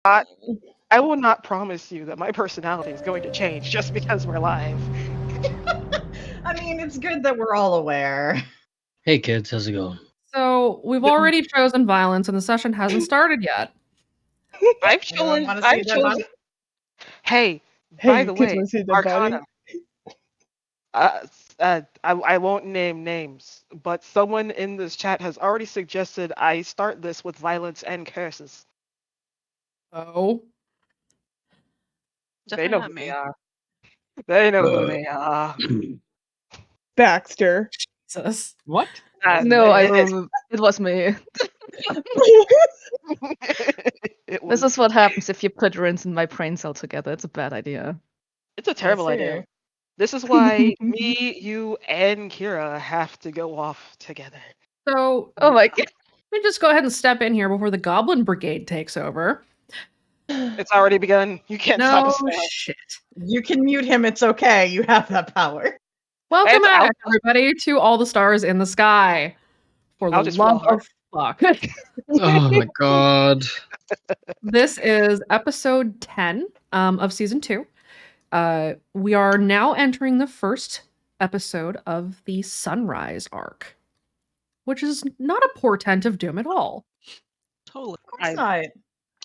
not. I will not promise you that my personality is going to change just because we're live. I mean, it's good that we're all aware. Hey kids, how's it going? So we've already chosen violence, and the session hasn't started yet. I've Anyone chosen. want to see I've that chosen. body? Hey, Hey, by you the kids way, want to see the Arcana. body? I won't name names, but someone in this chat has already suggested I start this with violence and curses. Oh, They Definitely know not who me. they are. They know who they are. Baxter. Jesus. What? No, It is. it was me. It This was. is what happens if you put Rinse and my brain cell together. It's a bad idea. It's a terrible idea. This is why me, you, and Kira have to go off together. So Oh my god. let me just go ahead and step in here before the Goblin Brigade takes over. It's already begun. You can't stop No us now. shit. You can mute him. It's okay. You have that power. Welcome It's back, out. everybody, to All the Stars in the Sky. For I'll the just love fall of fuck. Oh my god. This is episode 10 of season 2. We are now entering the first episode of the Sunrise arc, which is not a portent of doom at all. Totally. Of course not.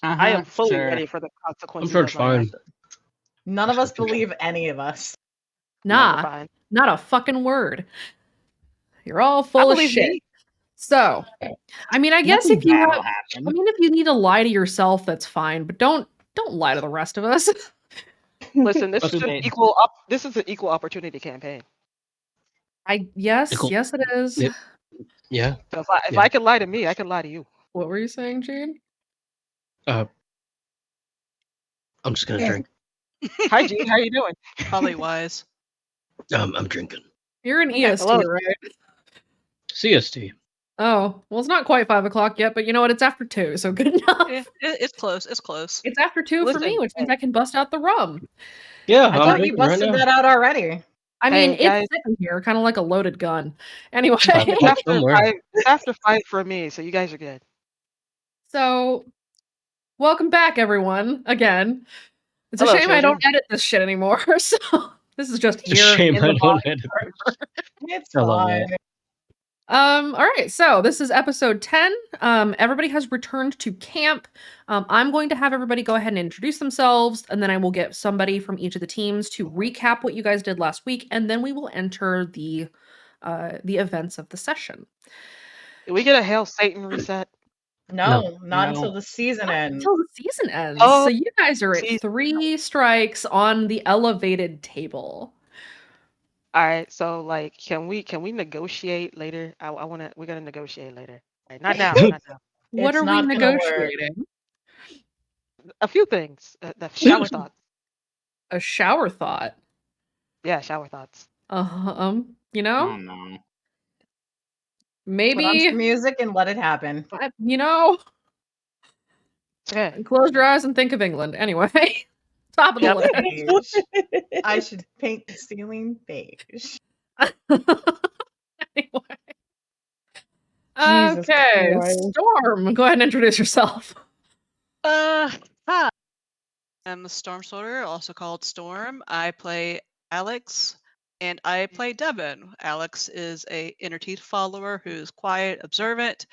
I am fully sure. ready for the I'm consequences sure it's of my fine. actions. None of us believe any of us. No, we're Nah, fine. not a fucking word. You're all I full of believe shit. me. So, I mean, I guess Nothing if you bad have, will happen. I mean, if you need to lie to yourself, that's fine, but don't lie to the rest of us. Listen, this That's is an okay. This is an equal opportunity campaign. Yes, Cool. it is. Yep. Yeah. So if Yeah. I can lie to me, I can lie to you. What were you saying, Gene? I'm just gonna drink. Hi, Gene. How you doing? Probably wise. I'm drinking. You're an Okay, EST, hello. right? CST. Oh, well, it's not quite 5 o'clock yet, but you know what? It's after 2, so good enough. It's close. It's close. It's after 2 for me, Listen, which means I can bust out the rum. Yeah, I I'm thought you drinking right busted now. that out already. I mean, Hey, guys. it's sitting here, kind of like a loaded gun. Anyway, It's Like after somewhere. 5. It's after 5 for me, so you guys are good. so welcome back, everyone. Again, it's a Hello, shame I don't children. edit this shit anymore. So this is just It's a here shame in I the don't body edit. forever. It's I love fine. that. All right, so this is episode 10. Everybody has returned to camp. I'm going to have everybody go ahead and introduce themselves, and then I will get somebody from each of the teams to recap what you guys did last week, and then we will enter the events of the session. Did we get a Hail Satan reset? No, not No. until the season ends. Until the season ends. Oh, So you guys are at season. 3 strikes on the elevated table. All right, so like, can we negotiate later? We're gonna negotiate later. All right, not now. Not now. What It's are we not gonna work. negotiating? A few things. The shower thoughts. A shower thought. Yeah, shower thoughts. You Oh know, no. Put on maybe, some music and let it happen. you know, Okay. close your eyes and think of England. Anyway, top of the Yep. list. Beige. I should paint the ceiling beige. Anyway. Jesus Okay, Christ. Storm, go ahead and introduce yourself. Hi. I'm a Storm Sorter, also called Storm. I play Alex, and I play Devin. Alex is a Inner Teeth follower who's quiet, observant.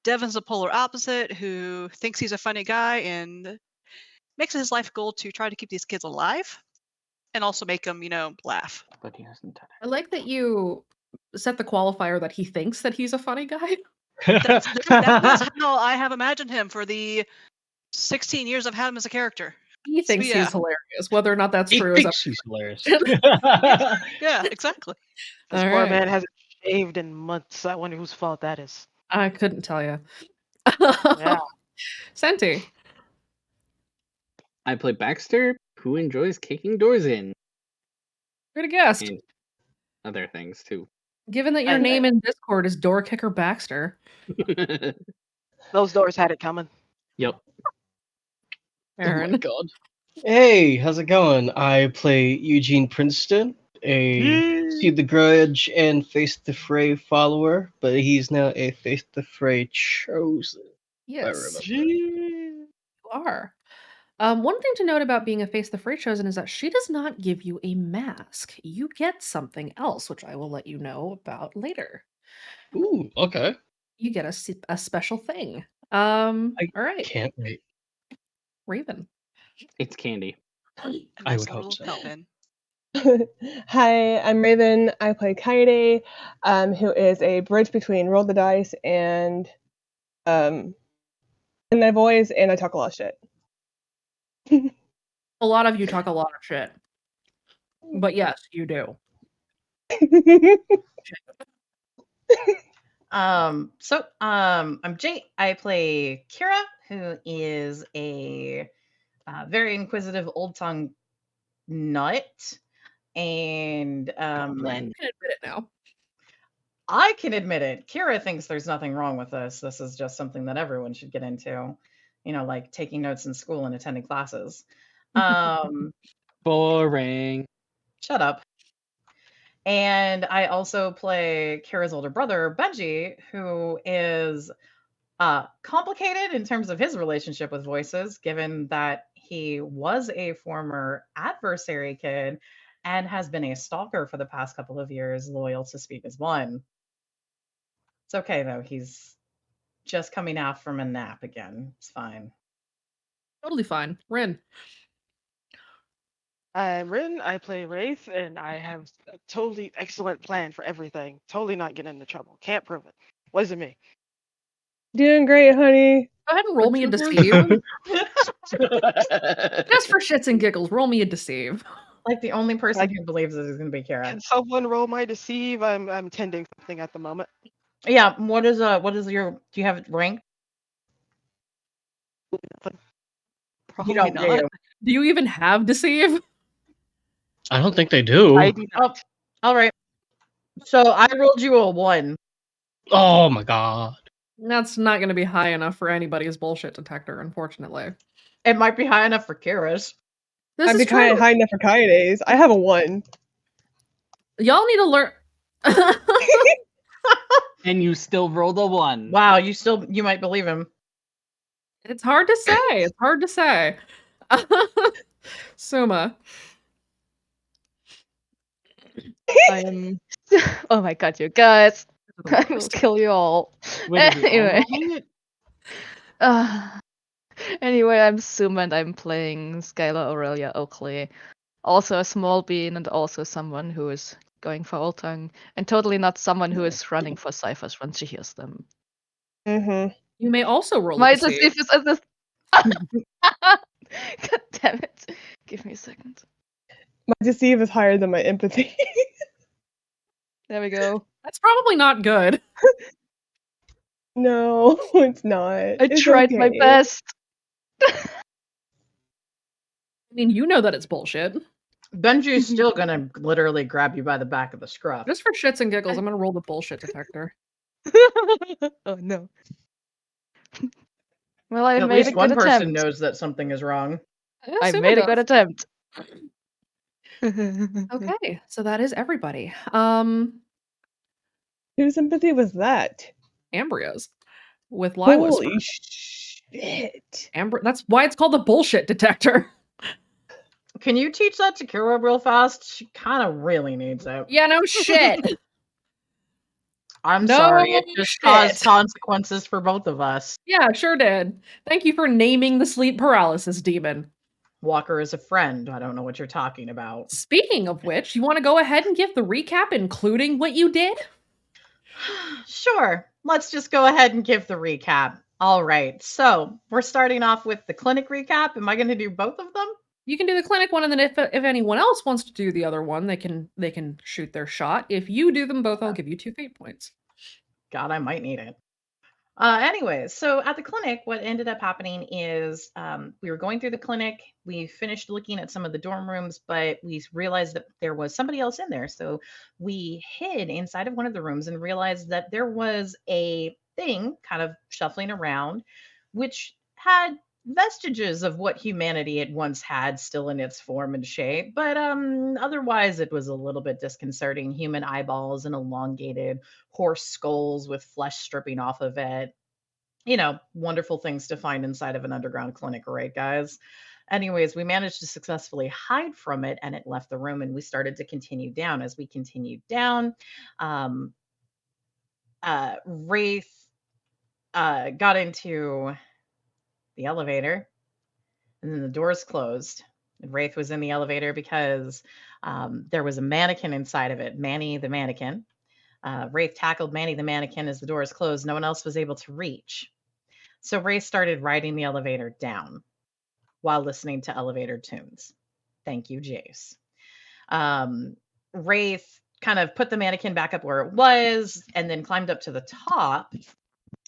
Devin's a polar opposite who thinks he's a funny guy and makes it his life goal to try to keep these kids alive and also make them, laugh. But he hasn't done I like that you set the qualifier that he thinks that he's a funny guy. That's it. how I have imagined him for the 16 years I've had him as a character. He thinks yeah. he's hilarious. Whether or not that's He true is up. thinks he's hilarious. Yeah, exactly. This All poor right. man hasn't shaved in months. I wonder whose fault that is. I couldn't tell you. Yeah. Senti. I play Baxter, who enjoys kicking doors in You're a guest. and other things too. Given that your And name in Discord is Door Kicker Baxter. those doors had it coming. Yep. Aaron. Oh my god. Hey, how's it going? I play Eugene Princeton, a See the Grudge and Face the Fray follower, but he's now a Face the Fray chosen. Yes, remember. you are. One thing to note about being a Face the Fray chosen is that she does not give you a mask. You get something else, which I will let you know about later. Ooh, okay. You get a special thing. I All right, can't wait. Raven. It's candy. And I that's would a hope little so. Pelvin. Hi, I'm Raven. I play Kaede, who is a bridge between Roll the Dice and in my voice, and I talk a lot of shit. A lot of you talk a lot of shit. But yes, you do. I'm Jay. I play Kira, who is a very inquisitive old tongue nut, and You can admit it now. I can admit it. Kira thinks there's nothing wrong with this. This is just something that everyone should get into. You know, like taking notes in school and attending classes. Boring. Shut up. And I also play Kira's older brother, Benji, who is complicated in terms of his relationship with voices, given that he was a former adversary kid and has been a stalker for the past couple of years, loyal to Speak as One. It's okay, though. He's just coming out from a nap again. It's fine. Totally fine. Rin. I'm Rin, I play Wraith, and I have a totally excellent plan for everything. Totally not getting into trouble. Can't prove it. Wasn't me. Doing great, honey. Go ahead and roll me a deceive. Just for shits and giggles, roll me a deceive. Like the only person Like- who believes it is going to be Kira. Can someone roll my deceive? I'm tending something at the moment. Yeah. What is your? Do you have it ranked? Probably don't, not. do you? Do you even have deceive? I don't think they do. I do not. Oh, all right. So I rolled you a 1. Oh my god. That's not going to be high enough for anybody's bullshit detector, unfortunately. It might be high enough for Kira's. This I'd is be kind true. of high enough for Kaede's. I have a 1. Y'all need to learn. And you still rolled a 1. Wow, you might believe him. It's hard to say. It's hard to say. Suma. I am. Oh my god, you guys! I will kill you all. Wait, are we all Anyway. rolling it? Anyway, I'm Suma and I'm playing Skylar Aurelia Oakley. Also a small bean and also someone who is going for Old Tongue, and totally not someone who is running for ciphers when she hears them. Mm-hmm. You may also roll My a deceive. deceive is at this. God damn it. Give me a second. My deceive is higher than my empathy. There we go. That's probably not good. No, it's not. I tried my best. I mean, you know that it's bullshit. Benji's still gonna literally grab you by the back of the scruff. Just for shits and giggles, I'm gonna roll the bullshit detector. Oh no. Well, I At made least a one good person attempt. knows that something is wrong. Yeah, I Suma made a does. good attempt. Okay, so that is everybody. Whose empathy was that? Ambrio's with lie whisper. Holy shit. That's why it's called the bullshit detector. Can you teach that to Kira real fast? She kind of really needs it. Yeah, no shit. I'm No sorry. It just shit. caused consequences for both of us. Yeah, sure did. Thank you for naming the sleep paralysis demon. Walker is a friend. I don't know what you're talking about. Speaking of which, you want to go ahead and give the recap, including what you did? Sure. Let's just go ahead and give the recap. All right. So we're starting off with the clinic recap. Am I going to do both of them? You can do the clinic one, and then if anyone else wants to do the other one, they can shoot their shot. If you do them both, I'll give you 2 fate points. God, I might need it. Anyways, so at the clinic, what ended up happening is we were going through the clinic. We finished looking at some of the dorm rooms, but we realized that there was somebody else in there. So we hid inside of one of the rooms and realized that there was a thing kind of shuffling around, which had vestiges of what humanity it once had still in its form and shape, but otherwise it was a little bit disconcerting. Human eyeballs and elongated horse skulls with flesh stripping off of it. You know, wonderful things to find inside of an underground clinic, right, guys? Anyways, we managed to successfully hide from it, and it left the room, and we started to continue down. As we continued down, um, Wraith got into the elevator, and then the doors closed. And Wraith was in the elevator because there was a mannequin inside of it, Manny the mannequin. Wraith tackled Manny the mannequin as the doors closed. No one else was able to reach. So Wraith started riding the elevator down while listening to elevator tunes. Thank you, Jace. Wraith kind of put the mannequin back up where it was and then climbed up to the top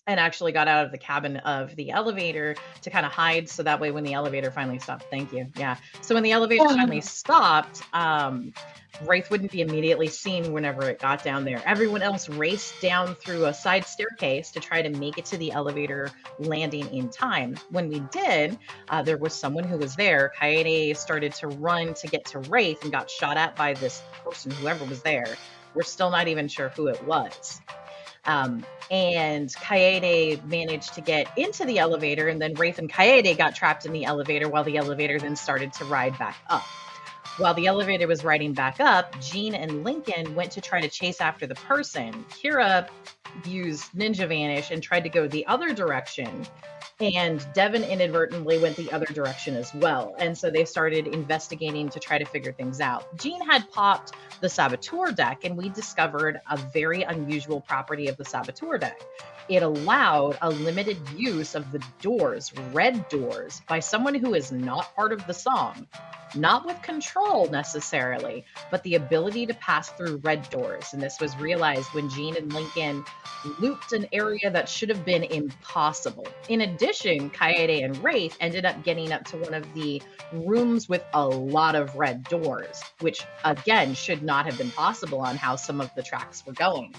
and actually got out of the cabin of the elevator to kind of hide, so that way when the elevator finally stopped, thank you, yeah. So when the elevator finally stopped, Wraith wouldn't be immediately seen whenever it got down there. Everyone else raced down through a side staircase to try to make it to the elevator landing in time. When we did, there was someone who was there. Kaede started to run to get to Wraith and got shot at by this person, whoever was there. We're still not even sure who it was. And Kaede managed to get into the elevator, and then Wraith and Kaede got trapped in the elevator while the elevator then started to ride back up. While the elevator was riding back up, Jean and Lincoln went to try to chase after the person. Kira used Ninja Vanish and tried to go the other direction, and Devin inadvertently went the other direction as well. And so they started investigating to try to figure things out. Jean had popped the Saboteur deck, and we discovered a very unusual property of the Saboteur deck. It allowed a limited use of the doors, red doors, by someone who is not part of the song. Not with control necessarily, but the ability to pass through red doors. And this was realized when Jean and Lincoln looped an area that should have been impossible. In addition, Kaede and Wraith ended up getting up to one of the rooms with a lot of red doors, which again should not have been possible on how some of the tracks were going.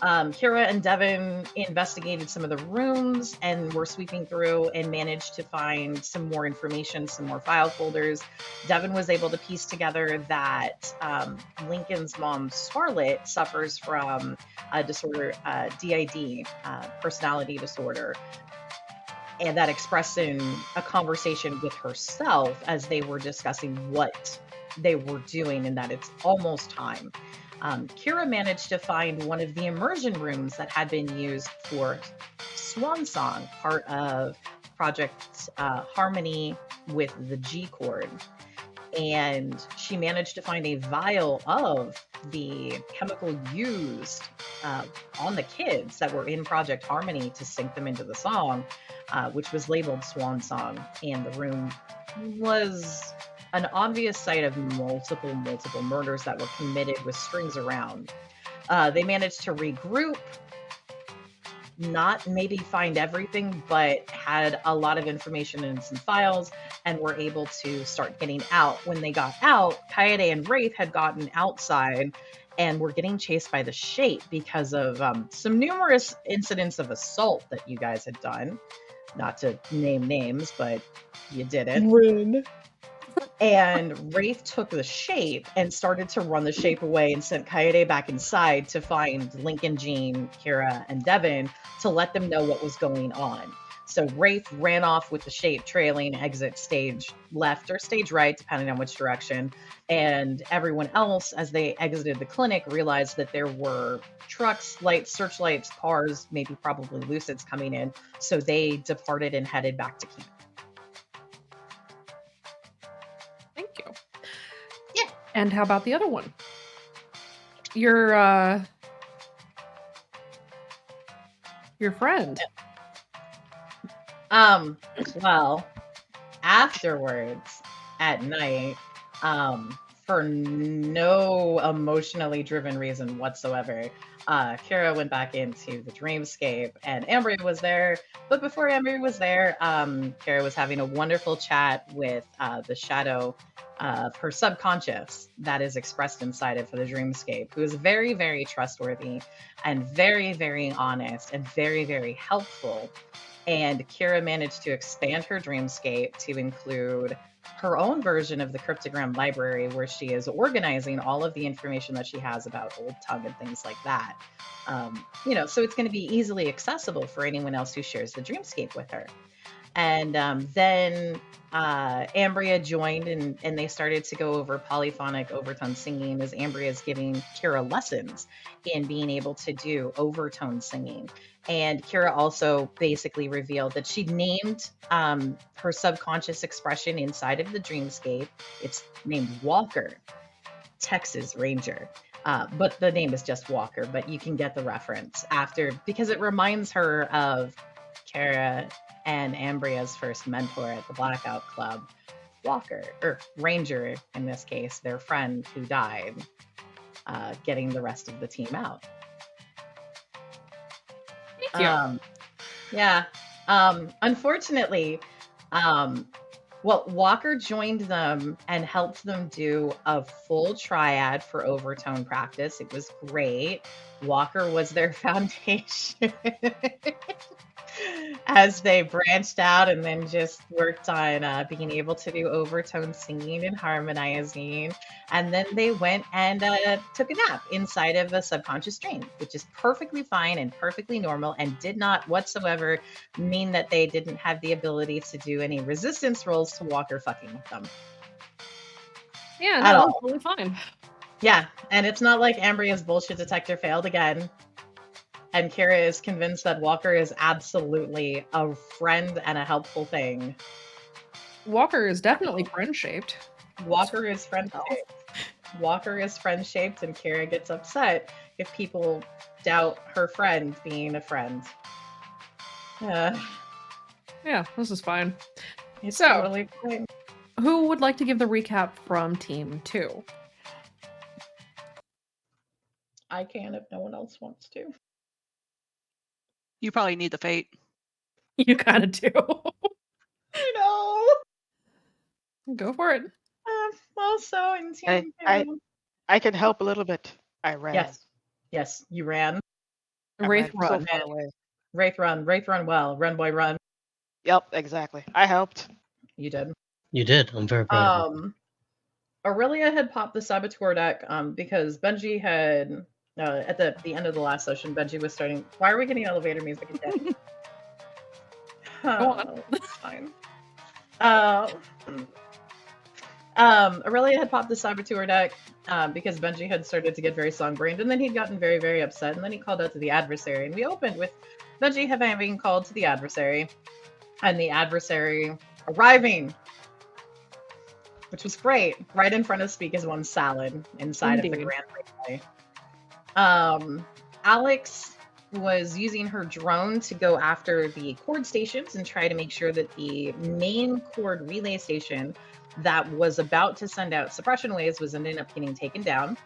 Kira and Devin investigated some of the rooms and were sweeping through and managed to find some more information, some more file folders. Devin was able to piece together that Lincoln's mom, Scarlett, suffers from a disorder, DID, personality disorder, and that expressed in a conversation with herself as they were discussing what they were doing, and that it's almost time. Kira managed to find one of the immersion rooms that had been used for Swan Song, part of Project Harmony with the G chord. And she managed to find a vial of the chemical used on the kids that were in Project Harmony to sync them into the song, which was labeled Swan Song. And the room was an obvious site of multiple murders that were committed with strings around. They managed to regroup, not maybe find everything, but had a lot of information in some files and were able to start getting out. When they got out, Kaede and Wraith had gotten outside and were getting chased by the Shape because of some numerous incidents of assault that you guys had done. Not to name names, but you did it. Rude. And Wraith took the Shape and started to run the Shape away and sent Kaede back inside to find Lincoln, Jean, Kira, and Devin to let them know what was going on. So Wraith ran off with the Shape trailing, exit stage left or stage right, depending on which direction. And everyone else, as they exited the clinic, realized that there were trucks, lights, searchlights, cars, maybe probably Lucids coming in. So they departed and headed back to camp. Thank you. Yeah. And how about the other one? Your friend. Well, afterwards at night, for no emotionally driven reason whatsoever, Kira went back into the dreamscape and Ambry was there. But before Ambry was there, Kira was having a wonderful chat with the shadow of her subconscious that is expressed inside of the dreamscape, who is very, very trustworthy and very, very honest and very, very helpful. And Kira managed to expand her dreamscape to include her own version of the cryptogram library, where she is organizing all of the information that she has about Old Tongue and things like that. So it's going to be easily accessible for anyone else who shares the dreamscape with her. And then Ambria joined, and they started to go over polyphonic overtone singing as Ambria is giving Kira lessons in being able to do overtone singing. And Kira also basically revealed that she named her subconscious expression inside of the dreamscape. It's named Walker, Texas Ranger. But the name is just Walker, but you can get the reference after because it reminds her of Kara and Ambria's first mentor at the Blackout Club, Walker, or Ranger in this case, their friend who died, getting the rest of the team out. Thank you. Yeah. Unfortunately, well, Walker joined them and helped them do a full triad for overtone practice. It was great. Walker was their foundation as they branched out and then just worked on being able to do overtone singing and harmonizing. And then they went and took a nap inside of a subconscious dream, which is perfectly fine and perfectly normal and did not whatsoever mean that they didn't have the ability to do any resistance rolls to Walker fucking with them. Yeah, At no, all. totally fine. Yeah, and it's not like Ambria's bullshit detector failed again. And Kira is convinced that Walker is absolutely a friend and a helpful thing. Walker is definitely friend-shaped. Walker is friend-shaped. Walker is friend-shaped, and Kira gets upset if people doubt her friend being a friend. Yeah, this is fine. It's So- totally fine. Who would like to give the recap from Team 2? I can if no one else wants to. You probably need the fate. You kind of do. I know. Go for it. Also in team two. I can help a little bit. I ran. Yes, you ran. I Wraith ran run. so far away. Wraith run well. Run boy run. Yep, exactly. I helped. You did. You did. I'm very proud of you. Aurelia had popped the Saboteur deck because Benji had at the end of the last session, Benji was starting. Why are we getting elevator music again? Go on. It's fine. Aurelia had popped the Saboteur deck because Benji had started to get very song-brained, and then he'd gotten very, very upset, and then he called out to the adversary, and we opened with Benji having called to the adversary, and the adversary arriving, which was great, right in front of Speak as One Salad inside of the Indeed. Grand Relay. Alex was using her drone to go after the cord stations and try to make sure that the main cord relay station that was about to send out suppression waves was ended up getting taken down.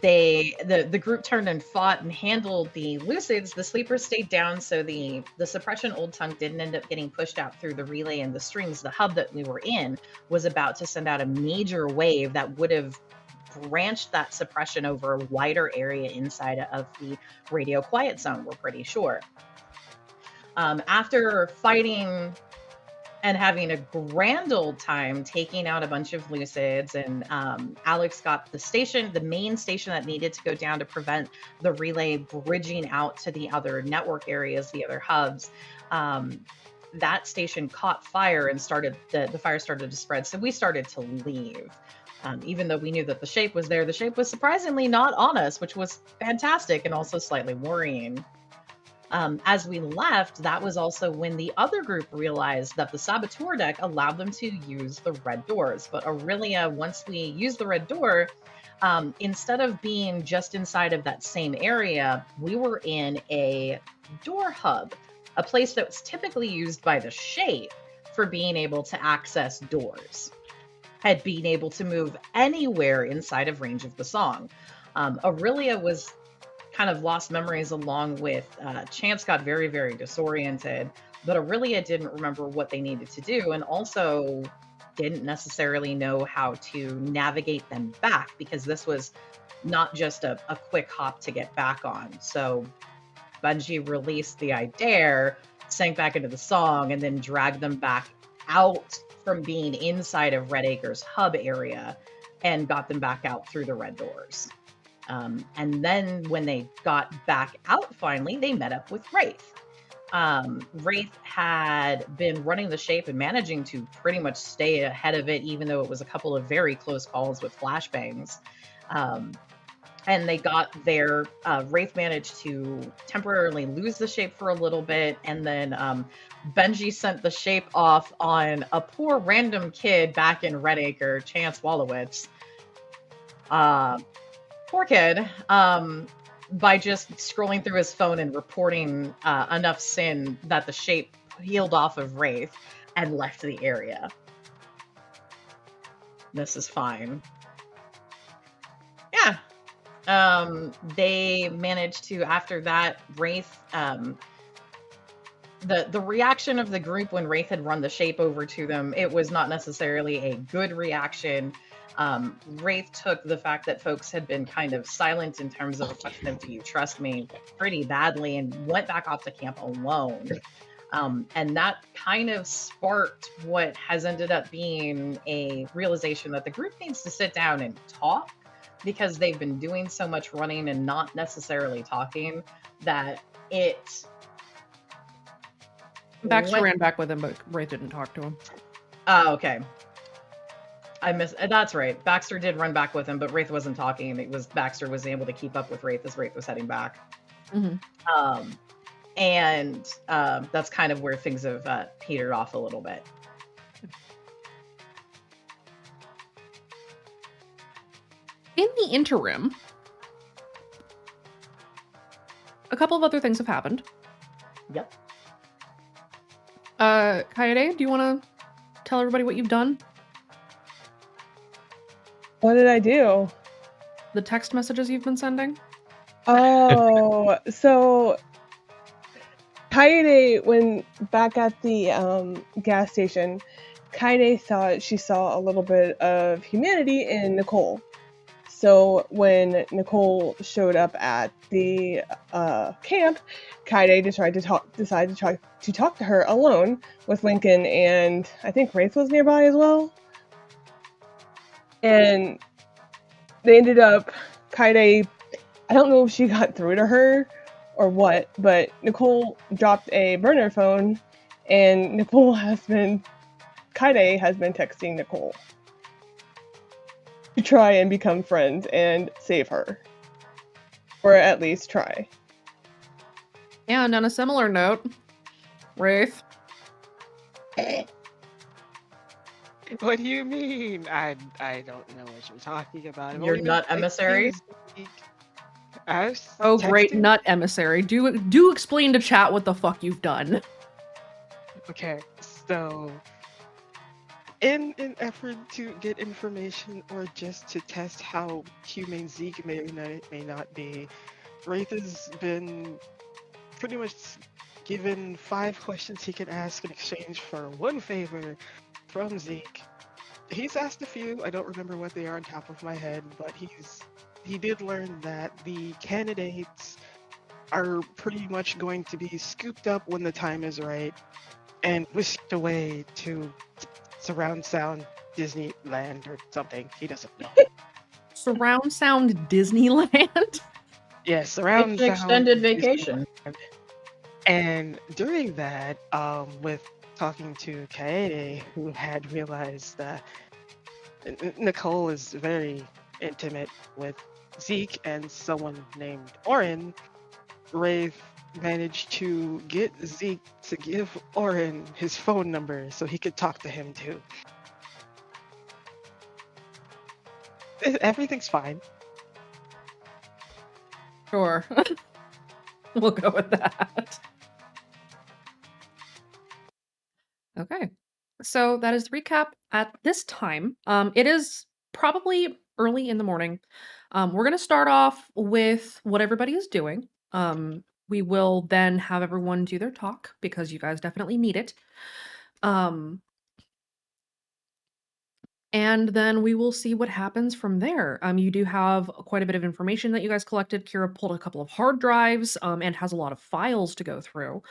The group turned and fought and handled the Lucids. The Sleepers stayed down, so the suppression Old Tongue didn't end up getting pushed out through the relay and the strings. The hub that we were in was about to send out a major wave that would have branched that suppression over a wider area inside of the radio quiet zone, we're pretty sure. After fighting and having a grand old time taking out a bunch of Lucids, and Alex got the main station that needed to go down to prevent the relay bridging out to the other network areas, the other hubs. That station caught fire and the fire started to spread. So we started to leave. Even though we knew that the shape was there, the shape was surprisingly not on us, which was fantastic and also slightly worrying. As we left, that was also when the other group realized that the Saboteur deck allowed them to use the red doors. But Aurelia, once we used the red door, instead of being just inside of that same area, we were in a door hub, a place that was typically used by the Shape for being able to access doors, had been able to move anywhere inside of range of the song. Aurelia was kind of lost memories along with Chance got very, very disoriented, but Aurelia didn't remember what they needed to do and also didn't necessarily know how to navigate them back because this was not just a quick hop to get back on. So Bungie released the I Dare, sank back into the song, and then dragged them back out from being inside of Red Acres hub area and got them back out through the red doors. And then when they got back out finally, they met up with Wraith. Wraith had been running the shape and managing to pretty much stay ahead of it, even though it was a couple of very close calls with flashbangs. And they got there. Wraith managed to temporarily lose the shape for a little bit, and then Benji sent the shape off on a poor random kid back in Redacre, Chance Wallowitz. Poor kid. By just scrolling through his phone and reporting enough sin that the shape peeled off of Wraith and left the area. This is fine. Yeah. They managed to, after that, Wraith, the reaction of the group when Wraith had run the shape over to them, it was not necessarily a good reaction. Wraith took the fact that folks had been kind of silent in terms of a question of do you trust me pretty badly and went back off to camp alone. And that kind of sparked what has ended up being a realization that the group needs to sit down and talk, because they've been doing so much running and not necessarily talking that it... Baxter ran back with him, but Wraith didn't talk to him. Oh, okay. I missed. That's right. Baxter did run back with him, but Wraith wasn't talking. It was Baxter was able to keep up with Wraith as Wraith was heading back. Mm-hmm. And that's kind of where things have petered off a little bit. In the interim, a couple of other things have happened. Yep. Kaede, do you want to tell everybody what you've done? What did I do? The text messages you've been sending? Oh, so Kaede, when back at the gas station, Kaede thought she saw a little bit of humanity in Nicole. So when Nicole showed up at the camp, Kaede decided to talk to her alone with Lincoln, and I think Wraith was nearby as well. And they ended up, Kaede, I don't know if she got through to her or what, but Nicole dropped a burner phone, and Kaede has been texting Nicole to try and become friends and save her. Or at least try. And on a similar note, Wraith. What do you mean? I don't know what you're talking about. I've You're only been nut texting emissary? Zeke. I was Oh, great texting- nut emissary. Do explain to chat what the fuck you've done. Okay, so in an effort to get information or just to test how humane Zeke may or may not be, Wraith has been pretty much given 5 questions he can ask in exchange for 1 favor from Zeke. He's asked a few, I don't remember what they are on top of my head, but he did learn that the candidates are pretty much going to be scooped up when the time is right and whisked away to Surround Sound Disneyland or something. He doesn't know. Surround Sound Disneyland? Yeah, Surround It's an Sound extended vacation. And during that, with talking to Kaede, who had realized that Nicole is very intimate with Zeke and someone named Orin, Wraith managed to get Zeke to give Orin his phone number so he could talk to him too. Everything's fine. Sure. We'll go with that. Okay. So that is the recap at this time. It is probably early in the morning. We're going to start off with what everybody is doing. We will then have everyone do their talk because you guys definitely need it. And then we will see what happens from there. You do have quite a bit of information that you guys collected. Kira pulled a couple of hard drives and has a lot of files to go through.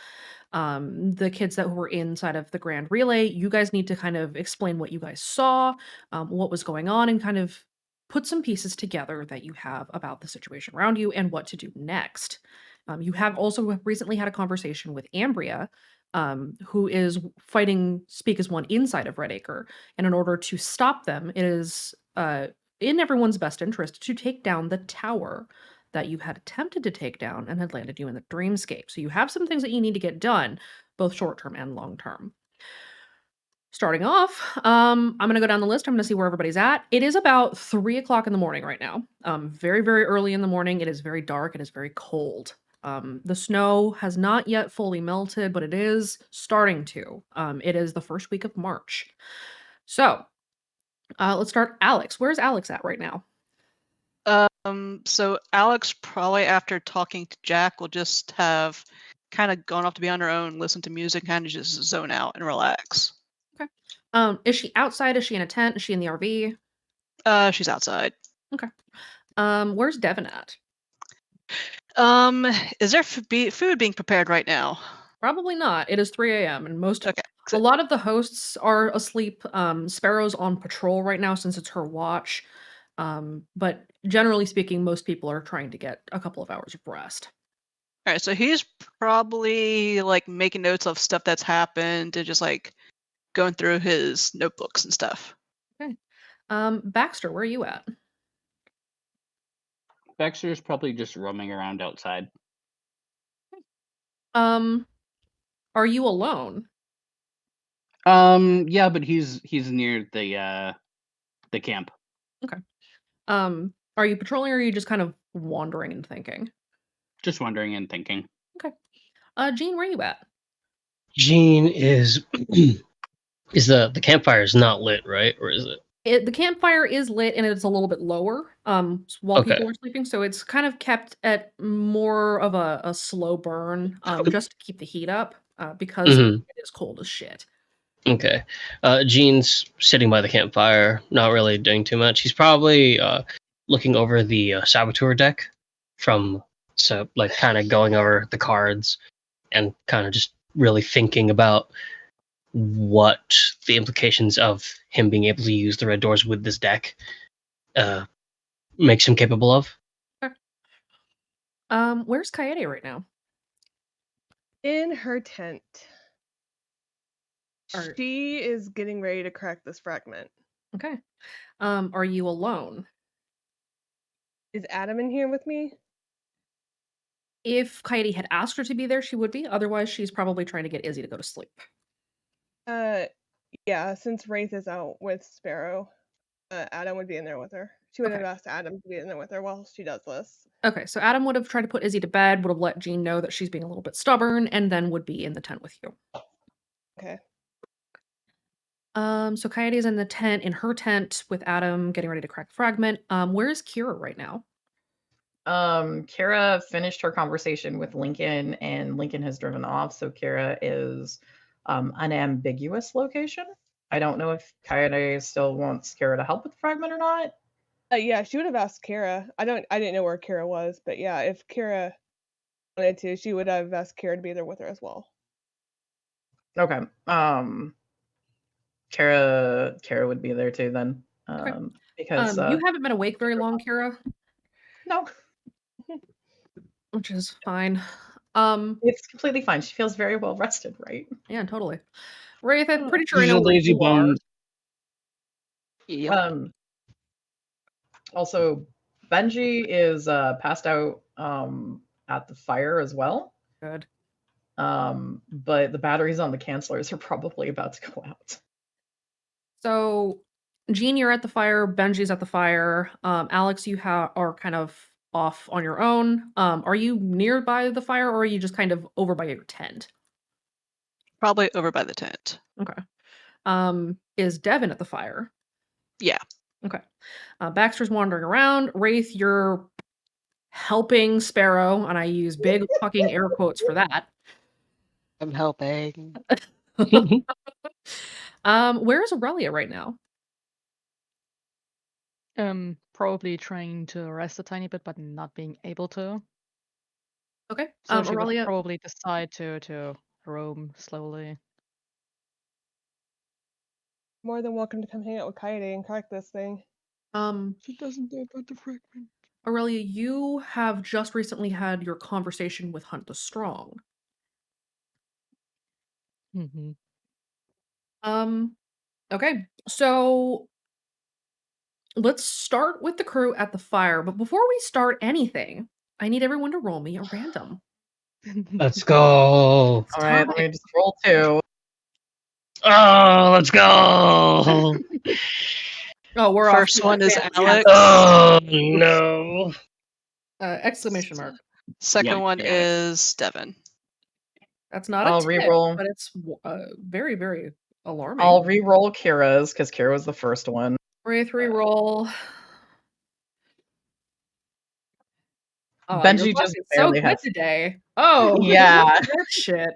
The kids that were inside of the Grand Relay, you guys need to kind of explain what you guys saw, what was going on, and kind of put some pieces together that you have about the situation around you and what to do next. You have also recently had a conversation with Ambria, who is fighting Speak as One inside of Redacre. And in order to stop them, it is in everyone's best interest to take down the tower that you had attempted to take down and had landed you in the dreamscape. So you have some things that you need to get done, both short term and long term. Starting off, I'm going to go down the list. I'm going to see where everybody's at. It is about 3 o'clock in the morning right now. Very, very early in the morning. It is very dark. It is very cold. The snow has not yet fully melted, but it is starting to. It is the first week of March. So let's start. Alex, where's Alex at right now? So Alex, probably after talking to Jack, will just have kind of gone off to be on her own, listen to music, kind of just zone out and relax. Okay. Is she outside? Is she in a tent? Is she in the RV? She's outside. Okay. Where's Devin at? Is there food being prepared right now? Probably not. It is 3 a.m. and Okay. a lot of the hosts are asleep. Sparrow's on patrol right now since it's her watch. But generally speaking, most people are trying to get a couple of hours of rest. All right, so he's probably like making notes of stuff that's happened and just like going through his notebooks and stuff. Okay. Baxter, where are you at? Baxter's probably just roaming around outside. Are you alone? Yeah, but he's near the camp. Okay. Are you patrolling or are you just kind of wandering and thinking? Just wandering and thinking. Okay. Jean, where are you at? Jean is is the campfire is not lit, right? Or is it? The campfire is lit and it's a little bit lower while Okay. people are sleeping, so it's kind of kept at more of a slow burn just to keep the heat up because Mhm. it is cold as shit. Okay. Jean's sitting by the campfire, not really doing too much. He's probably looking over the saboteur deck like kind of going over the cards and kind of just really thinking about what the implications of him being able to use the red doors with this deck makes him capable of. Okay. Where's Coyote right now? In her tent. Are- She is getting ready to crack this fragment. Okay. Are you alone? Is Adam in here with me? If Coyote had asked her to be there, she would be. Otherwise, she's probably trying to get Izzy to go to sleep. Yeah, since Wraith is out with Sparrow, Adam would be in there with her. She would Okay. have asked Adam to be in there with her while she does this. Okay, so Adam would have tried to put Izzy to bed, would have let Jean know that she's being a little bit stubborn, and then would be in the tent with you. Okay. So Coyote's in the tent, in her tent with Adam getting ready to crack the fragment. Where is Kira right now? Kira finished her conversation with Lincoln and Lincoln has driven off, so Kira is an ambiguous location. I don't know if Coyote still wants Kira to help with the fragment or not. Yeah, she would have asked Kira. I didn't know where Kira was, but yeah, if Kira wanted to, she would have asked Kira to be there with her as well. Okay. Kira would be there too then. Because you haven't been awake very long, Kira. No. Which is fine. It's completely fine. She feels very well rested, right? Yeah, totally. Wraith, I'm pretty sure I She's know a where lazy you are. bone. Yep. Also, Benji is passed out at the fire as well. Good. But the batteries on the cancelers are probably about to go out. So, Jean, you're at the fire. Benji's at the fire. Alex, you are kind of off on your own. Are you nearby the fire, or are you just kind of over by your tent? Probably over by the tent. Okay. Is Devin at the fire? Yeah. Okay. Baxter's wandering around. Wraith, you're helping Sparrow, and I use big fucking air quotes for that. I'm helping. Where is Aurelia right now? Probably trying to rest a tiny bit, but not being able to. Okay. So she would Aurelia, probably decide to roam slowly. More than welcome to come hang out with Coyote and crack this thing. She doesn't know about the fragment. Aurelia, you have just recently had your conversation with Hunt the Strong. Mhm. Okay, so let's start with the crew at the fire. But before we start anything, I need everyone to roll me a random. Let's go. All right, let me just roll 2. Oh, let's go. Oh, we're First off. one is Yeah. Alex. Oh no. Exclamation mark. Second Yeah, one got it. is Devin. That's not I'll a tip, re-roll. but it's very, very alarming. I'll re-roll Kira's because Kira was the first one. Wraith re-roll. Oh, Benji your luck just is so barely good has. today. Oh, Yeah. look at this shit.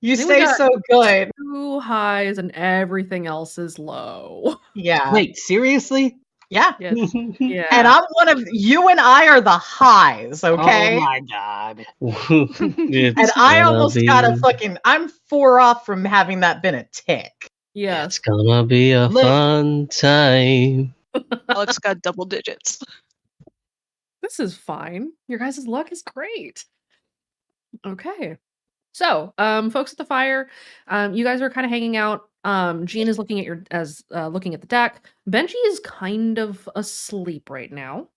You I think we stay got so good. 2 highs and everything else is low. Yeah. Wait, seriously? Yeah. Yes. Yeah. And I'm one of you and I are the highs, okay? Oh my god. And I almost got a fucking I'm 4 off from having that been a tick. Yes. It's gonna be a fun time. Alex got double digits. This is fine. Your guys' luck is great. Okay. So, folks at the fire, you guys are kind of hanging out. Jean is looking at looking at the deck. Benji is kind of asleep right now.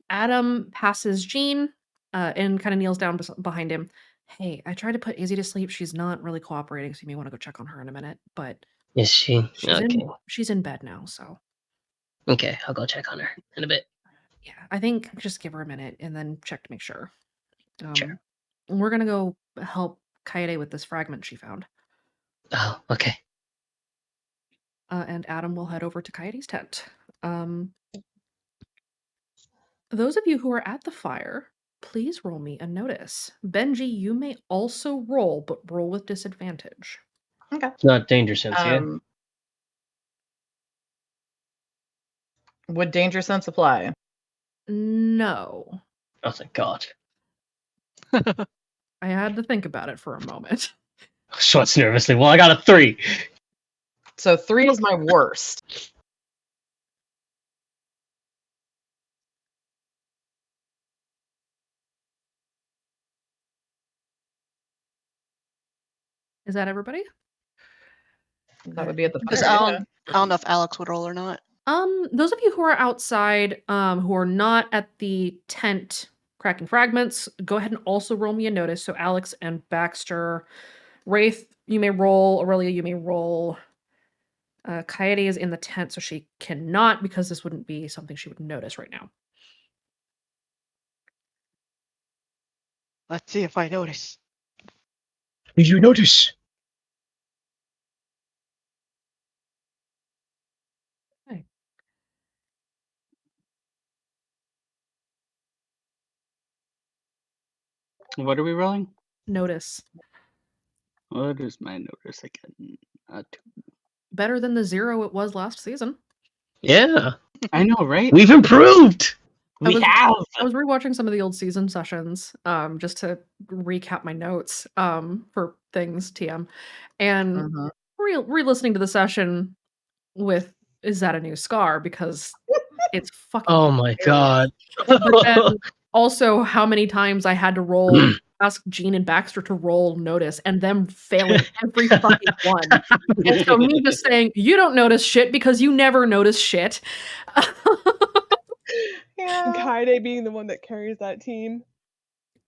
Adam passes Jean, and kind of kneels down behind him. Hey, I tried to put Izzy to sleep. She's not really cooperating, so you may want to go check on her in a minute. But Is she? she's in bed now, so Okay, I'll go check on her in a bit. yeah, I think just give her a minute and then check to make sure. Sure. We're gonna go help Kaede with this fragment she found. Oh, okay. And Adam will head over to Kaede's tent. Those of you who are at the fire, please roll me a notice. Benji, you may also roll, but roll with disadvantage. Okay. It's not danger sense, yeah? Would danger sense apply? No. Oh, thank God. I had to think about it for a moment. Schwartz nervously. Well, I got a 3. So 3 is my worst. Is that everybody? That would be at the Because fire. I don't know if Alex would roll or not. Those of you who are outside, who are not at the tent cracking fragments, go ahead and also roll me a notice. So Alex and Baxter, Wraith, you may roll. Aurelia, you may roll. Kaede is in the tent, so she cannot because this wouldn't be something she would notice right now. Let's see if I notice. Did you notice? Okay. What are we rolling? Notice. What is my notice again? 2. Better than the 0 it was last season. Yeah. I know, right? We've improved. We have. I was rewatching some of the old season sessions, just to recap my notes, for things TM, and re-listening to the session with "Is that a new scar?" because it's fucking. Oh my hilarious. God. But then also how many times I had to roll, ask Jean and Baxter to roll notice, and them failing every fucking one. And so me just saying, "You don't notice shit because you never notice shit." And Kaede being the one that carries that team.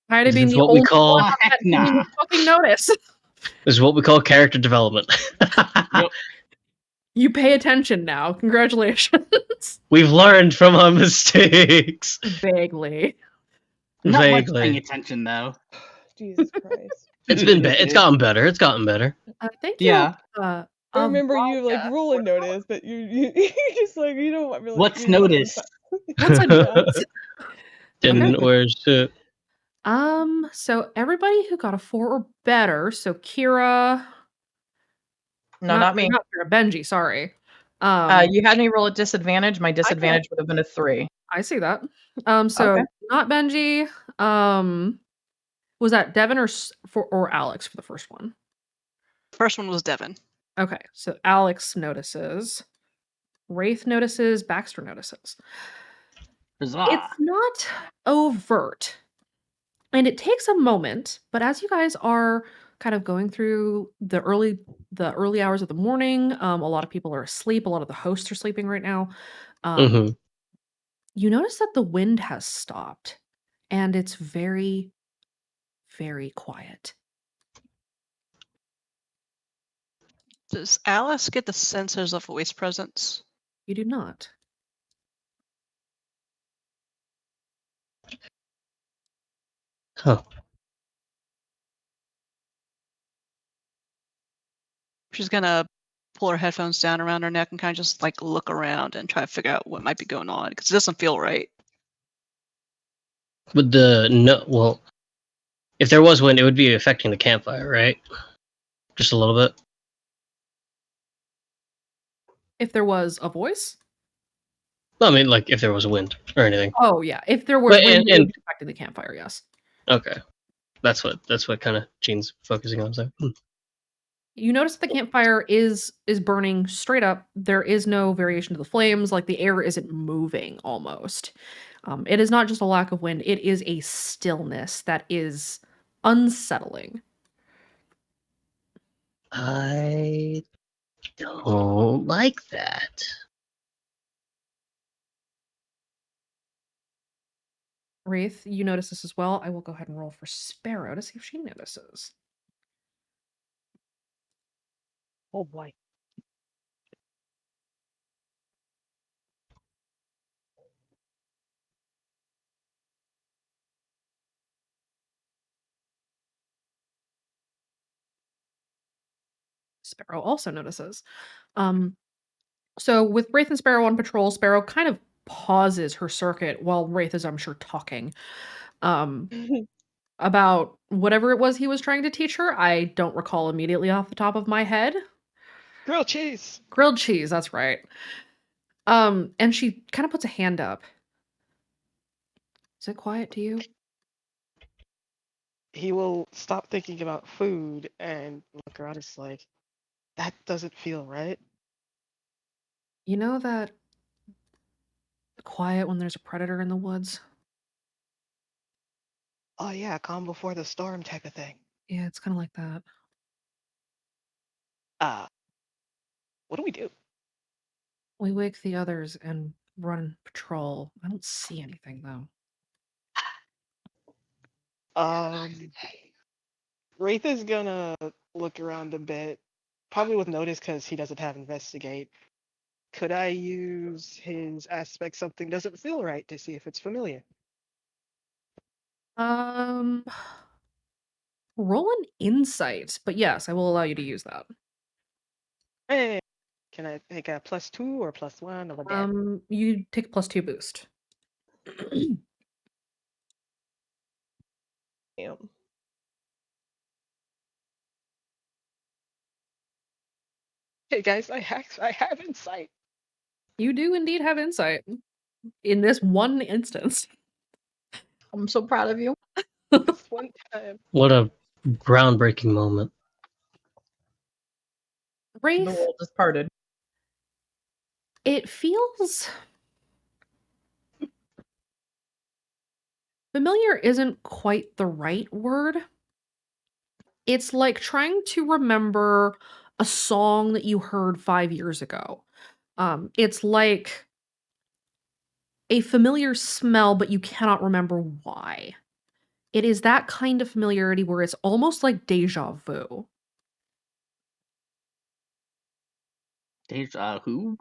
Kaede being This is the what we only call one on that team with fucking notice. This is what we call character development. You pay attention now. Congratulations. We've learned from our mistakes. Vaguely. Not much Vaguely. paying attention though. Jesus Christ. It's gotten better. It's gotten better. Thank you. Yeah. I remember you like rolling notice, but you just like you don't really. What's notice? What's a notice? Didn't wear shit. So everybody who got a 4 or better, so Kira. No, not me. Not Kira, Benji, sorry. You had me roll at disadvantage. My disadvantage would have been a 3. I see that. So Okay. not Benji. Was that Devin or Alex for the first one? First one was Devin. Okay, so Alex notices, Wraith notices, Baxter notices. Huzzah! It's not overt, and it takes a moment, but as you guys are kind of going through the early hours of the morning, a lot of people are asleep. A lot of the hosts are sleeping right now. Hmm. You notice that the wind has stopped, and it's very, very quiet. Does Alice get the sense there's a voice presence? You do not. Huh. She's gonna pull her headphones down around her neck and kind of just like look around and try to figure out what might be going on because it doesn't feel right. Would well, if there was wind, it would be affecting the campfire, right? Just a little bit. If there was a voice? Well, I mean, like if there was a wind or anything. Oh yeah, if there were But- wind, it would and- be affecting the campfire. Yes. Okay, that's what kind of Gene's focusing on. So. You notice the campfire is burning straight up. There is no variation to the flames. Like the air isn't moving almost. It is not just a lack of wind. It is a stillness that is unsettling. I don't like that. Wraith, you notice this as well. I will go ahead and roll for Sparrow to see if she notices. Oh boy. Sparrow also notices. So with Wraith and Sparrow on patrol, Sparrow kind of pauses her circuit while Wraith is, I'm sure, talking about whatever it was he was trying to teach her. I don't recall immediately off the top of my head. Grilled cheese. Grilled cheese, that's right. And she kind of puts a hand up. Is it quiet to you? He will stop thinking about food and look around. It's like, that doesn't feel right. You know that quiet when there's a predator in the woods? Oh yeah, calm before the storm type of thing. Yeah, it's kind of like that. What do we do? We wake the others and run patrol. I don't see anything though. Wraith is gonna look around a bit, probably with notice because he doesn't have investigate. Could I use his aspect something doesn't feel right to see if it's familiar? Roll an insight, but yes, I will allow you to use that. Hey, can I take a +2 or +1 of a damn? You take a +2 boost. Damn. Hey guys, I have insight. You do indeed have insight in this one instance. I'm so proud of you. This one time. What a groundbreaking moment. The Wraith, world just parted. it feels familiar isn't quite the right word. It's like trying to remember a song that you heard 5 years ago. It's like a familiar smell, but you cannot remember why. It is that kind of familiarity where it's almost like deja vu. Deja who?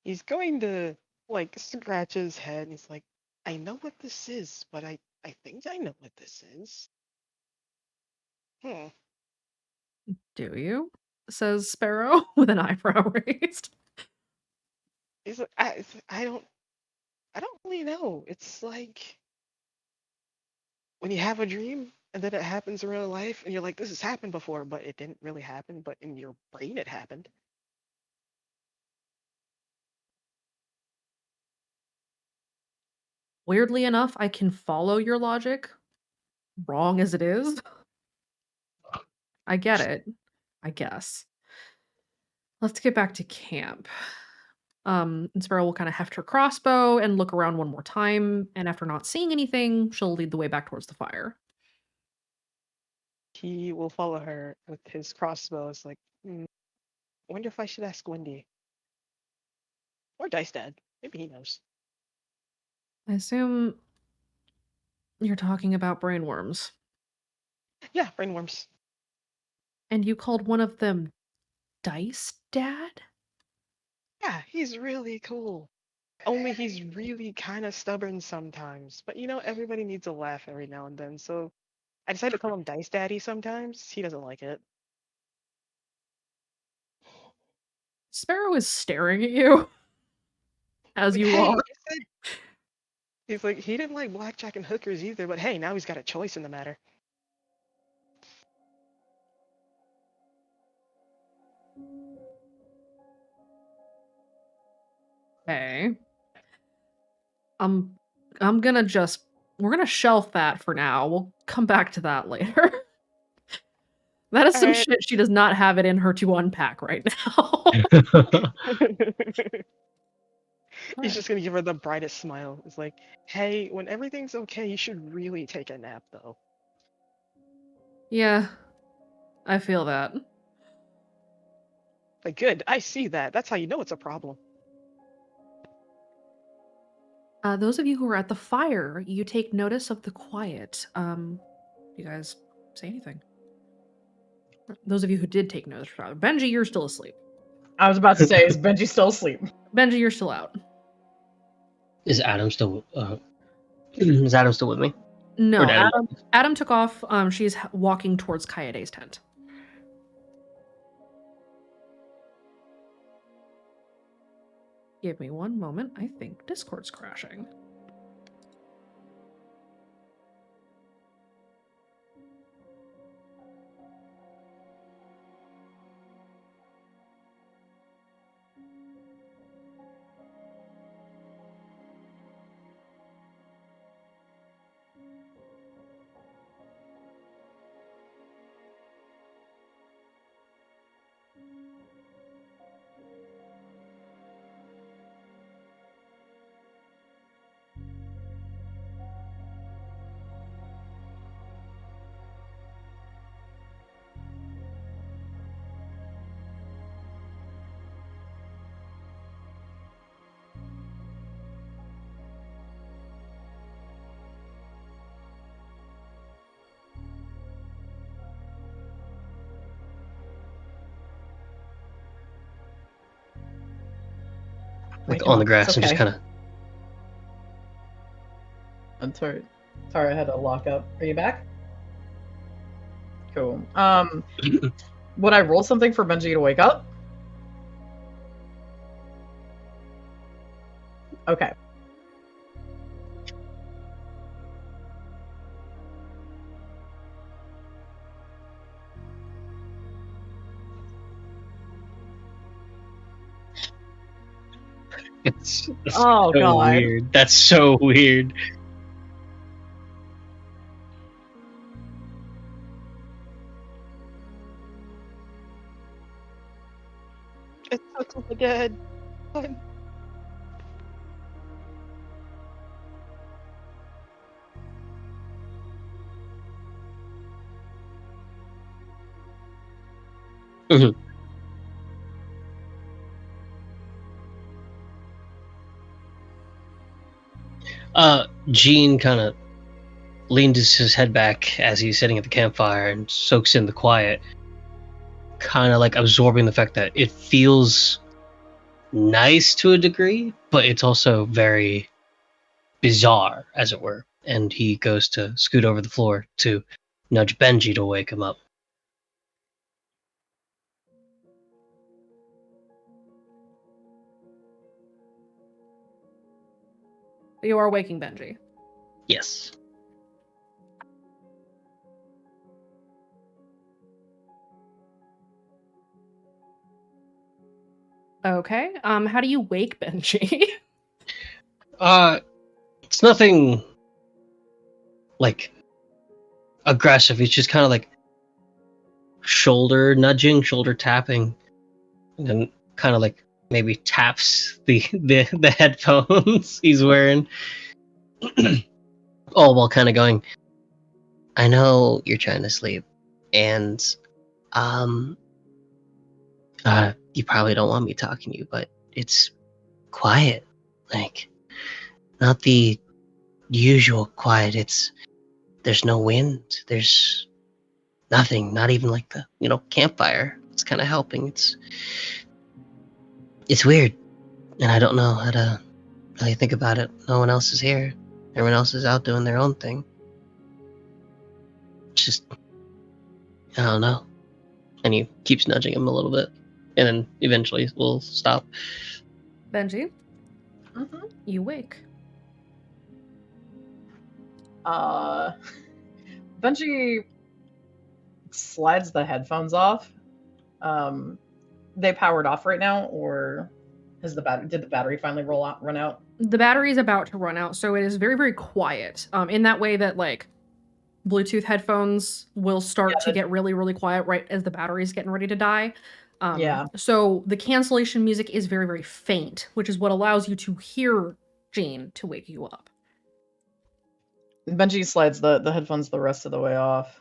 He's going to like scratch his head and he's like, I know what this is, but I think I know what this is. Do you? Says Sparrow with an eyebrow raised. He's like, I don't really know. It's like when you have a dream and then it happens in real life and you're like, this has happened before, but it didn't really happen, but in your brain it happened. Weirdly enough, I can follow your logic, wrong as it is. I get it. I guess. Let's get back to camp. And Sparrow will kind of heft her crossbow and look around one more time, and after not seeing anything, she'll lead the way back towards the fire. He will follow her with his crossbow. It's like, wonder if I should ask Wendy. Or Dice Dad. Maybe he knows. I assume you're talking about brainworms. Yeah, brainworms. And you called one of them Dice Dad? Yeah, he's really cool. Only he's really kind of stubborn sometimes. But you know, everybody needs a laugh every now and then, so I decided to call him Dice Daddy sometimes. He doesn't like it. Sparrow is staring at you as Like, you hey, walk. I said... He's like, he didn't like blackjack and hookers either, but hey, now he's got a choice in the matter. Okay. I'm gonna just we're gonna shelf that for now. We'll come back to that later. That is some Alright. shit she does not have it in her to unpack right now. He's just gonna give her the brightest smile. It's like, hey, when everything's okay, you should really take a nap, though. Yeah, I feel that. Like, good, I see that. That's how you know it's a problem. Those of you who are at the fire, you take notice of the quiet. You guys say anything? Those of you who did take notice, Benji, you're still asleep. I was about to say, is Benji still asleep? Benji, you're still out. Is Adam still? Is Adam still with me? No, Or did Adam- Adam took off. She's walking towards Kaede's tent. Give me one moment. I think Discord's crashing. Like on the grass and just kind of. I'm sorry. Sorry, I had to lock up. Are you back? Cool. Would I roll something for Benji to wake up? Okay. It's Oh, so God. weird. That's so weird. It's so dead. Mhm. Gene kind of leans his head back as he's sitting at the campfire and soaks in the quiet, kind of like absorbing the fact that it feels nice to a degree, but it's also very bizarre, as it were. And he goes to scoot over the floor to nudge Benji to wake him up. You are waking Benji. Yes. Okay. How do you wake Benji? It's nothing like aggressive. It's just kind of like, shoulder nudging, shoulder tapping, and then kind of like maybe taps the headphones he's wearing, all while kind of going, I know you're trying to sleep, and you probably don't want me talking to you, but it's quiet, like not the usual quiet. There's no wind, there's nothing, not even like the campfire. It's kind of helping. It's weird, and I don't know how to really think about it. No one else is here. Everyone else is out doing their own thing. It's just, I don't know. And he keeps nudging him a little bit, and then eventually we'll stop. Benji, you wake. Benji slides the headphones off. They powered off right now, or did the battery finally run out? The battery is about to run out, so it is very, very quiet. In that way that like Bluetooth headphones will start to get really, really quiet right as the battery is getting ready to die. So the cancellation music is very, very faint, which is what allows you to hear Jean to wake you up. Benji slides the headphones the rest of the way off.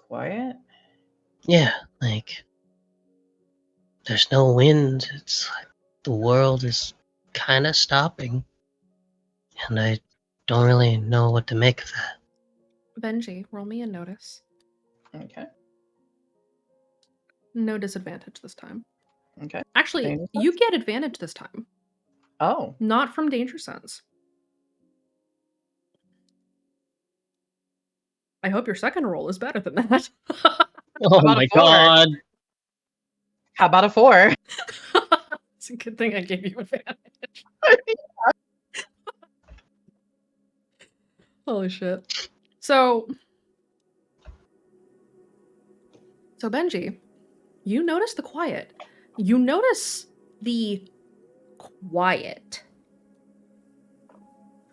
Quiet? Yeah, like there's no wind. It's like the world is kind of stopping, and I don't really know what to make of that. Benji, roll me a notice. Okay. No disadvantage this time. Okay. Actually, Danger you sense? get advantage this time. Oh. Not from danger sense. I hope your second roll is better than that. Oh my god. How about a 4? It's a good thing I gave you advantage. Holy shit. So Benji, you notice the quiet. You notice the quiet.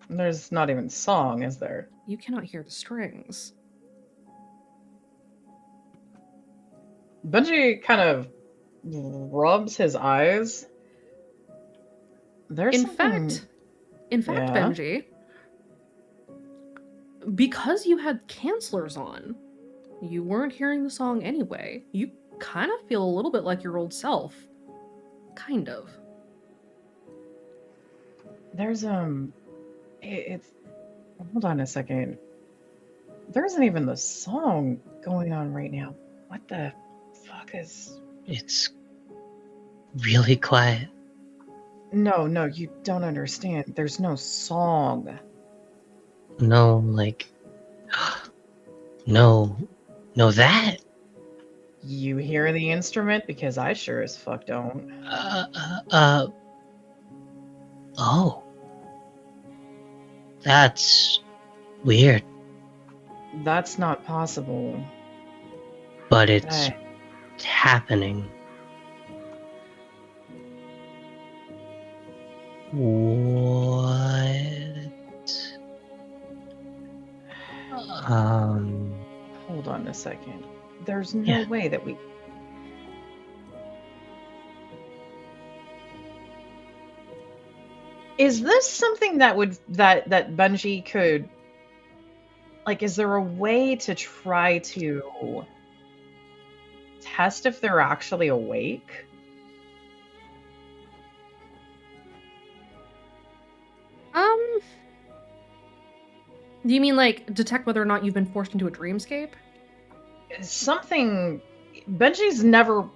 There's not even song, is there? You cannot hear the strings. Benji kind of rubs his eyes. In fact, Benji, because you had cancelers on, you weren't hearing the song anyway. You kind of feel a little bit like your old self. Kind of. There's it's hold on a second. There isn't even the song going on right now. What the fuck is... It's really quiet. No, you don't understand. There's no song. No, like... No that? You hear the instrument? Because I sure as fuck don't. Oh. That's weird. That's not possible. But it's happening. What? Hold on a second. There's no way that we... Is this something that Bungie could... Like, is there a way to try to test if they're actually awake? Do you mean like detect whether or not you've been forced into a dreamscape? Something... Benji's never...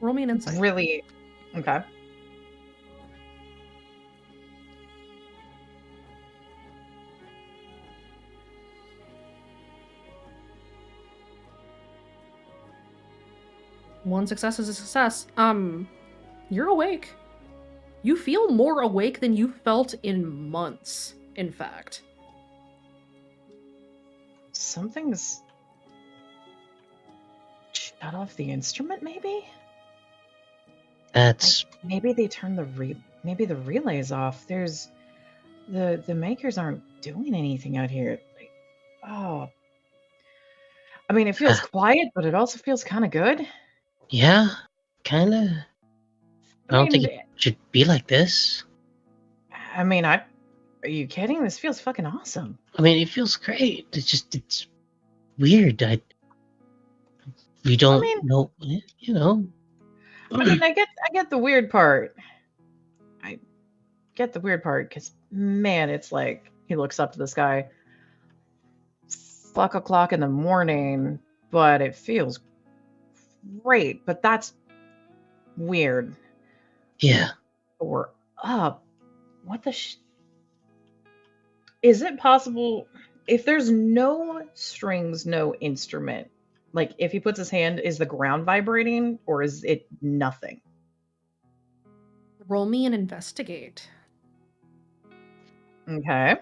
Roll me an insight. Really... Okay. One success is a success. You're awake. You feel more awake than you felt in months, in fact. Something's... shut off the instrument, maybe? That's... Like, maybe they turned maybe the relay's off. There's... The makers aren't doing anything out here. Like, oh... I mean, it feels quiet, but it also feels kind of good. Yeah, kind of. I don't think it should be like this. I mean, are you kidding? This feels fucking awesome. I mean, it feels great. It's weird. We don't know, you know. I mean, I get the weird part. I get the weird part because, man, it's like he looks up to the sky. Fuck o'clock in the morning, but it feels great. But that's weird. Yeah. Or up. What the is it possible if there's no strings, no instrument? Like if he puts his hand, is the ground vibrating or is it nothing? Roll me and investigate. Okay.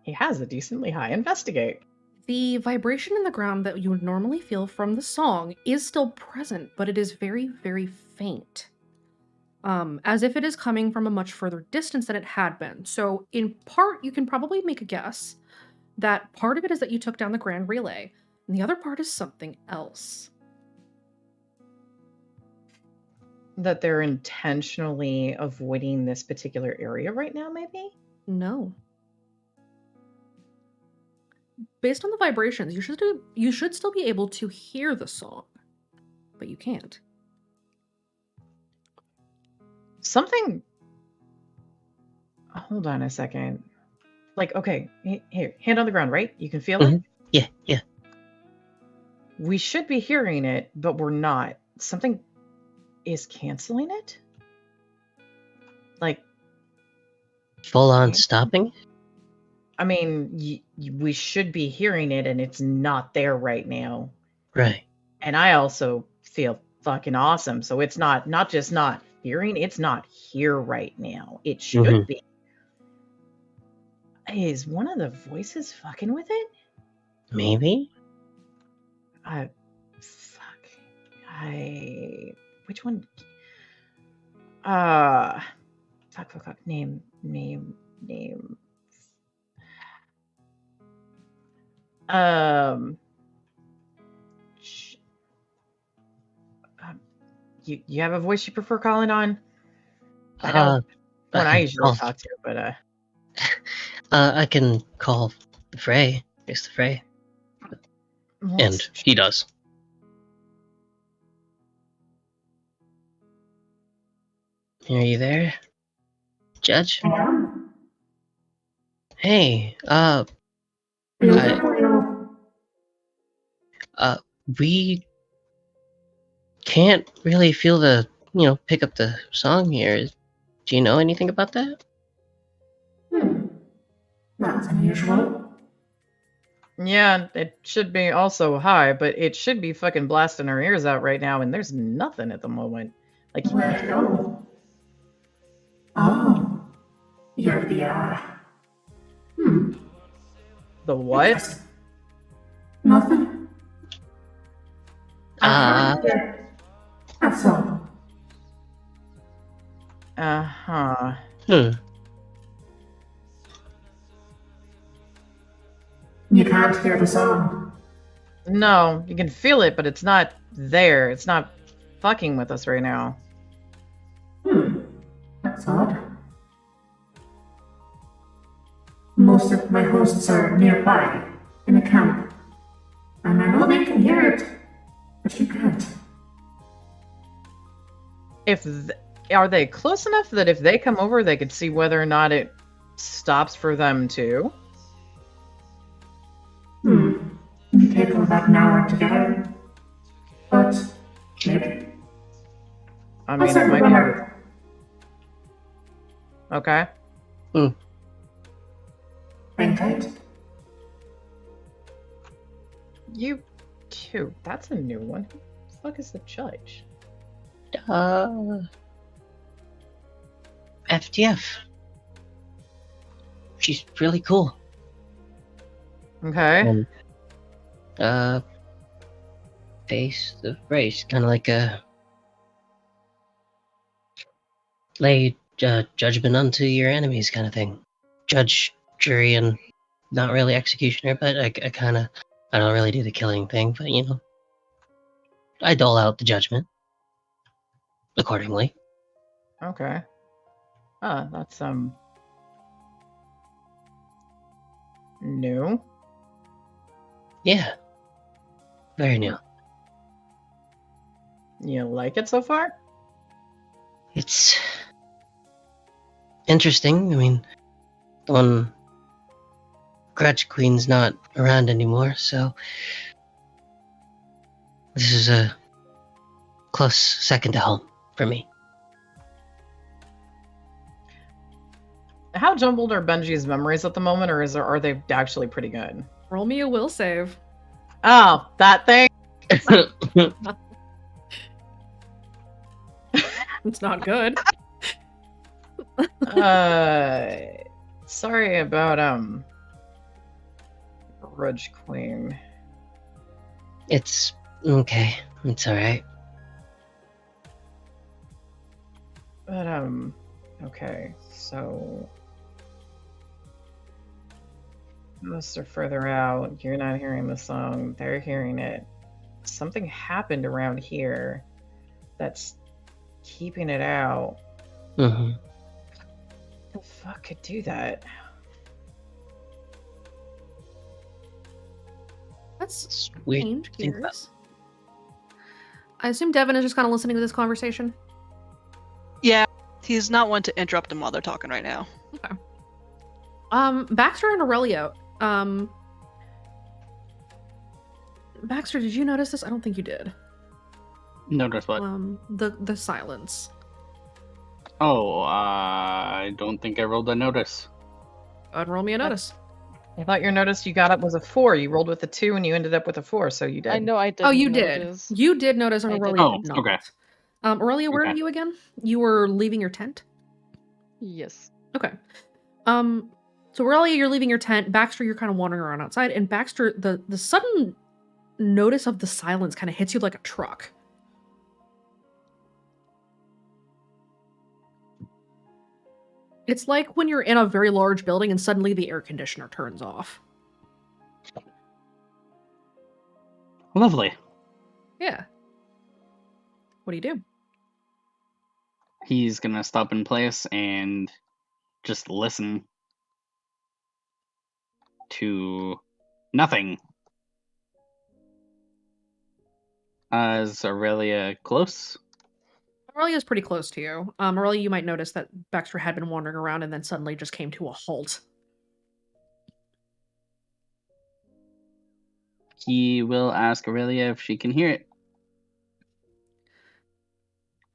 He has a decently high investigate. The vibration in the ground that you would normally feel from the song is still present, but it is very, very faint. As if it is coming from a much further distance than it had been. So in part, you can probably make a guess that part of it is that you took down the Grand Relay, and the other part is something else. That they're intentionally avoiding this particular area right now, maybe? No. Based on the vibrations, you should still be able to hear the song, but you can't. Something. Hold on a second. Like, okay, here, hand on the ground, right? You can feel it? Yeah. We should be hearing it, but we're not. Something is canceling it? Like, full on stopping? I mean, we should be hearing it, and it's not there right now. Right. And I also feel fucking awesome. So it's not just not hearing, it's not here right now. It should be. Is one of the voices fucking with it? Maybe? Which one? Fuck. Name. You have a voice you prefer calling on? I know one I usually talk to, but I can call the Frey. It's the Frey. And he does. Are you there, Judge? Hey, we can't really feel the, pick up the song here. Do you know anything about that? That's unusual. Yeah, it should be also high, but it should be fucking blasting our ears out right now, and there's nothing at the moment. Like, where'd it go? Oh, you're the, The what? Nothing. That's all. Uh-huh. You can't hear the song. No, you can feel it, but it's not there. It's not fucking with us right now. That's odd. Most of my hosts are nearby, in a camp. And I know they can hear it, but you can't. Are they close enough that if they come over, they could see whether or not it stops for them too? It'll take them about an hour to get out. But maybe. I mean, it might be hard. Okay. Hang tight. You too. That's a new one. Who the fuck is the judge? FTF. She's really cool. Okay. Face the race, kind of like a laid judgment unto your enemies kind of thing. Judge, jury, and not really executioner, but I don't really do the killing thing, but I dole out the judgment accordingly. Okay. That's new. Yeah. Very new. You like it so far? It's interesting. I mean, the one Grudge Queen's not around anymore, so this is a close second to home for me. How jumbled are Benji's memories at the moment, or are they actually pretty good? Roll me a will save. Oh, that thing. It's not good. Sorry about Grudge Queen. It's okay. It's alright. But okay, so most are further out. You're not hearing the song, they're hearing it. Something happened around here that's keeping it out. Mm-hmm. The fuck could do that? That's Weird. change Think about- gears. I assume Devin is just kind of listening to this conversation. Yeah, he's not one to interrupt them while they're talking right now. Okay. Baxter and Aurelio. Baxter, did you notice this? I don't think you did. Notice what? The silence. Oh, I don't think I rolled a notice. Go ahead and roll me a notice. I thought your notice you got up was a 4. You rolled with a 2 and you ended up with a 4, so you did. I know I did. Oh, you did. You did notice, and I did. Aurelio Oh, did not. okay. Aurelio, where are Okay. you again? You were leaving your tent? Yes. Okay. So Aurelia, you're leaving your tent. Baxter, you're kind of wandering around outside. And Baxter, the sudden notice of the silence kind of hits you like a truck. It's like when you're in a very large building and suddenly the air conditioner turns off. Lovely. Yeah. What do you do? He's gonna stop in place and just listen to nothing. Is Aurelia close? Aurelia's pretty close to you. Aurelia, you might notice that Baxter had been wandering around and then suddenly just came to a halt. He will ask Aurelia if she can hear it.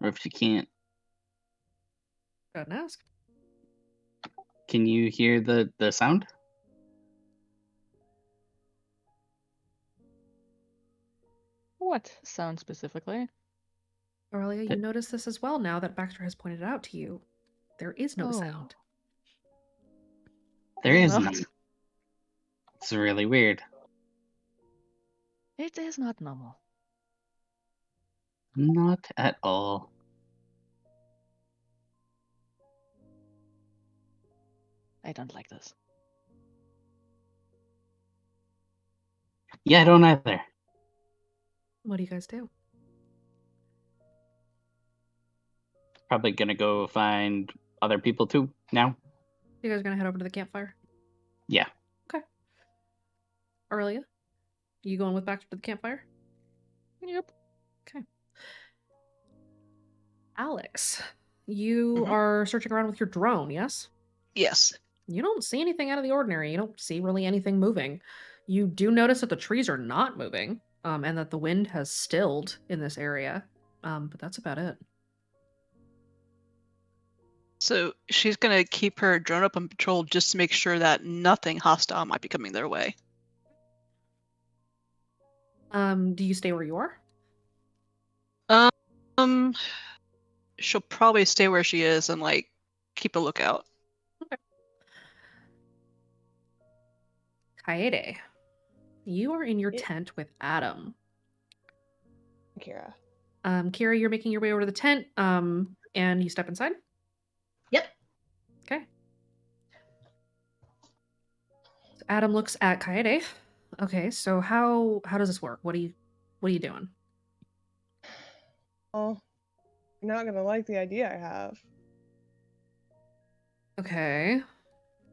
Or if she can't. Go ahead and ask. Can you hear the sound? What sound specifically? Aurelia, you notice this as well now that Baxter has pointed it out to you. There is no Oh. sound. There is Well, none. It's really weird. It is not normal. Not at all. I don't like this. Yeah, I don't either. What do you guys do? Probably gonna go find other people too now. You guys are gonna head over to the campfire? Yeah. Okay. Aurelia, you going with Baxter to the campfire? Yep. Okay. Alex, you Mhm. are searching around with your drone, yes? Yes. You don't see anything out of the ordinary. You don't see really anything moving. You do notice that the trees are not moving, and that the wind has stilled in this area. But that's about it. So she's gonna keep her drone up on patrol just to make sure that nothing hostile might be coming their way. Do you stay where you are? She'll probably stay where she is and like keep a lookout. Kaede, you are in your Yeah. tent with Adam. Kira. Kira, you're making your way over to the tent, and you step inside. Adam looks at Kaede. Okay, so how does this work? What are you doing? Well, you're not gonna like the idea I have. Okay.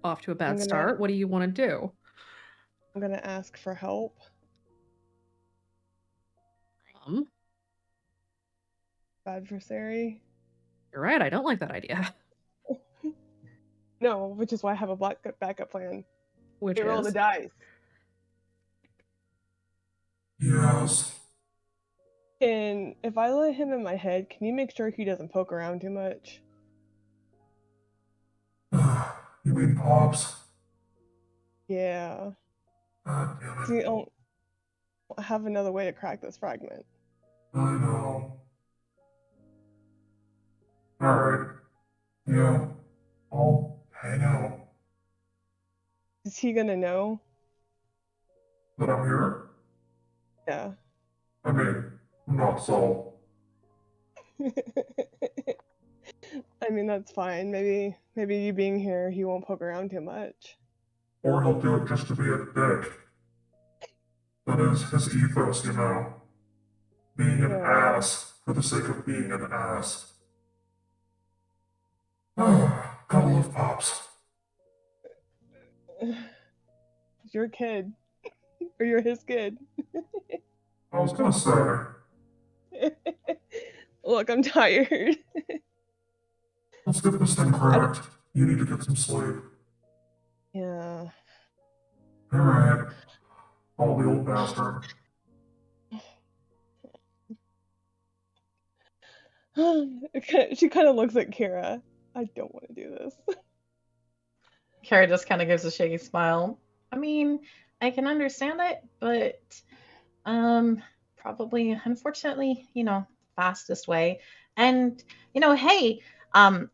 Off to a bad I'm gonna- start. What do you want to do? I'm gonna ask for help. Adversary. You're right, I don't like that idea. No, which is why I have a backup plan. Which You roll the is dice. Yes. And if I let him in my head, can you make sure he doesn't poke around too much? You mean Pops? Yeah. God damn it. See, I don't have another way to crack this fragment. I know. Alright. Yeah. I'll hang out. Is he gonna know? That I'm here? Yeah. I mean, not so. I mean, that's fine. Maybe you being here, he won't poke around too much. Or he'll do it just to be a dick. That is his ethos, you know. Being an ass for the sake of being an ass. Gotta love Pops. You're a kid. Or you're his kid. I was gonna say, Look, I'm tired. let's get this thing cracked. You need to get some sleep. Yeah. Alright. All the old bastard. She kind of looks at Kira. I don't want to do this. Kara just kind of gives a shaky smile. I mean, I can understand it, but probably, unfortunately, fastest way. And, hey,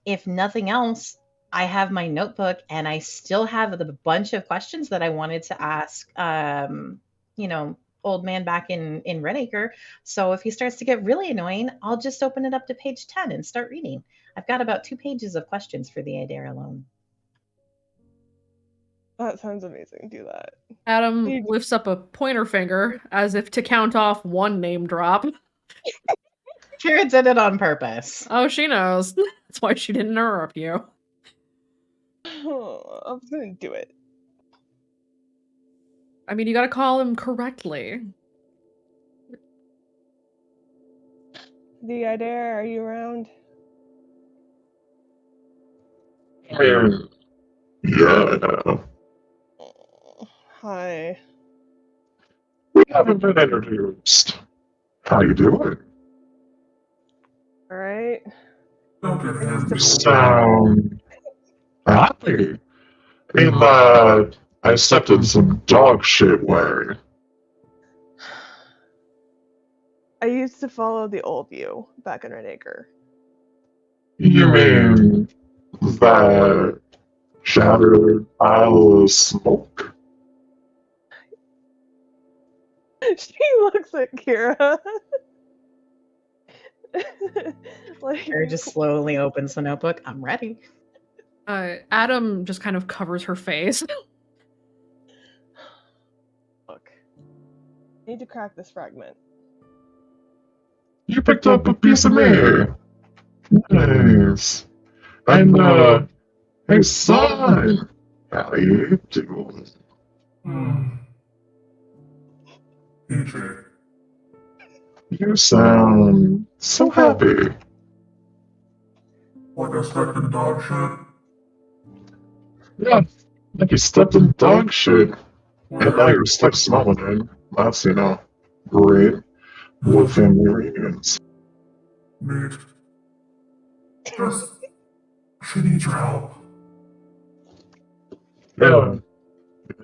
if nothing else, I have my notebook and I still have the bunch of questions that I wanted to ask, old man back in Redacre. So if he starts to get really annoying, I'll just open it up to page 10 and start reading. I've got about 2 pages of questions for the Adair alone. That sounds amazing. Do that. Adam lifts up a pointer finger as if to count off one name drop. Kira did it on purpose. Oh, she knows. That's why she didn't interrupt you. Oh, I was gonna do it. I mean, you gotta call him correctly. The Adair, are you around? Yeah. Hi. We haven't been introduced. How you doing? Alright. Don't get handsy. You sound happy. In that I stepped in some dog shit way. I used to follow the old you back in Redacre. You mean that shattered pile of smoke? She looks at Kira. Kira just slowly opens the notebook. I'm ready. Adam just kind of covers her face. Look. I need to crack this fragment. You picked up a piece of me. Nice. And, hey, son. How you doing? PJ. You sound so happy. Like I stepped in dog shit? Yeah, like you stepped in dog shit. And now you're stuck smelling it. That's, great. What family reunions? Neat. She needs your help. Yeah,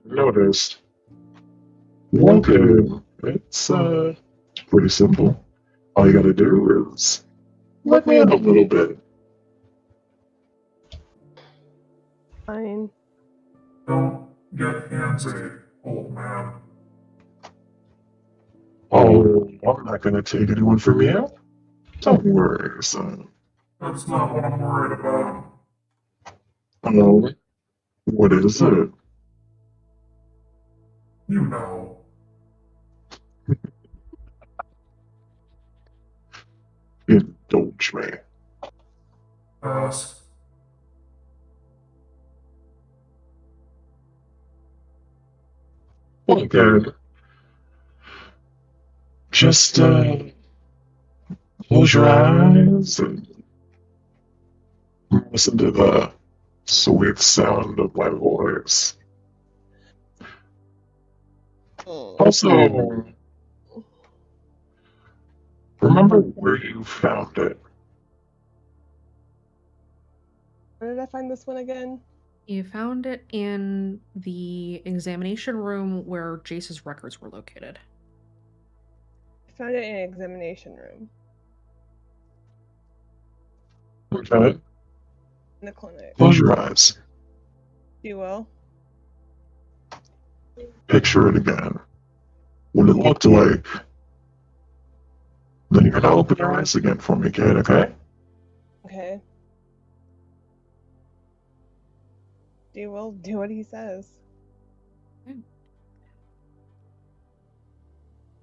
noticed. One thing, it's, pretty simple. All you gotta do is let me in a little bit. Fine. Don't get handsy, old man. Oh, I'm not gonna take anyone from you. Don't worry, son. That's not what I'm worried about. Oh, what is it? You know. Indulge me. Ask. Okay. Just close your eyes and listen to the sweet sound of my voice. Also, remember where you found it. Where did I find this one again? You found it in the examination room where Jace's records were located. I found it in an examination room Okay. in the clinic. Close your eyes. You will. Picture it again. What it looked like. Then you're gonna open your eyes again for me, kid, okay? Okay. You will do what he says.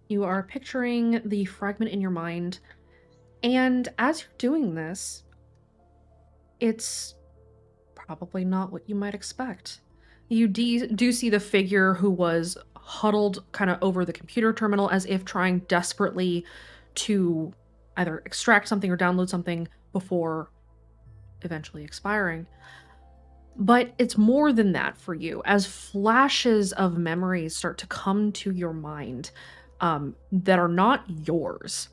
You are picturing the fragment in your mind, and as you're doing this, it's probably not what you might expect. You do see the figure who was huddled kind of over the computer terminal as if trying desperately to either extract something or download something before eventually expiring. But it's more than that for you. As flashes of memories start to come to your mind that are not yours,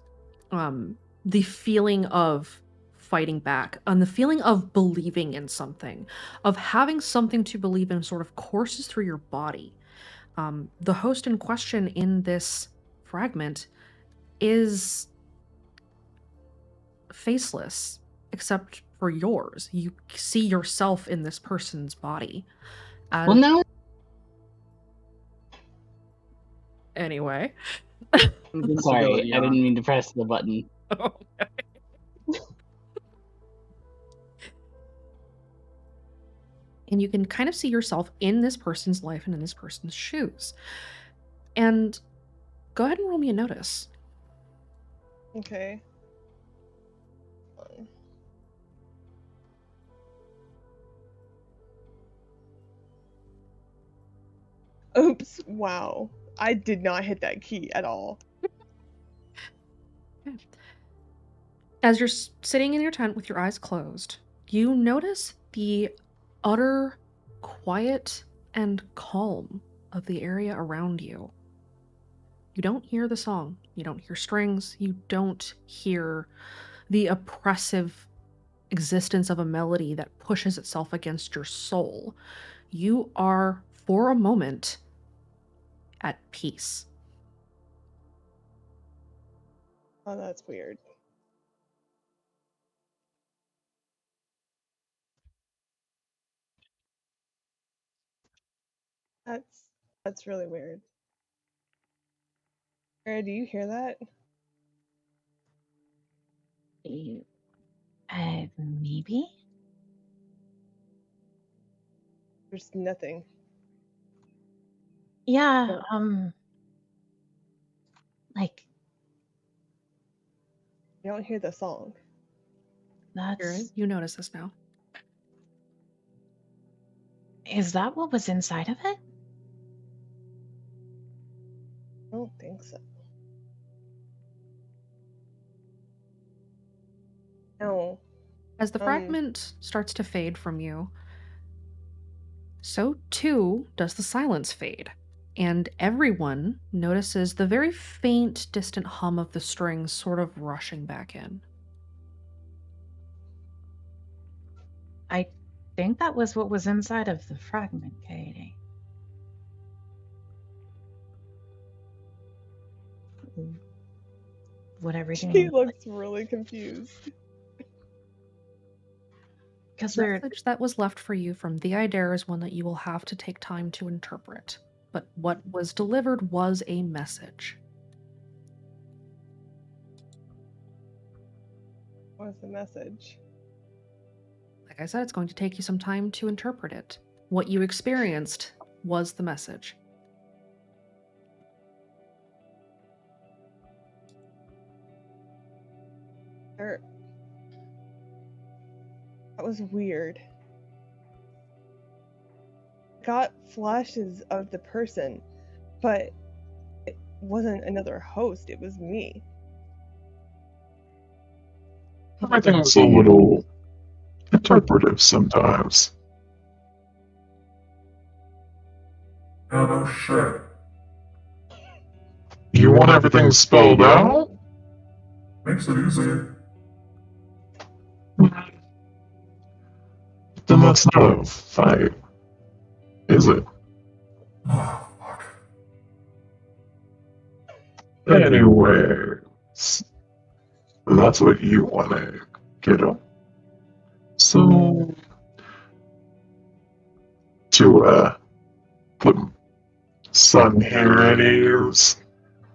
the feeling of fighting back and the feeling of believing in something, of having something to believe in sort of courses through your body. The host in question in this fragment is faceless, except for yours. You see yourself in this person's body. Well, no. Anyway. Sorry, I didn't mean to press the button. And you can kind of see yourself in this person's life and in this person's shoes. And go ahead and roll me a notice. Okay. Oops, wow. I did not hit that key at all. Okay. As you're sitting in your tent with your eyes closed, you notice the utter quiet and calm of the area around you. You don't hear the song. You don't hear strings. You don't hear the oppressive existence of a melody that pushes itself against your soul. You are, for a moment, at peace. Oh, that's weird. That's really weird. Sarah, do you hear that? Maybe? There's nothing. Yeah, like, You don't hear the song. that's... You notice this now. Is that what was inside of it? I don't think so. No. As the fragment starts to fade from you, so too does the silence fade, and everyone notices the very faint, distant hum of the strings sort of rushing back in. I think that was what was inside of the fragment, Katie. What everything... She looks really confused. The message that was left for you from the Idare is one that you will have to take time to interpret. But what was delivered was a message. What's the message? Like I said, it's going to take you some time to interpret it. What you experienced was the message. That was weird. Got flashes of the person, but it wasn't another host, it was me. Everything's a little interpretive sometimes. Yeah, no shit. You want everything spelled out? Makes it easy. Then that's not a fight, is it? Ah, fuck. Anyways, that's what you want to get up. So, to put sun here at ease,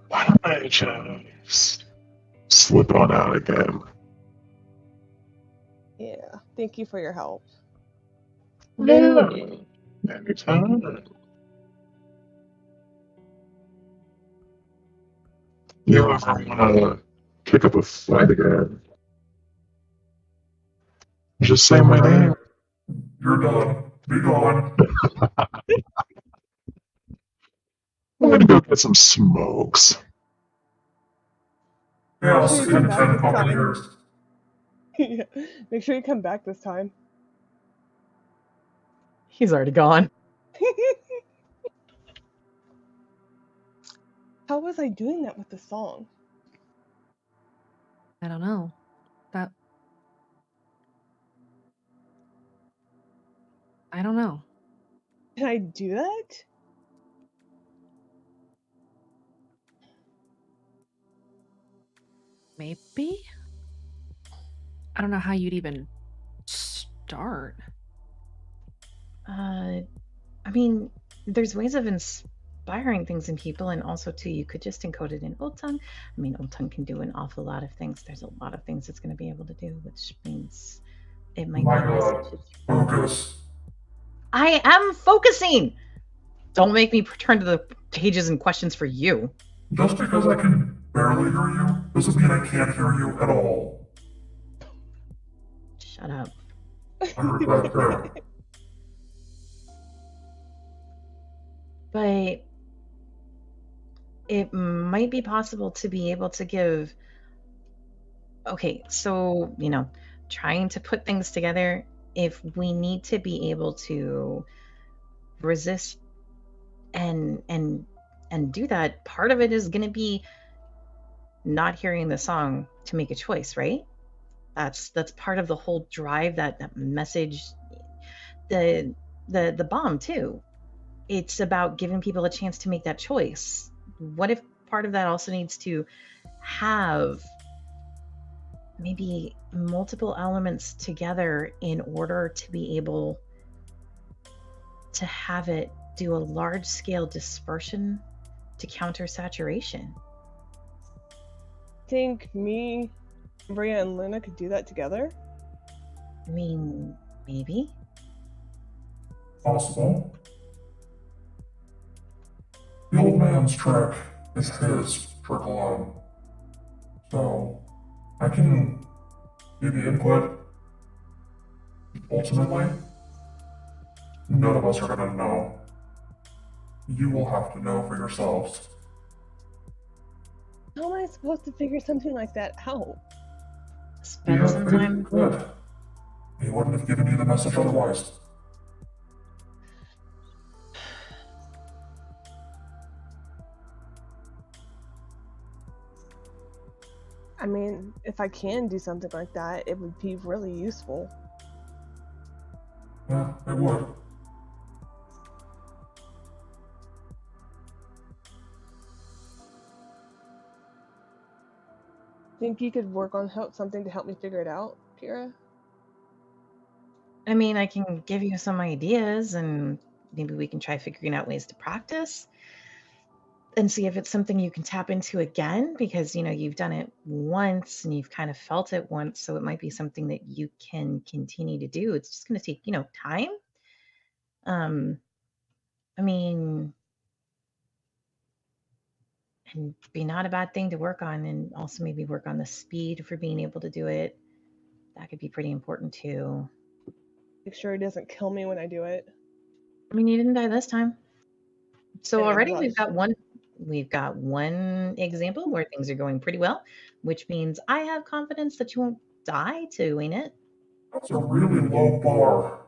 why don't I just slip on out again? Yeah, thank you for your help. Yeah, anytime. You ever want to kick up a fight again? Just say my name. You're done. Be gone. I'm gonna go get some smokes. Yeah, I'll Make see sure you you in come 10 back this fucking time. years. Make sure you come back this time. He's already gone. How was I doing that with the song? I don't know. I don't know. Can I do that? Maybe? I don't know how you'd even start. I mean, there's ways of inspiring things in people, and also too, you could just encode it in Old Tongue. I mean, Old Tongue can do an awful lot of things. There's a lot of things it's going to be able to do, which means it might My be nice God. to just... Focus. I am focusing. Don't make me turn to the pages and questions for you. Just because I can barely hear you doesn't mean I can't hear you at all. Shut up. I heard back there. But it might be possible to be able to give... Okay, so, trying to put things together, if we need to be able to resist and do that, part of it is going to be not hearing the song to make a choice, right? That's part of the whole drive, that message, the bomb too. It's about giving people a chance to make that choice. What if part of that also needs to have maybe multiple elements together in order to be able to have it do a large scale dispersion to counter saturation? Think me, Bria, and Luna could do that together? I mean, maybe. Possible. The old man's trick is his trick alone. So, I can give you input. Ultimately, none of us are gonna know. You will have to know for yourselves. How am I supposed to figure something like that out? Spend some time. Good. He wouldn't have given you the message otherwise. I mean, if I can do something like that, it would be really useful. Yeah, it would. Think you could work on something to help me figure it out, Kira? I mean, I can give you some ideas, and maybe we can try figuring out ways to practice and see if it's something you can tap into again, because you've done it once and you've kind of felt it once, so it might be something that you can continue to do. It's just going to take time. I mean, can be not a bad thing to work on, and also maybe work on the speed for being able to do it. That could be pretty important too. Make sure he doesn't kill me when I do it. I mean, you didn't die this time. So Yeah, already well, we've got one example where things are going pretty well, which means I have confidence that you won't die doing it. That's a really low bar.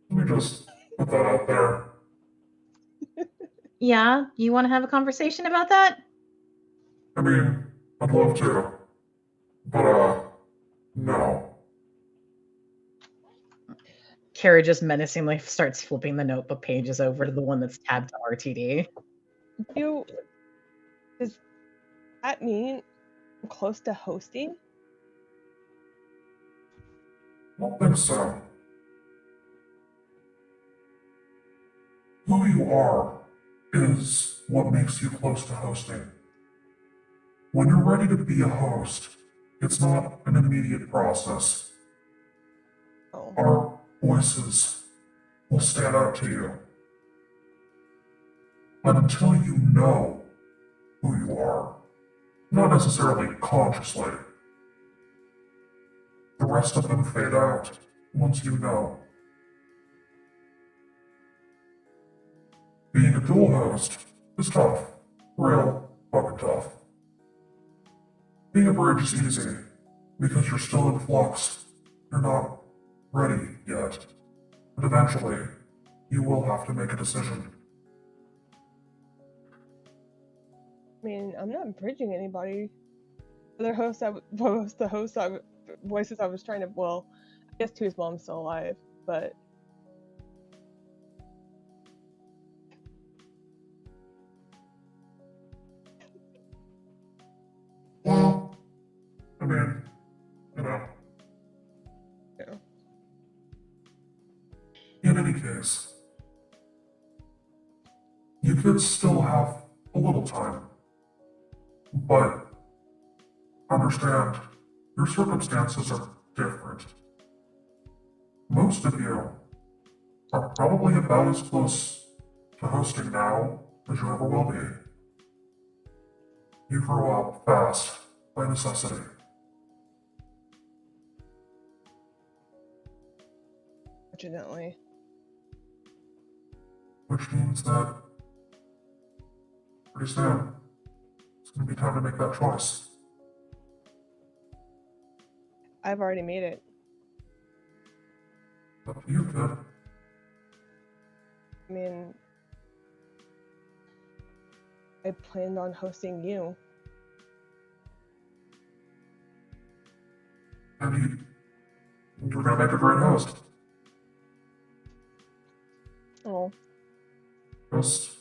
Let me just put that out there. Yeah, you want to have a conversation about that? I mean, I'd love to. But, no. Kara just menacingly starts flipping the notebook pages over to the one that's tabbed to RTD. Does that mean I'm close to hosting? I don't think so. Who you are is what makes you close to hosting. When you're ready to be a host, it's not an immediate process. Oh. Our voices will stand out to you. But until you know who you are, not necessarily consciously, the rest of them fade out once you know. Being a dual host is tough. Real fucking tough. Being a bridge is easy, because you're still in flux. You're not ready yet. But eventually, you will have to make a decision. I mean, I'm not bridging anybody. The voices I was trying to, well, I guess Two's mom's still alive, but Well, I mean, you know. Yeah. In any case, you could still have a little time. But understand, your circumstances are different. Most of you are probably about as close to hosting now as you ever will be. You grew up fast by necessity. Fortunately. Which means that pretty soon, it's going to be time to make that choice. I've already made it. Up to you, kid. I mean, I planned on hosting you. And you're going to make a great host. Oh. Just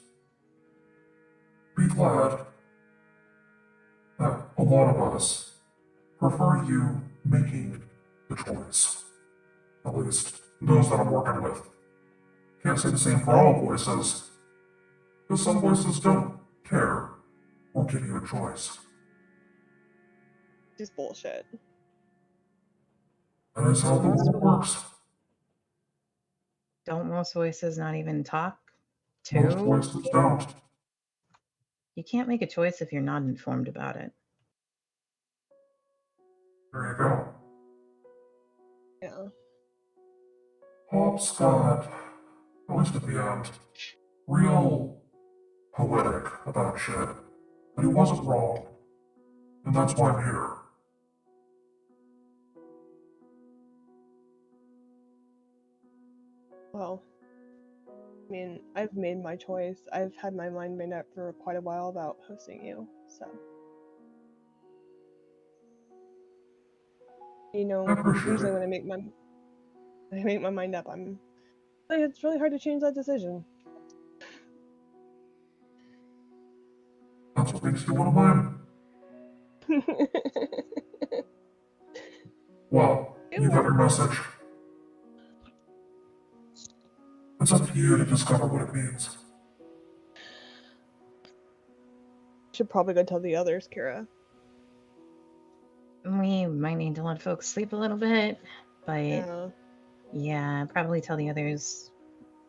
be glad that a lot of us prefer you making the choice. At least those that I'm working with. Can't say the same for all voices, because some voices don't care or give you a choice. Just bullshit. That is how the world works. Don't most voices not even talk to? Most voices don't. You can't make a choice if you're not informed about it. There you go. Yeah. Pop's got, at least at the end, real poetic about shit. But he wasn't wrong. And that's why I'm here. Well, I mean, I've made my choice. I've had my mind made up for quite a while about hosting you, so. You know, usually when I make my mind up, it's really hard to change that decision. That's what makes you one of mine. Well, you got your message. It's up to you to discover what it means. Should probably go tell the others, Kira. We might need to let folks sleep a little bit, but yeah, probably tell the others,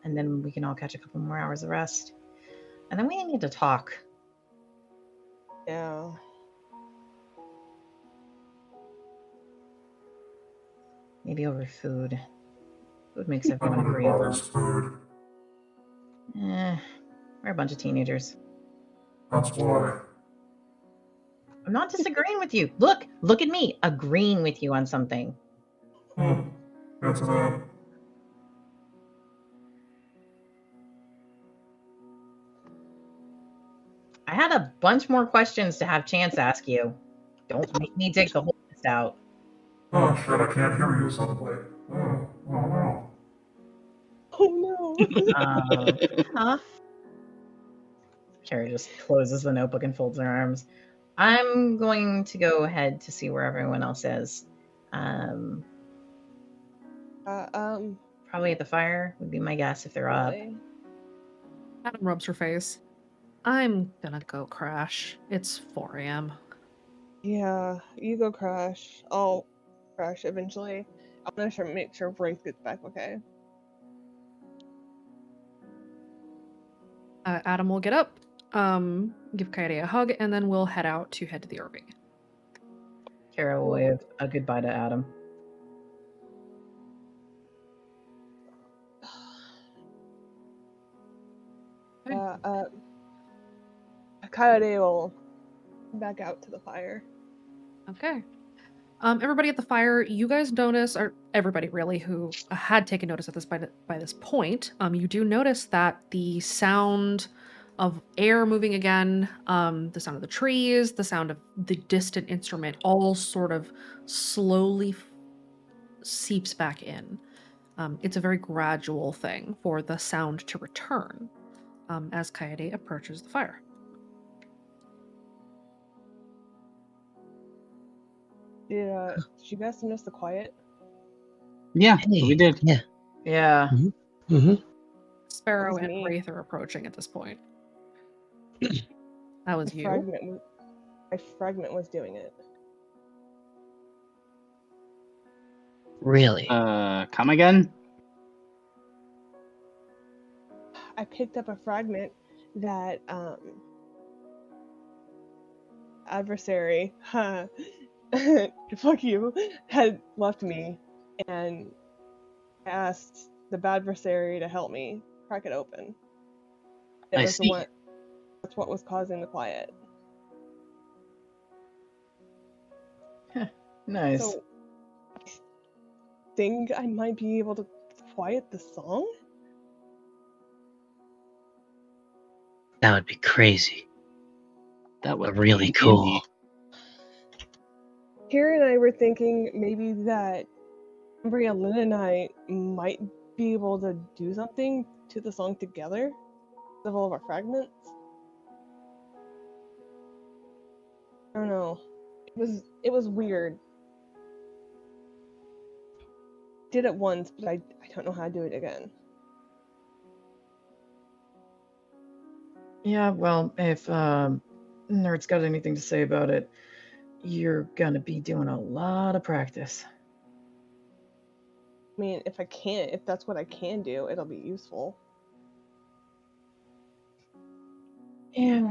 and then we can all catch a couple more hours of rest. And then we need to talk. Yeah. Maybe over food. Food makes I everyone wouldn't agreeable. bother food. We're a bunch of teenagers. That's why. I'm not disagreeing with you. Look at me, agreeing with you on something. That's that. I had a bunch more questions to have Chance ask you. Don't make me dig the whole list out. Oh shit, I can't hear you suddenly. Oh no. Oh no. Huh? Carrie just closes the notebook and folds her arms. I'm going to go ahead to see where everyone else is. Probably at the fire would be my guess if they're up. Really? Adam rubs her face. I'm gonna go crash. It's 4 a.m. Yeah, you go crash. I'll crash eventually. I'm gonna make sure Brink gets back okay. Adam will get up, give Kaede a hug, and then we'll head out to head to the Irving. Kara will wave a goodbye to Adam. Coyote will back out to the fire. Okay. Everybody at the fire, you guys notice, or everybody really who had taken notice of this by this point, you do notice that the sound of air moving again, the sound of the trees, the sound of the distant instrument, all sort of slowly seeps back in. It's a very gradual thing for the sound to return as Kaede approaches the fire. Did you guys notice the quiet? Yeah, we did. Yeah. Yeah. Mm-hmm. Sparrow was and me. Wraith are approaching at this point. That was you. My fragment was doing it. Really? Come again? I picked up a fragment that adversary fuck you had left me, and I asked the adversary to help me crack it open. It I was see. That's what was causing the quiet. Nice. So I think I might be able to quiet the song. That would be crazy. That would But really be cool. easy. Kira and I were thinking maybe that Umbria, Lynn, and I might be able to do something to the song together with all of our fragments. I don't know. It was weird. Did it once, but I don't know how to do it again. Yeah, well, if Nerd's got anything to say about it, you're gonna be doing a lot of practice. I mean, if that's what I can do, it'll be useful. Yeah.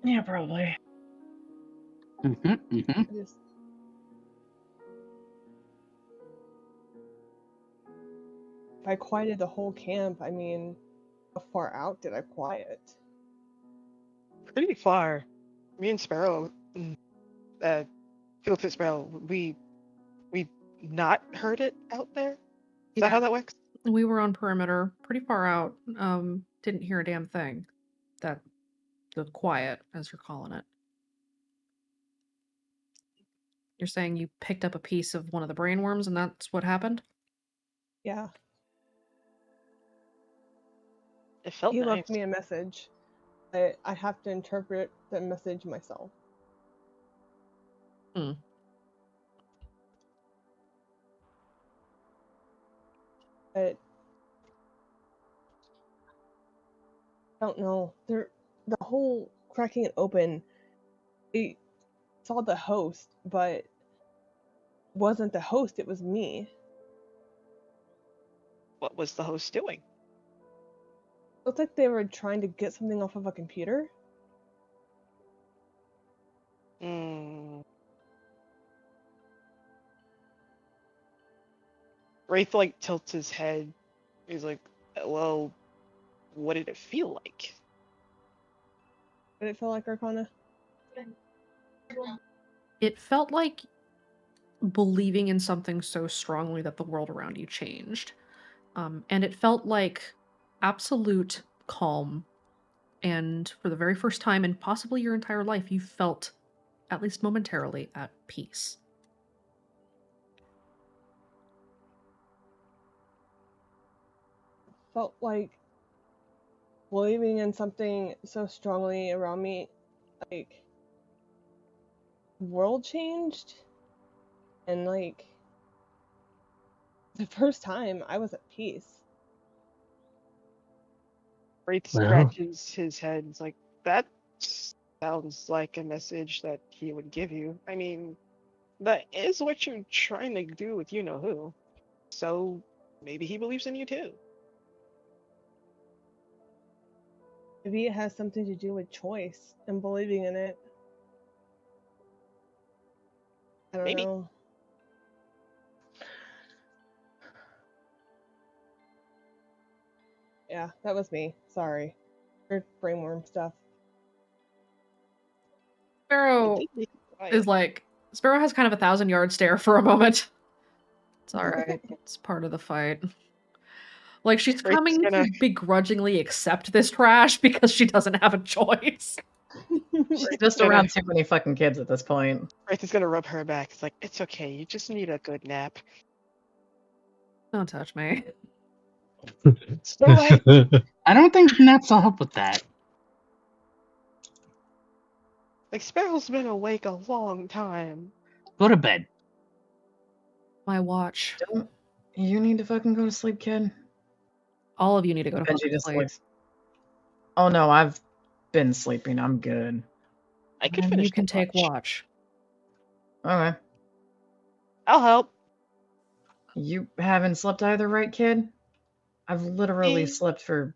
Yeah, probably. If I quieted the whole camp, I mean, how far out did I quiet? Pretty far. Me and Sparrow, Philip and Sparrow, we not heard it out there. Is that how that works? We were on perimeter, pretty far out. Didn't hear a damn thing. The quiet, as you're calling it. You're saying you picked up a piece of one of the brainworms, and that's what happened? Yeah. It felt He nice. left me a message. I have to interpret the message myself. But I don't know. The whole cracking it open, it saw the host, but wasn't the host, it was me. What was the host doing? Looked like they were trying to get something off of a computer. Wraith like tilts his head. He's like, well, what did it feel like? Did it feel like Arcana? It felt like believing in something so strongly that the world around you changed. And it felt like absolute calm. And for the very first time in possibly your entire life, you felt, at least momentarily, at peace. Felt like believing in something so strongly around me, like the world changed, and like the first time I was at peace. Wraith Wow. scratches his head. It's like, that sounds like a message that he would give you. I mean, that is what you're trying to do with you-know-who. So maybe he believes in you too. Maybe it has something to do with choice and believing in it. I don't Maybe. know. Yeah, that was me. Sorry. Weird brainworm stuff. Sparrow It did make it quiet. is like, Sparrow has kind of a 1,000-yard stare for a moment. It's alright. It's part of the fight. Like, she's Wraith's coming gonna- to begrudgingly accept this trash because she doesn't have a choice. She's just gonna- around too many fucking kids at this point. Wraith is gonna rub her back. It's like, it's okay. You just need a good nap. Don't touch me. So like, I don't think naps will help with that. Sparrow's been awake a long time. Go to bed. My watch. Don't you need to fucking go to sleep, kid? All of you need to go to Benji fucking just sleep. looks. Oh no, I've been sleeping. I'm good. I could And finish you can the take watch. Okay. I'll help. You haven't slept either, right, kid? I've literally Eh. slept for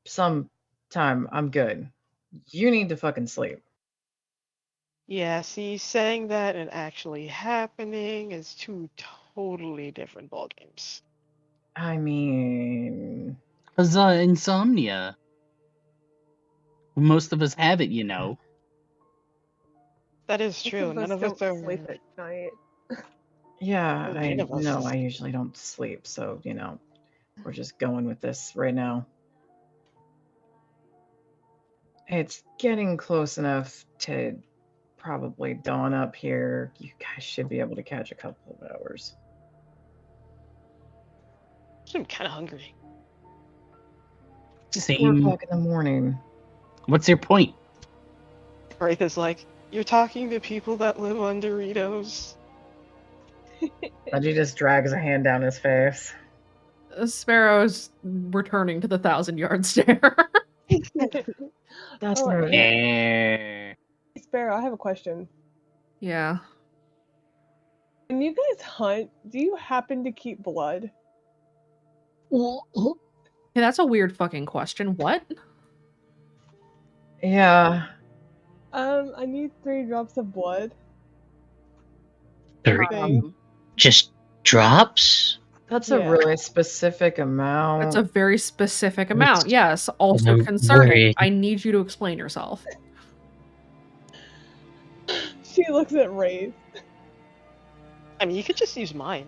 some time. I'm good. You need to fucking sleep. Yeah, see, saying that and actually happening is two totally different ballgames. I mean, Huzzah, insomnia. Most of us have it, you know. That is Most true. of None us of us don't are. sleep at night. yeah, Well, I none of us know is- I usually don't sleep, so, we're just going with this right now. It's getting close enough to probably dawn up here. You guys should be able to catch a couple of hours. I'm kind of hungry. It's 4 Same. o'clock in the morning. What's your point? Wraith is like, you're talking to people that live on Doritos. Benji just drags a hand down his face. Sparrow's returning to the 1,000-yard stare. That's Oh, rude. Eh. Sparrow, I have a question. Yeah. When you guys hunt, do you happen to keep blood? Hey, that's a weird fucking question. What? Yeah. I need 3 drops of blood. Three. Okay. Just drops? That's Yeah. a really specific amount. That's a very specific amount. It's- Yes. Also I'm concerning. worried. I need you to explain yourself. She looks at Wraith. I mean, you could just use mine.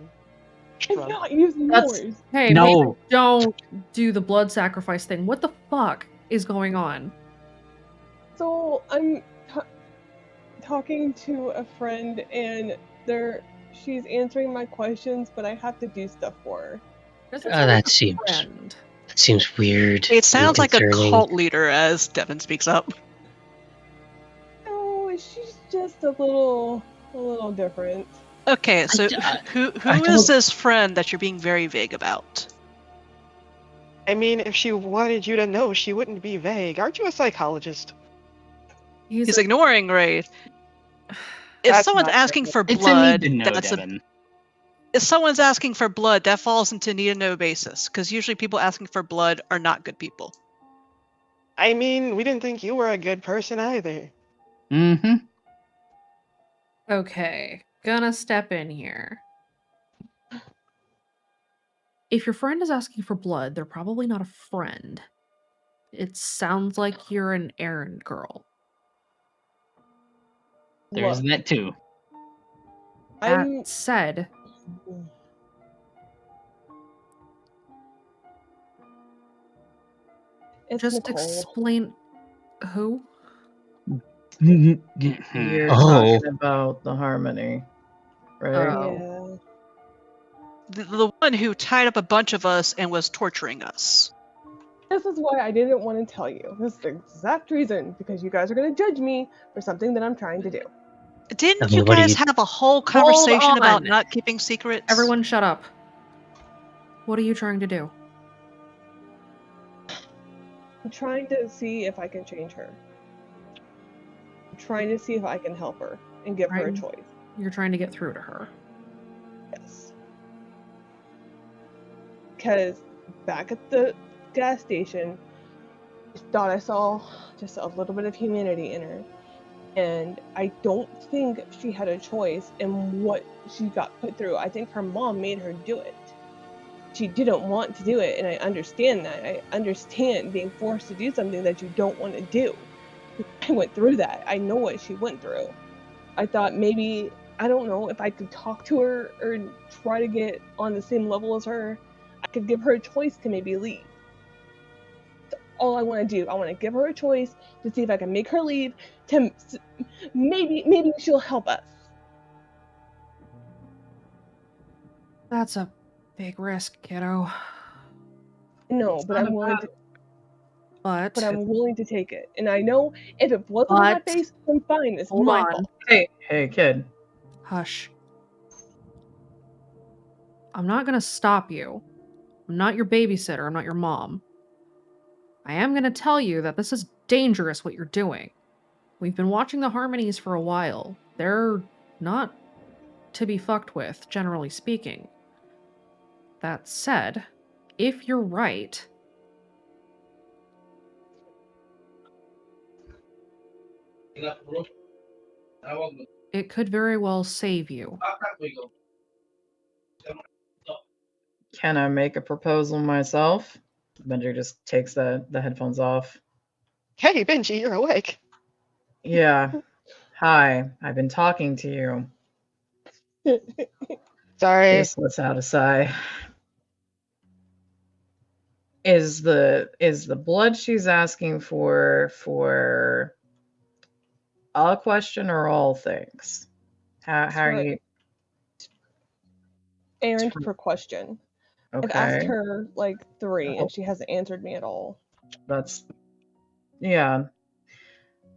I'm Shrug. not using That's- yours. Hey, No. maybe don't do the blood sacrifice thing. What the fuck is going on? So I'm talking to a friend, and she's answering my questions, but I have to do stuff for her. Doesn't Oh, sound that like a seems friend. that seems weird. It sounds like a concerning. cult leader as Devin speaks up. No, she's just a little different. Okay, so d- who I is don't- this friend that you're being very vague about? I mean, if she wanted you to know, she wouldn't be vague. Aren't you a psychologist? He's ignoring Wraith. If That's someone's not asking fair. for It's a blood, need to know, that's Devin. if someone's asking for blood, that falls into need and no basis, because usually people asking for blood are not good people. I mean, we didn't think you were a good person either. Mm-hmm. Okay, gonna step in here. If your friend is asking for blood, they're probably not a friend. It sounds like you're an errand girl. There's Look, that too. That I'm said, it's just Nicole. explain who? You're Oh. talking about the harmony, right? Oh. Yeah. The one who tied up a bunch of us and was torturing us. This is why I didn't want to tell you. This is the exact reason, because you guys are going to judge me for something that I'm trying to do. Didn't I mean, you what do guys you- have a whole conversation about on. not keeping secrets? Everyone shut up. What are you trying to do? I'm trying to see if I can change her. I'm trying to see if I can help her and give her a Right. choice. You're trying to get through to her. Yes. Because back at the gas station, I thought I saw just a little bit of humanity in her. And I don't think she had a choice in what she got put through. I think her mom made her do it. She didn't want to do it, and I understand that. I understand being forced to do something that you don't want to do. I went through that. I know what she went through. I thought maybe, I don't know, if I could talk to her or try to get on the same level as her, I could give her a choice to maybe leave. That's all I want to do. I want to give her a choice to see if I can make her leave. To maybe she'll help us. That's a big risk, kiddo. No, but I'm willing to. But But I'm willing to take it. And I know if it wasn't on my But- face, then fine. It's hold my on. fault. Hey, kid. Hush. I'm not gonna stop you. I'm not your babysitter. I'm not your mom. I am gonna tell you that this is dangerous what you're doing. We've been watching the Harmonies for a while. They're not to be fucked with, generally speaking. That said, if you're right, it could very well save you. Can I make a proposal myself? Bender just takes the headphones off. Hey, Benji, you're awake. Yeah. Hi, I've been talking to you. Sorry. Face lets out a sigh. Is the blood she's asking for a question or all things? How are Right. you? Errand per question. I've asked Okay, her like 3 Oh. and she hasn't answered me at all. that's yeah.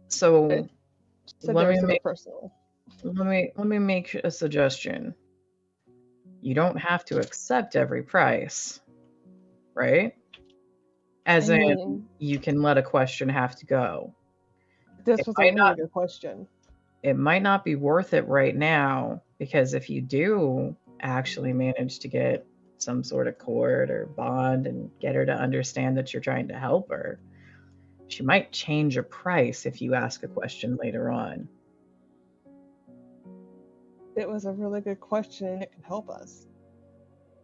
So She said let they were me super make personal. let me make a suggestion. You don't have to accept every price, right? As I in, mean, you can let a question have to go. this It was a might really not good question. it might not be worth it right now, because if you do actually manage to get some sort of court or bond and get her to understand that you're trying to help her, she might change a price if you ask a question later on. It was a really good question and it can help us.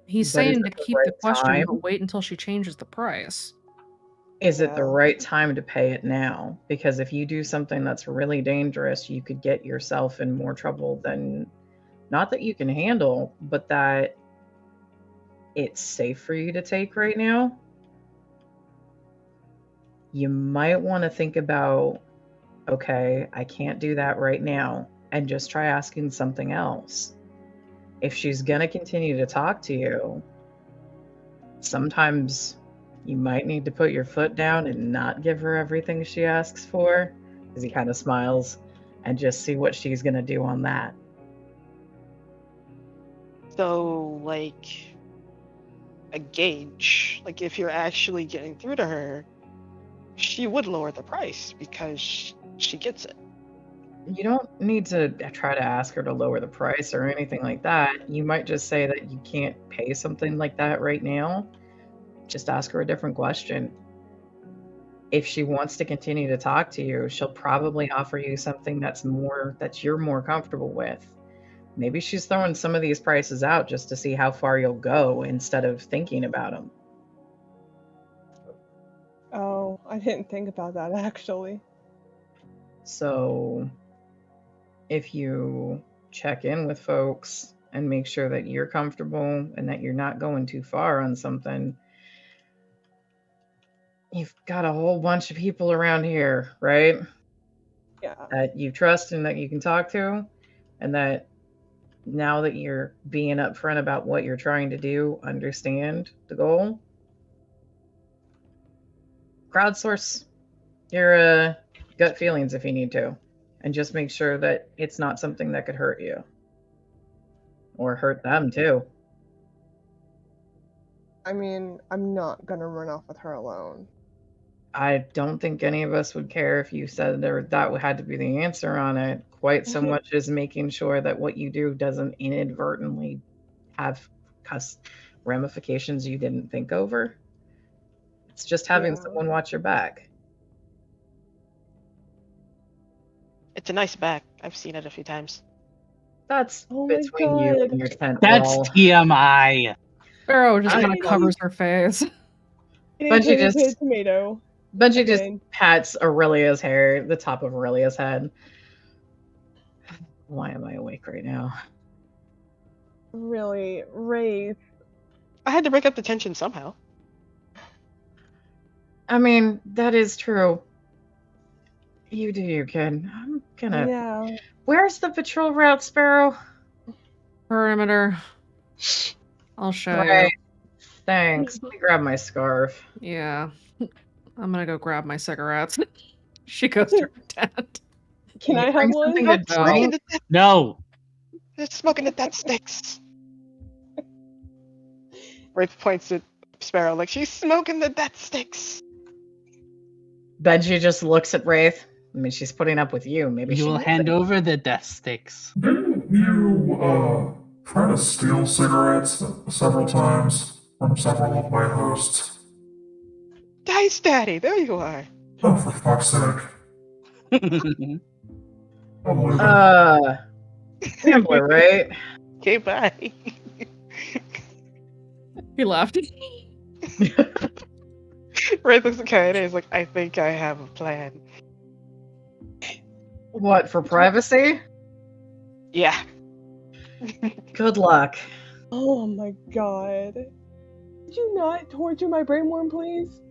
He's But is saying to it the keep the right question, time? but wait until she changes the price. Is it the Yeah. right time to pay it now? Because if you do something that's really dangerous, you could get yourself in more trouble than, not that you can handle, but that it's safe for you to take right now. You might want to think about, okay, I can't do that right now, and just try asking something else. If she's going to continue to talk to you, sometimes you might need to put your foot down and not give her everything she asks for, because he kind of smiles, and just see what she's going to do on that. So, like, a gauge. Like, if you're actually getting through to her, she would lower the price because she gets it. You don't need to try to ask her to lower the price or anything like that. You might just say that you can't pay something like that right now. Just ask her a different question. If she wants to continue to talk to you, she'll probably offer you something that you're more comfortable with. Maybe she's throwing some of these prices out just to see how far you'll go instead of thinking about them. Oh, I didn't think about that actually. So if you check in with folks and make sure that you're comfortable and that you're not going too far on something, you've got a whole bunch of people around here, right? Yeah. That you trust and that you can talk to, and that now that you're being upfront about what you're trying to do, understand the goal. Crowdsource your gut feelings if you need to, and just make sure that it's not something that could hurt you or hurt them too. I mean, I'm not gonna run off with her alone. I don't think any of us would care if you said that had to be the answer on it, quite so much as making sure that what you do doesn't inadvertently have ramifications you didn't think over. It's just having someone watch your back. It's a nice back. I've seen it a few times. That's Oh my between you God. and your tent That's wall. TMI. Sparrow just I- kind of covers her face. Bungie just tomato. Bungie just Okay. pats Aurelia's hair, the top of Aurelia's head. Why am I awake right now? Really, Wraith. I had to break up the tension somehow. I mean, that is true. You do you, kid. I'm gonna. Yeah. Where's the patrol route, Sparrow? Perimeter. I'll show Right. you. Thanks. Let me grab my scarf. Yeah. I'm gonna go grab my cigarettes. She goes to her tent. Can I have bring one? something to No. drink? No. They're smoking the death sticks. Wraith points at Sparrow like she's smoking the death sticks. Benji just looks at Wraith. I mean, she's putting up with you. Maybe You she will needs hand it. over the death sticks. Didn't you, try to steal cigarettes several times from several of my hosts? Dice Daddy, there you are. Oh, for fuck's sake. I'm leaving. Gambler, right? Okay, bye. He left. Wraith looks at Kaede and is like, I think I have a plan. What, for privacy? Yeah. Good luck. Oh my god. Could you not torture my brainworm, please?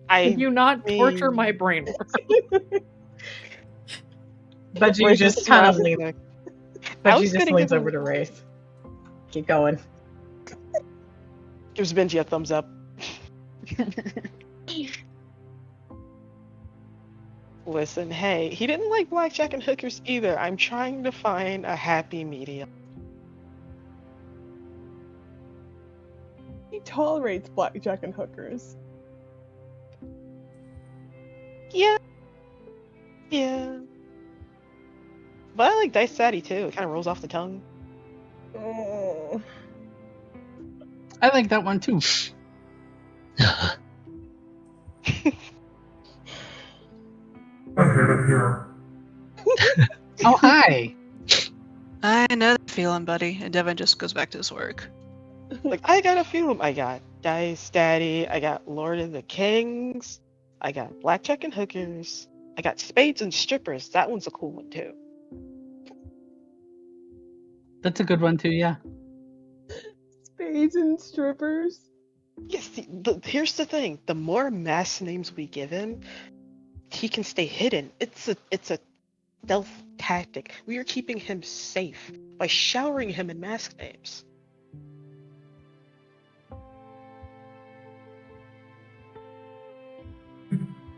Can you not torture mean- my brain? Benji Wraith just is kind of laughing leans. like, I Benji was just gonna leans give over him- to Wraith. Keep going. Gives Benji a thumbs up. Listen, hey, he didn't like blackjack and hookers either. I'm trying to find a happy medium. He tolerates blackjack and hookers. Yeah. Yeah. But I like Dice Daddy too. It kind of rolls off the tongue. Oh. I like that one too. I hate it here. Oh, hi. I know that feeling, buddy. And Devin just goes back to his work. Like, I got a few of them. I got Dice Daddy. I got Lord of the Kings. I got blackjack and hookers. I got spades and strippers. That one's a cool one too. That's a good one too, yeah. Spades and strippers. Yes, here's the thing. The more mask names we give him, he can stay hidden. It's a stealth tactic. We are keeping him safe by showering him in mask names.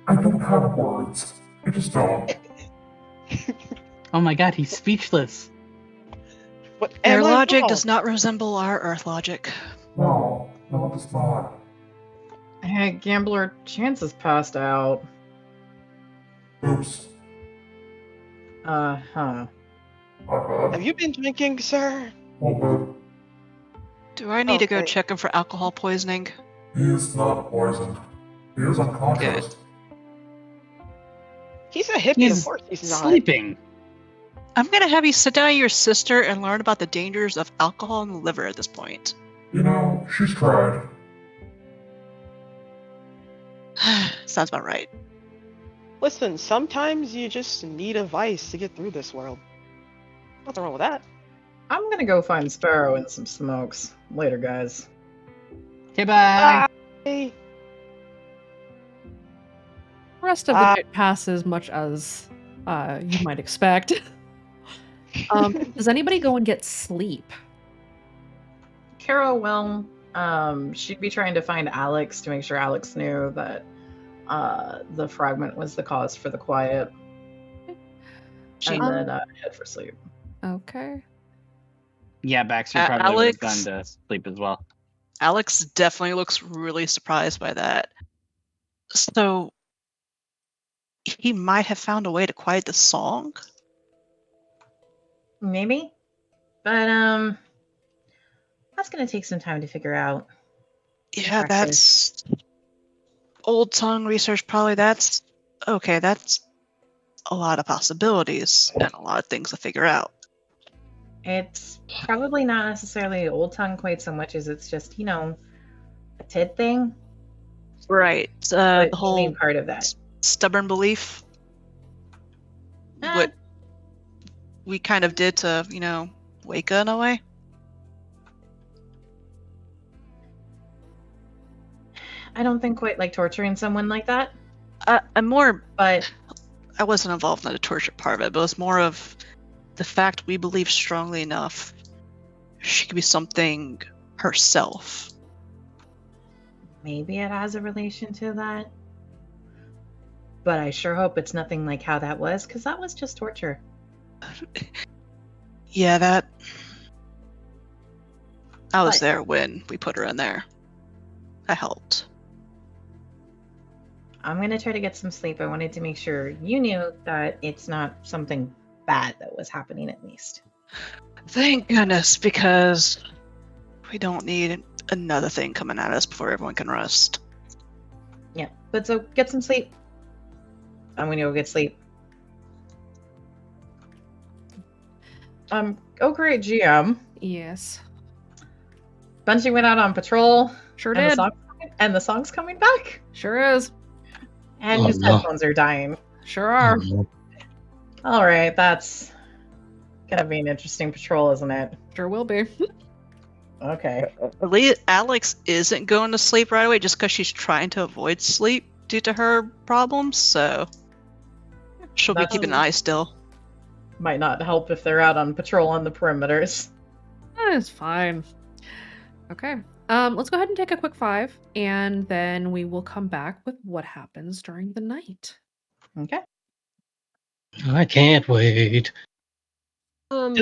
I don't have words. I just don't. Oh my god, he's speechless. What Their am I logic wrong? does not resemble our Earth logic. No, it does not. Hey, Gambler, Chance is passed out. Oops. Uh-huh. I Have you been drinking, sir? Well, Do I need to go Okay. check him for alcohol poisoning? but he is not poisoned. He is unconscious. He's a hippie, of He's course he's not. sleeping. I'm gonna have you sit down with your sister and learn about the dangers of alcohol in the liver at this point. You know, she's tried. Sounds about right. Listen, sometimes you just need a vice to get through this world. Nothing wrong with that. I'm gonna go find Sparrow and some smokes. Later, guys. Okay, bye. Bye. The rest of the night passes much as you might expect. Does anybody go and get sleep? Carol will. She'd be trying to find Alex to make sure Alex knew that the fragment was the cause for the quiet. And then head for sleep. Okay. Yeah, Baxter probably would have Alex- gone to sleep as well. Alex definitely looks really surprised by that. So he might have found a way to quiet the song? Maybe. But that's gonna take some time to figure out. Yeah, Practice. that's old tongue research. Probably that's okay. That's a lot of possibilities and a lot of things to figure out. It's probably not necessarily old tongue quite so much as it's just, a tid thing. Right. But The whole main part of that. stubborn belief. What we kind of did to, Waka in a way. I don't think quite like torturing someone like that. I'm more. But I wasn't involved in the torture part of it, but it was more of the fact we believe strongly enough she could be something herself. maybe it has a relation to that. But I sure hope it's nothing like how that was, because that was just torture. Yeah, that. I was But- there when we put her in there. I helped. I'm going to try to get some sleep. I wanted to make sure you knew that it's not something bad that was happening, at least. Thank goodness, because we don't need another thing coming at us before everyone can rest. Yeah, but so get some sleep. I'm going to go get sleep. Oh great, GM. Yes. Bungie went out on patrol. Sure and did. The song's coming back. Sure is. And Oh, his no. headphones are dying. Sure are. All right, that's gonna be an interesting patrol, isn't it? Sure will be. Okay. At least Alex isn't going to sleep right away just because she's trying to avoid sleep due to her problems, so she'll be That's- keeping an eye still. Might not help if they're out on patrol on the perimeters. It's fine. Okay. Let's go ahead and take a quick 5, and then we will come back with what happens during the night. Okay. I can't wait. Um,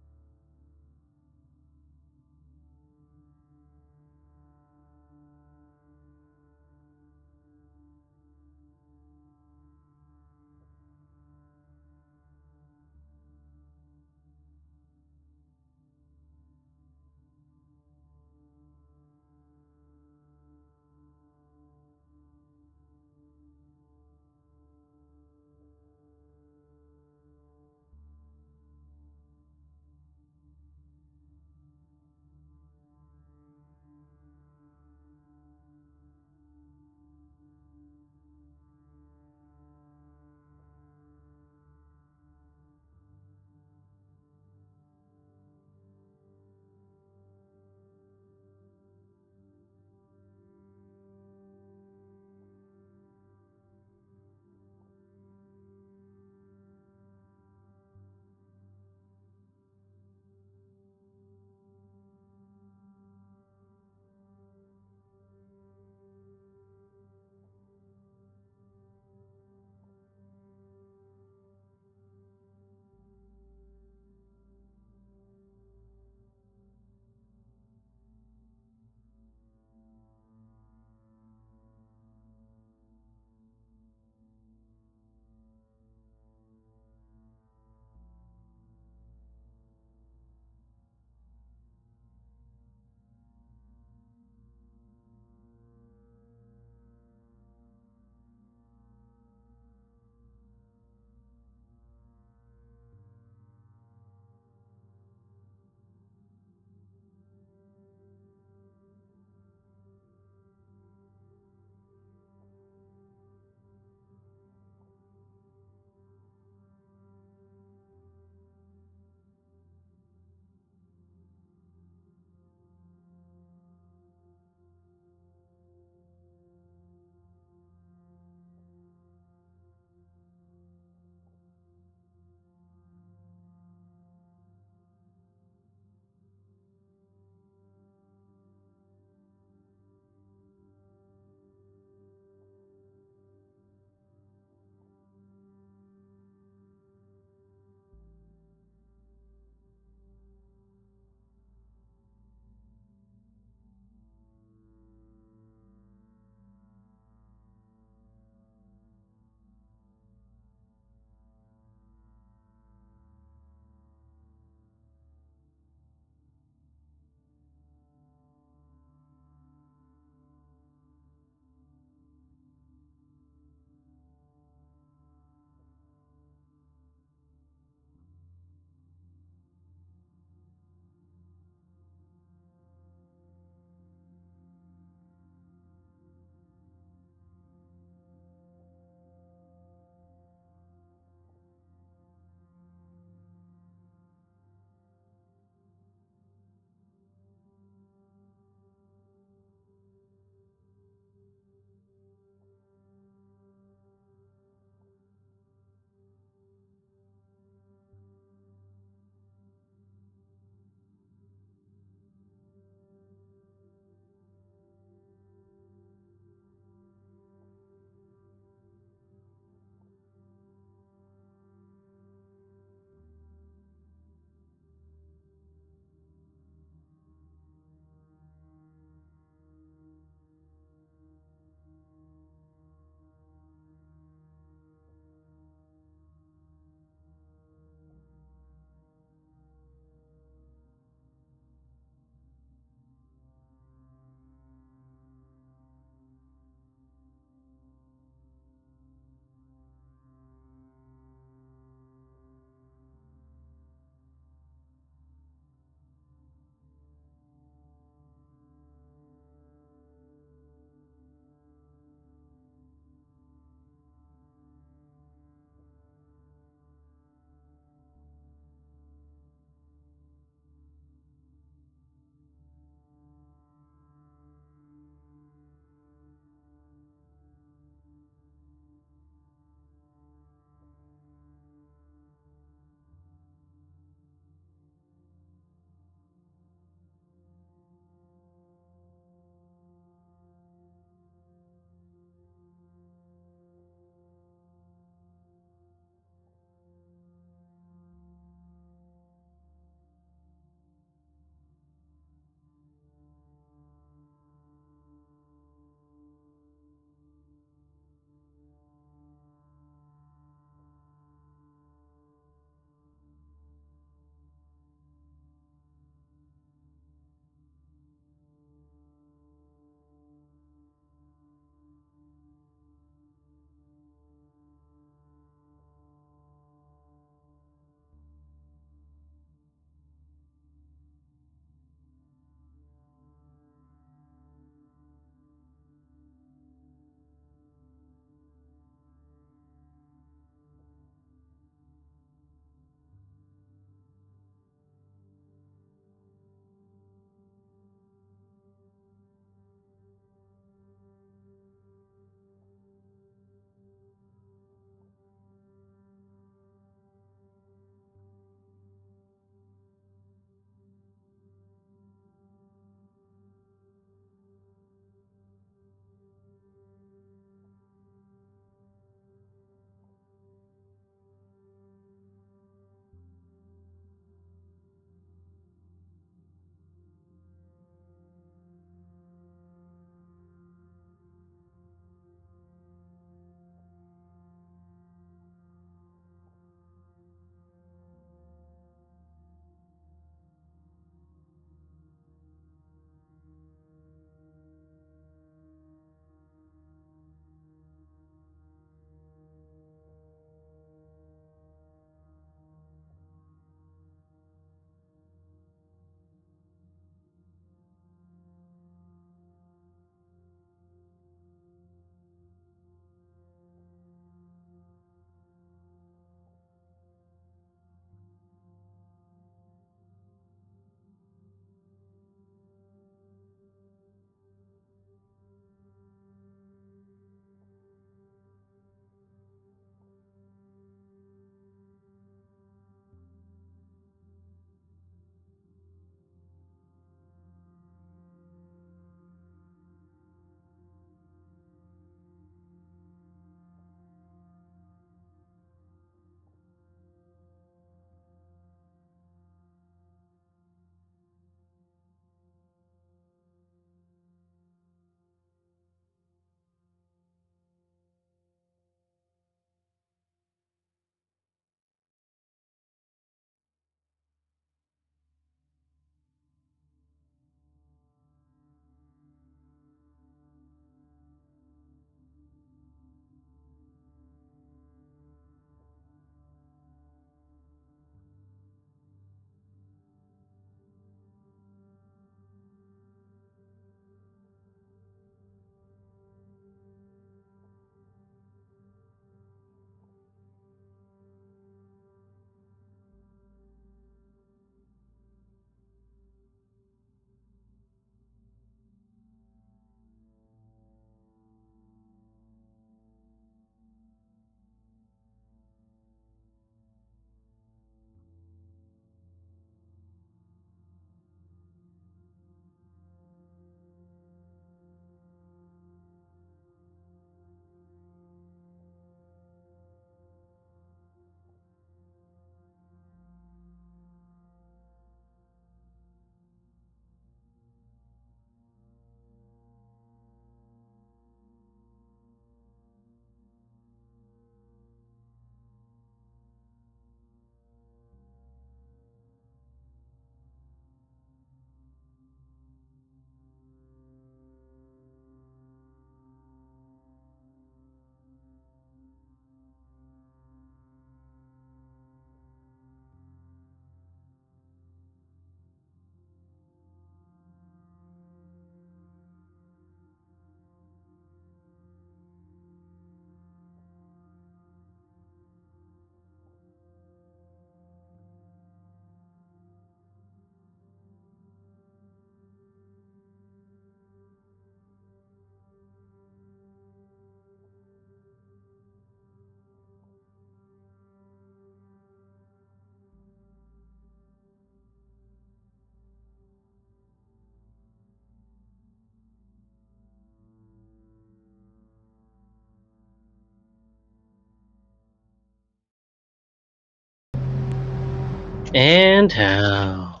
And how?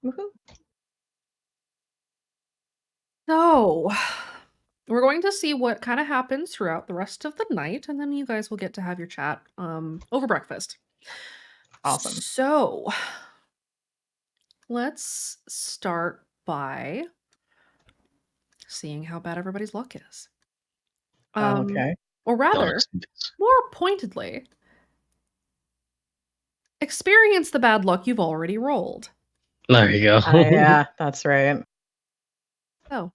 Woohoo. So, we're going to see what kind of happens throughout the rest of the night, and then you guys will get to have your chat over breakfast. Awesome. So, let's start by seeing how bad everybody's luck is. Okay. Or Don't rather, assume this. more pointedly, experience the bad luck you've already rolled. There you go. Yeah, that's right. So,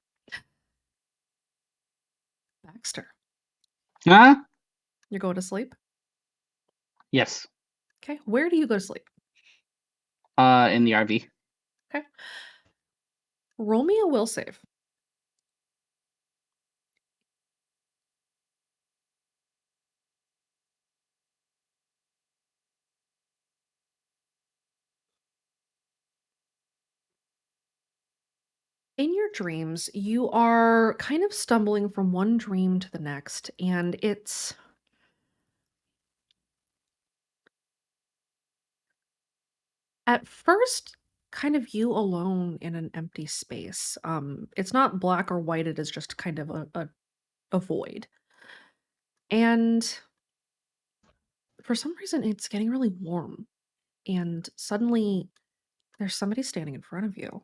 Baxter, Huh? you're going to sleep? Yes. Okay, where do you go to sleep? In the RV. Okay. Roll me a will save. In your dreams, you are kind of stumbling from one dream to the next, and it's at first kind of you alone in an empty space. It's not black or white, it is just kind of a void. And for some reason, it's getting really warm, and suddenly there's somebody standing in front of you.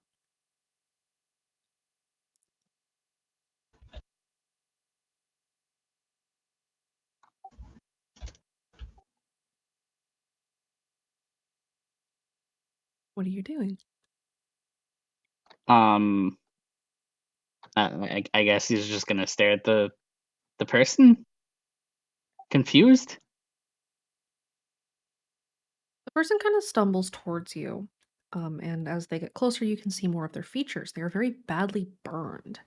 What are you doing? I guess he's just gonna stare at the person, confused. The person kind of stumbles towards you, and as they get closer, you can see more of their features. They are very badly burned.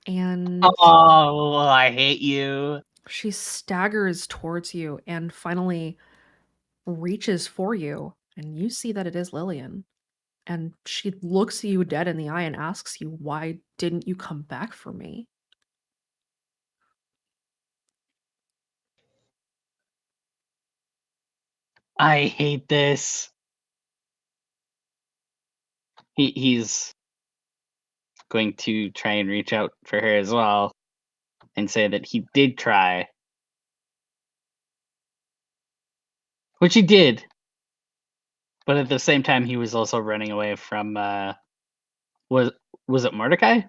And Oh, I hate you. she staggers towards you and finally reaches for you, and you see that it is Lillian. And she looks you dead in the eye and asks you, "Why didn't you come back for me?" I hate this. He's going to try and reach out for her as well and say that he did try. Which he did. But at the same time he was also running away from was it Mordecai?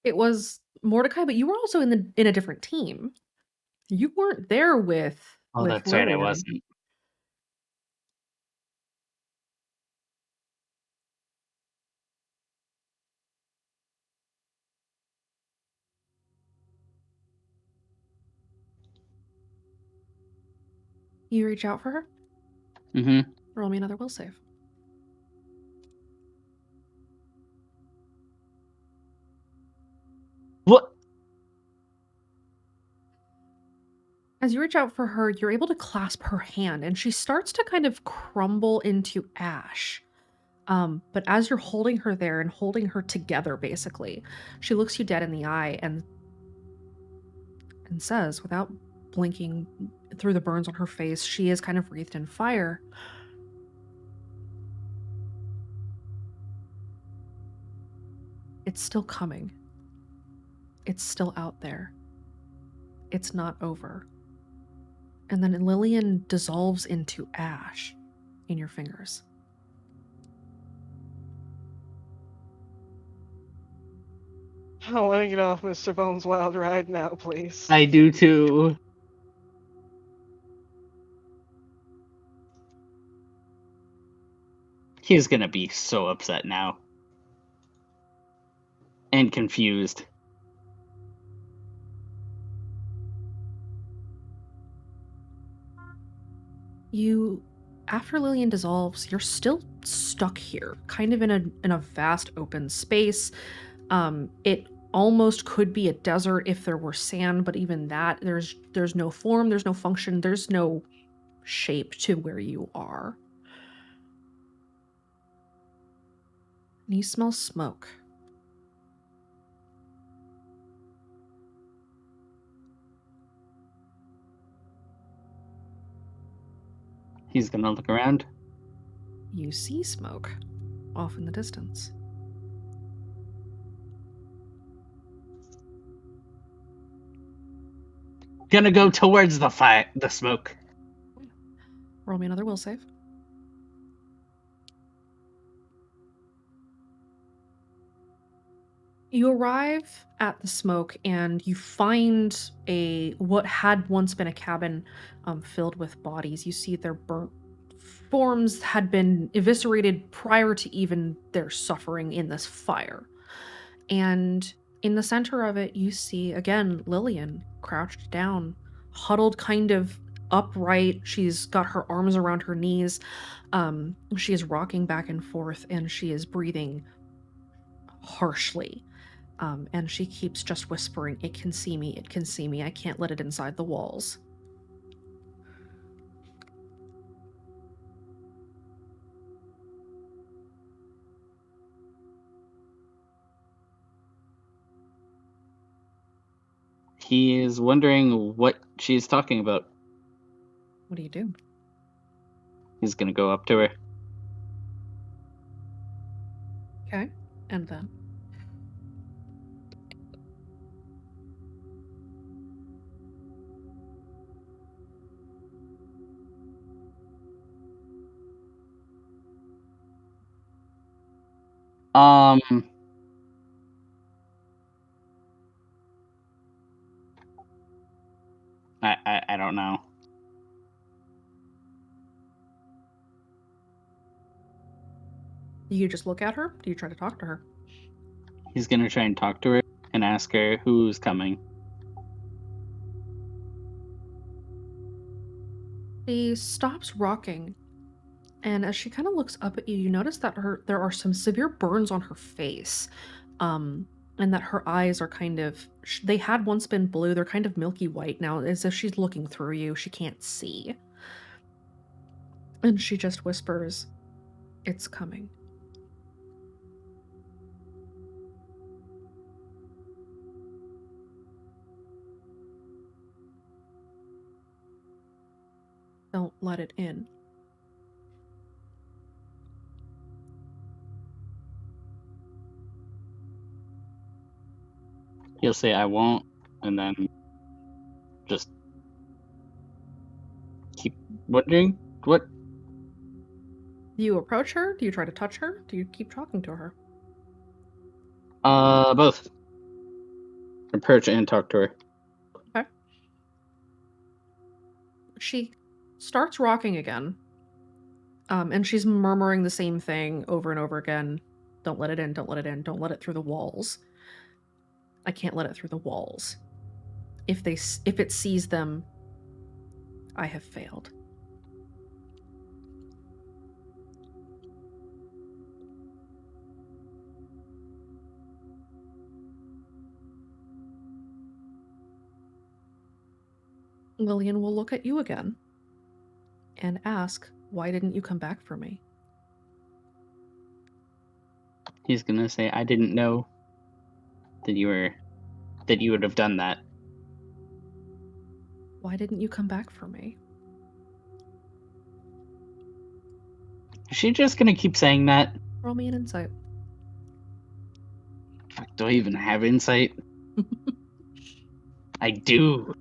It was Mordecai, but you were also in a different team. You weren't there with Oh, that's right, I Lillian. wasn't. You reach out for her? Mm-hmm. Roll me another will save. What? As you reach out for her, you're able to clasp her hand, and she starts to kind of crumble into ash. But as you're holding her there and holding her together, basically, she looks you dead in the eye and says, without blinking through the burns on her face, she is kind of wreathed in fire. It's still coming. It's still out there. It's not over. And then Lillian dissolves into ash in your fingers. I want to get off Mr. Bones' wild ride now, please. I do too. He's gonna be so upset now. And confused. After Lillian dissolves, you're still stuck here, kind of in a vast open space. It almost could be a desert if there were sand, but even that, there's no form, there's no function, there's no shape to where you are. And you smell smoke. He's gonna look around. You see smoke off in the distance. Gonna go towards the smoke. Roll me another will save. You arrive at the smoke and you find what had once been a cabin filled with bodies. You see their burnt forms had been eviscerated prior to even their suffering in this fire. And in the center of it, you see again Lillian crouched down, huddled kind of upright. She's got her arms around her knees. She is rocking back and forth and she is breathing harshly. And she keeps just whispering, "It can see me, it can see me. I can't let it inside the walls." He is wondering what she's talking about. What do you do? He's gonna go up to her. Okay, and then? I don't know. Do you just look at her? Do you try to talk to her? He's gonna try and talk to her and ask her who's coming. She stops rocking, and as she kind of looks up at you, you notice that there are some severe burns on her face, and that her eyes are kind of, they had once been blue, they're kind of milky white now, as if she's looking through you. She can't see. And she just whispers, "It's coming." Don't let it in. He'll say, "I won't," and then just keep wondering what. Do you approach her? Do you try to touch her? Do you keep talking to her? Both. Approach and talk to her. Okay. She starts rocking again. And she's murmuring the same thing over and over again. "Don't let it in, don't let it in, don't let it through the walls. I can't let it through the walls. If it sees them, I have failed." Lillian will look at you again and ask, "Why didn't you come back for me?" He's gonna say, "I didn't know that you would have done that." Why didn't you come back for me? Is she just gonna keep saying that? Roll me an insight. Fuck, do I even have insight? I do.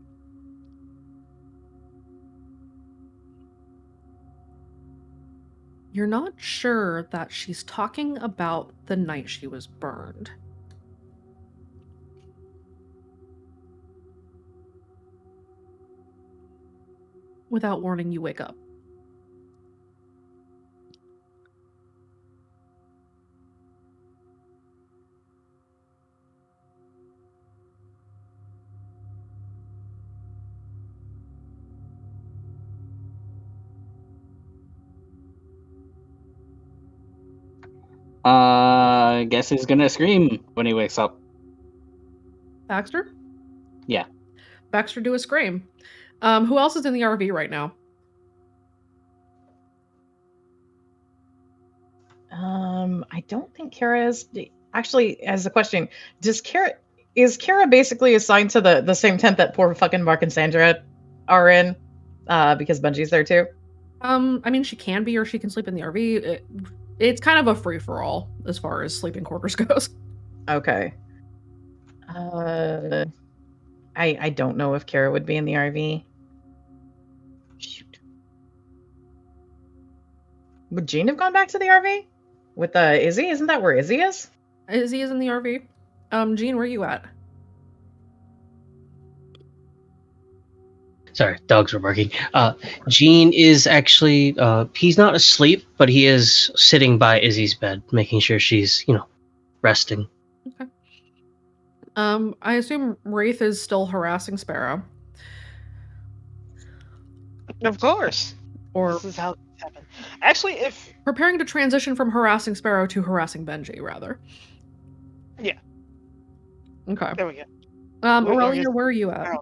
You're not sure that she's talking about the night she was burned. Without warning, you wake up. I guess he's gonna scream when he wakes up. Baxter? Yeah. Baxter, do a scream. Who else is in the RV right now? I don't think Kara is. Actually, as a question, is Kara basically assigned to the same tent that poor fucking Mark and Sandra are in? Because Bungie's there too. I mean, she can be, or she can sleep in the RV. It's kind of a free for all as far as sleeping quarters goes. Okay. I don't know if Kara would be in the RV. Shoot. Would Jean have gone back to the RV with Izzy? Isn't that where Izzy is? Izzy is in the RV. Jean, where are you at? Sorry, dogs were barking. Gene is actually he's not asleep, but he is sitting by Izzy's bed, making sure she's resting. Okay. I assume Wraith is still harassing Sparrow. Of course. Or This is how it happened. Actually, if preparing to transition from harassing Sparrow to harassing Benji, rather. Yeah. Okay. There we go. Aurelia, where are you at?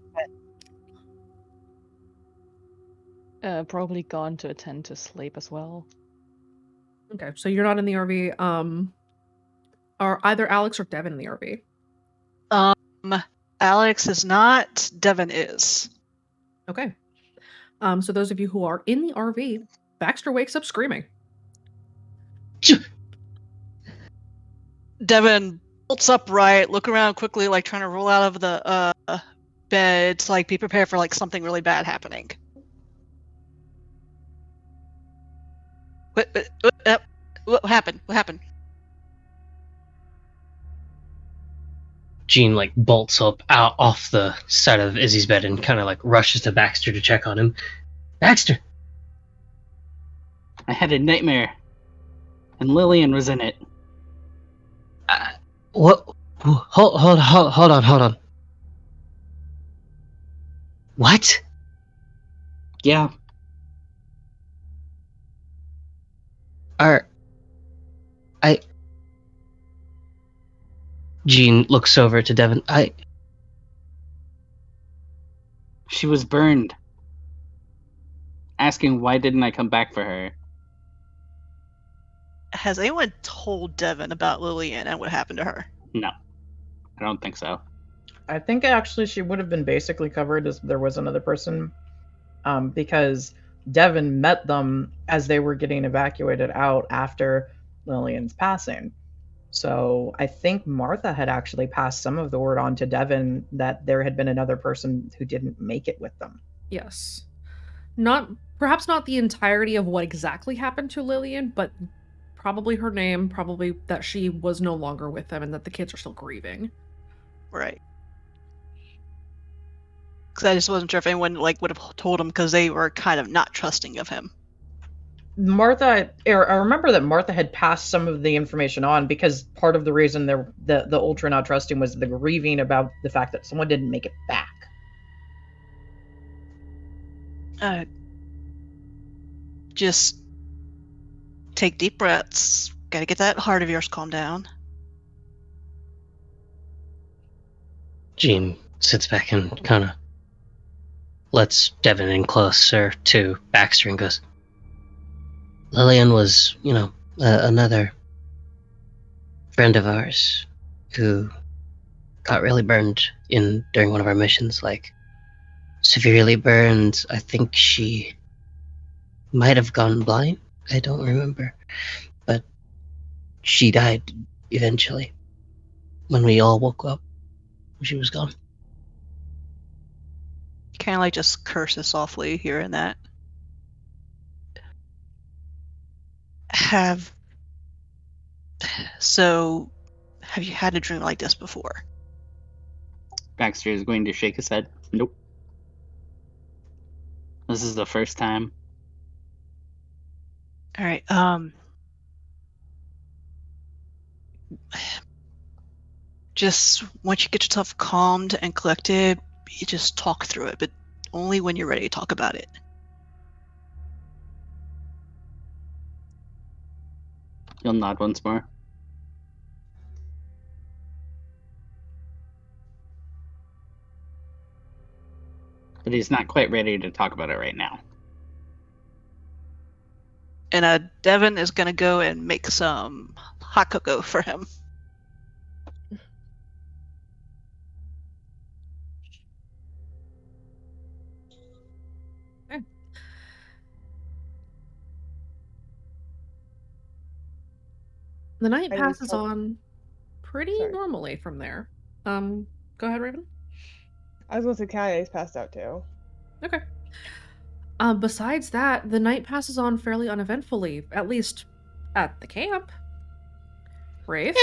Probably gone to attend to sleep as well. Okay, so you're not in the RV. Are either Alex or Devin in the RV? Alex is not. Devin is. Okay. So those of you who are in the RV, Baxter wakes up screaming. Devin bolts upright, look around quickly, like trying to roll out of the bed, to, like be prepared for like something really bad happening. What happened? What happened? Gene like bolts up out off the side of Izzy's bed and kind of like rushes to Baxter to check on him. Baxter, I had a nightmare, and Lillian was in it. what? Hold on. What? Yeah. Gene looks over to Devin. She was burned. Asking why didn't I come back for her? Has anyone told Devin about Lillian and what happened to her? No. I don't think so. I think actually she would have been basically covered as there was another person, because Devin met them as they were getting evacuated out after Lillian's passing. So I think Martha had actually passed some of the word on to Devin that there had been another person who didn't make it with them. Yes. Perhaps not the entirety of what exactly happened to Lillian, but probably her name, probably that she was no longer with them and that the kids are still grieving. Right. Because I just wasn't sure if anyone like would have told him, because they were kind of not trusting of him. I remember that Martha had passed some of the information on because part of the reason the Ultra not trusting was the grieving about the fact that someone didn't make it back. Just take deep breaths. Gotta get that heart of yours calmed down. Gene sits back and kind of lets Devin in closer to Baxter and goes, Lillian was, another friend of ours who got really burned during one of our missions, like severely burned. I think she might have gone blind. I don't remember. But she died eventually when we all woke up. She was gone. Kind of like just curses softly here and that. Have you had a dream like this before? Baxter is going to shake his head. Nope. This is the first time. All right. Just once you get yourself calmed and collected, you just talk through it, but only when you're ready to talk about it. You'll nod once more. But he's not quite ready to talk about it right now. And Devin is going to go and make some hot cocoa for him. The night I passes told- on pretty Sorry. normally from there. Go ahead, Raven. I was going to say Kaya's passed out too. Okay. Besides that, the night passes on fairly uneventfully, at least at the camp. Rafe,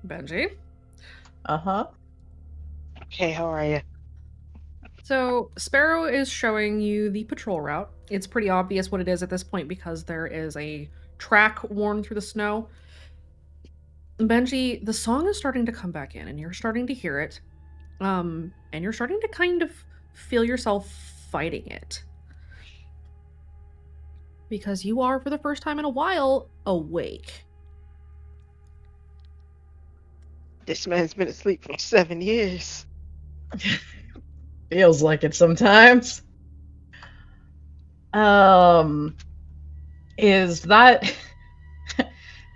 Benji. Uh-huh. Okay, how are you? So, Sparrow is showing you the patrol route. It's pretty obvious what it is at this point because there is a track worn through the snow. Benji, the song is starting to come back in, and you're starting to hear it. And you're starting to kind of feel yourself fighting it. Because you are, for the first time in a while, awake. This man's been asleep for 7 years. Feels like it sometimes. Is that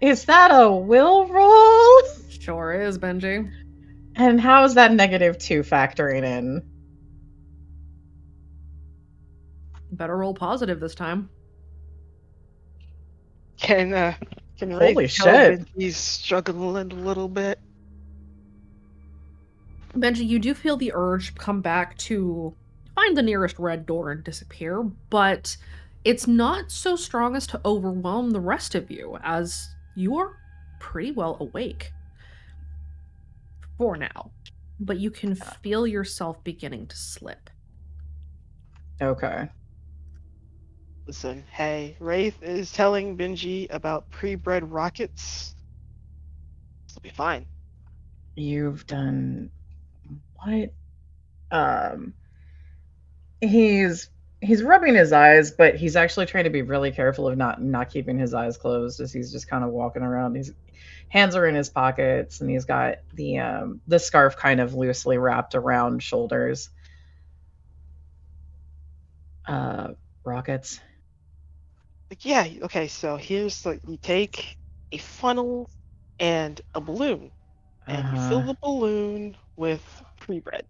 is that a will roll? Sure is, Benji. And how is that -2 factoring in? Better roll positive this time. Can Holy Rafe tell shit. that he's struggling a little bit? Benji, you do feel the urge come back to find the nearest red door and disappear, but it's not so strong as to overwhelm the rest of you, as you are pretty well awake. For now. But you can feel yourself beginning to slip. Okay. Listen, hey, Wraith is telling Benji about pre-bred rockets. It'll be fine. You've done what? He's rubbing his eyes, but he's actually trying to be really careful of not keeping his eyes closed as he's just kind of walking around. His hands are in his pockets, and he's got the scarf kind of loosely wrapped around shoulders. Rockets. Like, yeah, okay, so here's like you take a funnel and a balloon, and you fill the balloon with pre-bred.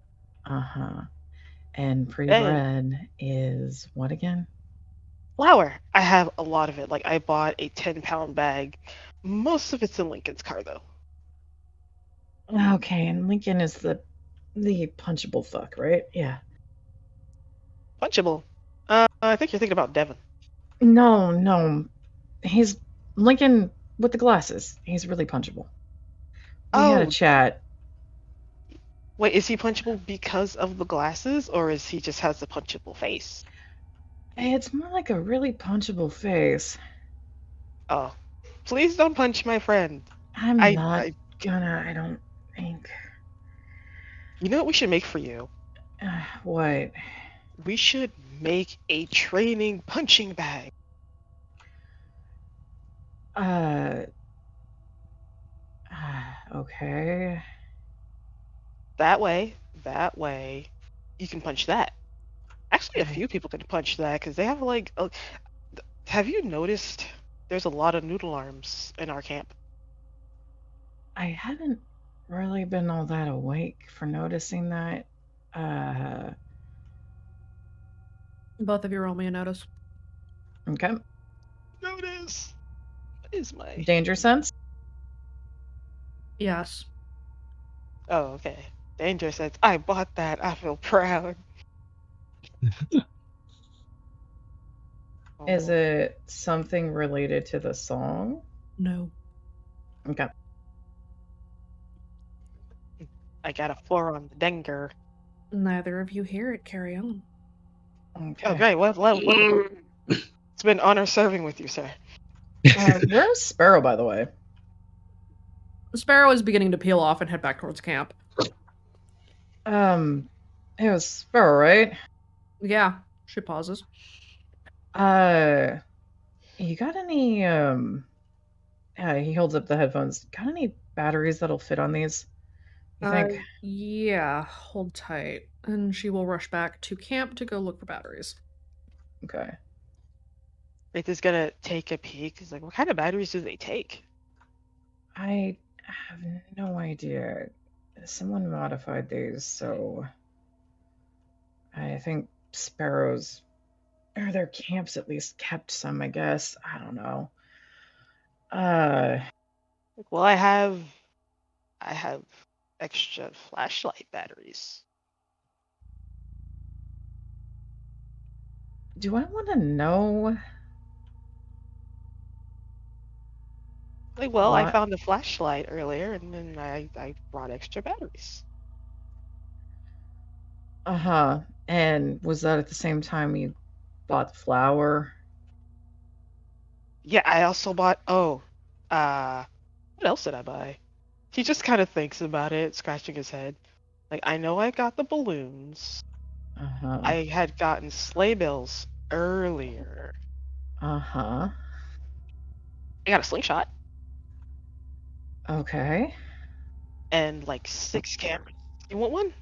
And pre-bred is what again? Flour. I have a lot of it. Like I bought a 10-pound bag. Most of it's in Lincoln's car though. Okay, and Lincoln is the punchable fuck, right? Yeah. Punchable. I think you're thinking about Devin. No. He's Lincoln with the glasses. He's really punchable. We had a chat. Wait, is he punchable because of the glasses, or is he just has a punchable face? It's more like a really punchable face. Oh, please don't punch my friend. I'm not gonna, I don't think. You know what we should make for you? What? We should make a training punching bag. Okay. That way, you can punch that. Actually, a few people can punch that because they have like. Have you noticed there's a lot of noodle arms in our camp? I haven't really been all that awake for noticing that. Both of you roll me a notice. Okay. Notice. What is my danger sense? Yes. Oh, okay. Danger sense. I bought that. I feel proud. Is it something related to the song? No. Okay. I got a 4 on the dinger. Neither of you hear it. Carry on. Okay. Oh, great. Well, it's been an honor serving with you, sir. Where's Sparrow, by the way? Sparrow is beginning to peel off and head back towards camp. It was Sparrow, right? Yeah. She pauses. You got any, he holds up the headphones. Got any batteries that'll fit on these? You think? Yeah, hold tight. And she will rush back to camp to go look for batteries. Okay. Wraith is gonna take a peek. He's like, what kind of batteries do they take? I have no idea. Someone modified these, so I think Sparrows, or their camps at least, kept some, I guess. I don't know. Like, well, I have extra flashlight batteries. Do I want to know Like, well, I what? found a flashlight earlier, and then I brought extra batteries. Uh-huh. And was that at the same time you bought the flour? Yeah, I also bought. Oh, what else did I buy? He just kind of thinks about it, scratching his head. Like, I know I got the balloons. Uh-huh. I had gotten sleigh bells earlier. Uh-huh. I got a slingshot Okay. and like 6 cameras. You want one?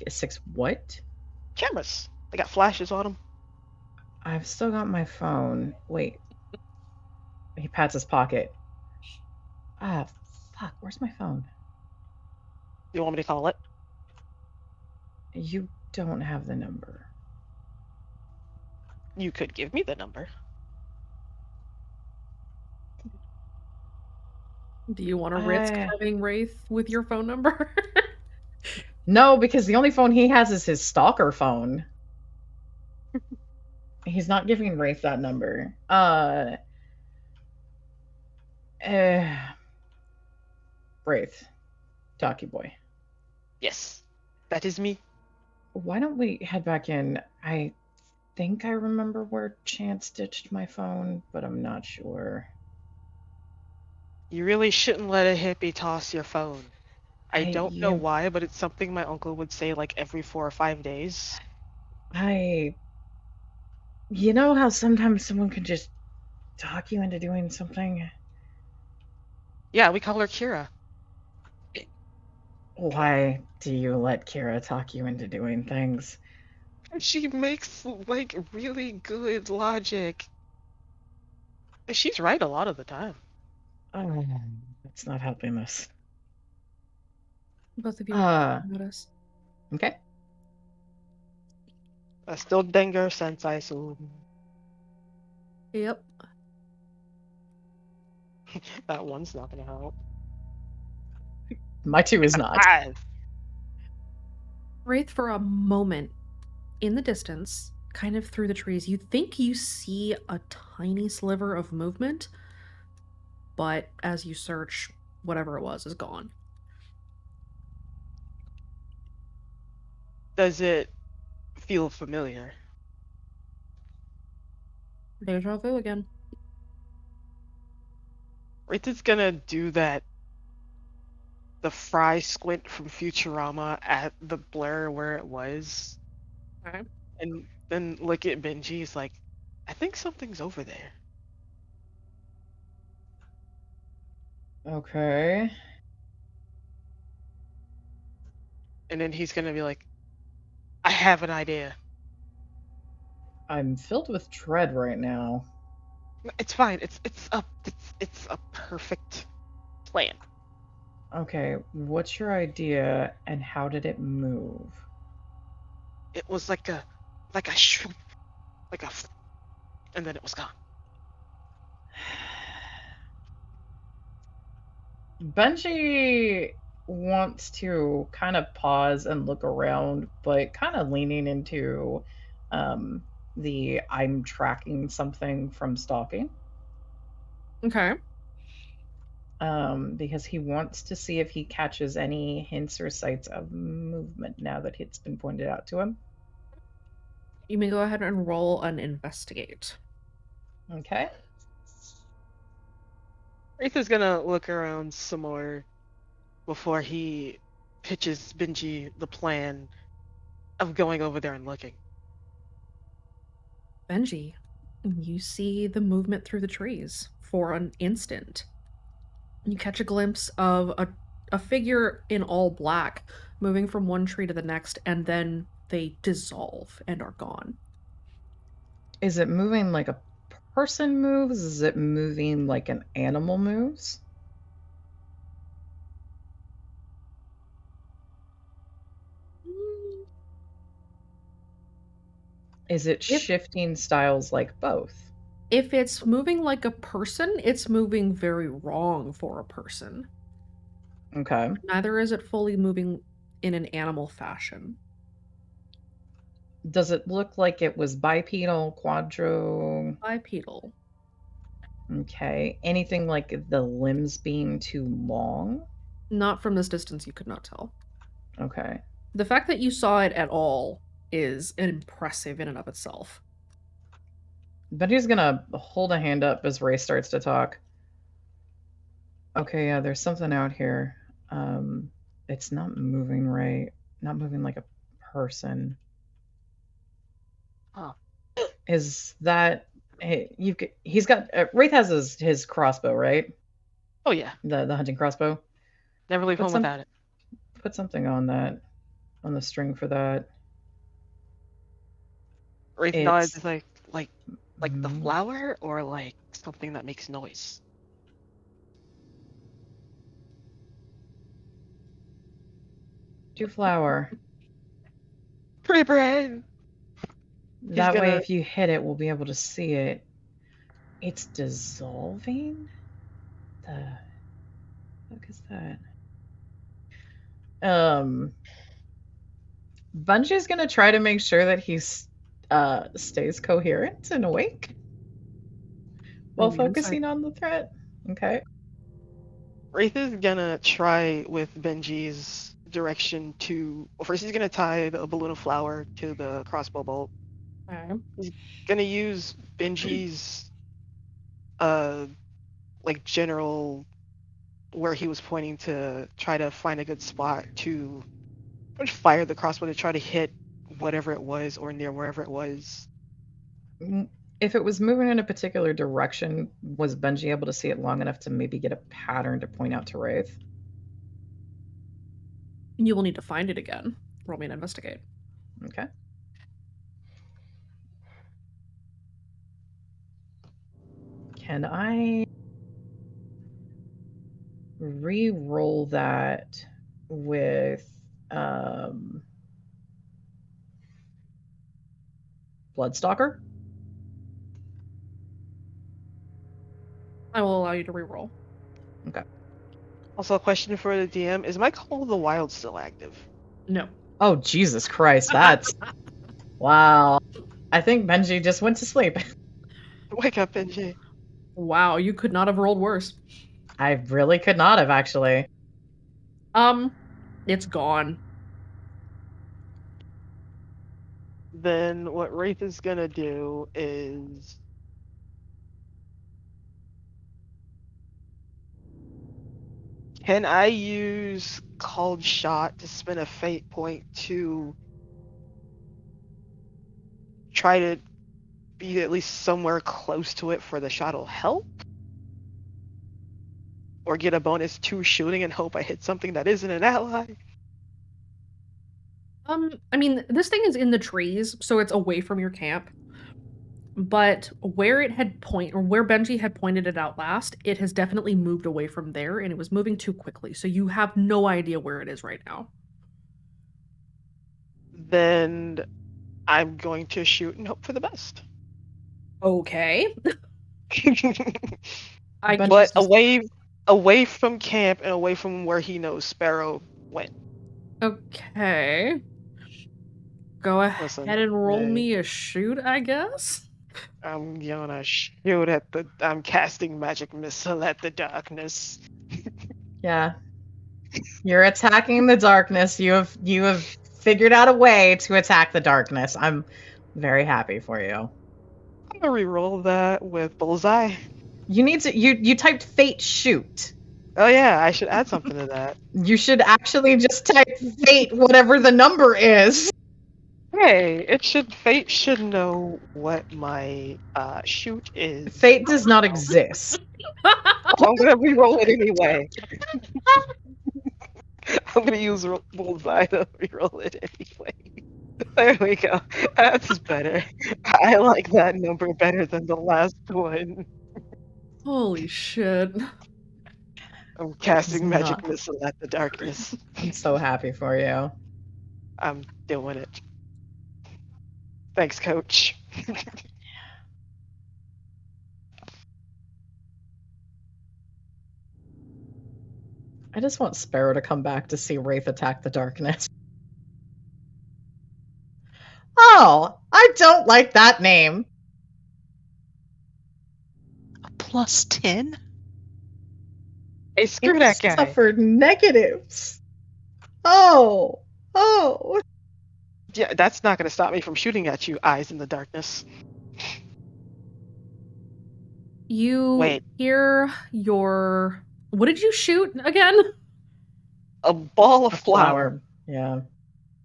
6 what? Cameras. They got flashes on them. I've still got my phone. Wait. He pats his pocket. Ah, fuck. Where's my phone? You want me to call it? You don't have the number. You could give me the number. Do you want to risk having Wraith with your phone number? No, because the only phone he has is his stalker phone. He's not giving Wraith that number. Wraith, Talkie Boy. Yes, that is me. Why don't we head back in? I think I remember where Chance ditched my phone, but I'm not sure. You really shouldn't let a hippie toss your phone. I don't know yeah. why, but it's something my uncle would say like every 4 or 5 days. You know how sometimes someone can just talk you into doing something? Yeah, we call her Kira. Why do you let Kira talk you into doing things? She makes like really good logic. She's right a lot of the time. Oh, it's not helping us. Both of you notice. Okay. Still Dengar Sensei, so Yep. that one's not gonna help. My 2 is not. 5. Wraith, for a moment, in the distance, kind of through the trees, you think you see a tiny sliver of movement, but as you search, whatever it was is gone. Does it feel familiar? Deja vu again. Wraith is gonna do that. The Fry squint from Futurama at the blur where it was. Okay. And then look at Benji. He's like, I think something's over there. Okay. And then he's gonna be like, I have an idea. I'm filled with dread right now. It's fine. It's a perfect plan. Okay, what's your idea and how did it move? It was like a shoot, and then it was gone. Benji wants to kind of pause and look around, but kind of leaning into the I'm tracking something from stalking. Okay. Because he wants to see if he catches any hints or sights of movement now that it's been pointed out to him. You may go ahead and roll an investigate. Okay. Wraith is gonna look around some more before he pitches Benji the plan of going over there and looking. Benji, you see the movement through the trees for an instant. You catch a glimpse of a figure in all black moving from one tree to the next, and then they dissolve and are gone. Is it moving like a person moves? Is it moving like an animal moves? Is it shifting styles like both? If it's moving like a person, it's moving very wrong for a person. Okay. Neither is it fully moving in an animal fashion. Does it look like it was bipedal, quadro? Bipedal. Okay. Anything like the limbs being too long? Not from this distance, you could not tell. Okay. The fact that you saw it at all is impressive in and of itself. Benji's gonna hold a hand up as Ray starts to talk. Okay, yeah, there's something out here. It's not moving right. Not moving like a person. Oh. Is that he's got Wraith has his crossbow, right? Oh yeah. The hunting crossbow. Never leave Put home some- without it. Put something on that, on the string for that. Wraith It's- nods like the Mhm. flower or like something that makes noise. Do flower. Pretty brain. That way, gonna- if you hit it, we'll be able to see it. It's dissolving? The fuck is that? Bungie's gonna try to make sure that he's stays coherent and awake while Maybe insight. focusing on the threat. Okay. Wraith is gonna try with Benji's direction to. Well, first he's gonna tie the balloon of flour to the crossbow bolt. Okay. Gonna use Benji's like general where he was pointing to try to find a good spot to fire the crossbow to try to hit whatever it was or near wherever it was. If it was moving in a particular direction, was Bungie able to see it long enough to maybe get a pattern to point out to Wraith? You will need to find it again. Roll me an investigate. Okay. Can I re-roll that with Bloodstalker? I will allow you to reroll. Also, a question for the DM: is my Call of the Wild still active? No. Oh, Jesus Christ, that's... Wow. I think Benji just went to sleep. Wake up, Benji. Wow, you could not have rolled worse. I really could not have, actually. It's gone. Then what Wraith is gonna do is can I use Called Shot to spin a fate point to try to be at least somewhere close to it for the shot will help? Or get a bonus 2 shooting and hope I hit something that isn't an ally? I mean, this thing is in the trees, so it's away from your camp. But where it had where Benji had pointed it out last, it has definitely moved away from there, and it was moving too quickly. So you have no idea where it is right now. Then I'm going to shoot and hope for the best. Okay. I Bunch- But just- away from camp and away from where he knows Sparrow went. Okay. Go ahead Listen, and roll hey. me a shoot, I guess. I'm gonna shoot at the. I'm casting magic missile at the darkness. Yeah. You're attacking the darkness. You have figured out a way to attack the darkness. I'm very happy for you. I'm gonna re-roll that with bullseye. You need to you typed fate shoot. Oh yeah, I should add something to that. You should actually just type fate whatever the number is. Hey, fate should know what my shoot is. Fate does not exist. I'm gonna re-roll it anyway. I'm gonna use bullseye to re-roll it anyway. There we go. That's better. I like that number better than the last one. Holy shit. I'm casting It's magic not. missile at the darkness. I'm so happy for you. I'm doing it. Thanks, coach. I just want Sparrow to come back to see Wraith attack the darkness. Oh, I don't like that name. Plus 10? Hey, screw that guy. Suffered negatives. Oh. Yeah, that's not going to stop me from shooting at you, eyes in the darkness. You Wait. hear your. What did you shoot again? A ball of flour. Yeah.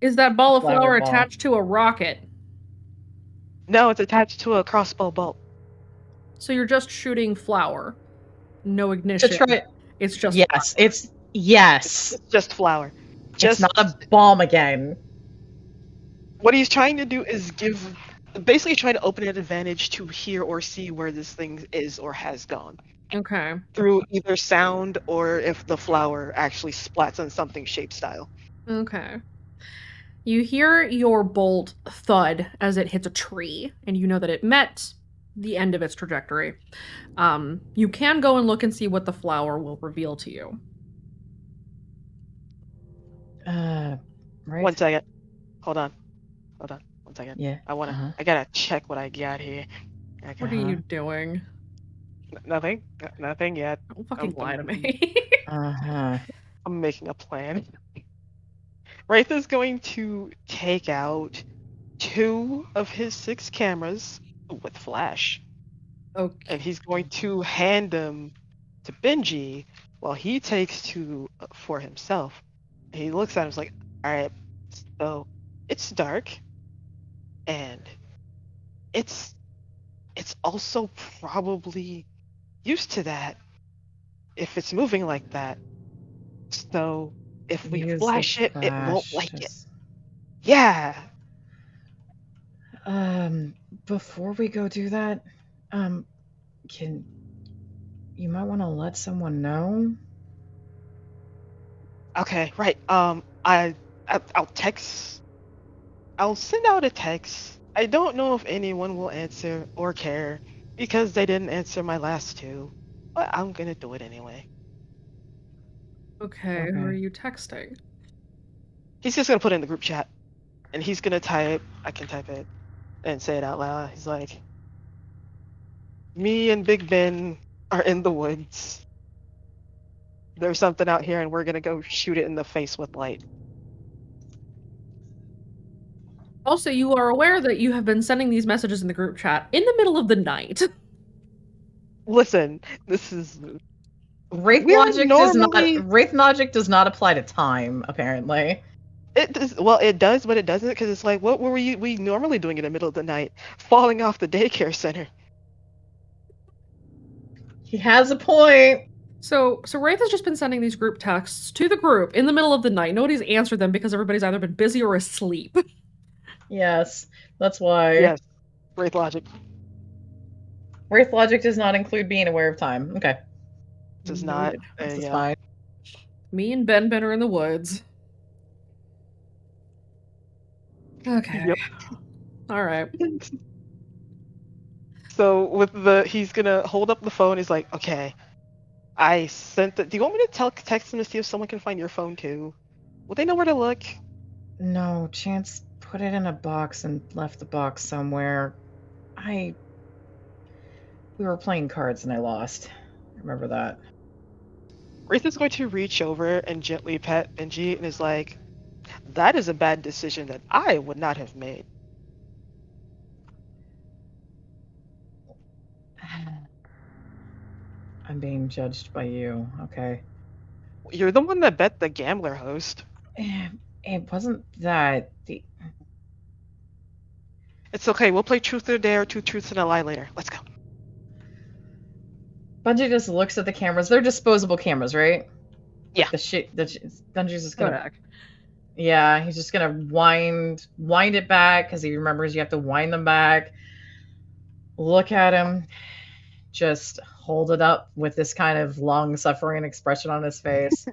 Is that ball of Flower flour ball. attached to a rocket? No, it's attached to a crossbow bolt. So you're just shooting flour. No ignition. To try. It's just Yes, flour. it's yes. It's just flour. It's Just not a bomb again. what he's trying to do is basically trying to open an advantage to hear or see where this thing is or has gone Okay. through either sound or if the flour actually splats on something shape style. Okay. You hear your bolt thud as it hits a tree, and you know that it met the end of its trajectory. You can go and look and see what the flower will reveal to you. Right. 1 second. Hold on. 1 second. Yeah. I gotta check what I got here. Okay. What are you doing? Nothing yet. Don't fucking lie to I'm- me. I'm making a plan. Wraith is going to take out 2 of his 6 cameras with flash, Okay. and he's going to hand them to Benji while he takes 2 for himself. And he looks at him and is like, alright, so it's dark, and it's also probably used to that if it's moving like that. So if we Use the flash it, it won't flash, like it. just- Yeah. Before we go do that, you might want to let someone know? Okay, right. I'll send out a text. I don't know if anyone will answer or care because they didn't answer my last 2, but I'm gonna do it anyway. Okay, who are you texting? He's just gonna put it in the group chat, and he's gonna type. I can type it and say it out loud. He's like, "Me and Big Ben are in the woods. There's something out here, and we're gonna go shoot it in the face with light." Also, you are aware that you have been sending these messages in the group chat in the middle of the night. Listen, this is Wraith We're logic normally- does not apply to time, apparently. It does, well, it does, but it doesn't, because it's like, what were we normally doing in the middle of the night? Falling off the daycare center. He has a point. So Wraith has just been sending these group texts to the group in the middle of the night. Nobody's answered them because everybody's either been busy or asleep. Yes, that's why. Yes, Wraith logic Wraith logic does not include being aware of time. Okay. does not. This is yeah. fine. Me and Ben are in the woods. Okay. Yep. All right. So he's gonna hold up the phone. He's like, okay, I sent the. Do you want me to text him to see if someone can find your phone too? Will they know where to look? No, Chance put it in a box and left the box somewhere. We were playing cards and I lost. Remember that. Wraith is going to reach over and gently pet Benji and is like, that is a bad decision that I would not have made. I'm being judged by you, okay? You're the one that bet the gambler host. It wasn't that. It's okay. We'll play truth or dare, 2 truths and a lie later. Let's go. Bungie just looks at the cameras. They're disposable cameras, right? Yeah. Bungie's just gonna. Kodak. Yeah, he's just gonna wind it back because he remembers you have to wind them back. Look at him. Just hold it up with this kind of long-suffering expression on his face.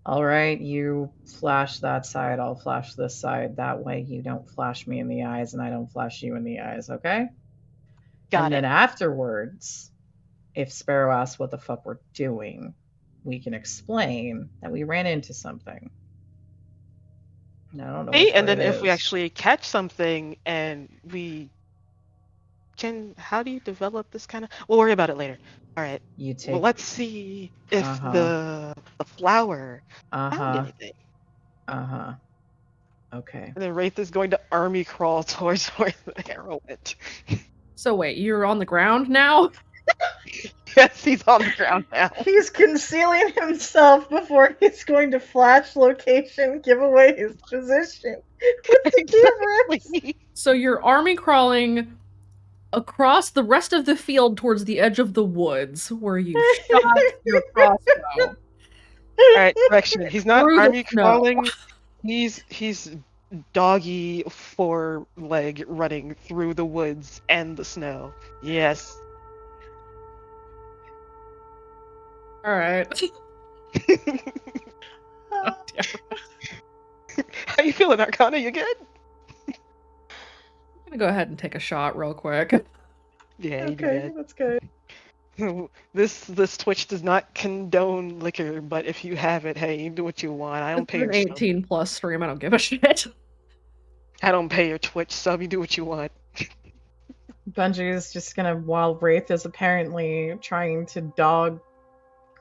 All right, you flash that side, I'll flash this side. That way you don't flash me in the eyes and I don't flash you in the eyes, okay? Got and it. then afterwards, if Sparrow asks what the fuck we're doing, we can explain that we ran into something. And I don't know Hey, which and way then it if we is. actually catch something and we can, how do you develop this kind of? We'll worry about it later. All right. You Well, take. let's see if Uh-huh. the flower found Uh-huh. anything. Uh-huh. Okay. And then Wraith is going to army crawl towards where the arrow went. So wait, you're on the ground now? Yes, he's on the ground now. He's concealing himself before he's going to flash location, give away his position with the cameras. So you're army crawling across the rest of the field towards the edge of the woods where you shot your crossbow. All right, correction. He's not Through the army snow. crawling. He's doggy four-leg running through the woods and the snow. Yes. All right. How you feeling, Arcana? You good? I'm gonna go ahead and take a shot real quick. Yeah, you Okay, did. that's good. This Twitch does not condone liquor, but if you have it, hey, you do what you want. I don't It's pay an your sub. 18 plus stream. I don't give a shit. I don't pay your Twitch sub. You do what you want. Bungie is just gonna, while Wraith is apparently trying to dog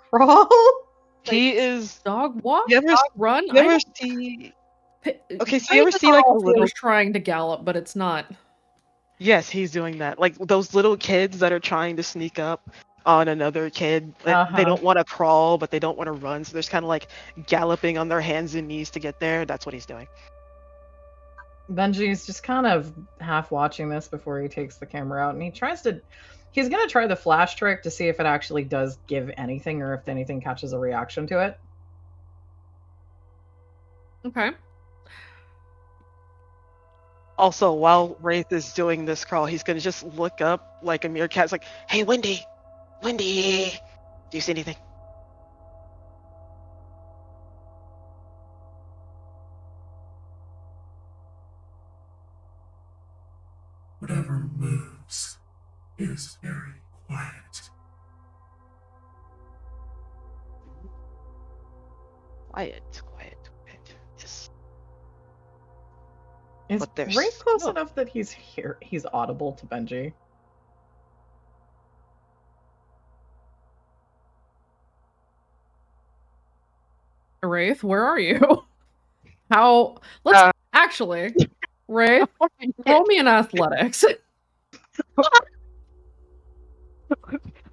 crawl. He is Dog walk, You ever dog run. You ever see? Okay, so you ever Wraith is see like the also little? trying to gallop, but it's not. Yes, he's doing that. Like those little kids that are trying to sneak up on another kid. They Uh-huh. don't want to crawl, but they don't want to run, so they're just kind of like galloping on their hands and knees to get there. That's what he's doing. Bungie's just kind of half watching this before he takes the camera out, and he's gonna try the flash trick to see if it actually does give anything or if anything catches a reaction to it. Okay. Also, while Wraith is doing this crawl, he's gonna just look up like a meerkat. It's like, "Hey, Wendy, Wendy, do you see anything?" Whatever moves is very quiet. Quiet. Yes. Is But there's Wraith close no- enough that he's audible to Bungie? Wraith, where are you? Let's actually, Wraith, roll me an athletics. How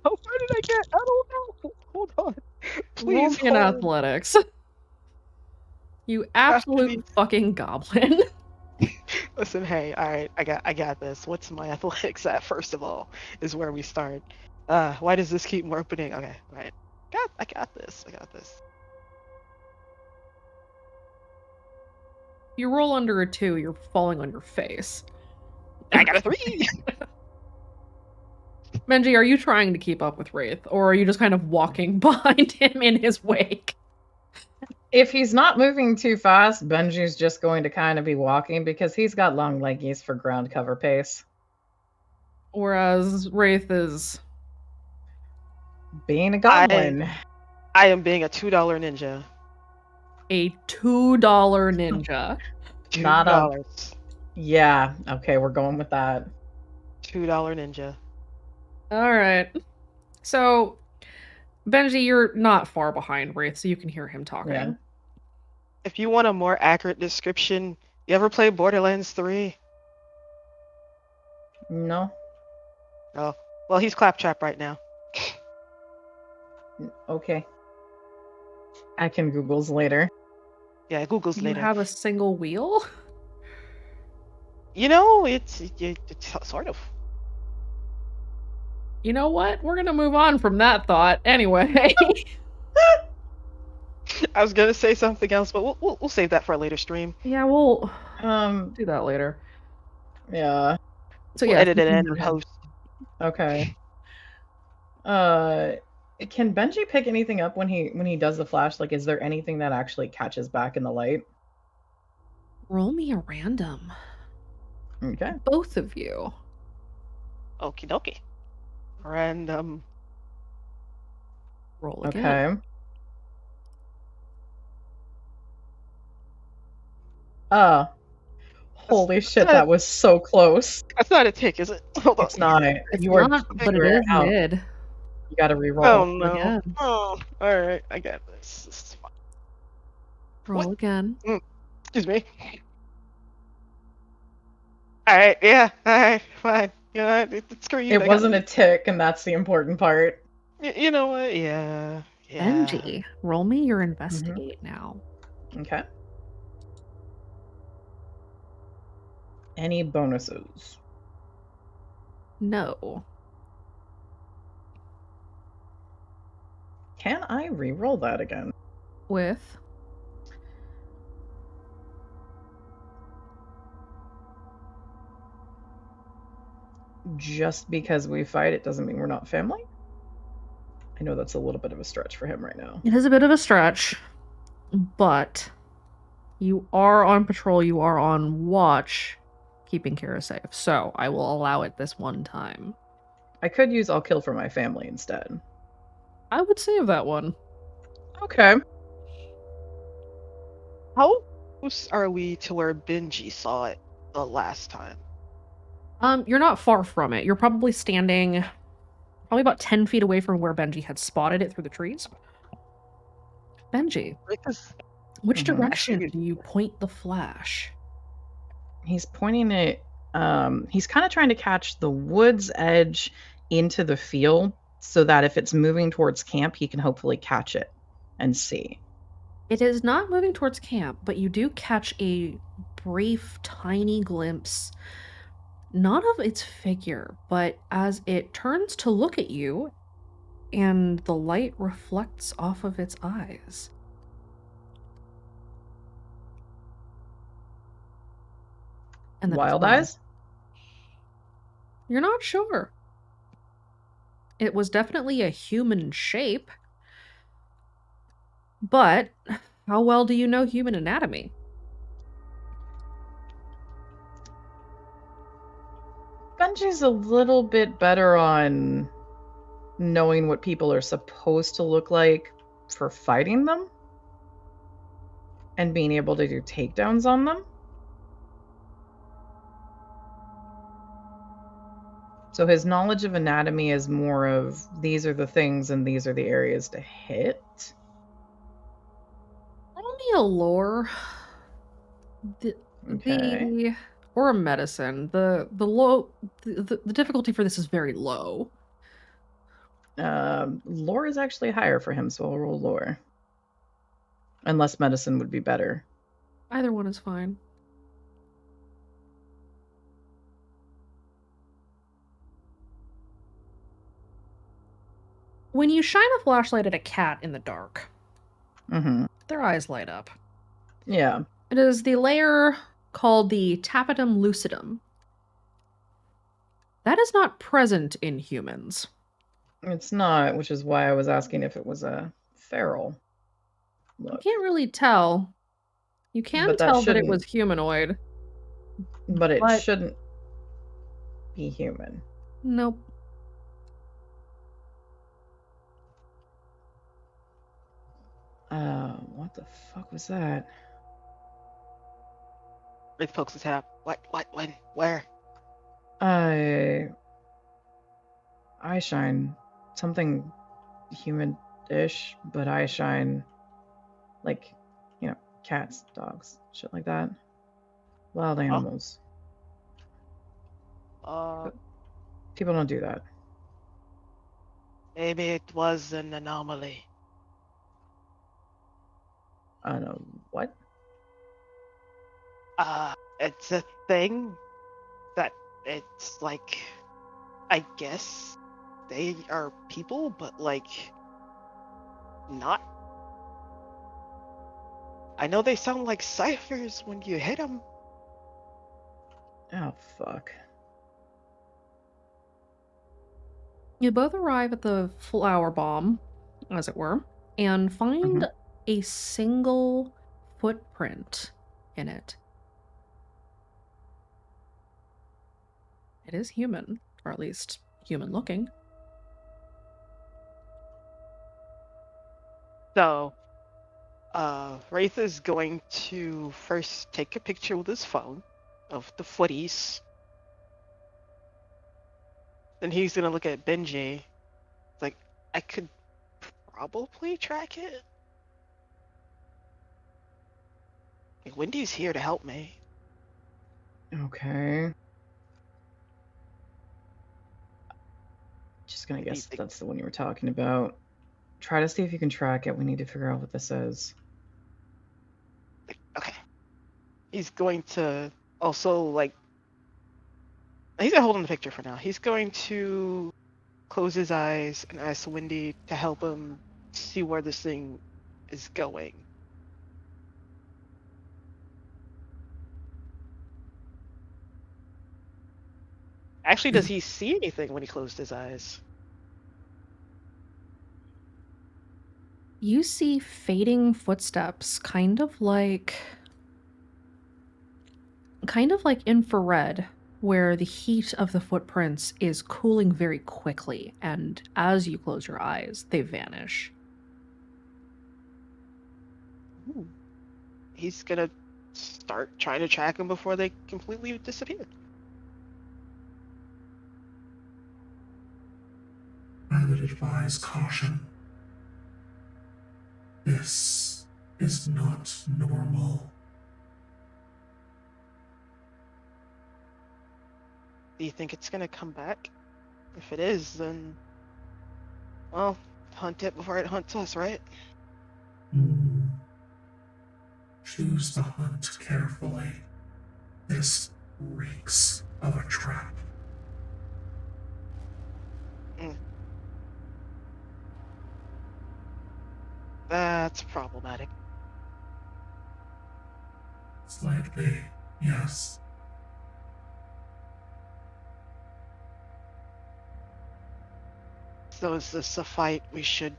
far did I get? I don't know. Hold on. Roll Please me an hold. athletics. You absolute fucking goblin. Listen, hey, all right, I got this. What's my athletics at? First of all, is where we start. Why does this keep opening? Okay, right. I got this. You roll under a 2, you're falling on your face. I got a 3. Benji, are you trying to keep up with Wraith, or are you just kind of walking behind him in his wake? If he's not moving too fast, Bungie's just going to kind of be walking because he's got long leggies for ground cover pace. Whereas Wraith is being a goblin. I am being a $2 ninja. A $2 ninja. Not a. $2. Yeah. Okay, we're going with that. $2 ninja. All right. So, Benji, you're not far behind Wraith, so you can hear him talking. Yeah. If you want a more accurate description, you ever play Borderlands 3? No. Oh, well, he's Claptrap right now. Okay. I can Google's later. Yeah, Google's You later. have a single wheel? You know, it's sort of. You know what? We're gonna move on from that thought anyway. I was gonna say something else, but we'll save that for a later stream. Yeah, we'll do that later. Yeah. So We'll yeah, edit it in and post. Okay. Can Benji pick anything up when he does the flash? Like, is there anything that actually catches back in the light? Roll me a random. Okay. Both of you. Okie dokie. Random. Roll again. Okay. Holy shit, not- that was so close. That's not a tick, is it? Hold on. It's not. It's You were, not, but you it were is out. mid. You gotta re-roll. Oh no. Again. Oh, alright, I got this. This is fine. Roll What? again. Excuse me. Alright, yeah, alright, fine. You know, screw you. It wasn't a tick, and that's the important part. You know what? Yeah. Benji, roll me your investigate now. Okay. Any bonuses? No. Can I re-roll that again? With? Just because we fight, it doesn't mean we're not family? I know that's a little bit of a stretch for him right now. It is a bit of a stretch, but you are on patrol, you are on watch, keeping Kira safe. So I will allow it this one time. I could use I'll kill for my family instead. I would save that one. Okay. How close are we to where Benji saw it the last time? You're not far from it. You're probably standing probably about 10 feet away from where Benji had spotted it through the trees. Benji, which direction do you point the flash? He's pointing it, he's kind of trying to catch the wood's edge into the field so that if it's moving towards camp, he can hopefully catch it and see. It is not moving towards camp, but you do catch a brief, tiny glimpse, not of its figure, but as it turns to look at you and the light reflects off of its eyes. And then Wild it's gone. eyes? You're not sure. It was definitely a human shape. But how well do you know human anatomy? Benji's a little bit better on knowing what people are supposed to look like for fighting them and being able to do takedowns on them. So his knowledge of anatomy is more of these are the things and these are the areas to hit. Roll me a lore. Or a medicine. The difficulty for this is very low. Lore is actually higher for him, so I'll roll lore. Unless medicine would be better. Either one is fine. When you shine a flashlight at a cat in the dark, their eyes light up. Yeah. It is the layer called the tapetum lucidum. That is not present in humans. It's not, which is why I was asking if it was a feral look. You can't really tell. You can But that tell that it shouldn't- was humanoid. But it shouldn't be human. Nope. What the fuck was that? Where's folks' tab? What, when, where? Eye shine. Something human-ish, but eye shine like, you know, cats, dogs, shit like that. Wild animals. People don't do that. Maybe it was an anomaly. I don't know. What? It's a thing that it's like, I guess they are people, but like, not. I know they sound like ciphers when you hit them. Oh, fuck. You both arrive at the flower bomb, as it were, and find a single footprint in it. It is human, or at least human looking. So, Wraith is going to first take a picture with his phone of the footies. Then he's gonna look at Benji. Like, I could probably track it. Like, Wendy's here to help me. Okay. Just gonna What do you guess think? that's the one you were talking about. Try to see if you can track it. We need to figure out what this is. Okay. He's going to also, like, he's gonna hold on the picture for now. He's going to close his eyes and ask Wendy to help him see where this thing is going. Actually, does he see anything when he closed his eyes? You see fading footsteps, kind of like infrared, where the heat of the footprints is cooling very quickly, and as you close your eyes, they vanish. Ooh. He's gonna start trying to track them before they completely disappear. I would advise caution. This is not normal. Do you think it's gonna come back? If it is, then, well, hunt it before it hunts us, right? Choose the hunt carefully. This reeks of a trap. That's problematic. Slightly, yes. So is this a fight we should,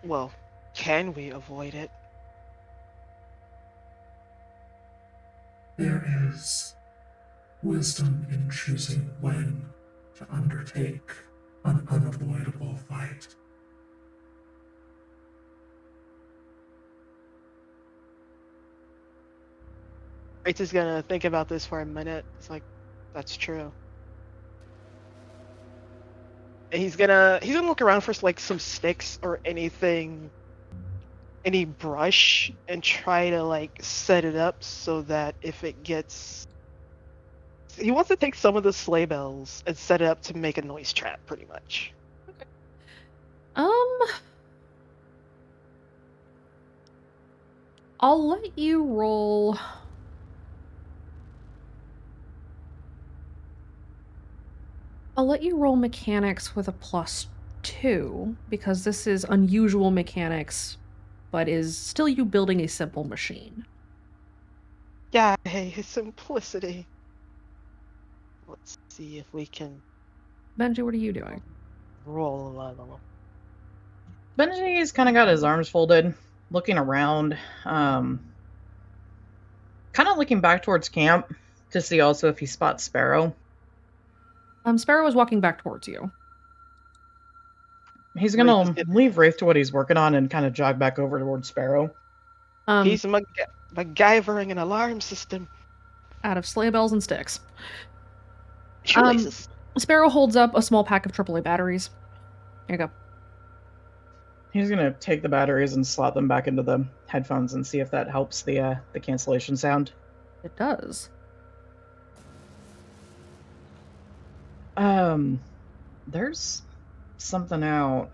well, can we avoid it? There is wisdom in choosing when to undertake an unavoidable fight. Wraith is gonna think about this for a minute. It's like, that's true. And he's gonna look around for like some sticks or anything, any brush, and try to like set it up so that if it gets, he wants to take some of the sleigh bells and set it up to make a noise trap, pretty much. I'll let you roll. I'll let you roll mechanics with a +2 because this is unusual mechanics, but is still you building a simple machine. Yeah, hey, his simplicity. Let's see if we can Benji, what are you doing? roll a level. Benji's kind of got his arms folded, looking around, kind of looking back towards camp to see also if he spots Sparrow. Sparrow is walking back towards you. He's gonna leave Wraith to what he's working on and kind of jog back over towards Sparrow. He's MacGyvering an alarm system. Out of sleigh bells and sticks. Shoelaces. Sparrow holds up a small pack of AAA batteries. Here you go. He's gonna take the batteries and slot them back into the headphones and see if that helps the cancellation sound. It does. There's something out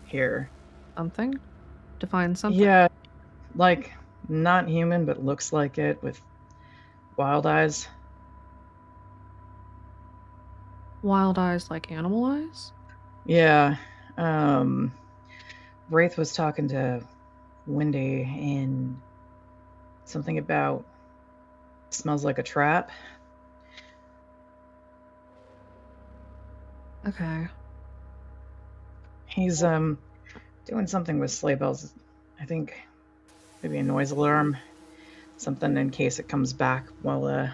here. Something? Define something. Yeah, like not human, but looks like it with wild eyes. Wild eyes like animal eyes? Yeah. Wraith was talking to Wendy and something about smells like a trap. Okay. He's doing something with sleigh bells. I think maybe a noise alarm, something in case it comes back while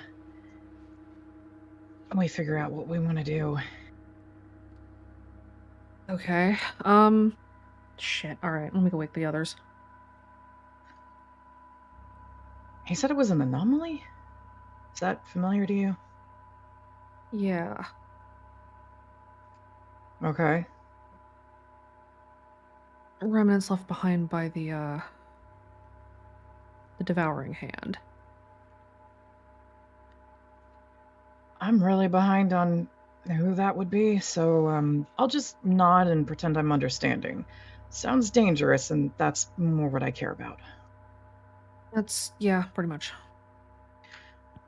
we figure out what we want to do. Okay. Shit. All right. Let me go wake the others. He said it was an anomaly? Is that familiar to you? Yeah. Okay. Remnants left behind by the devouring hand. I'm really behind on who that would be, so I'll just nod and pretend I'm understanding. Sounds dangerous, and that's more what I care about. Yeah, pretty much.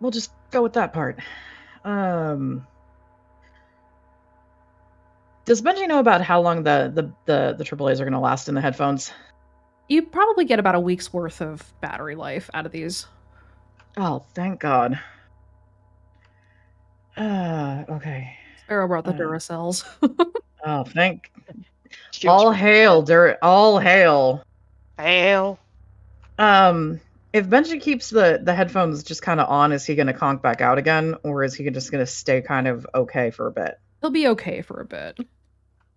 We'll just go with that part. Does Benji know about how long the AAAs are going to last in the headphones? You probably get about a week's worth of battery life out of these. Oh, thank God. Okay. Sparrow brought the Duracells. Oh, thank. She was All pretty hail, good. all hail. Hail. If Benji keeps the headphones just kind of on, is he going to conk back out again, or is he just going to stay kind of okay for a bit? He'll be okay for a bit.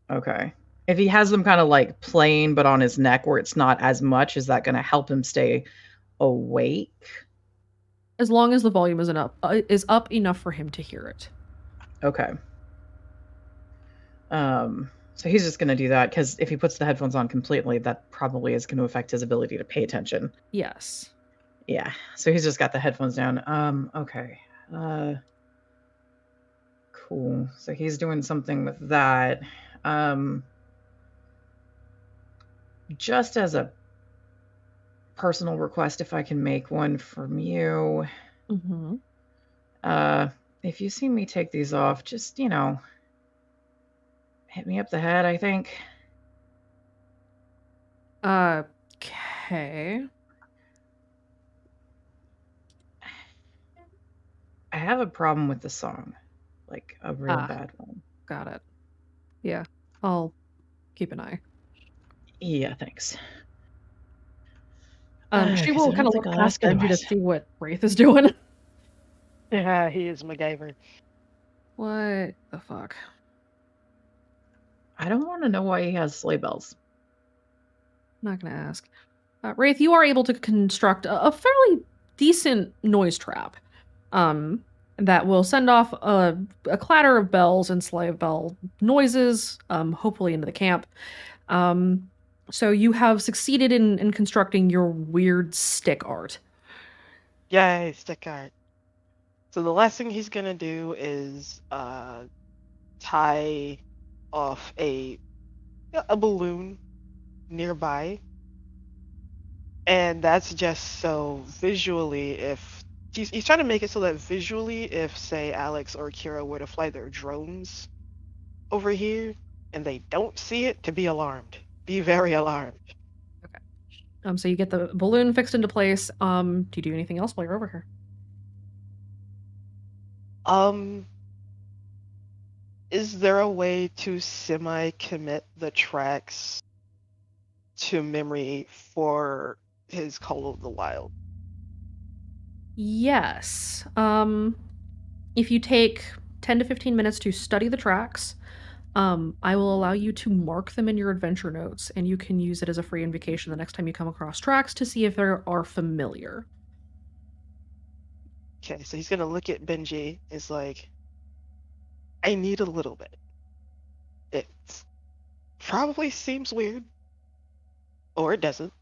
Okay. If he has them kind of like playing but on his neck where it's not as much, is that going to help him stay awake? As long as the volume is up enough for him to hear it. Okay. So he's just going to do that because if he puts the headphones on completely, that probably is going to affect his ability to pay attention. Yes. Yeah. So he's just got the headphones down. Okay. Cool. So he's doing something with that. Just as a personal request, if I can make one from you. Mm-hmm. If you see me take these off, just, hit me up the head, I think. Okay. I have a problem with the song. Like, a real bad one. Got it. Yeah. I'll keep an eye. Yeah, thanks. She will kind of look past Benji to see what Wraith is doing. Yeah, he is MacGyver. What the fuck? I don't want to know why he has sleigh bells. I'm not gonna ask. Wraith, you are able to construct a fairly decent noise trap. That will send off a clatter of bells and sleigh bell noises, hopefully into the camp. So you have succeeded in constructing your weird stick art. Yay, stick art. So the last thing he's gonna do is tie off a balloon nearby, and that's just so visually, if he's trying to make it so that visually, if say Alex or Kira were to fly their drones over here and they don't see it, to be alarmed, be very alarmed. So you get the balloon fixed into place. Do you do anything else while you're over here? Is there a way to semi-commit the tracks to memory for his Call of the Wild? Yes. If you take 10 to 15 minutes to study the tracks, I will allow you to mark them in your adventure notes, and you can use it as a free invocation the next time you come across tracks to see if they are familiar. Okay, so he's gonna look at Benji. It's like, I need a little bit. It probably seems weird, or it doesn't,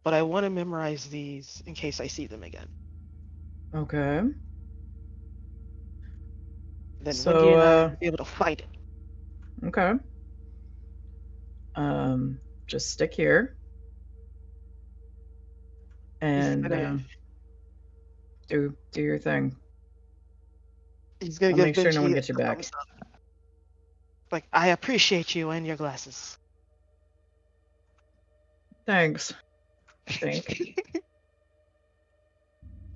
but I want to memorize these in case I see them again. Okay. Then So, Wendy and I will be able to fight it. Okay. Just stick here. And do your thing. He's gonna I'll give make sure no one Benji gets you a back. thumbs up. Like, I appreciate you and your glasses. Thanks. I think.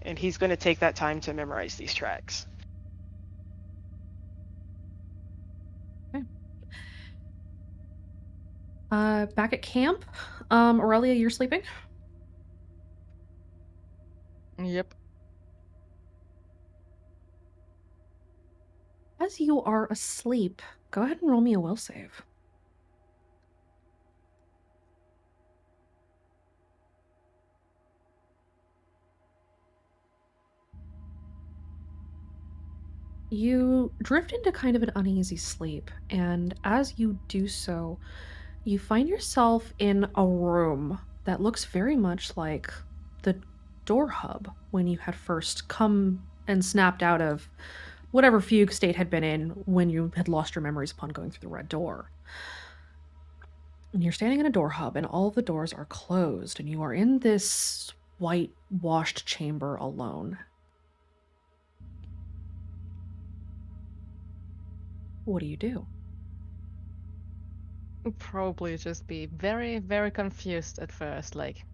And he's gonna take that time to memorize these tracks. Back at camp, Aurelia, you're sleeping? Yep. As you are asleep, go ahead and roll me a will save. You drift into kind of an uneasy sleep, and as you do so, you find yourself in a room that looks very much like the door hub when you had first come and snapped out of whatever fugue state had been in when you had lost your memories upon going through the red door. And you're standing in a door hub, and all of the doors are closed, and you are in this white-washed chamber alone. What do? Probably just be very, very confused at first. Like,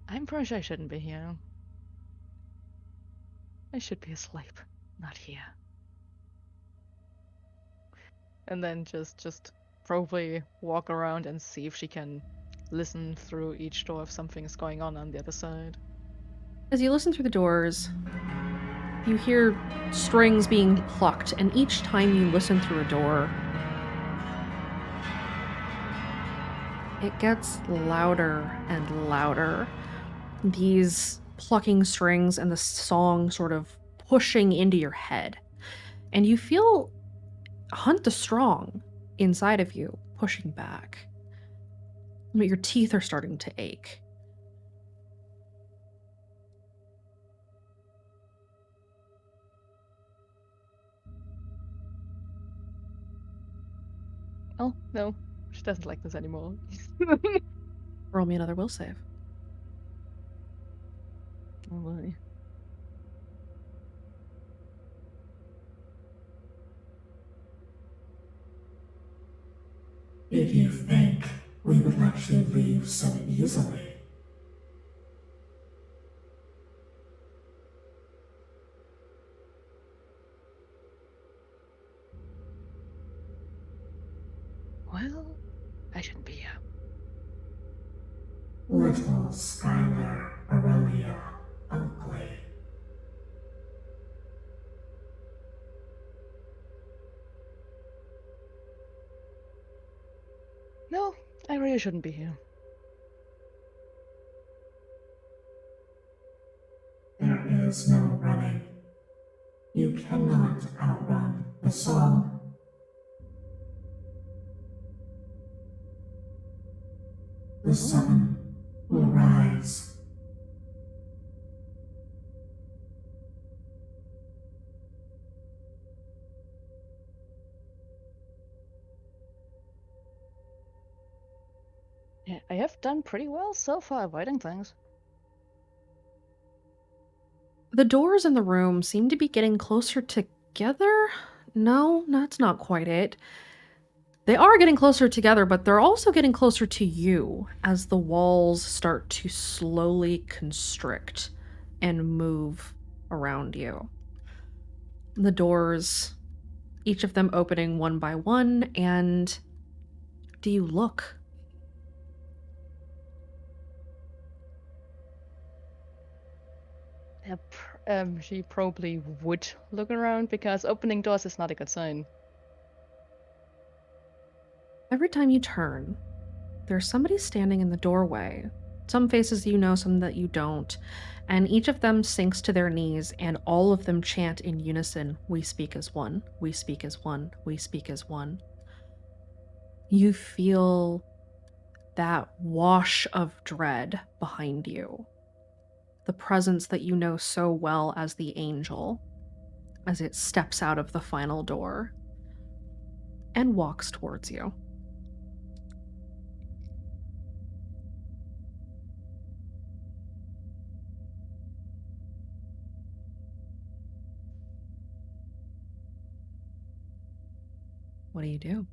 I'm pretty sure I shouldn't be here. I should be asleep, not here. And then just probably walk around and see if she can listen through each door if something is going on the other side. As you listen through the doors, you hear strings being plucked, and each time you listen through a door, it gets louder and louder. These plucking strings and the song sort of pushing into your head. And you feel Hunt the Strong inside of you pushing back. But your teeth are starting to ache. Oh, no. She doesn't like this anymore. Roll me another will save. Oh boy. If you think we would let you leave so easily. Well, I shouldn't be here. Little Skylar Aurelia Oakley. No, I really shouldn't be here. There is no running. You cannot outrun the song. The sun will rise. Yeah, I have done pretty well so far avoiding things. The doors in the room seem to be getting closer together. No, that's not quite it. They are getting closer together, but they're also getting closer to you as the walls start to slowly constrict and move around you. The doors, each of them opening one by one, and do you look? She probably would look around because opening doors is not a good sign. Every time you turn, there's somebody standing in the doorway. Some faces you know, some that you don't. And each of them sinks to their knees, and all of them chant in unison, "We speak as one, we speak as one, we speak as one." You feel that wash of dread behind you. The presence that you know so well as the angel, as it steps out of the final door and walks towards you. What do?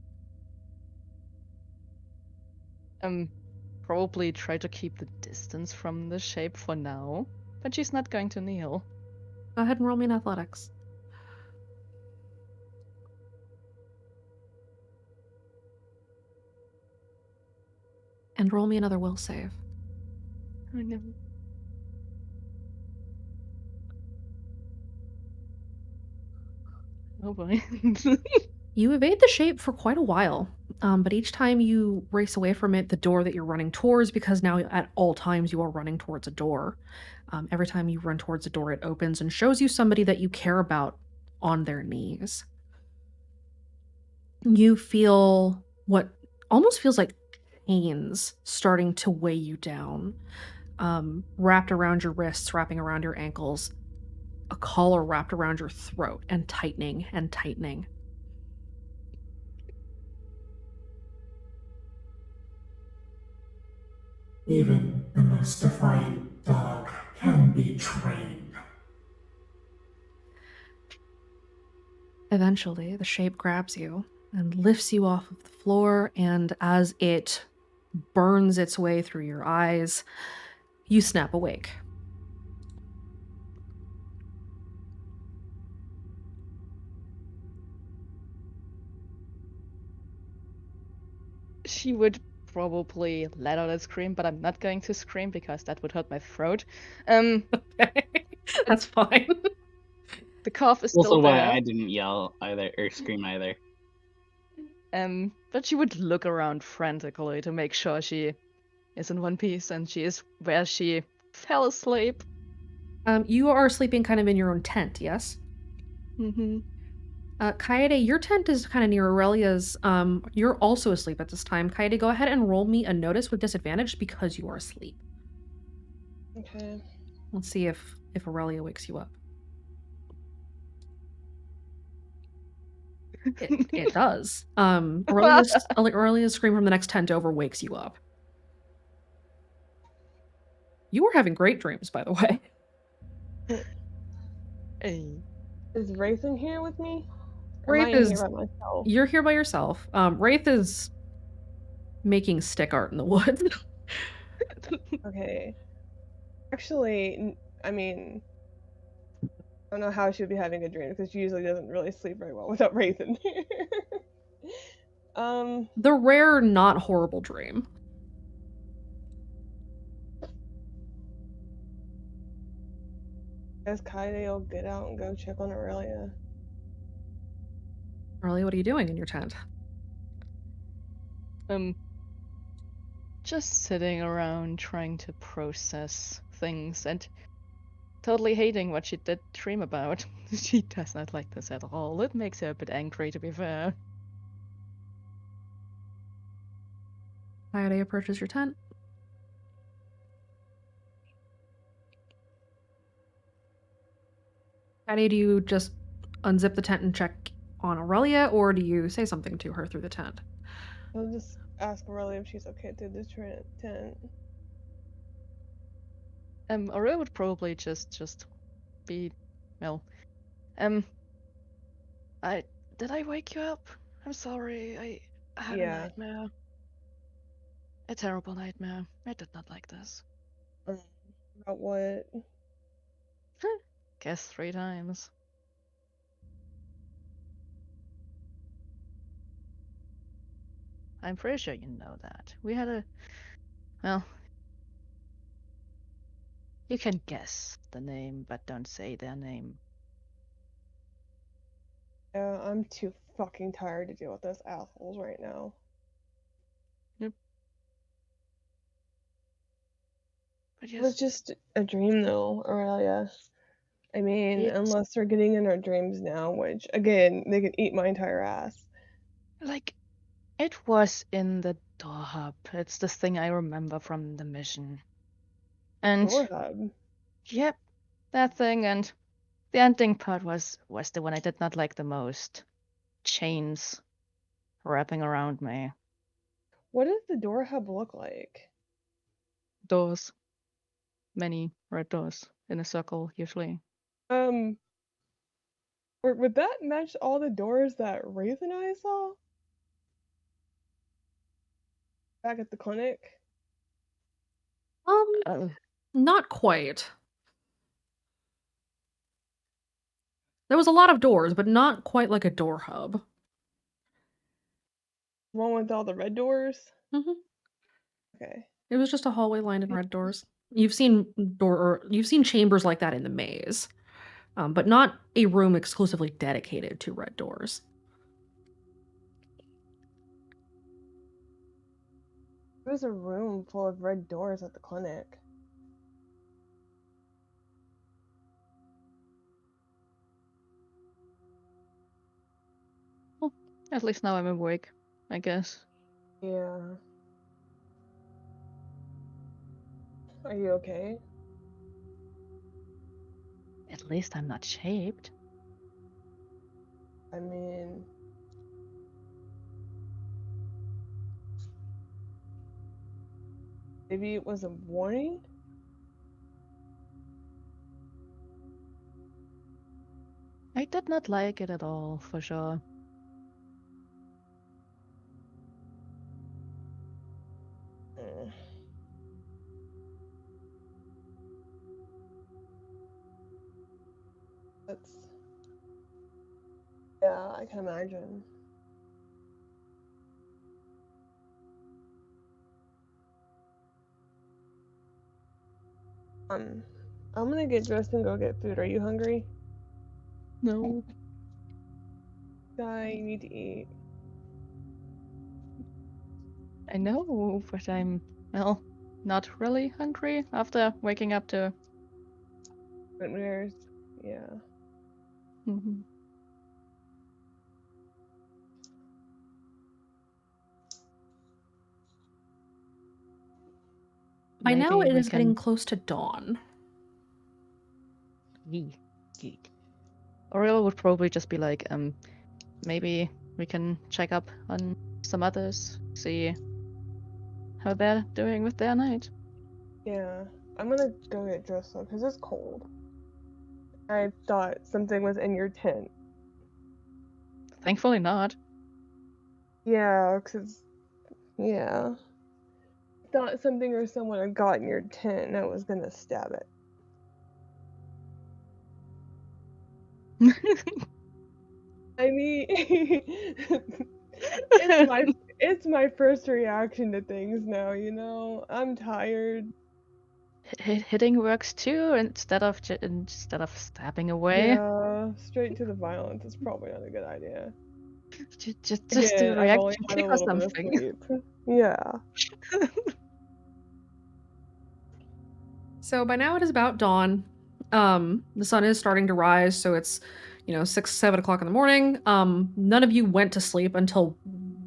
Probably try to keep the distance from the shape for now, but she's not going to kneel. Go ahead and roll me in athletics. And roll me another will save. Oh no. Oh boy. You evade the shape for quite a while, but each time you race away from it, the door that you're running towards, because now at all times you are running towards a door. Every time you run towards a door, it opens and shows you somebody that you care about on their knees. You feel what almost feels like chains starting to weigh you down, wrapped around your wrists, wrapping around your ankles, a collar wrapped around your throat and tightening and tightening. Even the most defiant dog can be trained. Eventually, the shape grabs you and lifts you off of the floor, and as it burns its way through your eyes, you snap awake. She would probably let out a scream, but I'm not going to scream because that would hurt my throat. That's fine. The cough is Also still why there. I didn't yell either or scream either. But she would look around frantically to make sure she is in one piece and she is where she fell asleep. You are sleeping kind of in your own tent, yes? Mm-hmm. Kaede, your tent is kind of near Aurelia's. You're also asleep at this time. Kaede, go ahead and roll me a notice with disadvantage because you are asleep. Okay. Let's see if Aurelia wakes you up. It does. Aurelia's scream from the next tent over wakes you up. You were having great dreams, by the way. Hey. Is Wraith in here with me? Or Wraith am I in is. here by myself? You're here by yourself. Wraith is making stick art in the woods. Okay. Actually, I mean, I don't know how she would be having a dream because she usually doesn't really sleep very well without Wraith in here. The rare, not horrible dream. Guess Kaede will get out and go check on Aurelia. Aurelia, what are you doing in your tent? Just sitting around trying to process things and totally hating what she did dream about. She does not like this at all. It makes her a bit angry, to be fair. Kaede approaches your tent. Kaede, do you just unzip the tent and check on Aurelia, or do you say something to her through the tent? I'll just ask Aurelia if she's okay through this tent. Aurelia would probably just be, well, did I wake you up? I'm sorry, I had a nightmare. A terrible nightmare. I did not like this. About what? Guess 3 times. I'm pretty sure you know that. We had a... Well... You can guess the name, but don't say their name. Yeah, I'm too fucking tired to deal with those assholes right now. Yep. But yes. It was just a dream though, Aurelia. I mean, unless they're getting in our dreams now, which, again, they can eat my entire ass. Like, it was in the door hub. It's the thing I remember from the mission. And Door hub? Yep, that thing, and the ending part was the one I did not like the most. Chains wrapping around me. What does the door hub look like? Doors. Many red doors in a circle, usually. Would that match all the doors that Wraith and I saw? Back at the clinic? Not quite. There was a lot of doors, but not quite like a door hub. One with all the red doors? Mm-hmm. Okay. It was just a hallway lined in red doors. You've seen chambers like that in the maze, but not a room exclusively dedicated to red doors. There was a room full of red doors at the clinic. At least now I'm awake, I guess. Yeah. Are you okay? At least I'm not shaped. I mean, maybe it was a warning? I did not like it at all, for sure. Eh. That's... Yeah, I can imagine. I'm gonna get dressed and go get food. Are you hungry? No. Guy, you need to eat. I know, but I'm, well, not really hungry after waking up to... Nightmares. Yeah. Mhm. By now, Maybe it we is getting can... close to dawn. Yee. Yeet. Aurel would probably just be like, maybe we can check up on some others, see how they're doing with their night. Yeah. I'm gonna go get dressed though, because it's cold. I thought something was in your tent. Thankfully not. Yeah, because... Yeah. Thought something or someone had got in your tent and I was gonna stab it. I mean, it's my first reaction to things now, you know? I'm tired. Hitting works too, instead of stabbing away. Yeah, straight to the violence is probably not a good idea. Just do Again, a I've only reaction had kick a or little bit of something. sleep. Yeah. So by now it is about dawn. The sun is starting to rise, so it's 6, 7 o'clock in the morning. None of you went to sleep until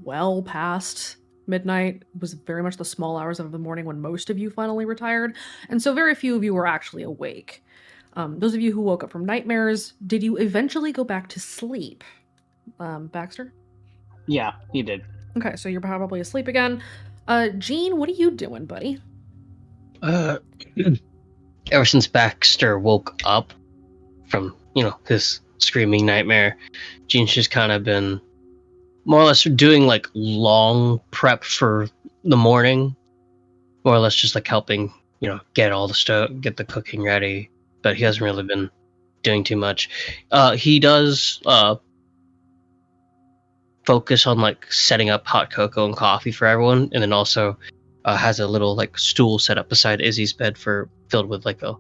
well past midnight. It was very much the small hours of the morning when most of you finally retired, and so very few of you were actually awake. Those of you who woke up from nightmares, did you eventually go back to sleep? Baxter? Yeah, he did. Okay, so you're probably asleep again. Gene, what are you doing, buddy? Ever since Baxter woke up from, his screaming nightmare, Gene's just kind of been more or less doing like long prep for the morning, more or less just like helping, get all the get the cooking ready, but he hasn't really been doing too much. He does focus on like setting up hot cocoa and coffee for everyone, and then also has a little like stool set up beside Izzy's bed filled with like a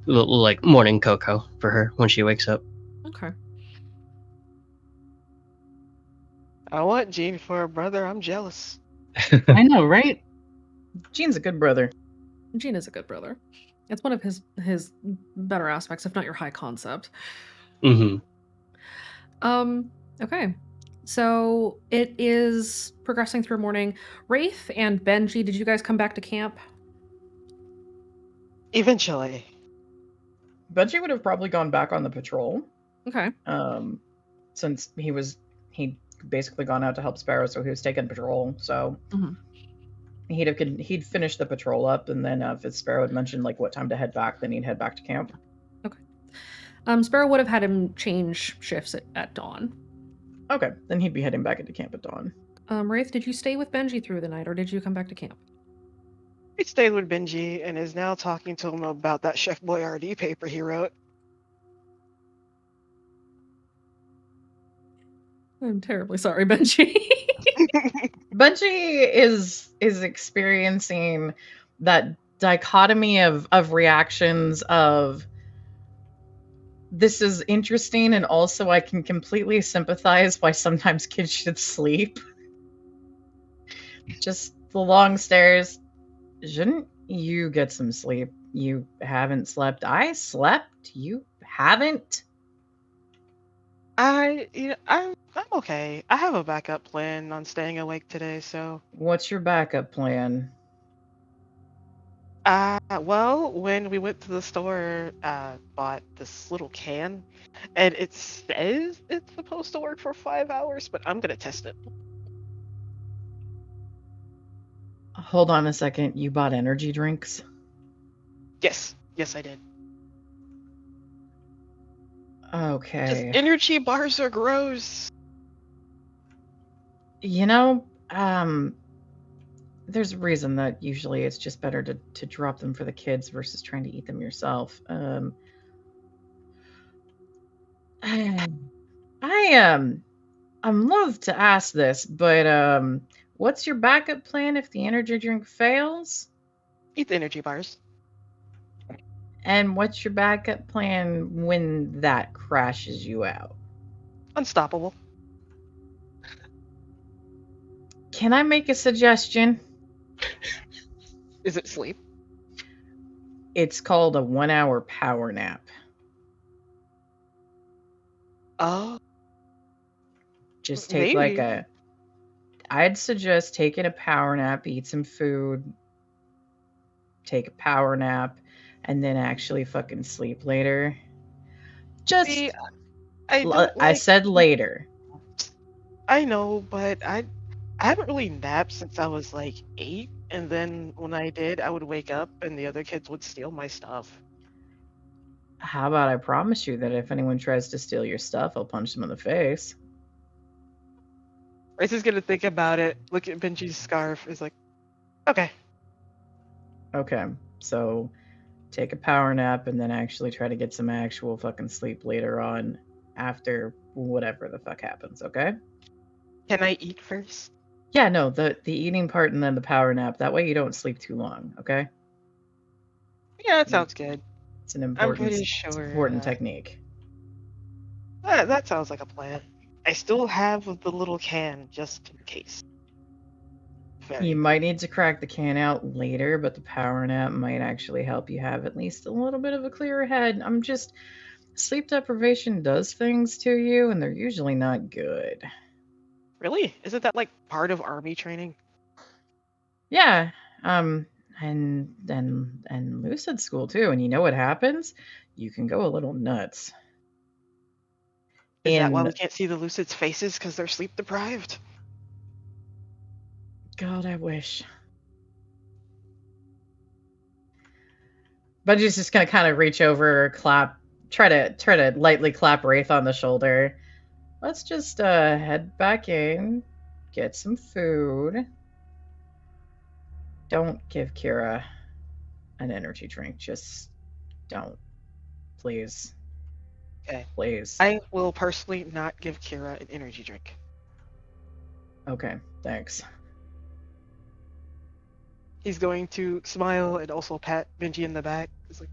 little like morning cocoa for her when she wakes up. Okay. I want Gene for a brother. I'm jealous. I know, right? Gene's a good brother. Gene is a good brother. It's one of his better aspects, if not your high concept. Mm-hmm. Okay. So it is progressing through morning. Wraith and Benji, did you guys come back to camp? Eventually. Benji would have probably gone back on the patrol. Okay. Since he'd basically gone out to help Sparrow, so he was taking patrol. So he'd finish the patrol up, and then if Sparrow had mentioned like what time to head back, then he'd head back to camp. Okay. Sparrow would have had him change shifts at dawn. Okay, then he'd be heading back into camp at dawn. Wraith, did you stay with Benji through the night, or did you come back to camp? He stayed with Benji and is now talking to him about that Chef Boyardee paper he wrote. I'm terribly sorry, Benji. Benji is experiencing that dichotomy of reactions of this is interesting, and also I can completely sympathize why sometimes kids should sleep. Just the long stares. Shouldn't you get some sleep? You haven't slept. I slept. You haven't. I'm I'm okay. I have a backup plan on staying awake today, so. What's your backup plan? Well, when we went to the store, bought this little can, and it says it's supposed to work for 5 hours, but I'm gonna test it. Hold on a second. You bought energy drinks? Yes, yes, I did. Just Okay. energy bars are gross. You know, there's a reason that usually it's just better to drop them for the kids versus trying to eat them yourself. I'm loath to ask this, but what's your backup plan if the energy drink fails? Eat the energy bars. And what's your backup plan when that crashes you out? Unstoppable. Can I make a suggestion? Is it sleep? It's called a 1-hour power nap. Oh, Just take like maybe. I'd suggest taking a power nap, eat some food, take a power nap, and then actually fucking sleep later. Just, See, I don't I like. said later. I know, but I haven't really napped since I was like 8, and then when I did, I would wake up and the other kids would steal my stuff. How about I promise you that if anyone tries to steal your stuff, I'll punch them in the face. Race is gonna think about it, look at Benji's scarf, is like, okay. Okay, so take a power nap and then actually try to get some actual fucking sleep later on after whatever the fuck happens, okay? Can I eat first? Yeah, no, the eating part and then the power nap. That way you don't sleep too long, okay? Yeah, that sounds good. It's an I'm important, pretty it's sure important technique. that sounds like a plan. I still have the little can just in case. Very You good. might need to crack the can out later, but the power nap might actually help you have at least a little bit of a clearer head. Sleep deprivation does things to you, and they're usually not good. Really? Isn't that like part of army training? Yeah, and lucid school too. And you know what happens? You can go a little nuts. Is that why we And can't see the Lucids' faces because they're sleep deprived? God, I wish. Bungy's just gonna kind of reach over, try to lightly clap Wraith on the shoulder. Let's just head back in, get some food. Don't give Kira an energy drink. Just don't. Please. Okay. Please. I will personally not give Kira an energy drink. Okay, thanks. He's going to smile and also pat Benji in the back. He's like,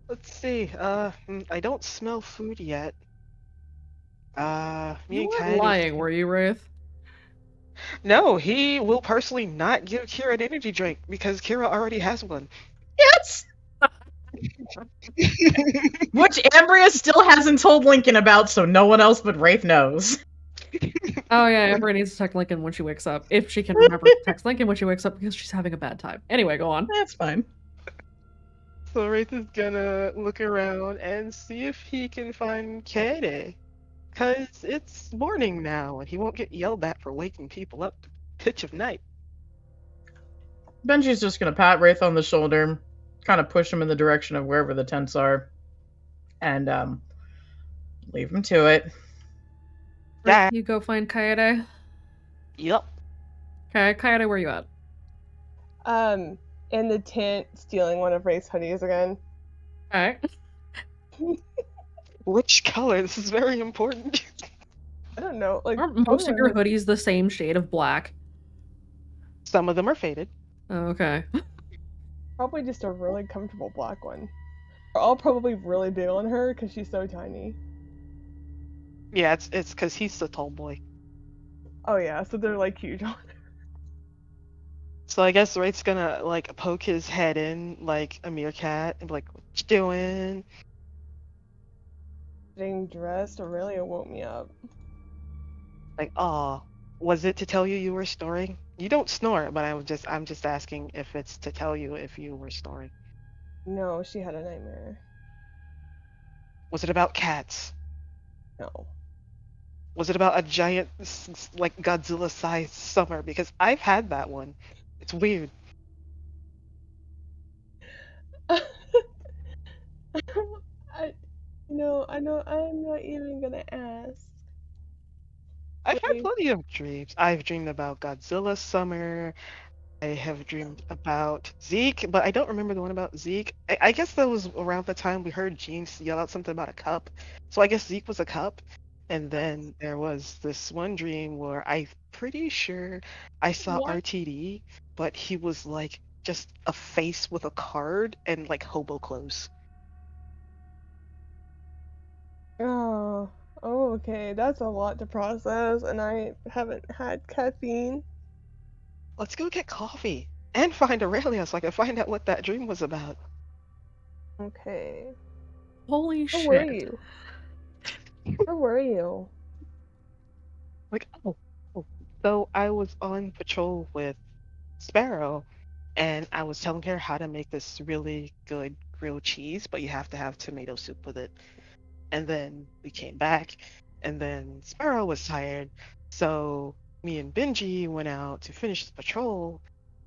let's see, I don't smell food yet. Me You and weren't Kaede. lying, were you, Wraith? No, he will personally not give Kira an energy drink because Kira already has one. Yes! Which Ambria still hasn't told Lincoln about, so no one else but Wraith knows. Oh yeah, Amber needs to text Lincoln when she wakes up. If she can remember to text Lincoln when she wakes up because she's having a bad time. Anyway, go on. That's fine. So Wraith is gonna look around and see if he can find Kaede. Cause it's morning now and he won't get yelled at for waking people up to pitch of night. Benji's just gonna pat Wraith on the shoulder, kind of push him in the direction of wherever the tents are, and leave him to it. Yeah. You go find Kaede. Yep. Okay, Kaede, where you at? In the tent, stealing one of Wraith's hoodies again. Alright. Which color? This is very important. I don't know. Like, Aren't most of your hoodies the same shade of black? Some of them are faded. Oh, okay. Probably just a really comfortable black one. They're all probably really big on her because she's so tiny. Yeah, it's because he's the tall boy. Oh yeah, so they're like huge on her. So I guess Wraith's gonna like poke his head in like a meerkat and be like, "What you doing?" Getting dressed, Aurelia woke me up. Like, oh, was it to tell you you were snoring? You don't snore, but I'm just asking if it's to tell you if you were snoring. No, she had a nightmare. Was it about cats? No. Was it about a giant, like Godzilla-sized summer? Because I've had that one. It's weird. I know, I'm not even gonna ask. I've had Wait. plenty of dreams. I've dreamed about Godzilla summer. I have dreamed about Zeke, but I don't remember the one about Zeke. I guess that was around the time we heard Jeans yell out something about a cup. So I guess Zeke was a cup. And then there was this one dream where I'm pretty sure I saw What? RTD, but he was like just a face with a card and like hobo clothes. Oh, okay. That's a lot to process, and I haven't had caffeine. Let's go get coffee and find Aurelia so I can find out what that dream was about. Okay. Holy Where shit. were you? Where were you? Like, oh. So I was on patrol with Sparrow, and I was telling her how to make this really good grilled cheese, but you have to have tomato soup with it. And then we came back, and then Sparrow was tired, so me and Benji went out to finish the patrol,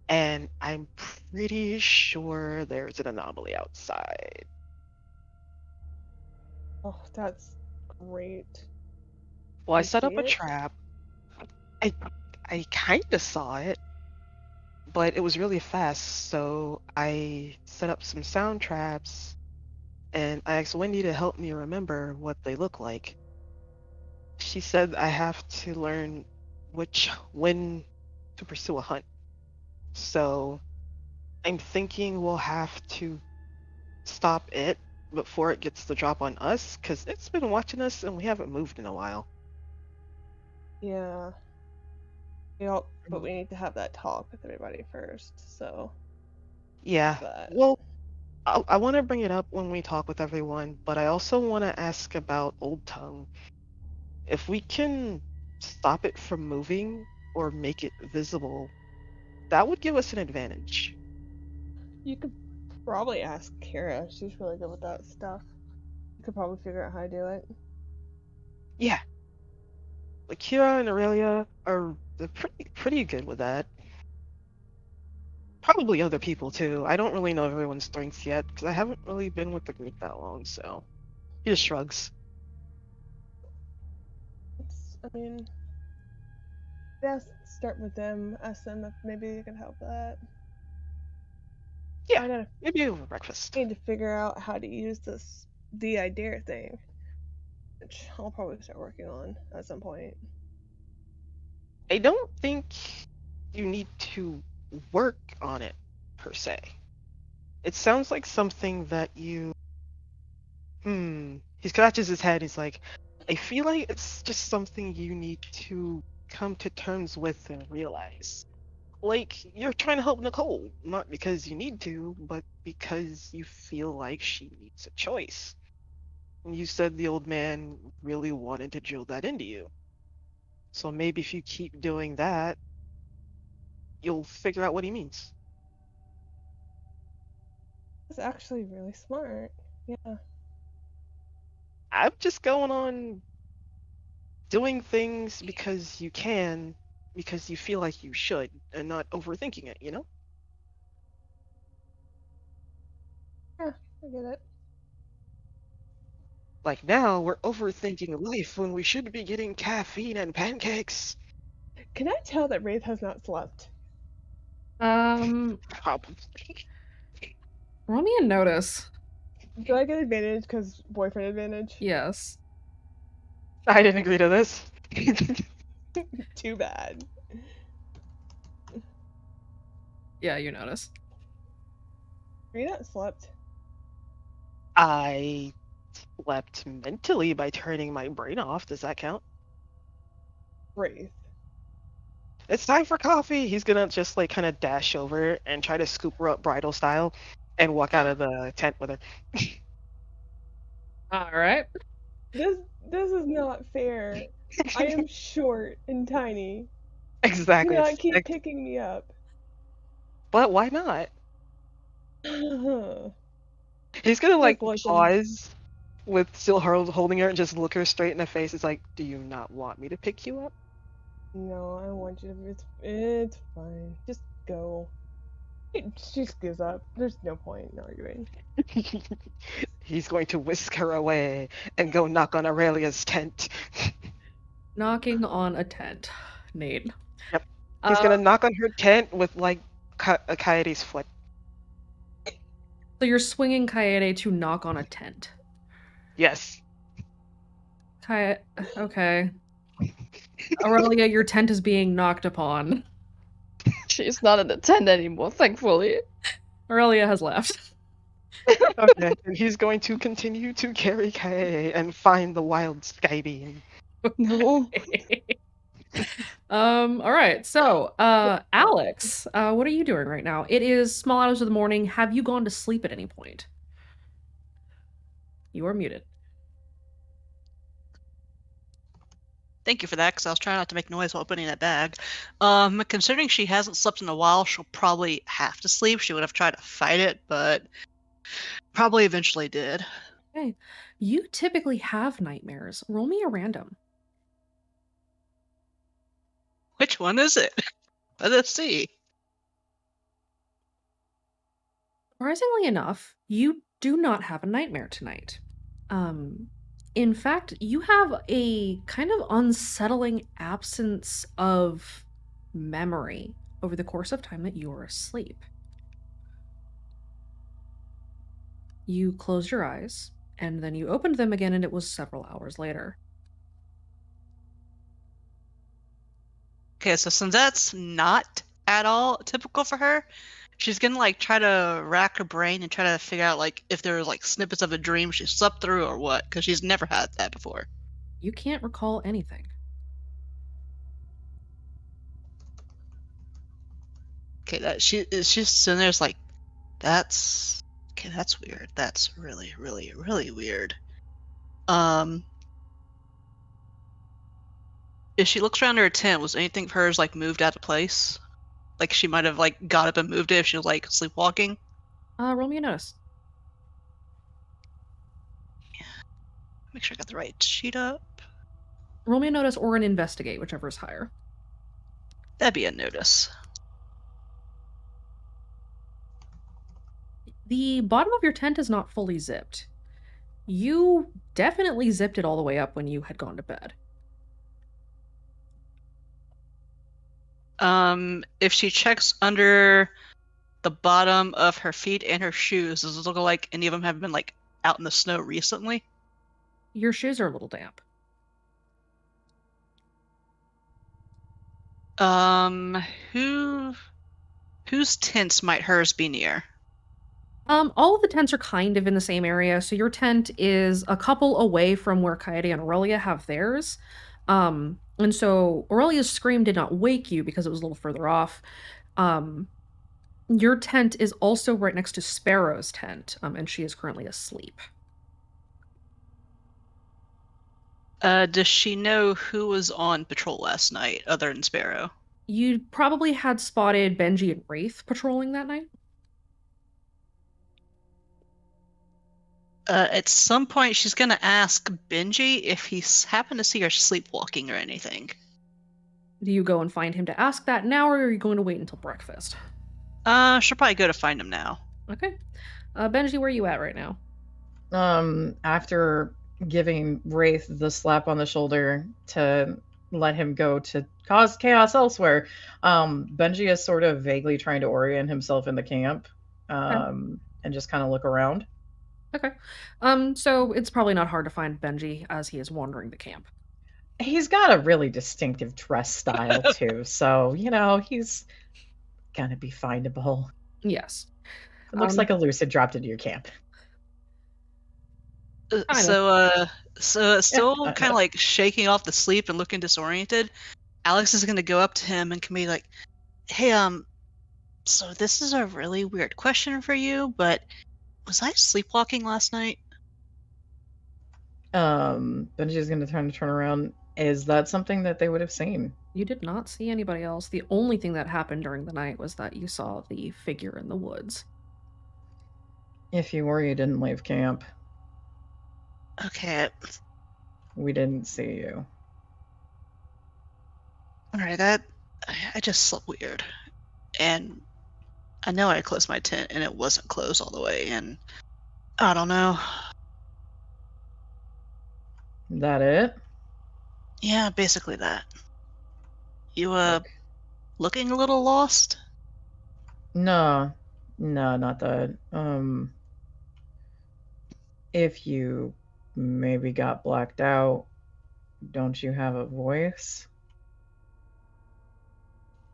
and I'm pretty sure there's an anomaly outside. Oh, that's great. Well, I You set up see a it? trap. I kind of saw it, but it was really fast, so I set up some sound traps, and I asked Wendy to help me remember what they look like. She said I have to learn when to pursue a hunt. So I'm thinking we'll have to stop it before it gets the drop on us, because it's been watching us and we haven't moved in a while. Yeah. But we need to have that talk with everybody first, so. Yeah. But Well, I want to bring it up when we talk with everyone, but I also want to ask about Old Tongue. If we can stop it from moving or make it visible, that would give us an advantage. you could probably ask Kara. She's really good with that stuff. You could probably figure out how to do it. Yeah. Like Kira and Aurelia they're pretty good with that. Probably other people too. I don't really know everyone's strengths yet because I haven't really been with the group that long. So he just shrugs. I mean, best start with them. Ask them if maybe they can help that. Yeah, maybe over breakfast. I need to figure out how to use the idea thing, which I'll probably start working on at some point. I don't think you need to work on it per se. It sounds like something that you. He scratches his head. He's like, I feel like it's just something you need to come to terms with and realize. Like, you're trying to help Nicole, not because you need to, but because you feel like she needs a choice. And you said the old man really wanted to drill that into you. So maybe if you keep doing that, you'll figure out what he means. That's actually really smart. Yeah. I'm just going on doing things because you can, because you feel like you should, and not overthinking it, you know? Yeah, I get it. Like now, we're overthinking life when we should be getting caffeine and pancakes. Can I tell that Wraith has not slept? Probably. Roll me a notice. Do I get advantage because boyfriend advantage? Yes. I didn't agree to this. Too bad. Yeah, you notice. Have you not slept? I slept mentally by turning my brain off. Does that count? Wraith. It's time for coffee. He's gonna just like kind of dash over and try to scoop her up bridal style and walk out of the tent with her. All right. This is not fair. I am short and tiny. Exactly. Do not It's keep like, picking me up. but why not? Look, He's gonna like listen. pause with still holding her and just look her straight in the face. It's like, do you not want me to pick you up? No, I want you to. It's fine. Just go. She just gives up. There's no point in arguing. He's going to whisk her away and go knock on Aurelia's tent. Knocking on a tent. Nate. Yep. He's Uh, gonna knock on her tent with like a coyote's foot. So you're swinging Kaede to knock on a tent. Yes. Okay. Aurelia, your tent is being knocked upon. She's not in the tent anymore, thankfully. Aurelia has left. Okay. And he's going to continue to carry Kaede and find the wild Skybeam. No. All right. So, Alex, what are you doing right now? It is small hours of the morning. Have you gone to sleep at any point? You are muted. Thank you for that, because I was trying not to make noise while opening that bag. Considering she hasn't slept in a while, she'll probably have to sleep. She would have tried to fight it, but probably eventually did. Okay. You typically have nightmares. Roll me a random. Which one is it? Let's see. Surprisingly enough, you do not have a nightmare tonight. In fact, you have a kind of unsettling absence of memory over the course of time that you were asleep. You closed your eyes, and then you opened them again, and it was several hours later. Okay, so since that's not at all typical for her, she's gonna like try to rack her brain and try to figure out like if there was like snippets of a dream she slept through or what, because she's never had that before. You can't recall anything. Okay, that she's sitting there's like, that's okay, that's weird. That's really, really, really weird. If she looks around her tent, was anything of hers like moved out of place? Like she might have like got up and moved it if she was like sleepwalking? Roll me a notice. Make sure I got the right sheet up. Roll me a notice or an investigate, whichever is higher. That'd be a notice. The bottom of your tent is not fully zipped. You definitely zipped it all the way up when you had gone to bed. If she checks under the bottom of her feet and her shoes, does it look like any of them have been like out in the snow recently? Your shoes are a little damp. Whose tents might hers be near? All of the tents are kind of in the same area, so your tent is a couple away from where Kaede and Aurelia have theirs. And so Aurelia's scream did not wake you because it was a little further off. Your tent is also right next to Sparrow's tent, and she is currently asleep. Does she know who was on patrol last night other than Sparrow? You probably had spotted Benji and Wraith patrolling that night. At some point, she's gonna ask Benji if he's happened to see her sleepwalking or anything. Do you go and find him to ask that now, or are you going to wait until breakfast? She'll probably go to find him now. Okay. Benji, where are you at right now? After giving Wraith the slap on the shoulder to let him go to cause chaos elsewhere, Benji is sort of vaguely trying to orient himself in the camp, and just kind of look around. Okay. So it's probably not hard to find Benji as he is wandering the camp. He's got a really distinctive dress style too, so he's gonna be findable. Yes. It looks like a lucid dropped into your camp. So still kind of like shaking off the sleep and looking disoriented, Alex is gonna go up to him and can be like, "Hey, so this is a really weird question for you, but was I sleepwalking last night?" Benji's gonna turn around. Is that something that they would have seen? You did not see anybody else. The only thing that happened during the night was that you saw the figure in the woods. If you were, you didn't leave camp. Okay. We didn't see you. Alright, I just slept weird. And I know I closed my tent and it wasn't closed all the way, and I don't know. That it? Yeah, basically that. You, looking a little lost? No, not that. If you maybe got blacked out, don't you have a voice?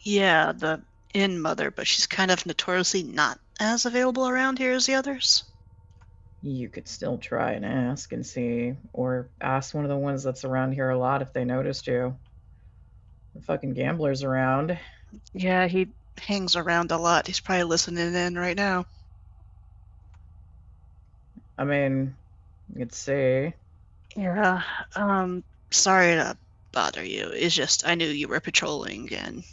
Yeah, the inn mother, but she's kind of notoriously not as available around here as the others. You could still try and ask and see, or ask one of the ones that's around here a lot if they noticed you. The fucking gambler's around. Yeah, he hangs around a lot. He's probably listening in right now. I mean, you could see. Yeah, sorry to bother you. It's just I knew you were patrolling and...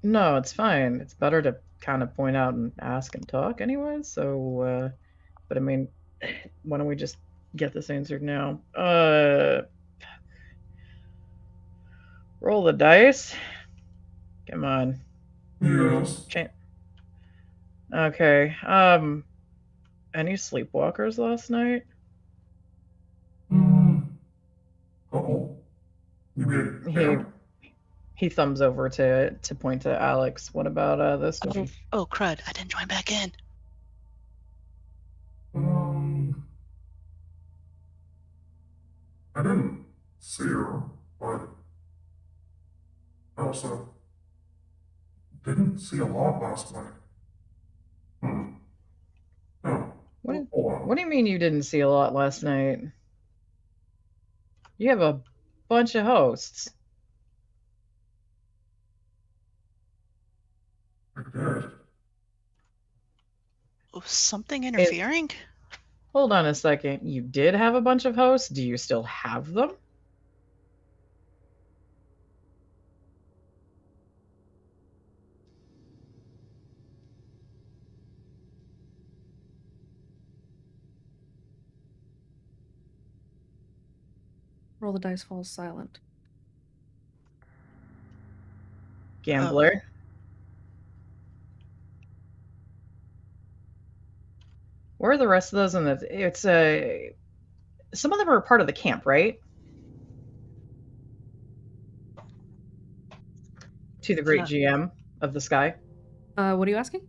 No, it's fine. It's better to kind of point out and ask and talk anyway, so, but I mean, why don't we just get this answered now? Roll the dice. Come on. Yes. Okay, any sleepwalkers last night? Couple. You mean He thumbs over to point to Alex. What about this one? Oh, crud. I didn't join back in. I didn't see her, but I also didn't see a lot last night. No. What do you mean you didn't see a lot last night? You have a bunch of hosts. I did. Was something interfering? Hold on a second. You did have a bunch of hosts? Do you still have them? Roll the dice falls silent. Gambler. Where are the rest of those in the... It's some of them are part of the camp, right? To the great GM of the sky. What are you asking?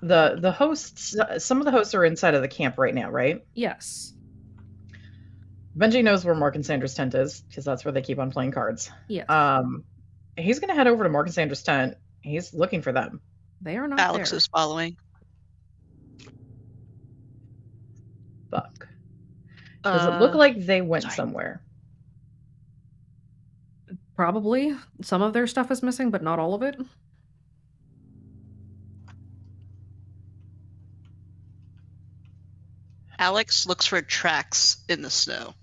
The hosts, some of the hosts are inside of the camp right now, right? Yes. Benji knows where Mark and Sandra's tent is, because that's where they keep on playing cards. Yes. He's going to head over to Mark and Sandra's tent. He's looking for them. They are not Alex there. is following. Fuck. Does it look like they went somewhere? Probably. Some of their stuff is missing, but not all of it. Alex looks for tracks in the snow.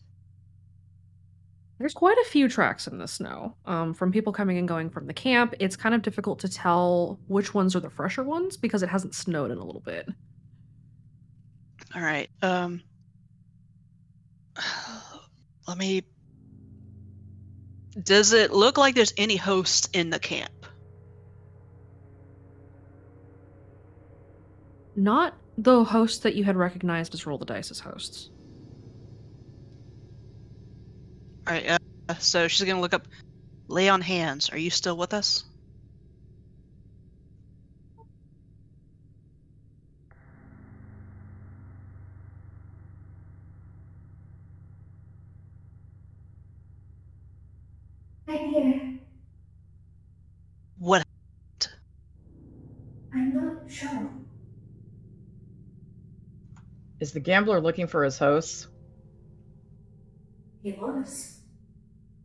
There's quite a few tracks in the snow from people coming and going from the camp. It's kind of difficult to tell which ones are the fresher ones because it hasn't snowed in a little bit. All right. Let me... Does it look like there's any hosts in the camp? Not the hosts that you had recognized as Roll the Dice as hosts. All right, so she's going to look up Lay on Hands. Are you still with us? I'm here. What? I'm not sure. Is the gambler looking for his hosts? He was.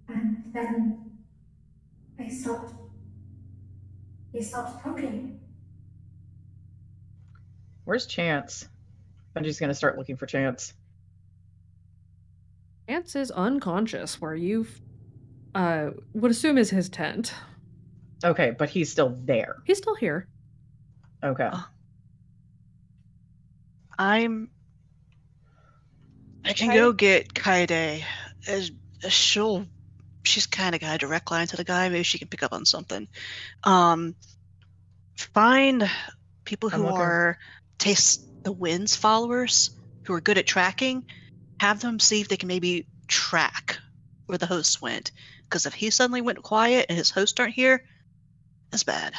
And then he stopped talking. Where's Chance? Benji's going to start looking for Chance. Chance is unconscious where you've would assume is his tent. Okay, but he's still there. He's still here. Okay. I can go get Kaede. She's kind of got a direct line to the guy. Maybe she can pick up on something. Find people who are Taste the Wind's followers who are good at tracking. Have them see if they can maybe track where the hosts went. Because if he suddenly went quiet and his hosts aren't here, that's bad.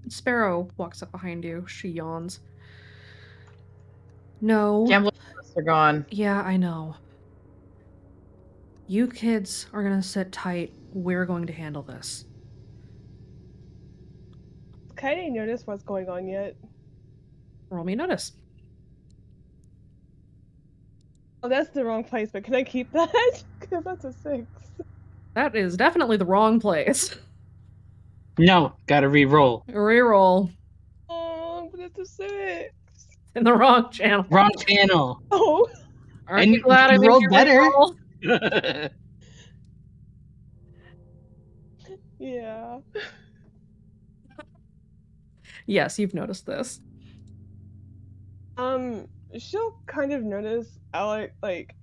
Sparrow walks up behind you. She yawns. No. Gambling are gone. Yeah, I know. You kids are gonna sit tight. We're going to handle this. Kaede notice what's going on yet? Roll me notice. Oh, that's the wrong place, but can I keep that? Because that's a 6. That is definitely the wrong place. No, gotta re-roll. Reroll. Oh, but it's a 6. In the wrong channel. Wrong channel. Oh. Aren't And you glad I you made rolled you better. reroll? Yeah. Yes, you've noticed this. She'll kind of notice Alec, like,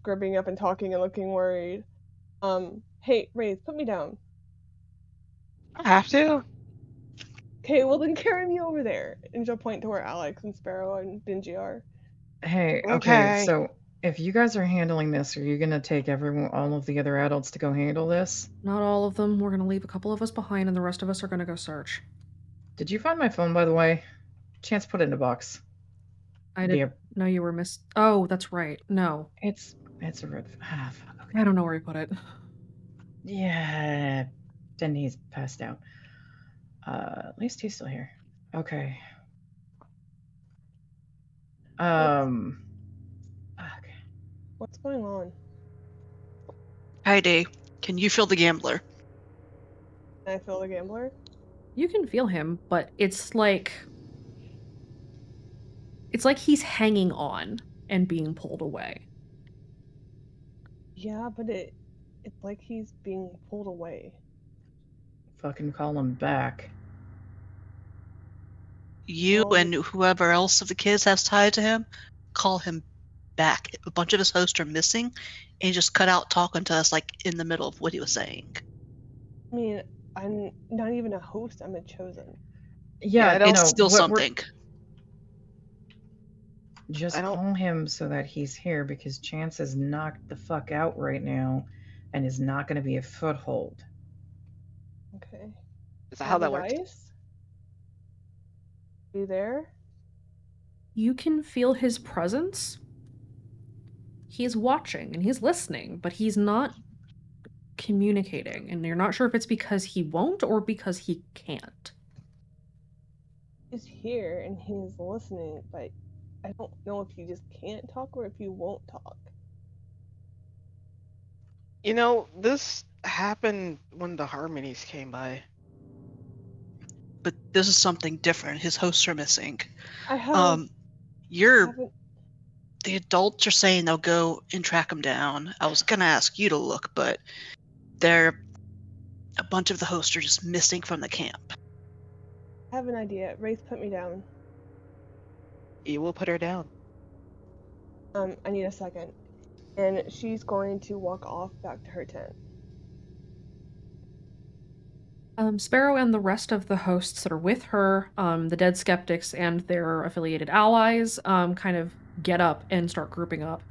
gripping up and talking and looking worried. Hey, Wraith, put me down. I have to? Okay, well then carry me over there. And she'll point to where Alex and Sparrow and Benji are. Hey, okay, Okay. so if you guys are handling this, are you gonna take all of the other adults to go handle this? Not all of them. We're gonna leave a couple of us behind, and the rest of us are gonna go search. Did you find my phone, by the way? Chance put it in a box. I didn't know you were Oh, that's right. No. It's a red. Fuck, okay. I don't know where he put it. Yeah, then he's passed out. At least he's still here. Okay. What's going on? Kaede, can you feel the gambler? Can I feel the gambler? You can feel him, but it's like he's hanging on and being pulled away. Yeah, but it's like he's being pulled away. Fucking call him back. You and whoever else of the kids has tied to him, call him back. A bunch of his hosts are missing, and he just cut out talking to us like in the middle of what he was saying. I mean, I'm not even a host, I'm a chosen. Yeah, it's still something. Just call him so that he's here, because Chance is knocked the fuck out right now and is not going to be a foothold. Okay. Is that how that works? You there? You can feel his presence. He's watching and he's listening, but he's not communicating, and you're not sure if it's because he won't or because he can't. He's here and he's listening, but I don't know if he just can't talk or if he won't talk. You know, this happened when the Harmonies came by. But this is something different. His hosts are missing. I have. The adults are saying they'll go and track him down. I was gonna ask you to look, but a bunch of the hosts are just missing from the camp. I have an idea. Wraith, put me down. You will put her down. I need a second. And she's going to walk off back to her tent. Sparrow and the rest of the hosts that are with her, the Dead Skeptics and their affiliated allies, kind of get up and start grouping up.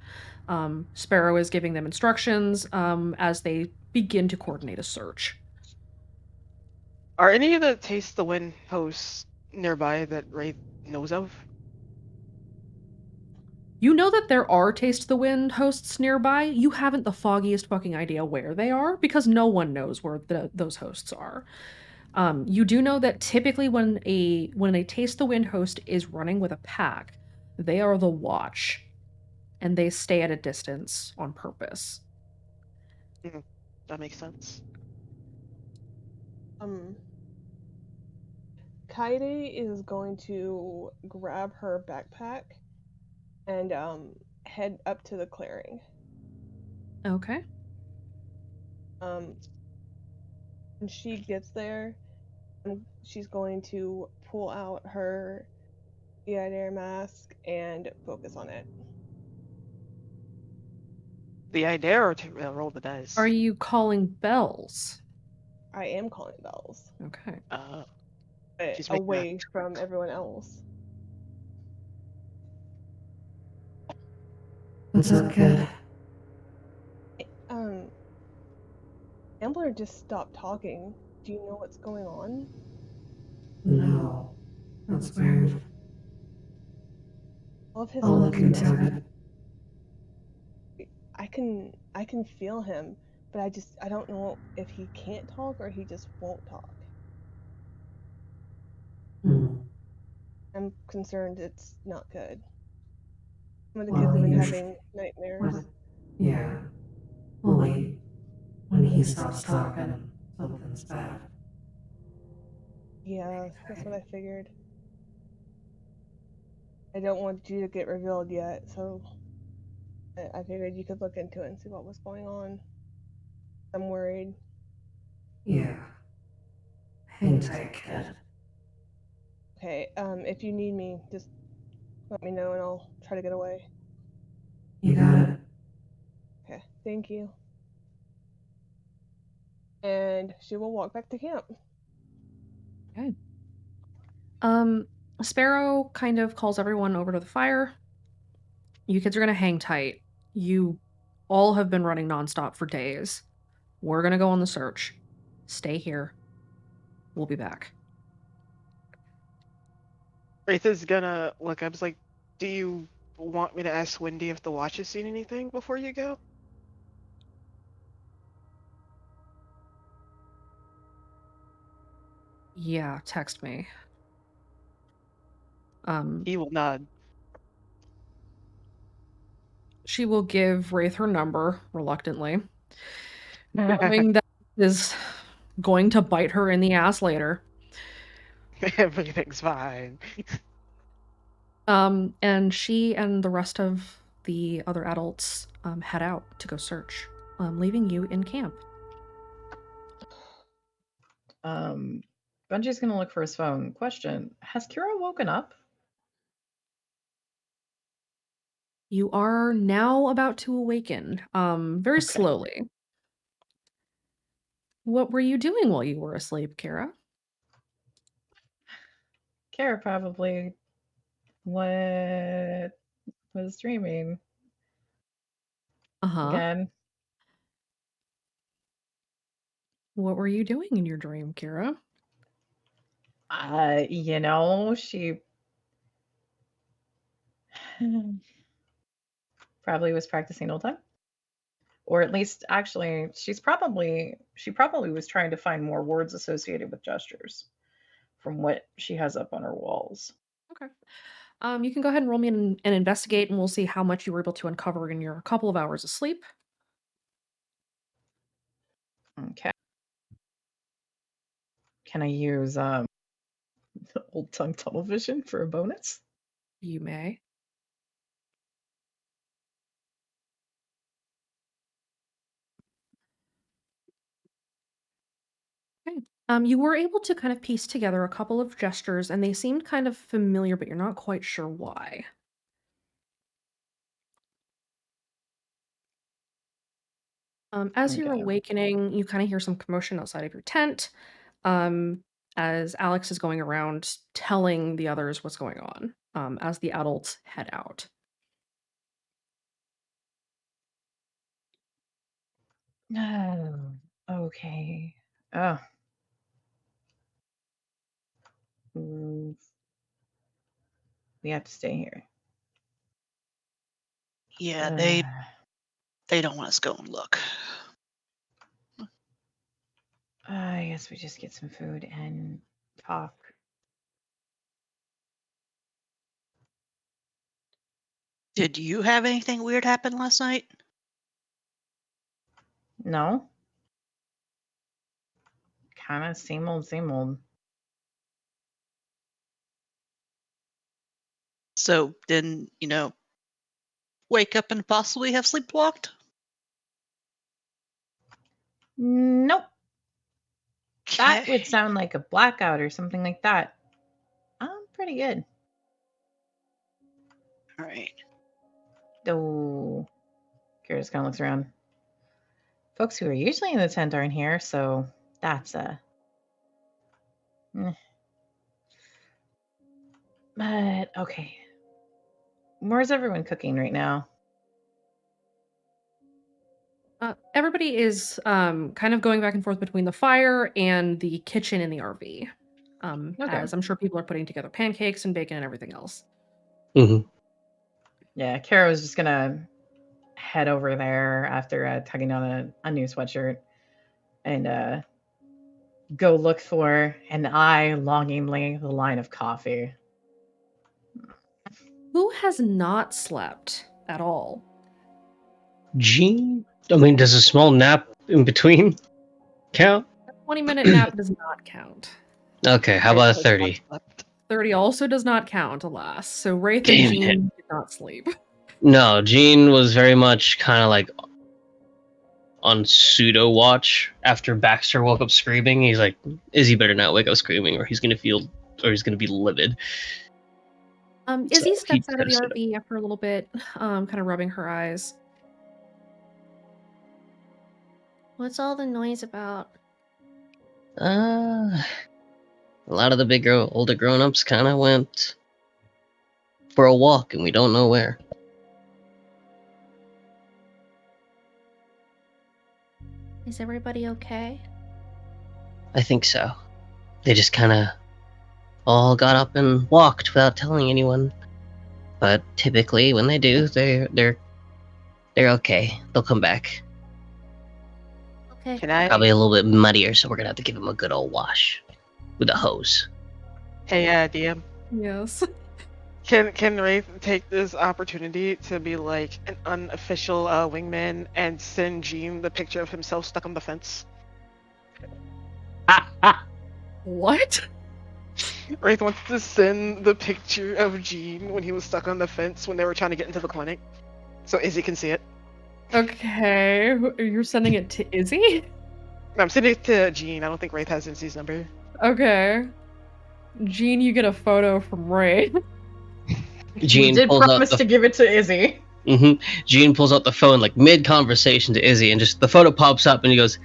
Sparrow is giving them instructions as they begin to coordinate a search. Are any of the Taste the Wind hosts nearby that Wraith knows of? You know that there are Taste the Wind hosts nearby. You haven't the foggiest fucking idea where they are, because no one knows where those hosts are. You do know that typically when a Taste the Wind host is running with a pack, they are the watch, and they stay at a distance on purpose. That makes sense. Kaede is going to grab her backpack and head up to the clearing. Okay. When she gets there, she's going to pull out her Air mask and focus on it. The idea or to roll the dice? Are you calling bells? I am calling bells, Okay. but She's making that. away from everyone else. What's up, kid? Ambler just stopped talking. Do you know what's going on? No. That's weird. All of his I'll look into it. I can feel him, but I don't know if he can't talk or he just won't talk. I'm concerned it's not good. Some of the kids have been having nightmares. Yeah. Only when he stops talking, something's bad. Yeah, that's what I figured. I don't want you to get revealed yet, so I figured you could look into it and see what was going on. I'm worried. Yeah. Hang tight, kid. Okay, if you need me, just let me know and I'll try to get away. You got it. Okay, thank you. And she will walk back to camp. Okay. Sparrow kind of calls everyone over to the fire. You kids are gonna hang tight. You all have been running nonstop for days. We're gonna go on the search. Stay here. We'll be back. Wraith is gonna look up. It's like, do you want me to ask Wendy if the watch has seen anything before you go? Yeah, text me. He will nod. She will give Wraith her number reluctantly, knowing that is going to bite her in the ass later. Everything's fine. And she and the rest of the other adults head out to go search, leaving you in camp. Bunji's gonna look for his phone. Question: has Kira woken up? You are now about to awaken, very slowly. What were you doing while you were asleep, Kira? Kara probably was dreaming. Uh-huh. Again. What were you doing in your dream, Kira? She probably was practicing old time. Or at least actually she probably was trying to find more words associated with gestures from what she has up on her walls. Okay. You can go ahead and roll me an investigate, and we'll see how much you were able to uncover in your couple of hours of sleep. Okay. Can I use old tongue tunnel vision for a bonus? You may. Okay. You were able to kind of piece together a couple of gestures, and they seemed kind of familiar, but you're not quite sure why. As you're Okay. awakening, you kind of hear some commotion outside of your tent, as Alex is going around telling the others what's going on, as the adults head out. Oh, okay. Oh. We have to stay here. Yeah, they don't want us to go and look. I guess we just get some food and talk. Did you have anything weird happen last night? No. Kind of same old, same old. So then, wake up and possibly have sleepwalked? Nope. That Okay. would sound like a blackout or something like that. I'm pretty good. All right. Oh, Kira's kind of looks around. Folks who are usually in the tent aren't here, so that's a. But okay. Where's everyone cooking right now? Everybody is kind of going back and forth between the fire and the kitchen in the RV. Okay. As I'm sure people are putting together pancakes and bacon and everything else. Mm-hmm. Yeah, Kara was just gonna head over there after tugging on a new sweatshirt and go look for an eye longingly the line of coffee. Who has not slept at all? Jean? I mean, does a small nap in between count? A 20-minute nap does not count. Okay, how about a 30? 30 also does not count, alas. So Wraith Damn and it. Jean did not sleep. No, Jean was very much kind of like on pseudo watch after Baxter woke up screaming. He's like, Izzy better not wake up screaming or he's gonna be livid. Izzy So steps he out of the goes to- RV after a little bit, kind of rubbing her eyes. What's all the noise about? A lot of the older grown-ups kind of went for a walk and we don't know where. Is everybody okay? I think so. They just kind of all got up and walked without telling anyone. But typically, when they do, they're okay. They'll come back. Okay. Can I? Probably a little bit muddier, so we're gonna have to give them a good old wash with a hose. Hey, DM. Yes. Can Wraith take this opportunity to be like an unofficial wingman and send Jean the picture of himself stuck on the fence? What? Wraith wants to send the picture of Jean when he was stuck on the fence when they were trying to get into the clinic, so Izzy can see it. Okay, you're sending it to Izzy? No, I'm sending it to Jean. I don't think Wraith has Izzy's number. Okay. Jean, you get a photo from Ray. Jean We did pulls promise out to give it to Izzy. Jean pulls out the phone like mid-conversation to Izzy, and just the photo pops up, and he goes,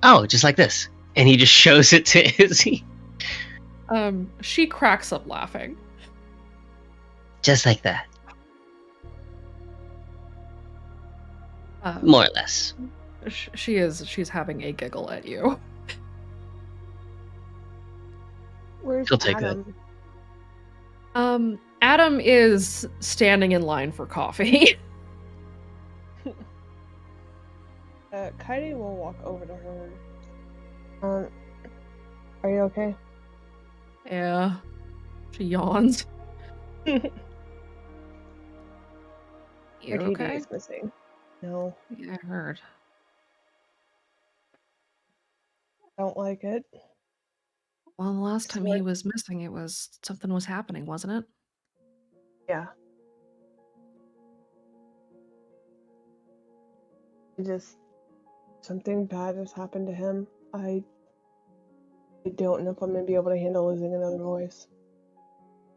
"Oh, just like this," and he just shows it to Izzy, She cracks up laughing. just like that, more or less. She's having a giggle at you. Where's She'll take that. Adam? Adam is standing in line for coffee. Kaidi will walk over to her. Are you okay? Yeah. She yawns. Her You TD okay? is missing. No, Yeah, I heard. I don't like it. Well, the last It's time he like- was missing, it was something was happening, wasn't it? Yeah. Just something bad has happened to him. I don't know if I'm gonna be able to handle losing another voice.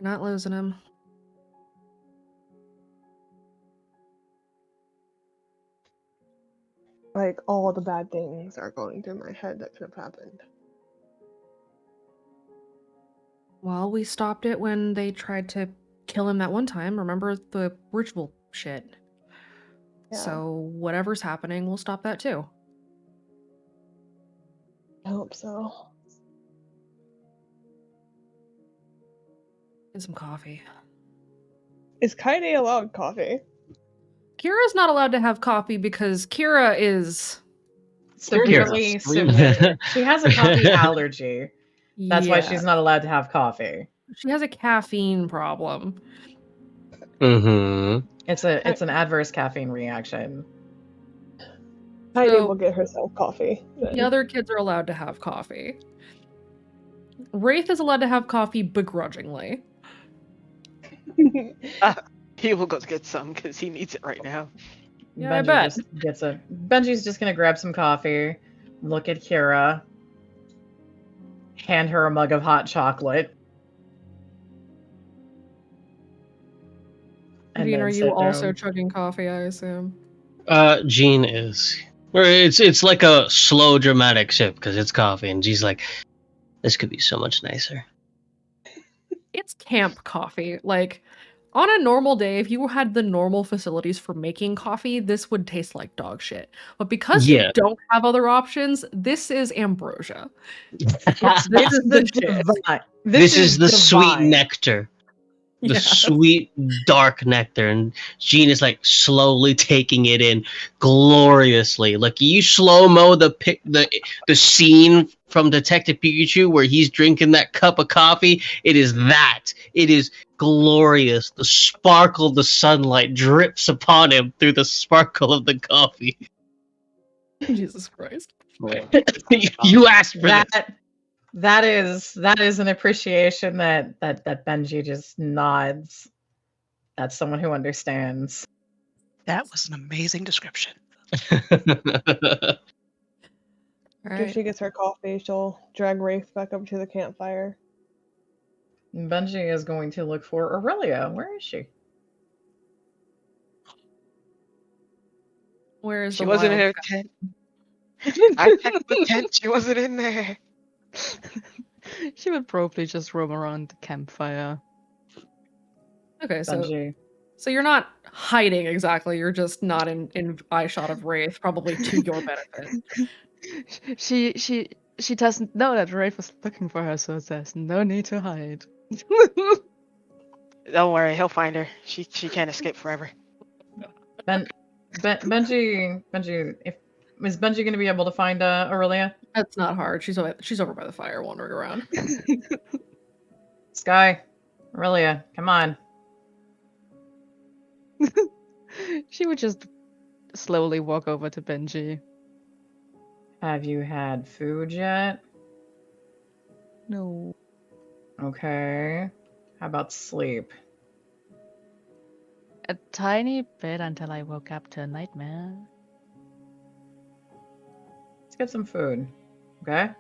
You're not losing him. Like all the bad things are going through my head that could have happened. Well, we stopped it when they tried to kill him that one time. Remember the ritual shit? Yeah. So whatever's happening, we'll stop that too. I hope so. Get some coffee. Is Kaide allowed coffee? Kira's not allowed to have coffee because Kira is Severely severe. She has a coffee allergy. That's why she's not allowed to have coffee. She has a caffeine problem. Mm-hmm. It's an adverse caffeine reaction. Kaide So- will get herself coffee. The other kids are allowed to have coffee. Wraith is allowed to have coffee begrudgingly. He will go get some because he needs it right now. Yeah, I bet. Benji's just gonna grab some coffee, look at Kira, hand her a mug of hot chocolate, and Dean, then are you sit also down. chugging coffee, I assume? Jean is. Or it's like a slow dramatic sip because it's coffee, and Jean's like, this could be so much nicer. It's camp coffee. Like, on a normal day, if you had the normal facilities for making coffee, this would taste like dog shit. But because you Yeah. don't have other options, this is ambrosia. This This is is the the shit. divine. This is the sweet divine. nectar. The Yes. sweet dark nectar, and Jean is like slowly taking it in gloriously. Like you slow mo the scene from Detective Pikachu where he's drinking that cup of coffee. It is that. It is glorious. The sparkle of the sunlight drips upon him through the sparkle of the coffee. Jesus Christ. You asked for this. That is an appreciation that Benji just nods. That's someone who understands. That was an amazing description. After Alright. she gets her coffee, she'll drag Wraith back up to the campfire. Benji is going to look for Aurelia. Where is she? Where is She the wasn't in wild her tent. I checked the tent. She wasn't in there. She would probably just roam around the campfire. Okay, Benji. so you're not hiding exactly. You're just not in eye shot of Wraith, probably to your benefit. She doesn't know that Wraith was looking for her, so there's no need to hide. Don't worry, he'll find her. She can't escape forever. Benji, is Benji going to be able to find Aurelia? That's not hard. She's over by the fire, wandering around. Sky, Aurelia, come on. She would just slowly walk over to Benji. Have you had food yet? No. Okay. How about sleep? A tiny bit until I woke up to a nightmare. Let's get some food. Okay?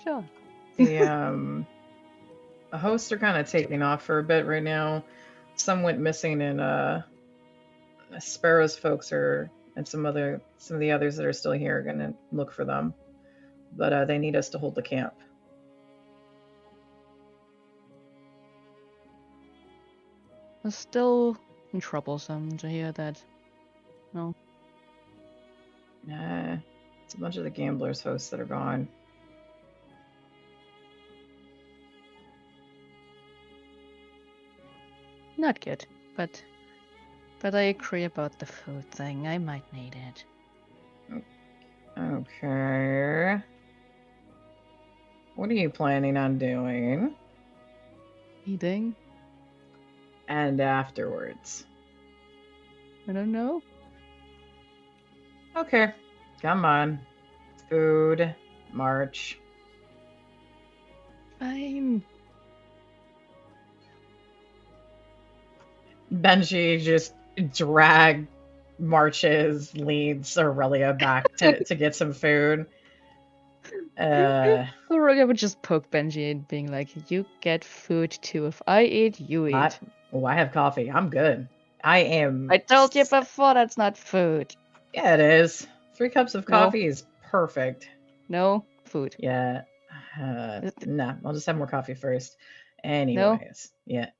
Sure. The hosts are kind of taking off for a bit right now. Some went missing, and Sparrow's folks and some of the others that are still here are gonna look for them. But they need us to hold the camp. It's still troublesome to hear that. No. It's a bunch of the gamblers' hosts that are gone. Not good, but I agree about the food thing. I might need it. Okay. What are you planning on doing? Eating? And afterwards? I don't know. Okay. Come on. Food. March. Fine. Benji just leads Aurelia back to get some food. Aurelia would just poke Benji and being like, you get food too. If I eat, you eat. I have coffee. I'm good. I told you before that's not food. Yeah, it is. 3 cups of coffee is perfect. No food. Yeah. Nah, I'll just have more coffee first. Anyways, yeah.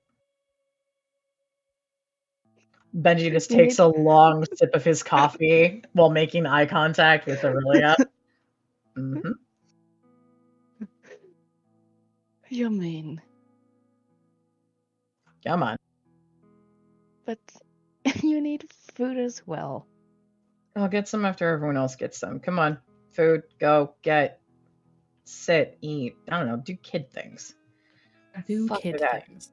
Benji just takes a long sip of his coffee while making eye contact with Aurelia. Mm-hmm. You mean? Come on. But you need food as well. I'll get some after everyone else gets some. Come on. Food, go, get, sit, eat. I don't know, do kid things. Do Fuck kid with that. things.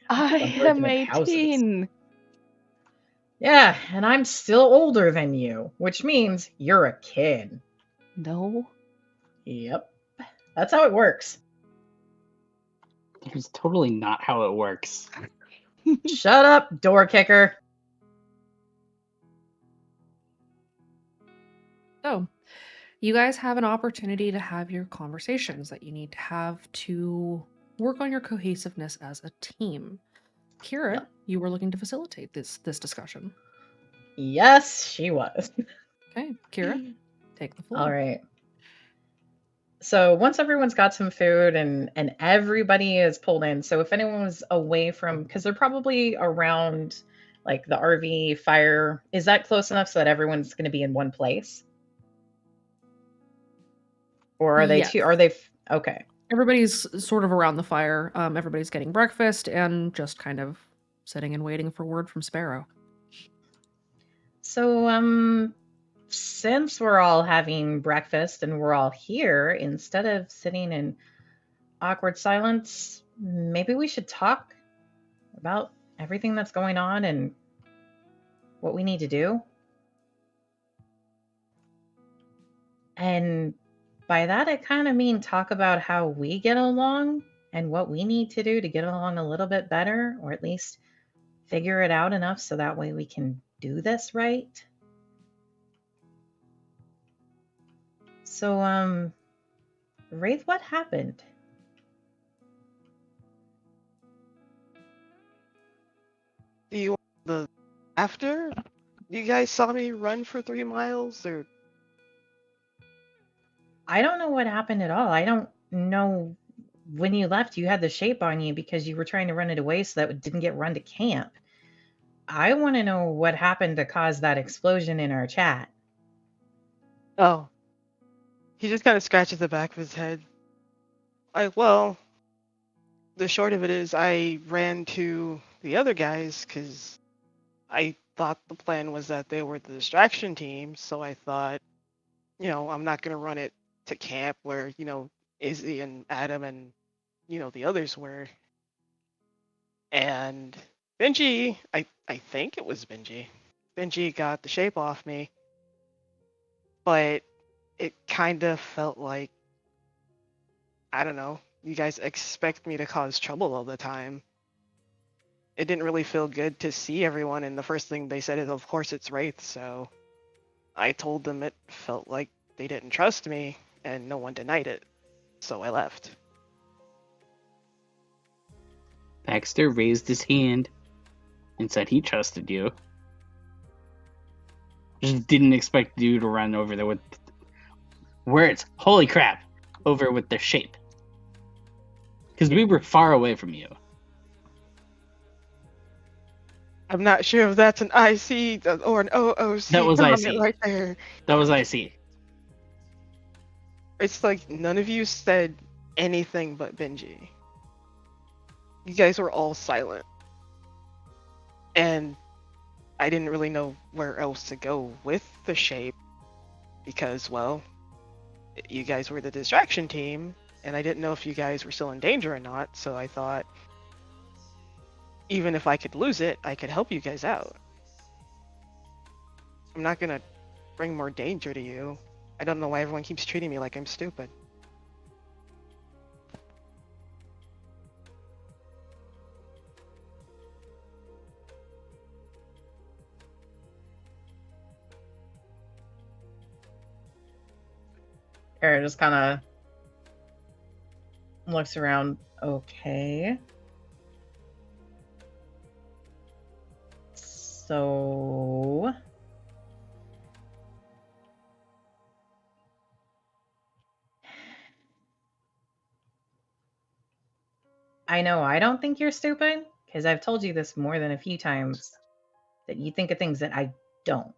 I am Unfortunate houses. 18. Yeah, and I'm still older than you, which means you're a kid. No. Yep. That's how it works. It's totally not how it works. Shut up, door kicker. you guys have an opportunity to have your conversations that you need to have to work on your cohesiveness as a team. Kira, Yep. you were looking to facilitate this discussion. Yes, she was. Okay, Kira, take the floor. All right. So once everyone's got some food and everybody is pulled in, so if anyone was away from, because they're probably around like the RV fire, is that close enough so that everyone's going to be in one place? Or are they Yes. two? Are they? Okay. Everybody's sort of around the fire. Everybody's getting breakfast and just kind of sitting and waiting for word from Sparrow. So, since we're all having breakfast and we're all here, instead of sitting in awkward silence, maybe we should talk about everything that's going on and what we need to do. And by that, I kind of mean talk about how we get along and what we need to do to get along a little bit better, or at least figure it out enough so that way we can do this right. So, Wraith, what happened? Do you want the after? You guys saw me run for 3 miles, or I don't know what happened at all. I don't know. When you left, you had the shape on you because you were trying to run it away so that it didn't get run to camp. I want to know what happened to cause that explosion in our chat. oh, he just kind of scratches the back of his head. Well, the short of it is, I ran to the other guys because I thought the plan was that they were the distraction team. So I thought, I'm not gonna run it to camp where Izzy and Adam and the others were. And Benji, I think it was Benji. Benji got the shape off me, but it kind of felt like, I don't know, you guys expect me to cause trouble all the time. It didn't really feel good to see everyone, and the first thing they said is, of course it's Wraith, so I told them it felt like they didn't trust me, and no one denied it, so I left. Baxter raised his hand and said he trusted you. Just didn't expect you to run over there with words. Holy crap! Over with the shape. Because we were far away from you. I'm not sure if that's an IC or an OOC That was comment IC. right there. That was IC. It's like none of you said anything but Benji. You guys were all silent. And I didn't really know where else to go with the shape because, well, you guys were the distraction team, and I didn't know if you guys were still in danger or not, so I thought even if I could lose it, I could help you guys out. I'm not gonna bring more danger to you. I don't know why everyone keeps treating me like I'm stupid. Kara just kind of looks around. Okay. So I know I don't think you're stupid because I've told you this more than a few times that you think of things that I don't,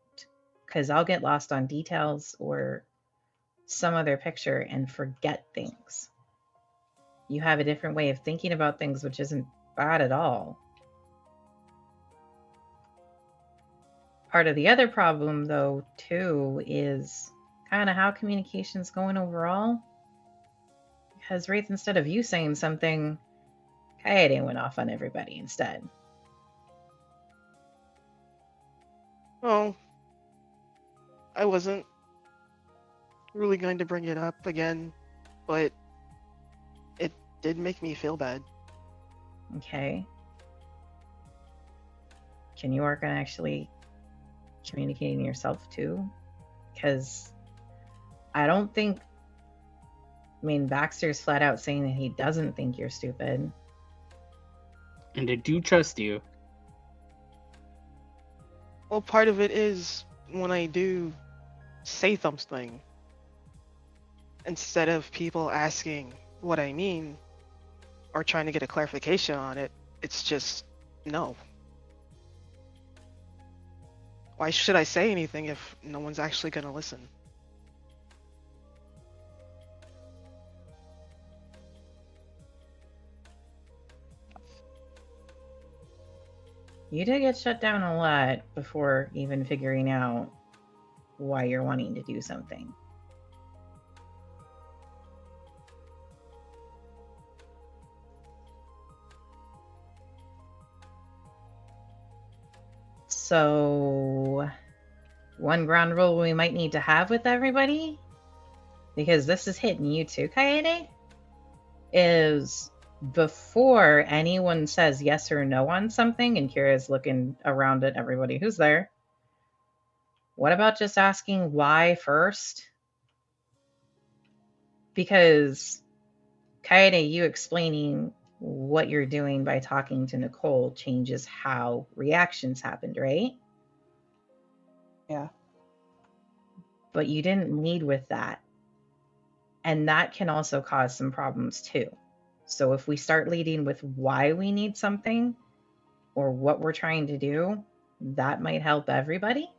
because I'll get lost on details or some other picture and forget things. You have a different way of thinking about things, which isn't bad at all. Part of the other problem, though, too, is kind of how communication's going overall. Because Wraith, instead of you saying something, Coyote went off on everybody instead. Well, I wasn't really going to bring it up again, but it did make me feel bad. Okay. Can you work on actually communicating yourself too? Because I don't think. I mean, Baxter's flat out saying that he doesn't think you're stupid. And I do trust you. Well, part of it is when I do say something, instead of people asking what I mean or trying to get a clarification on it, it's just no. Why should I say anything if no one's actually going to listen? You did get shut down a lot before even figuring out why you're wanting to do something. So, one ground rule we might need to have with everybody, because this is hitting you too, Kaede, is before anyone says yes or no on something, and Kira's looking around at everybody who's there, what about just asking why first? Because, Kaede, you explaining what you're doing by talking to Nicole changes how reactions happened, right? Yeah. But you didn't lead with that. And that can also cause some problems too. So if we start leading with why we need something or what we're trying to do, that might help everybody.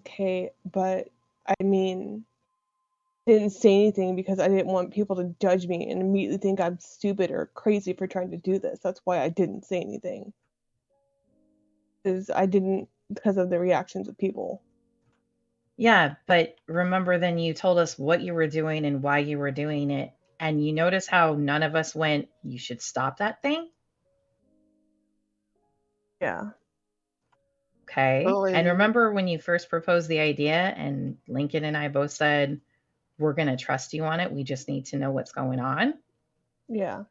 Okay, but I mean, I didn't say anything because I didn't want people to judge me and immediately think I'm stupid or crazy for trying to do this. That's why I didn't say anything. Because of the reactions of people. Yeah, but remember then you told us what you were doing and why you were doing it. And you notice how none of us went, you should stop that thing? Yeah. Okay. Oh, And remember when you first proposed the idea and Lincoln and I both said, we're going to trust you on it. We just need to know what's going on. Yeah.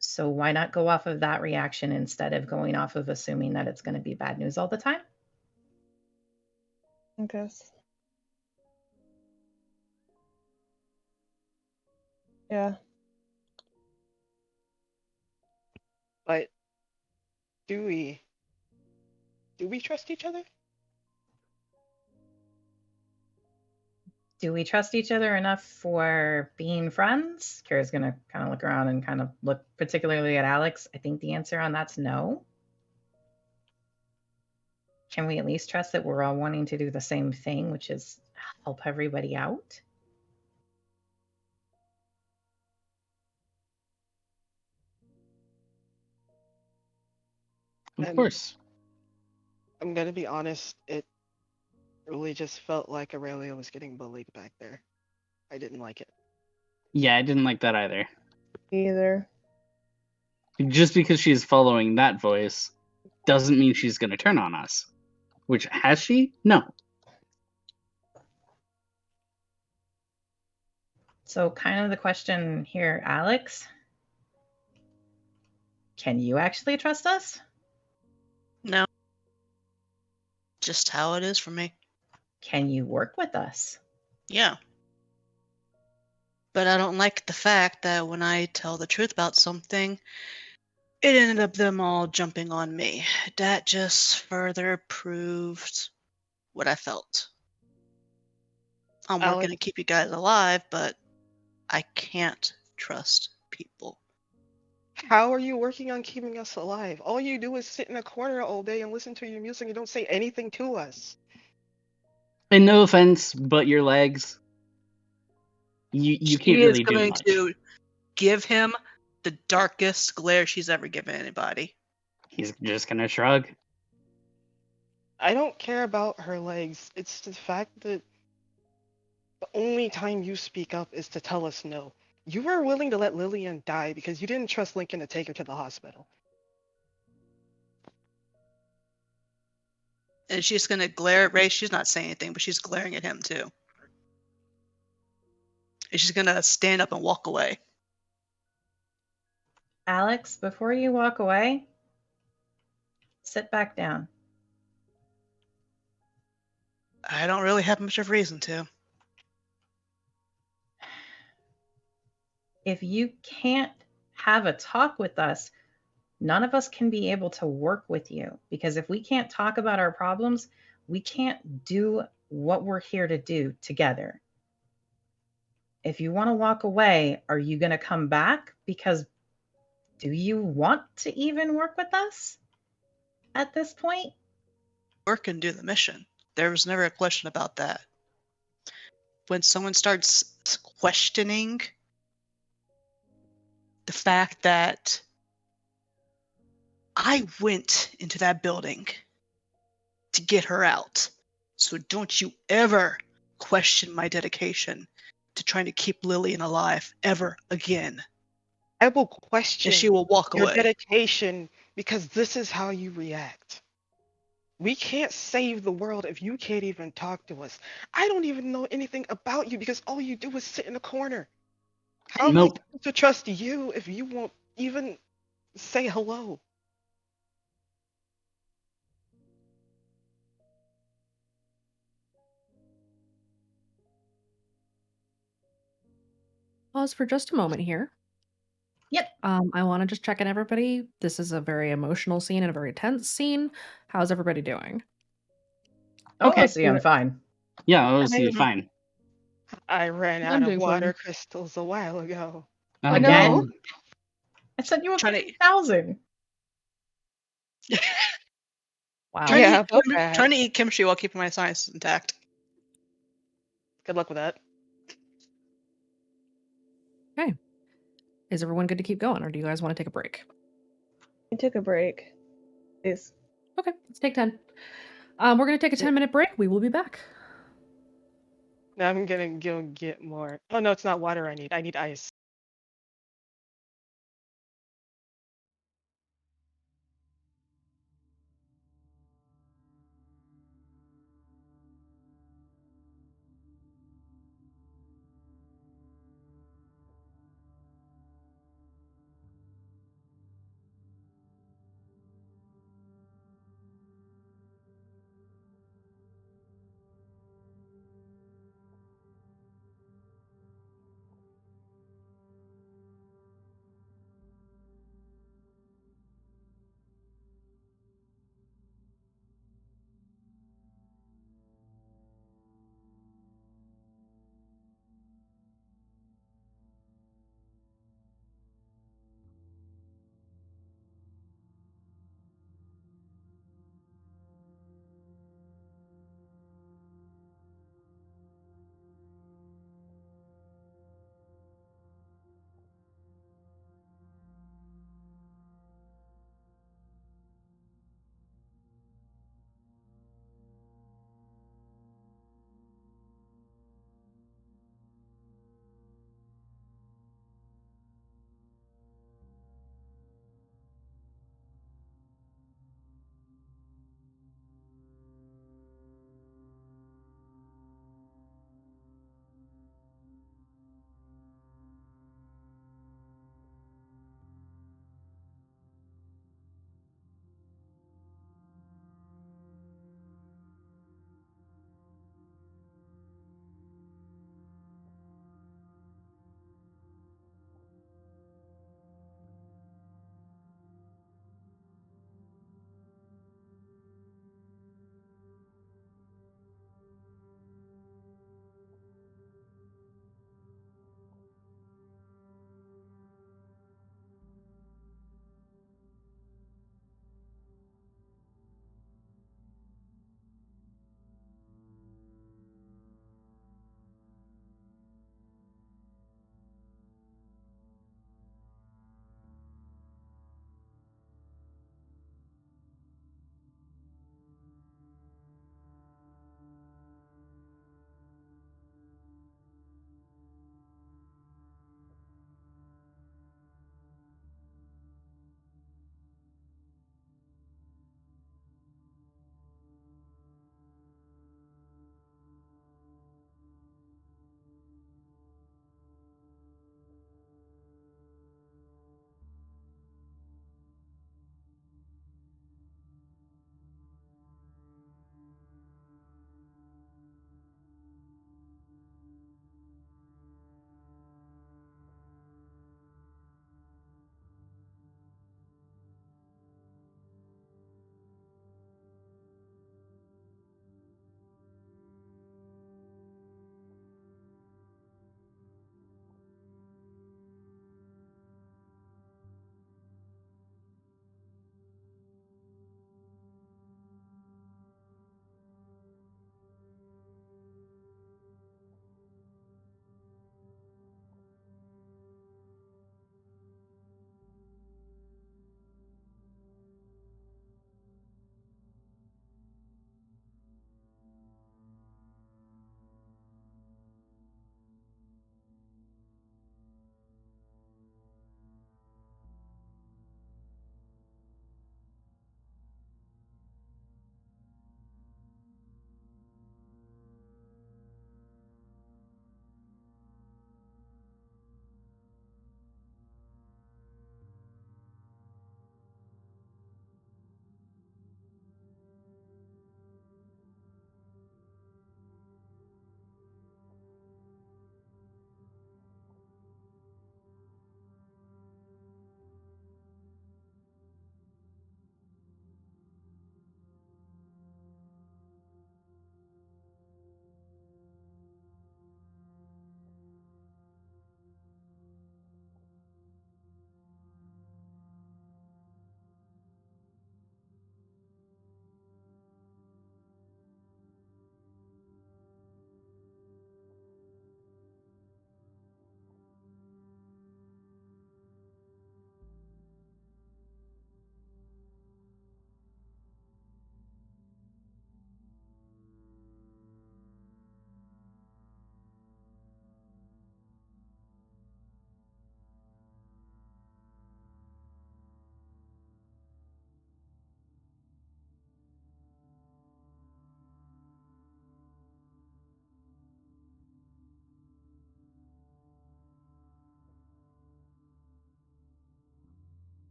So why not go off of that reaction instead of going off of assuming that it's going to be bad news all the time? I guess. Yeah. But do we trust each other? Do we trust each other enough for being friends? Kira's going to kind of look around and kind of look particularly at Alex. I think the answer on that's no. Can we at least trust that we're all wanting to do the same thing, which is help everybody out? Of course. I'm gonna be honest, it really just felt like Aurelia was getting bullied back there. I didn't like it. Yeah, I didn't like that either. Either. Just because she's following that voice doesn't mean she's going to turn on us. Which, has she? No. So kind of the question here, Alex, can you actually trust us? No. Just how it is for me. Can you work with us? Yeah. But I don't like the fact that when I tell the truth about something, it ended up them all jumping on me. That just further proved what I felt. I'm working Alex, to keep you guys alive, but I can't trust people. how are you working on keeping us alive? All you do is sit in a corner all day and listen to your music and don't say anything to us. And no offense, but your legs. You can't really do much. She is going to give him the darkest glare she's ever given anybody. He's just gonna shrug. I don't care about her legs. It's the fact that the only time you speak up is to tell us no. You were willing to let Lillian die because you didn't trust Lincoln to take her to the hospital. And she's going to glare at Ray. She's not saying anything, but she's glaring at him too. And she's going to stand up and walk away. Alex, before you walk away, sit back down. I don't really have much of reason to. If you can't have a talk with us, none of us can be able to work with you, because if we can't talk about our problems, we can't do what we're here to do together. If you want to walk away, are you going to come back? Because do you want to even work with us at this point? Work and do the mission. There was never a question about that. When someone starts questioning the fact that I went into that building to get her out, so don't you ever question my dedication to trying to keep Lillian alive ever again. I will question And she will walk your away. dedication because this is how you react. We can't save the world if you can't even talk to us. I don't even know anything about you because all you do is sit in a corner. How am I Nope. supposed to trust you if you won't even say hello? Pause for just a moment here. Yep. I want to just check in everybody. This is a very emotional scene and a very tense scene. How's everybody doing? Okay, I'll so do I'm it. fine. Yeah, honestly, I'm- fine. I ran I'm out of doing water fine. crystals a while ago. Oh, no. Again? I sent you a Trying to- 50,000. Wow. Yeah, about that. Trying to eat kimchi while keeping my science intact. Good luck with that. Okay. Is everyone good to keep going, or do you guys want to take a break? I took a break. Please. Okay, let's take 10. We're going to take a 10-minute break. We will be back. Now I'm gonna go get more. Oh no, it's not water I need. I need ice.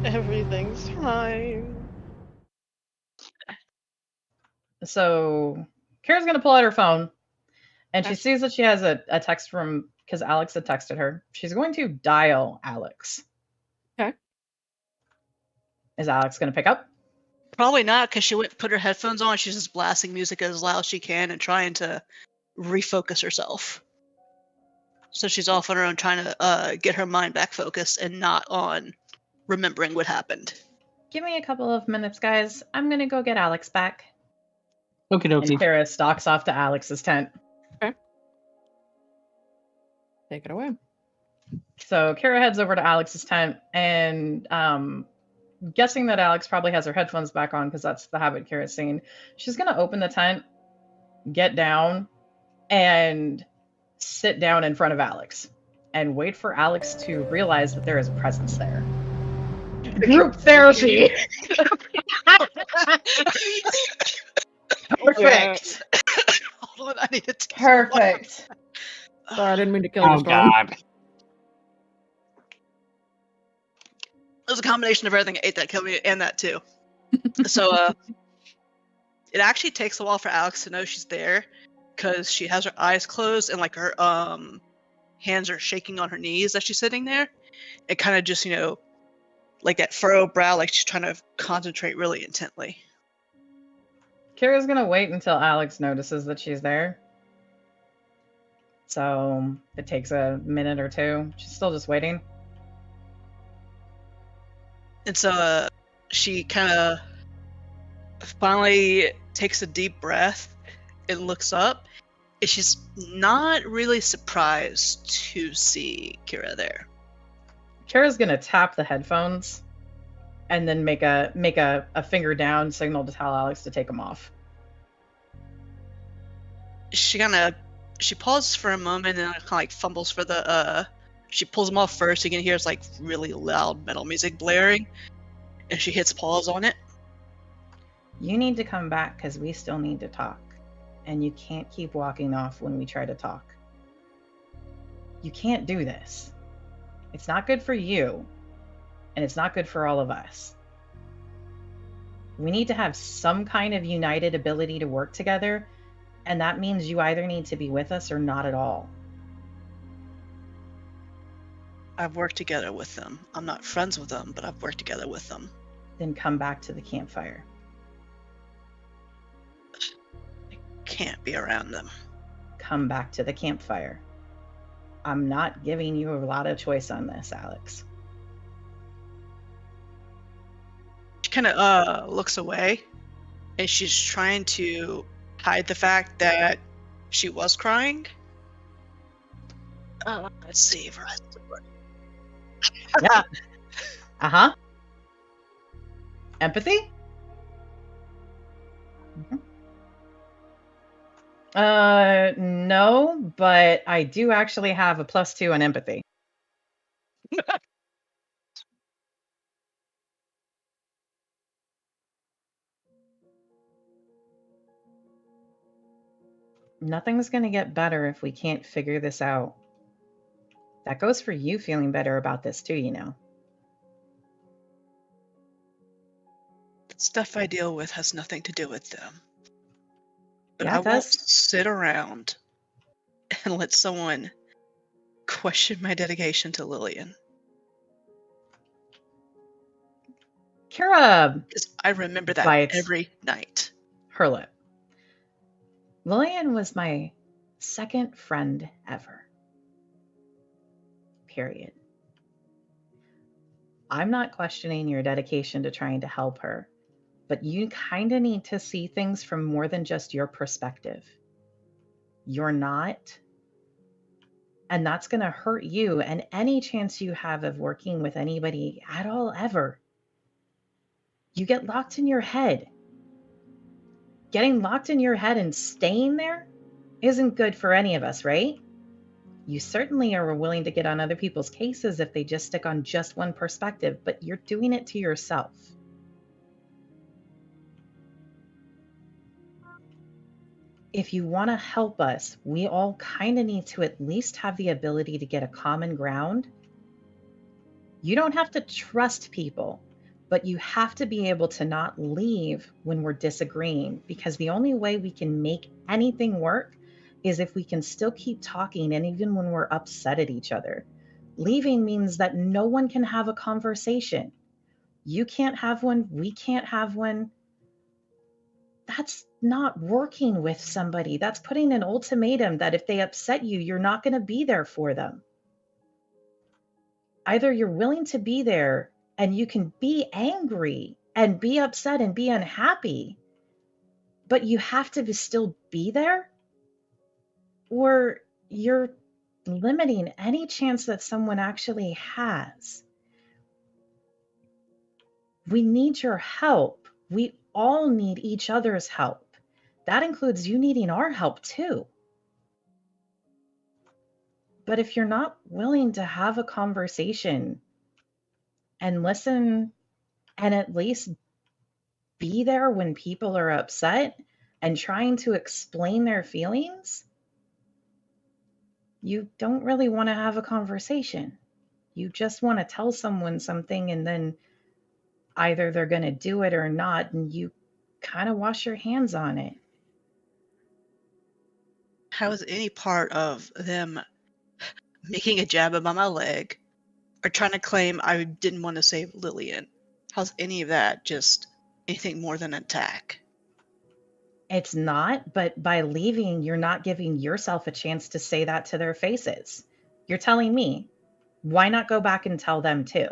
Everything's fine. So Kara's gonna pull out her phone, and she Okay. sees that she has a text from, because Alex had texted her. She's going to dial Alex. Okay. Is Alex gonna pick up? Probably not, because she went and put her headphones on. She's just blasting music as loud as she can and trying to refocus herself. So she's off on her own, trying to get her mind back focused and not on remembering what happened. Give me a couple of minutes, guys. I'm gonna go get Alex back. Okie And dokie. Kara stalks off to Alex's tent. Take it away. So Kara heads over to Alex's tent, and guessing that Alex probably has her headphones back on because that's the habit Kara's seen. She's gonna open the tent, get down, and sit down in front of Alex and wait for Alex to realize that there is a presence there. Group therapy. Perfect. Hold on, I need to take Perfect. Sorry, I didn't mean to kill you, Oh Storm. god. It was a combination of everything. I ate that, killed me, and that too. So, it actually takes a while for Alex to know she's there, because she has her eyes closed and like her hands are shaking on her knees as she's sitting there. It kind of just, like that furrowed brow, like she's trying to concentrate really intently. Kara's gonna wait until Alex notices that she's there. So it takes a minute or two. She's still just waiting. And so she kind of finally takes a deep breath and looks up, and she's not really surprised to see Kira there. Kara's gonna tap the headphones and then make a finger down signal to tell Alex to take them off. She pauses for a moment and kind of like fumbles for the she pulls them off first. You can hear it's like really loud metal music blaring, and she hits pause on it. You need to come back because we still need to talk. And you can't keep walking off when we try to talk. You can't do this. It's not good for you, and it's not good for all of us. We need to have some kind of united ability to work together, and that means you either need to be with us or not at all. I've worked together with them. I'm not friends with them, but I've worked together with them. Then come back to the campfire. Can't be around them. Come back to the campfire. I'm not giving you a lot of choice on this, Alex. She kind of looks away, and she's trying to hide the fact that she was crying. Let's see if her Yeah. Uh-huh. Empathy? Mm-hmm. No, but I do actually have a +2 in empathy. Nothing's going to get better if we can't figure this out. That goes for you feeling better about this too, you know. The stuff I deal with has nothing to do with them. But Yeah, I it won't does. sit around and let someone question my dedication to Lillian. Kara Because I remember that bites every night. her lip. Lillian was my second friend ever. Period. I'm not questioning your dedication to trying to help her, but you kind of need to see things from more than just your perspective. You're not. And that's going to hurt you and any chance you have of working with anybody at all ever. You get locked in your head. Getting locked in your head and staying there isn't good for any of us, right? You certainly are willing to get on other people's cases if they just stick on just one perspective, but you're doing it to yourself. If you want to help us, we all kind of need to at least have the ability to get a common ground. You don't have to trust people, But you have to be able to not leave when we're disagreeing, because the only way we can make anything work is if we can still keep talking, and even when we're upset at each other. Leaving means that no one can have a conversation. You can't have one, we can't have one. That's not working with somebody. That's putting an ultimatum that if they upset you, you're not going to be there for them. Either you're willing to be there and you can be angry and be upset and be unhappy, but you have to still be there, or you're limiting any chance that someone actually has. We need your help. We all need each other's help. That includes you needing our help too. But if you're not willing to have a conversation and listen and at least be there when people are upset and trying to explain their feelings, you don't really want to have a conversation. You just want to tell someone something and then either they're going to do it or not, and you kind of wash your hands on it. How is any part of them making a jab about my leg or trying to claim I didn't want to save Lillian? How's any of that just anything more than an attack? It's not, but by leaving, you're not giving yourself a chance to say that to their faces. You're telling me, why not go back and tell them too?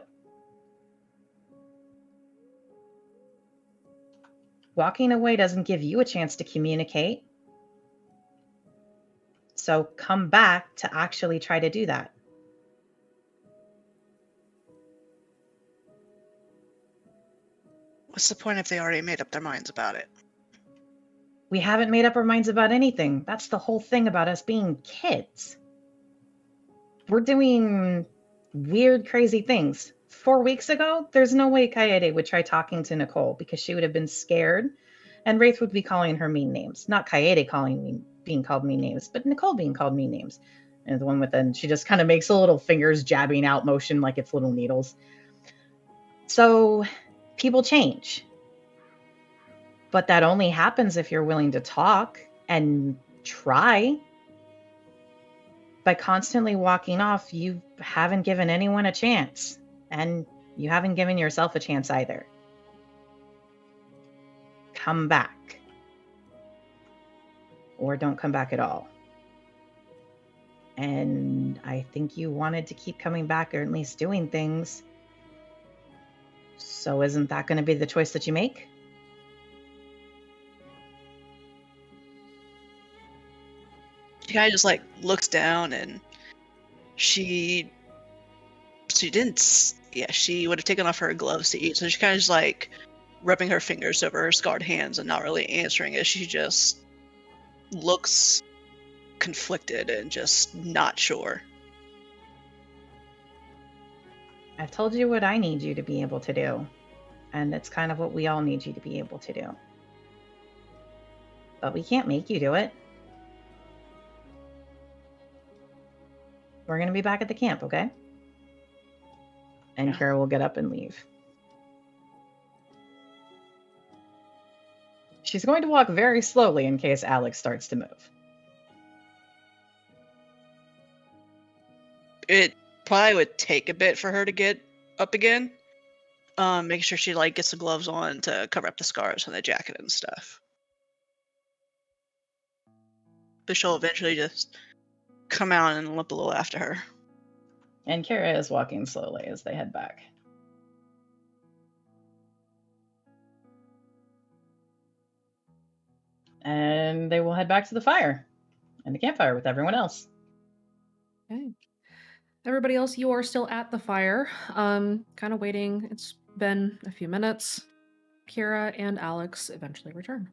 Walking away doesn't give you a chance to communicate. So come back to actually try to do that. What's the point if they already made up their minds about it? We haven't made up our minds about anything. That's the whole thing about us being kids. We're doing weird, crazy things. 4 weeks ago, there's no way Kaede would try talking to Nicole because she would have been scared, and Wraith would be calling her mean names. Not Kaede being called mean names, but Nicole being called mean names. And the one with then she just kind of makes a little fingers jabbing out motion like it's little needles. So people change. But that only happens if you're willing to talk and try. By constantly walking off, you haven't given anyone a chance. And you haven't given yourself a chance either. Come back. Or don't come back at all. And I think you wanted to keep coming back or at least doing things. So isn't that going to be the choice that you make? She kind of just like looks down, and she didn't. Yeah, she would have taken off her gloves to eat, so she kind of just like rubbing her fingers over her scarred hands and not really answering it. She just looks conflicted and just not sure. I've told you what I need you to be able to do, and it's kind of what we all need you to be able to do. But we can't make you do it. We're going to be back at the camp, okay? And Yeah. Kara will get up and leave. She's going to walk very slowly in case Alex starts to move. It probably would take a bit for her to get up again. Making sure she like gets the gloves on to cover up the scars on the jacket and stuff. But she'll eventually just come out and limp a little after her. And Kara is walking slowly as they head back. And they will head back to the fire and the campfire with everyone else. Okay. Everybody else, you are still at the fire, kind of waiting. It's been a few minutes. Kira and Alex eventually return.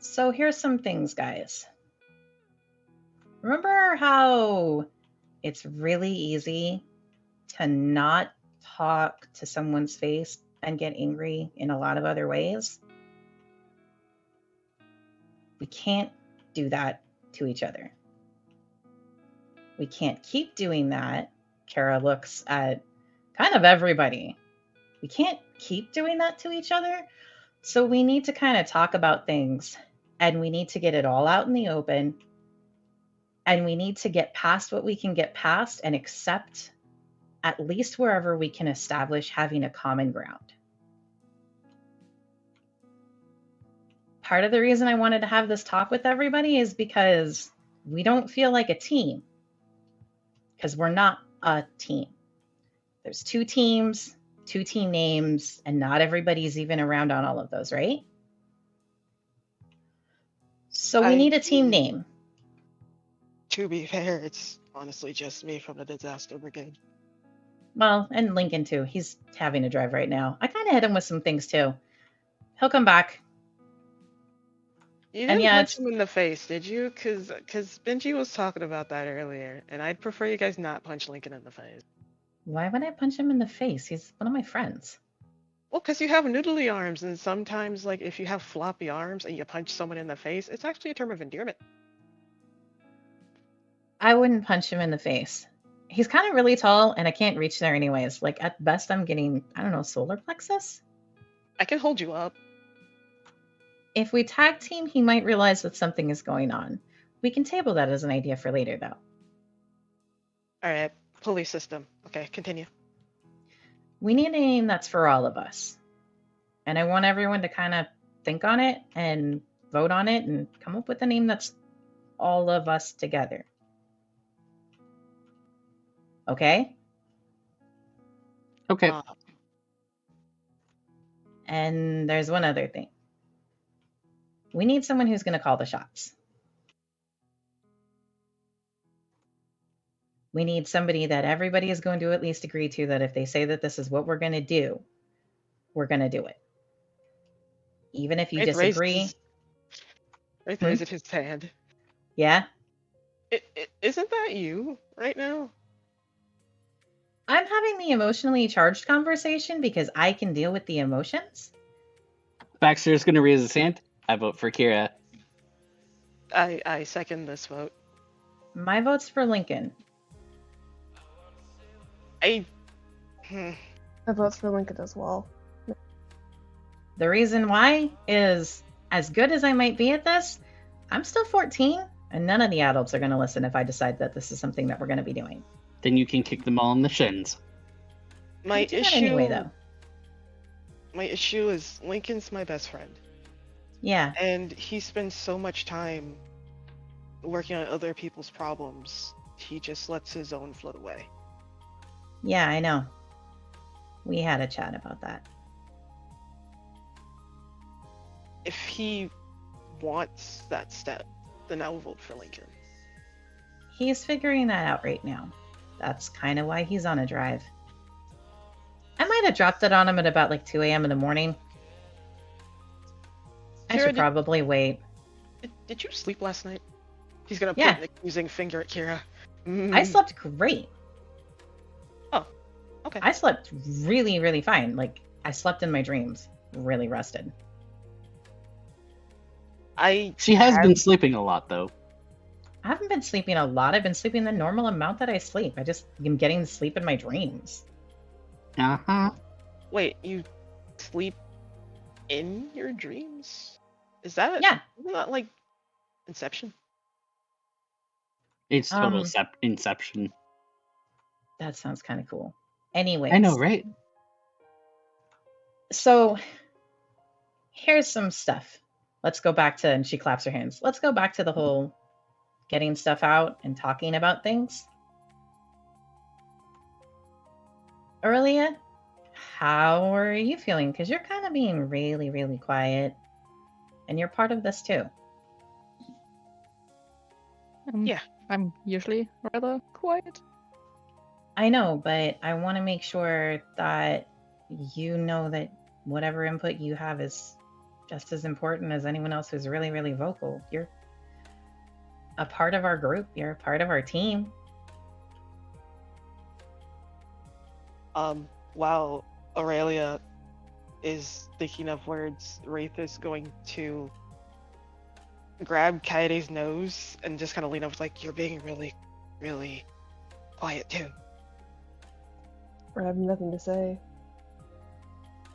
So here's some things, guys. Remember how it's really easy to not talk to someone's face and get angry in a lot of other ways? We can't do that to each other. We can't keep doing that. Kara looks at kind of everybody. We can't keep doing that to each other. So we need to kind of talk about things, and we need to get it all out in the open. And we need to get past what we can get past and accept at least wherever we can establish having a common ground. Part of the reason I wanted to have this talk with everybody is because we don't feel like a team. Because we're not a team. There's 2 teams, 2 team names, and not everybody's even around on all of those, right? So we need a team name. To be fair, it's honestly just me from the Disaster Brigade. Well, and Lincoln too. He's having to drive right now. I kind of hit him with some things too. He'll come back. You And didn't yeah, punch him in the face, did you? Because Benji was talking about that earlier, and I'd prefer you guys not punch Lincoln in the face. Why would I punch him in the face? He's one of my friends. Well, because you have noodly arms, and sometimes, like, if you have floppy arms and you punch someone in the face, it's actually a term of endearment. I wouldn't punch him in the face. He's kind of really tall, and I can't reach there anyways. Like, at best, I'm getting, I don't know, solar plexus? I can hold you up. If we tag team, he might realize that something is going on. We can table that as an idea for later, though. Alright, pulley system. Okay, continue. We need a name that's for all of us. And I want everyone to kind of think on it and vote on it and come up with a name that's all of us together. Okay? Okay. And there's one other thing. We need someone who's going to call the shots. We need somebody that everybody is going to at least agree to, that if they say that this is what we're going to do, we're going to do it. Even if you disagree. Right there, is it his hand? Yeah? Isn't that you right now? I'm having the emotionally charged conversation because I can deal with the emotions. Baxter's going to raise his hand. I vote for Kira. I second this vote. My vote's for Lincoln. My vote's for Lincoln as well. The reason why is, as good as I might be at this, I'm still 14, and none of the adults are going to listen if I decide that this is something that we're going to be doing. Then you can kick them all in the shins. My do that issue anyway, though. My issue is Lincoln's my best friend. Yeah. And he spends so much time working on other people's problems. He just lets his own float away. Yeah, I know. We had a chat about that. If he wants that step, then I will vote for Lincoln. He's figuring that out right now. That's kind of why he's on a drive. I might have dropped it on him at about like 2 a.m. in the morning. I Kira, should probably wait. Did you sleep last night? He's gonna Yeah. point an accusing finger at Kira. I slept great. Oh, okay. I slept really, really fine. Like, I slept in my dreams. Really rested. She has been sleeping a lot, though. I haven't been sleeping a lot. I've been sleeping the normal amount that I sleep. I just am getting to sleep in my dreams. Uh-huh. Wait, you sleep in your dreams? Is that Yeah. Isn't that like Inception? It's total Inception. That sounds kind of cool. Anyways. I know, right? So, here's some stuff. Let's go back to, and she claps her hands. Let's go back to the whole getting stuff out and talking about things. Aurelia, how are you feeling? Because you're kind of being really, really quiet. And you're part of this too. Yeah. I'm usually rather quiet. I know, but I want to make sure that you know that whatever input you have is just as important as anyone else who's really, really vocal. You're a part of our group. You're a part of our team. While Aurelia is thinking of words, Wraith is going to grab Kaede's nose and just kind of lean over like, you're being really really quiet too. I have nothing to say.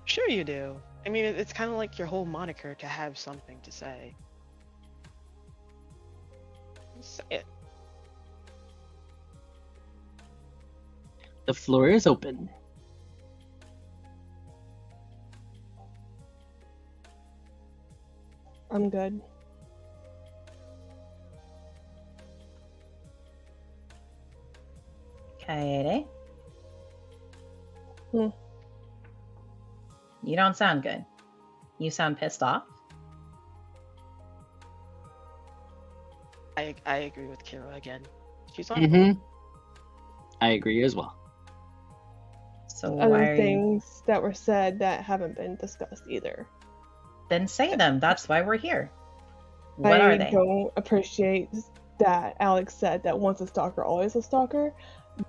Sure you do. I mean, it's kind of like your whole moniker to have something to say. Say it. The floor is open. I'm good. Kaede? Hmm. You don't sound good. You sound pissed off. I agree with Kira again. She's on. Mm-hmm. I agree as well. So why are Other you... things that were said that haven't been discussed either. Then say them. That's why we're here. What are they? I don't appreciate that Alex said that once a stalker, always a stalker.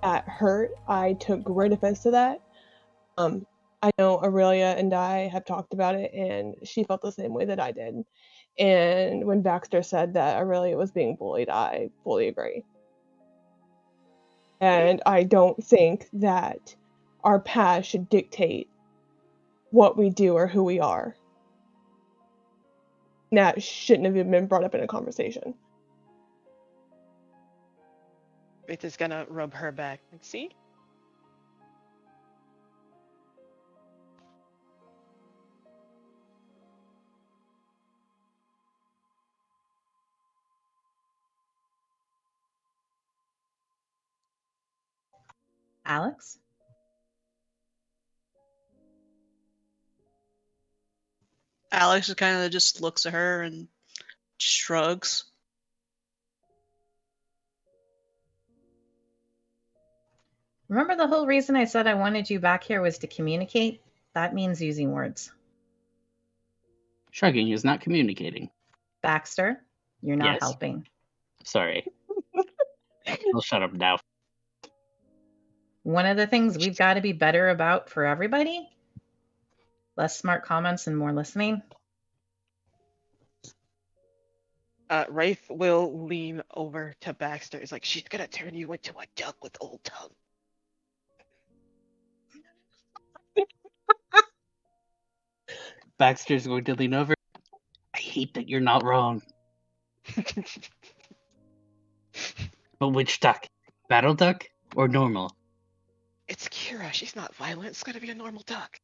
That hurt. I took great offense to that. I know Aurelia and I have talked about it, and she felt the same way that I did. And when Baxter said that Aurelia was being bullied, I fully agree. And I don't think that our past should dictate what we do or who we are. That shouldn't have even been brought up in a conversation. Faith is gonna rub her back. Like, see? Alex? Alex kind of just looks at her and shrugs. Remember the whole reason I said I wanted you back here was to communicate? That means using words. Shrugging is not communicating. Baxter, you're not Yes. helping. Sorry. I'll shut up now. One of the things we've got to be better about for everybody, less smart comments and more listening. Wraith will lean over to Baxter. It's like, she's gonna turn you into a duck with old tongue. Baxter's going to lean over. I hate that you're not wrong. But which duck? Battle duck or normal? It's Kira. She's not violent. It's gonna be a normal duck.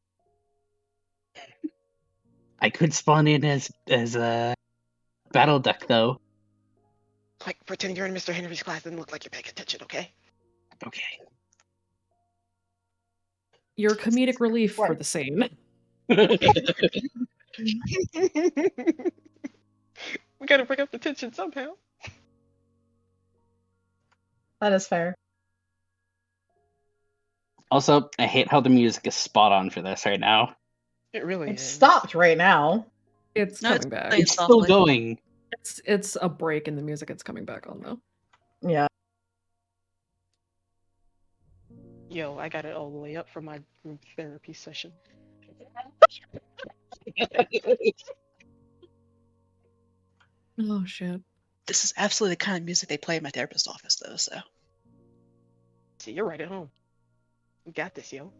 I could spawn in as a battle duck though. Like, pretend you're in Mr. Henry's class and look like you're paying attention, okay? Okay. Your comedic relief for the same. We gotta bring up the tension somehow. That is fair. Also, I hate how the music is spot on for this right now. It really It's is. stopped right now. It's No, coming it's back. playing It's still softly. going. It's a break in the music. It's coming back on though. Yeah. Yo, I got it all the way up for my group therapy session. Oh shit. This is absolutely the kind of music they play in my therapist's office, though. So See, you're right at home. You got this, yo.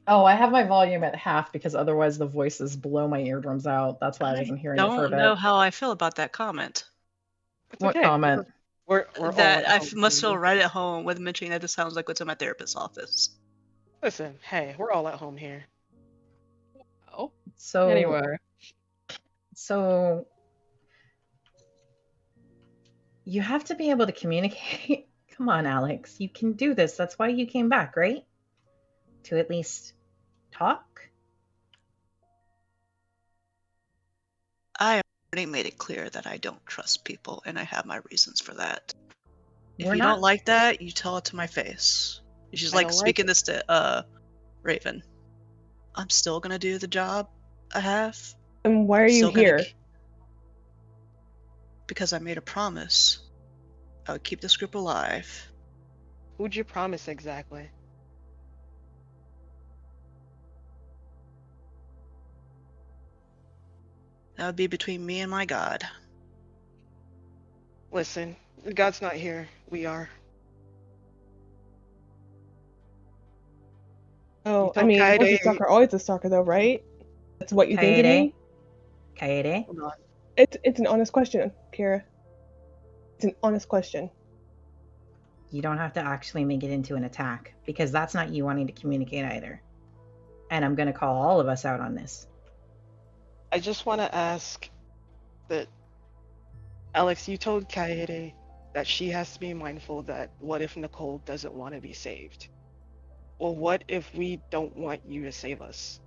Oh, I have my volume at half because otherwise the voices blow my eardrums out. That's why I wasn't hearing it for a don't bit. know how I feel about that comment. It's What okay. comment? We're all That at I home, must feel baby. right at home with mentioning that this sounds like what's in my therapist's office. Listen, hey, we're all at home here. Oh. So Anyway. So you have to be able to communicate. Come on, Alex. You can do this. That's why you came back, right? To at least talk? I already made it clear that I don't trust people, and I have my reasons for that. If We're you not- don't like that, you tell it to my face. She's I like don't like speaking it. this to Raven. I'm still gonna do the job I have. And why are you Still gonna here? Because I made a promise. I would keep this group alive. Who'd you promise exactly? That would be between me and my God. Listen, God's not here. We are. Oh, I told mean, once a Kaede. stalker, always a stalker, though, right? That's what you think of me? Kaede? Hold on. It's an honest question, Kira. It's an honest question. You don't have to actually make it into an attack, because that's not you wanting to communicate either. And I'm going to call all of us out on this. I just want to ask that, Alex, you told Kaede that she has to be mindful that what if Nicole doesn't want to be saved? Well, what if we don't want you to save us?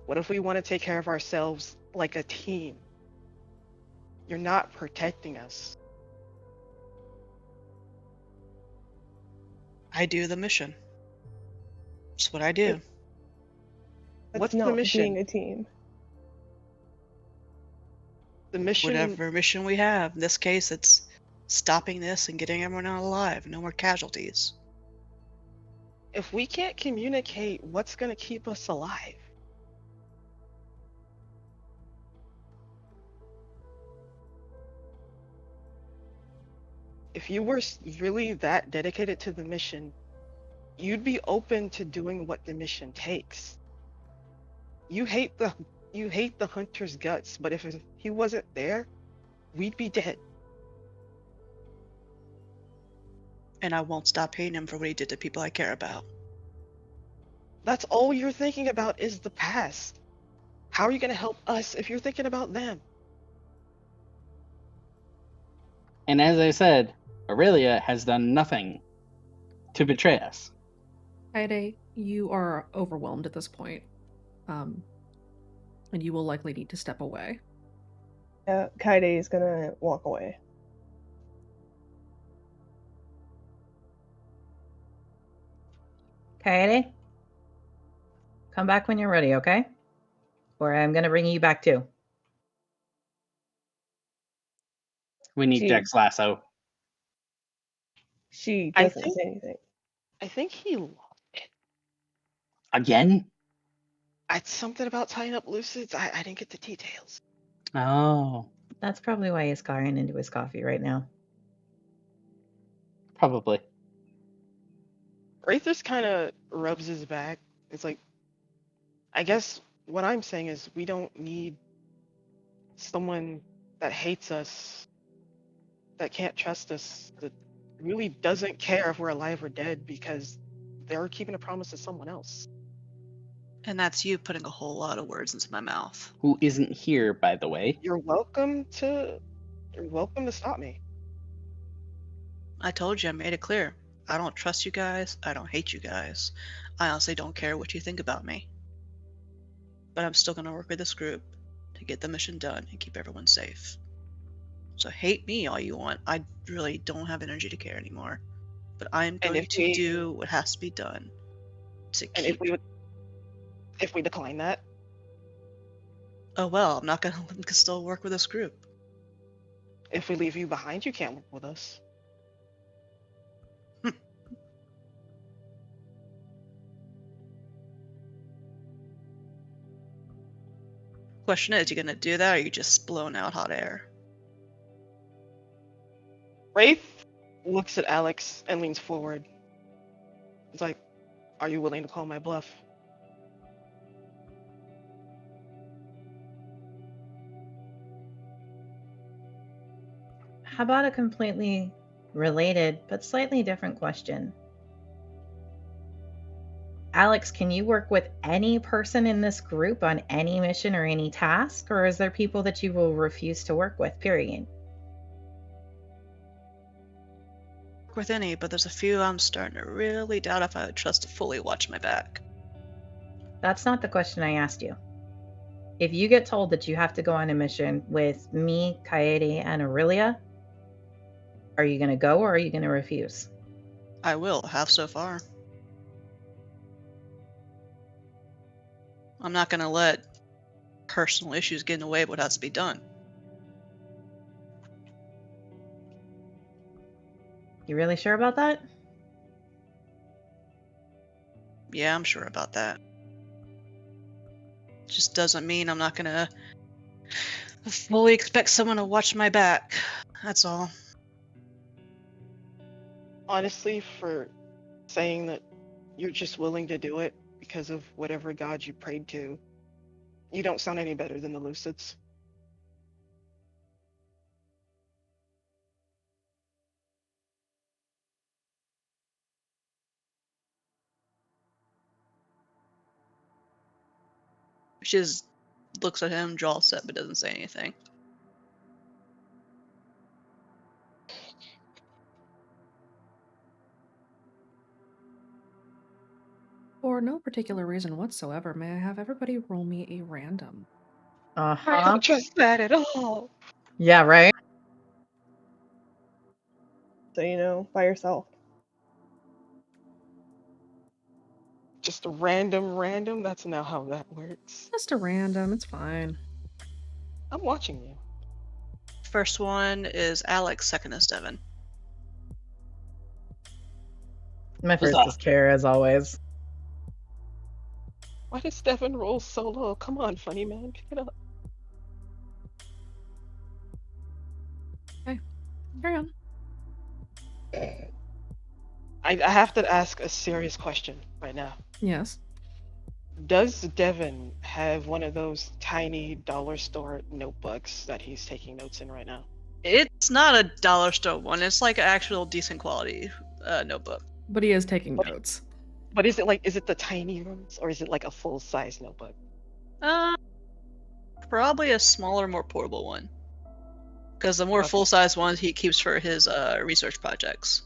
What if we want to take care of ourselves like a team? You're not protecting us. I do the mission. That's what I do. That's What's not the mission? being a team. The mission. Whatever mission we have. In this case, it's stopping this and getting everyone out alive. No more casualties. If we can't communicate, what's going to keep us alive? If you were really that dedicated to the mission, you'd be open to doing what the mission takes. You hate the hunter's guts, but if he wasn't there, we'd be dead. And I won't stop hating him for what he did to people I care about. That's all you're thinking about is the past. How are you going to help us if you're thinking about them? And as I said, Aurelia has done nothing to betray us. Kaede, you are overwhelmed at this point. And you will likely need to step away. Kaede is gonna walk away. Kaede? Come back when you're ready, okay? Or I'm going to bring you back too. We need She- Jack's lasso. She I doesn't think- say anything. I think he lost it. Again? It's something about tying up Lucids. I didn't get the details. Oh, That's probably why he's scarring into his coffee right now. probably. Wraithers kind of rubs his back. It's like, I guess what I'm saying is we don't need someone that hates us, that can't trust us, that really doesn't care if we're alive or dead because they're keeping a promise to someone else. And that's you putting a whole lot of words into my mouth. Who isn't here, by the way. You're welcome to stop me. I told you, I made it clear. I don't trust you guys. I don't hate you guys. I honestly don't care what you think about me. But I'm still going to work with this group to get the mission done and keep everyone safe. So hate me all you want. I really don't have energy to care anymore. But I'm going to do what has to be done to And keep... if we decline that, Oh well, I'm not going to still work with this group. if we leave you behind, you can't work with us. Question is, you going to do that or are you just blowing out hot air? Wraith looks at Alex and leans forward. It's like, are you willing to call my bluff? How about a completely related but slightly different question? Alex, can you work with any person in this group on any mission or any task? Or is there people that you will refuse to work with, period? Work with any, but there's a few I'm starting to really doubt if I would trust to fully watch my back. That's not the question I asked you. If you get told that you have to go on a mission with me, Kaede, and Aurelia, are you going to go or are you going to refuse? I will, have so far. I'm not going to let personal issues get in the way of what has to be done. You really sure about that? Yeah, I'm sure about that. Just doesn't mean I'm not going to fully expect someone to watch my back. That's all. Honestly, for saying that You're just willing to do it because of whatever god you prayed to. You don't sound any better than the Lucids. She just looks at him, jaw set, but doesn't say anything. For no particular reason whatsoever, may I have everybody roll me a random? I Uh-huh. don't trust that at all. Yeah, right? So, you know, by yourself. Just a random. That's not how that works. Just a random, it's fine. I'm watching you. First one is Alex, second is Devin. My first Huzzah. is Kara, as always. Why does Devin roll so low? Come on, funny man, pick it up. Carry on. I have to ask a serious question right now. Yes. Does Devin have one of those tiny dollar store notebooks that he's taking notes in right now? It's not a dollar store one. It's like an actual decent quality notebook. But he is taking notes. But is it the tiny ones or is it like a full size notebook? Probably a smaller, more portable one. Because the more full size ones he keeps for his research projects.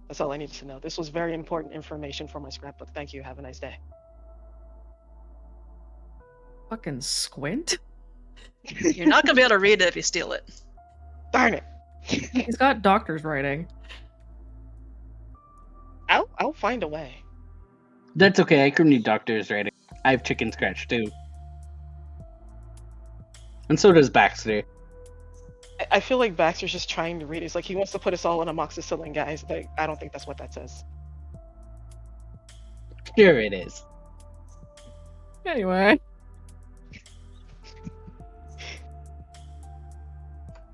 That's all I needed to know. This was very important information for my scrapbook. Thank you. Have a nice day. Fucking squint? You're not gonna be able to read it if you steal it. Darn it. He's got doctor's writing. I'll find a way. That's okay. I can read doctor's writing. I have chicken scratch too. And so does Baxter. I feel like Baxter's just trying to read. It's like he wants to put us all in amoxicillin, guys. But I don't think that's what that says. Sure it is. Anyway.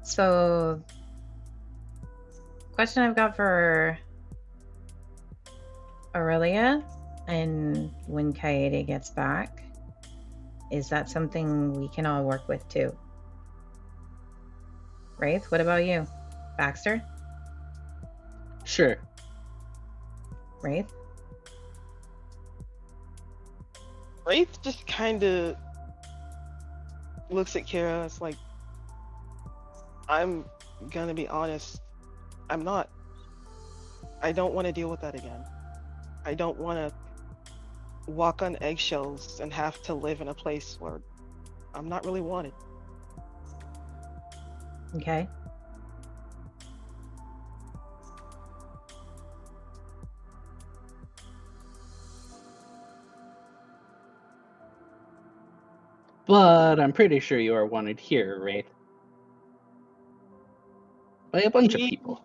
So, question I've got for Aurelia, and when Kaede gets back, is that something we can all work with too? Wraith, what about you? Baxter? Sure. Wraith? Wraith just kind of looks at Kara. It's like, I'm gonna be honest. I'm not. I don't want to deal with that again. I don't want to walk on eggshells and have to live in a place where I'm not really wanted. Okay. But I'm pretty sure you are wanted here, right? By a bunch of people.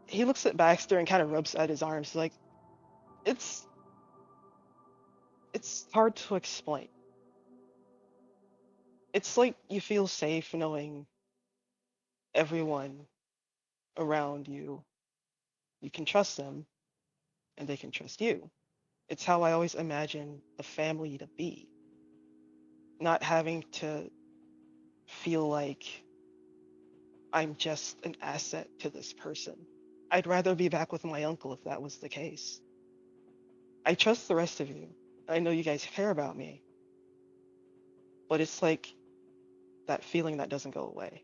He looks at Baxter and kind of rubs at his arms like, it's hard to explain. It's like you feel safe knowing everyone around you. You can trust them and they can trust you. It's how I always imagine the family to be. Not having to feel like I'm just an asset to this person. I'd rather be back with my uncle if that was the case. I trust the rest of you. I know you guys care about me. But it's like that feeling that doesn't go away.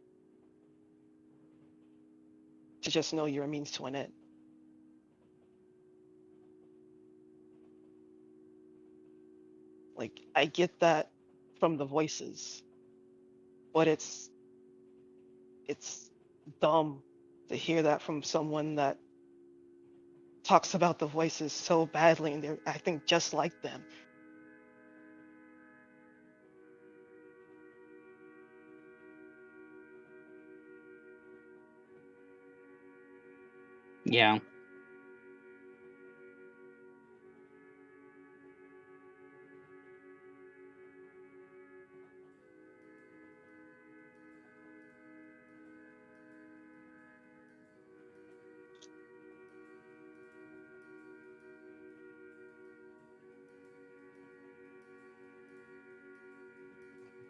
To just know you're a means to an end. Like, I get that from the voices. But it's dumb to hear that from someone that talks about the voices so badly and they're acting just like them. Yeah.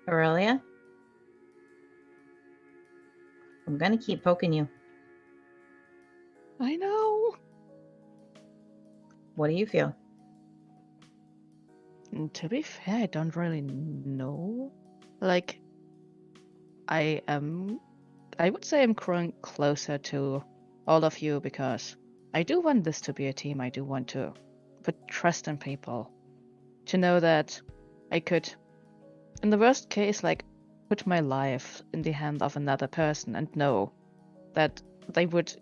Aurelia? I'm gonna keep poking you. I know. What do you feel? To be fair, I don't really know. Like, I would say I'm growing closer to all of you because I do want this to be a team. I do want to put trust in people. To know that I could, in the worst case, like, put my life in the hand of another person and know that they would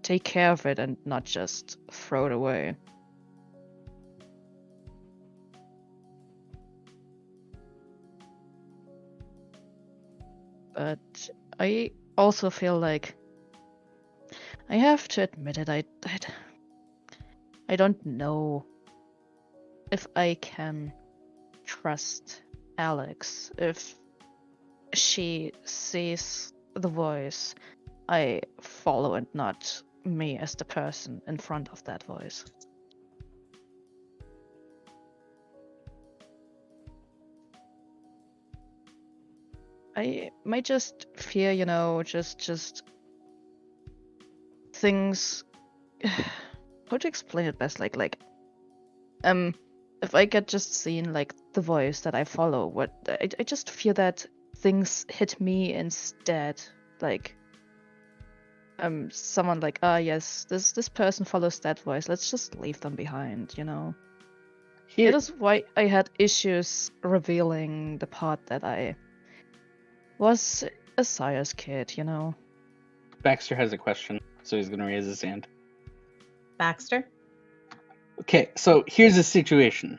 take care of it and not just throw it away. But I also feel like I have to admit it, I don't know if I can trust Alex if she sees the voice I follow and not me as the person in front of that voice. I might just fear, just things. How to explain it best? If I get just seen like the voice that I follow, I just fear that things hit me instead. Like, someone like, yes, this person follows that voice. Let's just leave them behind, Here, That is why I had issues revealing the part that I was a Sire's kid, Baxter has a question, so he's gonna raise his hand. Baxter? Okay, so here's the situation.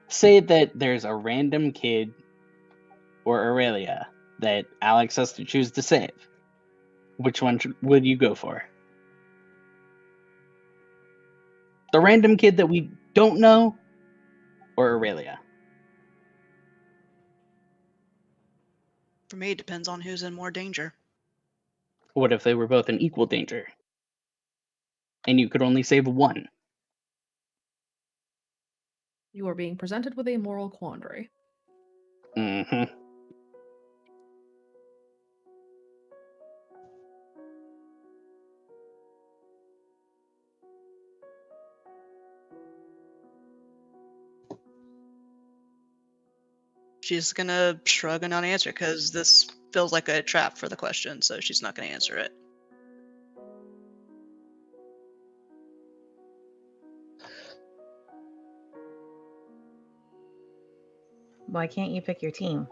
Say that there's a random kid or Aurelia that Alex has to choose to save. Which one would you go for? The random kid that we don't know, or Aurelia? For me, it depends on who's in more danger. What if they were both in equal danger? And you could only save one? You are being presented with a moral quandary. Mm-hmm. She's gonna shrug and not answer because this feels like a trap for the question, so she's not gonna answer it. Why can't you pick your team?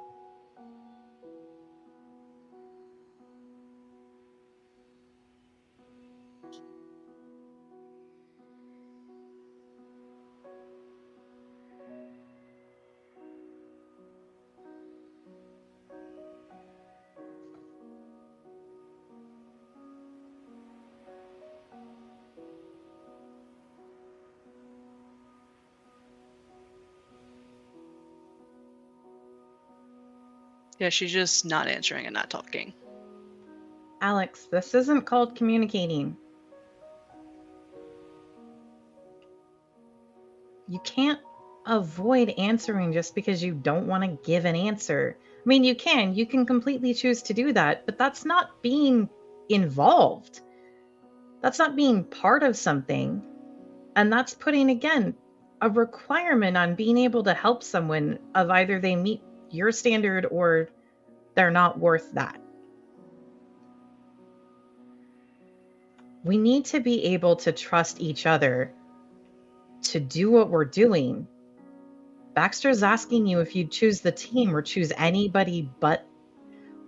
Yeah, she's just not answering and not talking. Alex, this isn't called communicating. You can't avoid answering just because you don't want to give an answer. I mean, you can completely choose to do that, but that's not being involved. That's not being part of something. And that's putting, again, a requirement on being able to help someone of either they meet your standard or they're not worth that. We need to be able to trust each other to do what we're doing. Baxter's asking you if you'd choose the team or choose anybody but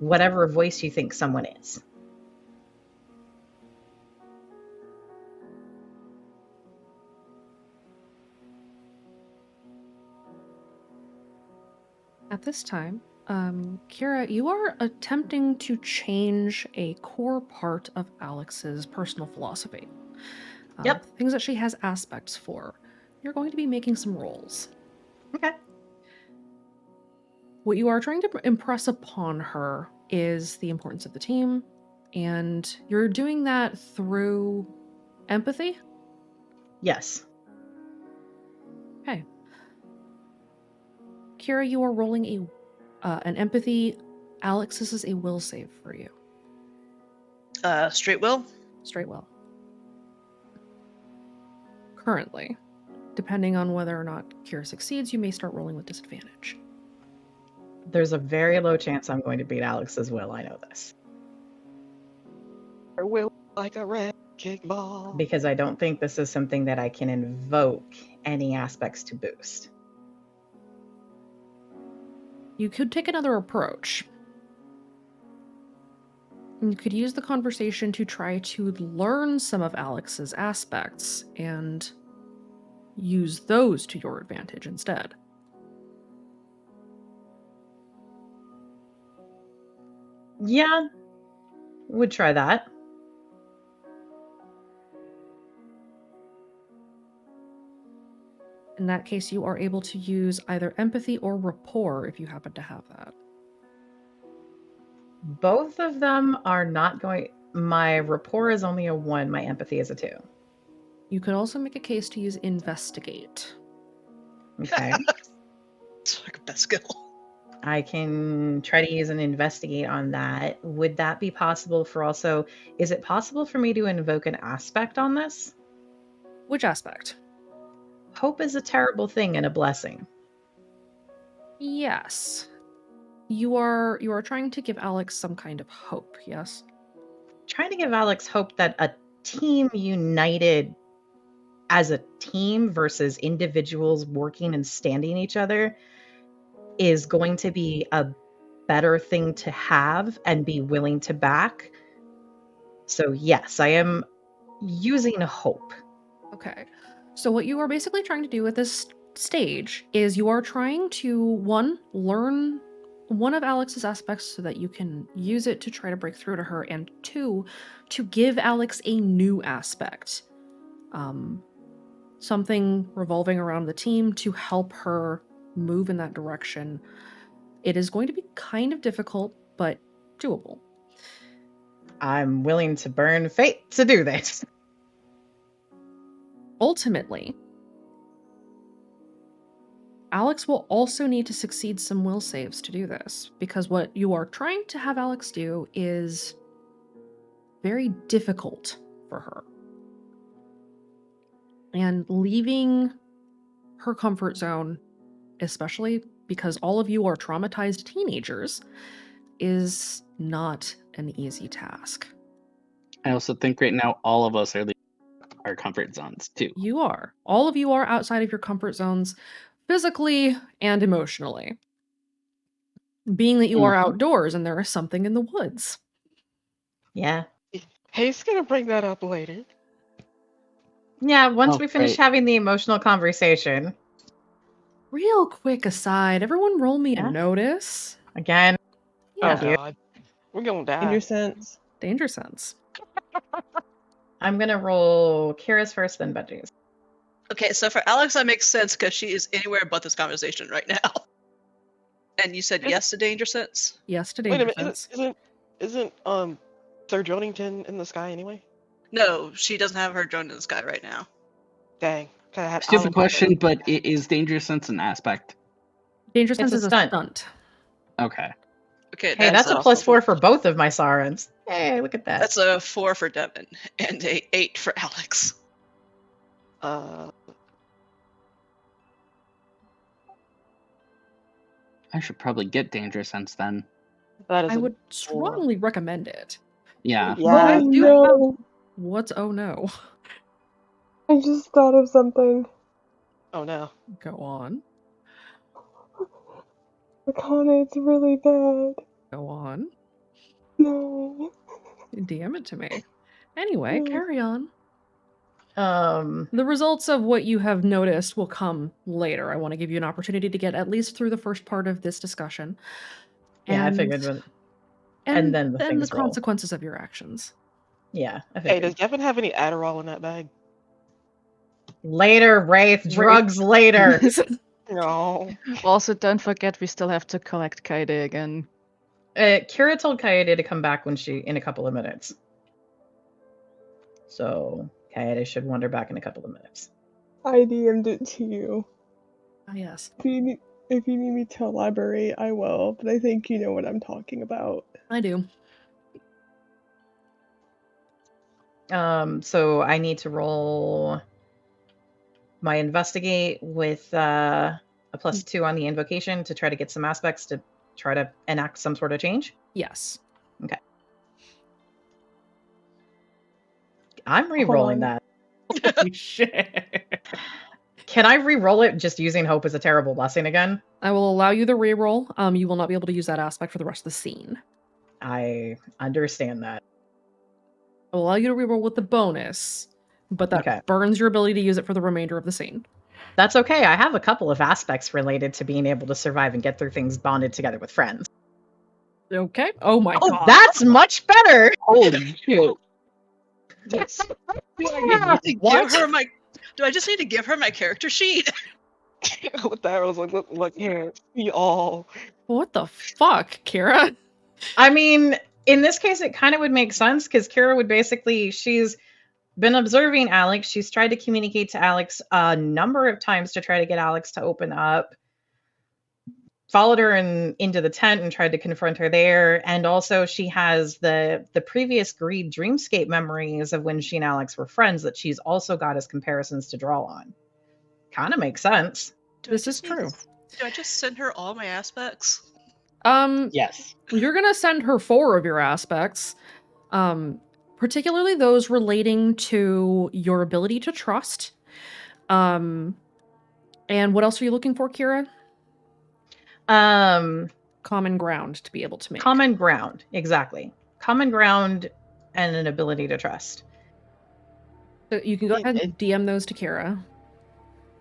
whatever voice you think someone is. At this time, Kira, you are attempting to change a core part of Alex's personal philosophy. Yep. Things that she has aspects for. You're going to be making some rolls. Okay. What you are trying to impress upon her is the importance of the team, and you're doing that through empathy? Yes. Okay. Kira, you are rolling a An empathy. Alex, this is a will save for you. Straight will. Straight will. Currently, depending on whether or not Kira succeeds, you may start rolling with disadvantage. There's a very low chance I'm going to beat Alex's will. I know this. I will like a red kickball. Because I don't think this is something that I can invoke any aspects to boost. You could take another approach. You could use the conversation to try to learn some of Alex's aspects and use those to your advantage instead. Yeah, would try that. In that case, you are able to use either empathy or rapport if you happen to have that. Both of them are not going... My rapport is only a 1, my empathy is a 2. You could also make a case to use investigate. Okay. It's like a best skill. I can try to use an investigate on that. Would that be possible for also... Is it possible for me to invoke an aspect on this? Which aspect? Hope is a terrible thing and a blessing. Yes. You are trying to give Alex some kind of hope, yes? Trying to give Alex hope that a team united as a team versus individuals working and standing each other is going to be a better thing to have and be willing to back. So yes, I am using hope. Okay. So what you are basically trying to do at this stage is you are trying to, one, learn one of Alex's aspects so that you can use it to try to break through to her, and two, to give Alex a new aspect. Something revolving around the team to help her move in that direction. It is going to be kind of difficult, but doable. I'm willing to burn fate to do this. Ultimately, Alex will also need to succeed some will saves to do this, because what you are trying to have Alex do is very difficult for her. And leaving her comfort zone, especially because all of you are traumatized teenagers, is not an easy task. I also think right now all of us are leaving our comfort zones too. You are. All of you are outside of your comfort zones, physically and emotionally. Being that you are outdoors and there is something in the woods. Yeah. He's gonna bring that up later. Yeah, once we finish right. having the emotional conversation. Real quick aside, everyone roll me a notice. Again. Yeah. Oh god. We're gonna die. Danger sense. Danger sense. I'm gonna roll Kira's first, then Budgie's. Okay, so for Alex, that makes sense because she is anywhere but this conversation right now. And you said yes to danger sense? Yes to Wait a danger minute, sense. isn't Sir Dronington in the sky anyway? No, she doesn't have her drone in the sky right now. Dang. Stupid question, but is danger sense an aspect? Danger sense It's is a a stunt. stunt. Okay. Okay, Hey, that's a +4 for both of my Sarans. Hey, look at that. That's a 4 for Devin and a 8 for Alex. I should probably get danger sense then. That is I would strongly recommend it. Yeah. Yeah. You do no. have... What's oh no? I just thought of something. Oh no. Go on. Akane, it's really bad. Go on. No. DM it to me. Anyway, No. carry on. The results of what you have noticed will come later. I want to give you an opportunity to get at least through the first part of this discussion. Yeah, I figured. And then the things roll. consequences of your actions. Yeah, I Hey, figured. does Devin have any Adderall in that bag? Later, Wraith. Drugs later. No. Also, don't forget we still have to collect Kaede again. Kira told Kaede to come back in a couple of minutes. So Kaede should wander back in a couple of minutes. I DM'd it to you. Ah, yes. Do you If you need me to elaborate, I will, but I think you know what I'm talking about. I do. So I need to roll my investigate with a +2 on the invocation to try to get some aspects to try to enact some sort of change. Yes. Okay. I'm Hold re-rolling on. that. Holy shit. Can I re-roll it just using hope as a terrible blessing again? I will allow you the reroll. You will not be able to use that aspect for the rest of the scene. I understand that. I'll allow you to reroll with the bonus, but that Okay. burns your ability to use it for the remainder of the scene. That's okay. I have a couple of aspects related to being able to survive and get through things bonded together with friends. Okay. Oh my Oh, god. that's much better. Holy shit. Yes. Do I just need to give her my character sheet? With that, I was like, look here, y'all. What the fuck, Kira? I mean, in this case, it kind of would make sense because Kira would basically, she's been observing Alex. She's tried to communicate to Alex a number of times to try to get Alex to open up. Followed her into the tent and tried to confront her there. And also she has the previous Greed dreamscape memories of when she and Alex were friends that she's also got as comparisons to draw on. Kind of makes sense. This is true. Do I just send her all my aspects? Yes. You're gonna send her 4 of your aspects, particularly those relating to your ability to trust. And what else are you looking for, Kira? Common ground to be able to make. Common ground, exactly. Common ground and an ability to trust. So you can go ahead and DM those to Kira.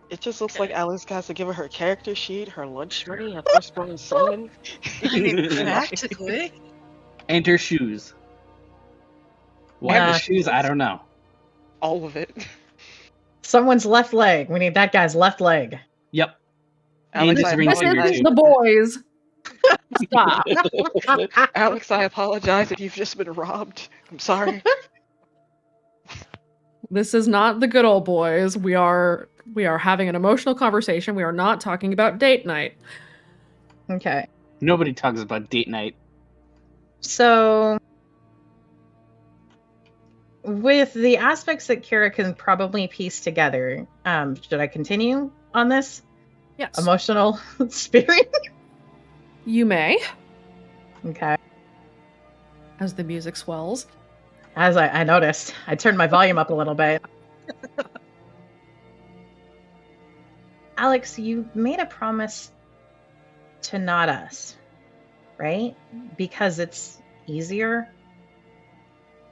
It just looks like Alex has to give her character sheet, her lunch money, her firstborn son. I mean, practically. And her shoes. Why the shoes? I don't know. All of it. Someone's left leg. We need that guy's left leg. Yep. Alex, This I ring finger apologize. too. The boys. Stop. Alex, I apologize if you've just been robbed. I'm sorry. This is not the good old boys. We are having an emotional conversation. We are not talking about date night. Okay. Nobody talks about date night. So, with the aspects that Kira can probably piece together, should I continue on this? Yes. Emotional spirit? You may. Okay. As the music swells. As I noticed, I turned my volume up a little bit. Alex, you made a promise to not us, right? Because it's easier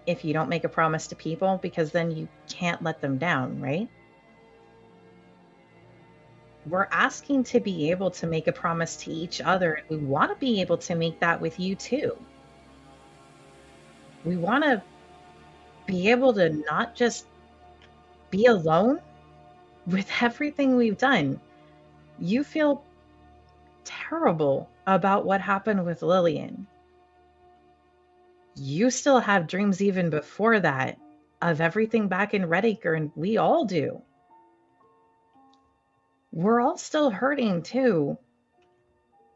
if you don't make a promise to people, because then you can't let them down, right? We're asking to be able to make a promise to each other, and we want to be able to make that with you too. We want to be able to not just be alone with everything we've done. You feel terrible about what happened with Lillian. You still have dreams even before that of everything back in Red Acre, and we all do. We're all still hurting too,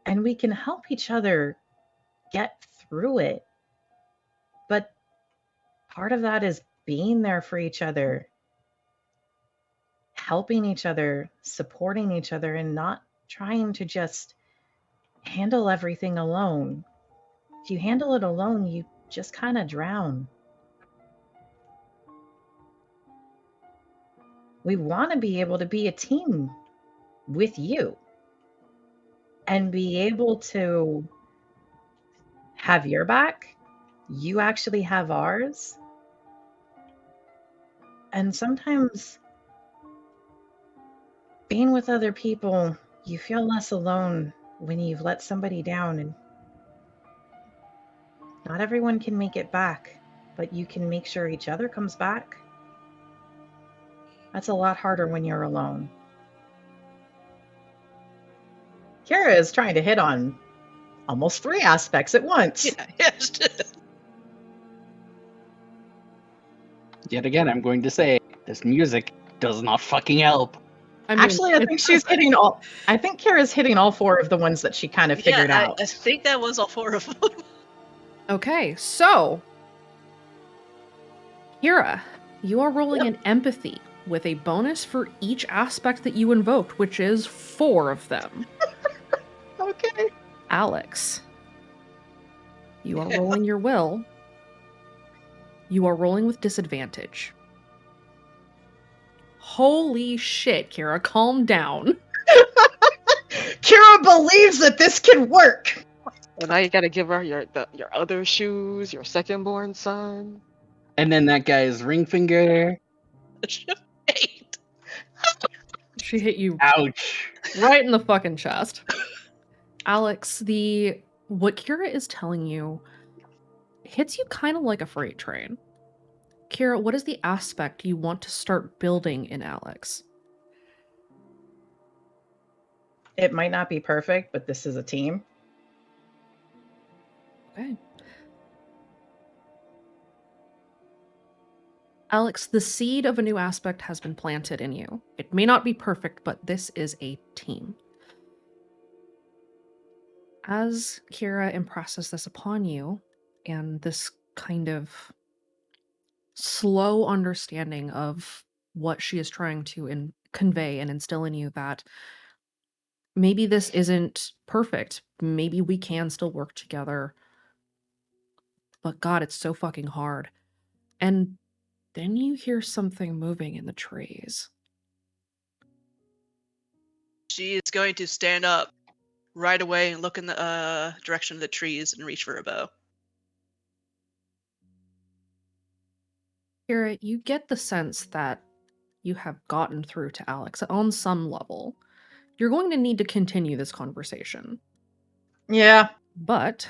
and we can help each other get through it. But part of that is being there for each other, helping each other, supporting each other, and not trying to just handle everything alone. If you handle it alone, you just kind of drown. We want to be able to be a team with you and be able to have your back. You actually have ours. And sometimes being with other people, you feel less alone when you've let somebody down, and not everyone can make it back, but you can make sure each other comes back. That's a lot harder when you're alone. Kira is trying to hit on almost 3 aspects at once. Yeah, yes. Yet again, I'm going to say, this music does not fucking help. I mean, Actually, I think she's hitting all. I think Kira's hitting all 4 of the ones that she kind of figured yeah, out. I think that was all 4 of them. Okay, so Kira, you are rolling an empathy with a bonus for each aspect that you invoked, which is 4 of them. Okay. Alex, you are rolling your will. You are rolling with disadvantage. Holy shit, Kira, calm down. Kira believes that this can work. Well, now you gotta give her your other shoes, your second-born son. And then that guy's ring finger. She hit you Ouch. right in the fucking chest. Alex, what Kira is telling you hits you kind of like a freight train. Kira, what is the aspect you want to start building in Alex? It might not be perfect, but this is a team. Okay. Alex, the seed of a new aspect has been planted in you. It may not be perfect, but this is a team. As Kira impresses this upon you, and this kind of slow understanding of what she is trying to convey and instill in you, that maybe this isn't perfect. Maybe we can still work together. But God, it's so fucking hard. And then you hear something moving in the trees. She is going to stand up right away and look in the direction of the trees and reach for a bow. Kira, you get the sense that you have gotten through to Alex on some level. You're going to need to continue this conversation. Yeah. But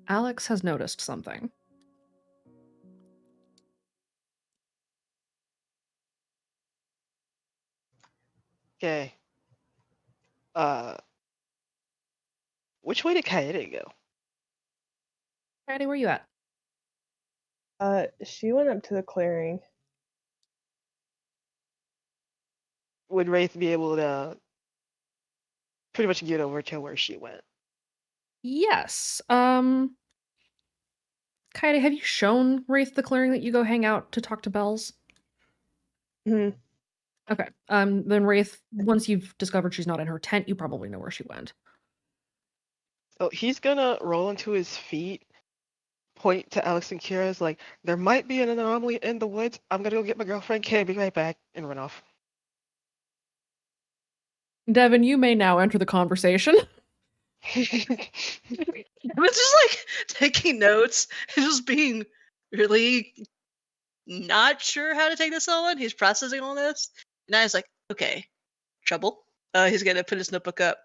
Alex has noticed something. Okay. Which way did Kaede go? Kaede, where you at? She went up to the clearing. Would Wraith be able to pretty much get over to where she went? Yes. Kaede, have you shown Wraith the clearing that you go hang out to talk to Bells? Hmm. Okay. Then Wraith, once you've discovered she's not in her tent, you probably know where she went. So he's gonna roll into his feet, point to Alex and Kira's like, there might be an anomaly in the woods. I'm gonna go get my girlfriend Kay, be right back, and run off. Devin, you may now enter the conversation. I was just like taking notes and just being really not sure how to take this on. He's processing all this. And I was like, okay, trouble. He's gonna put his notebook up.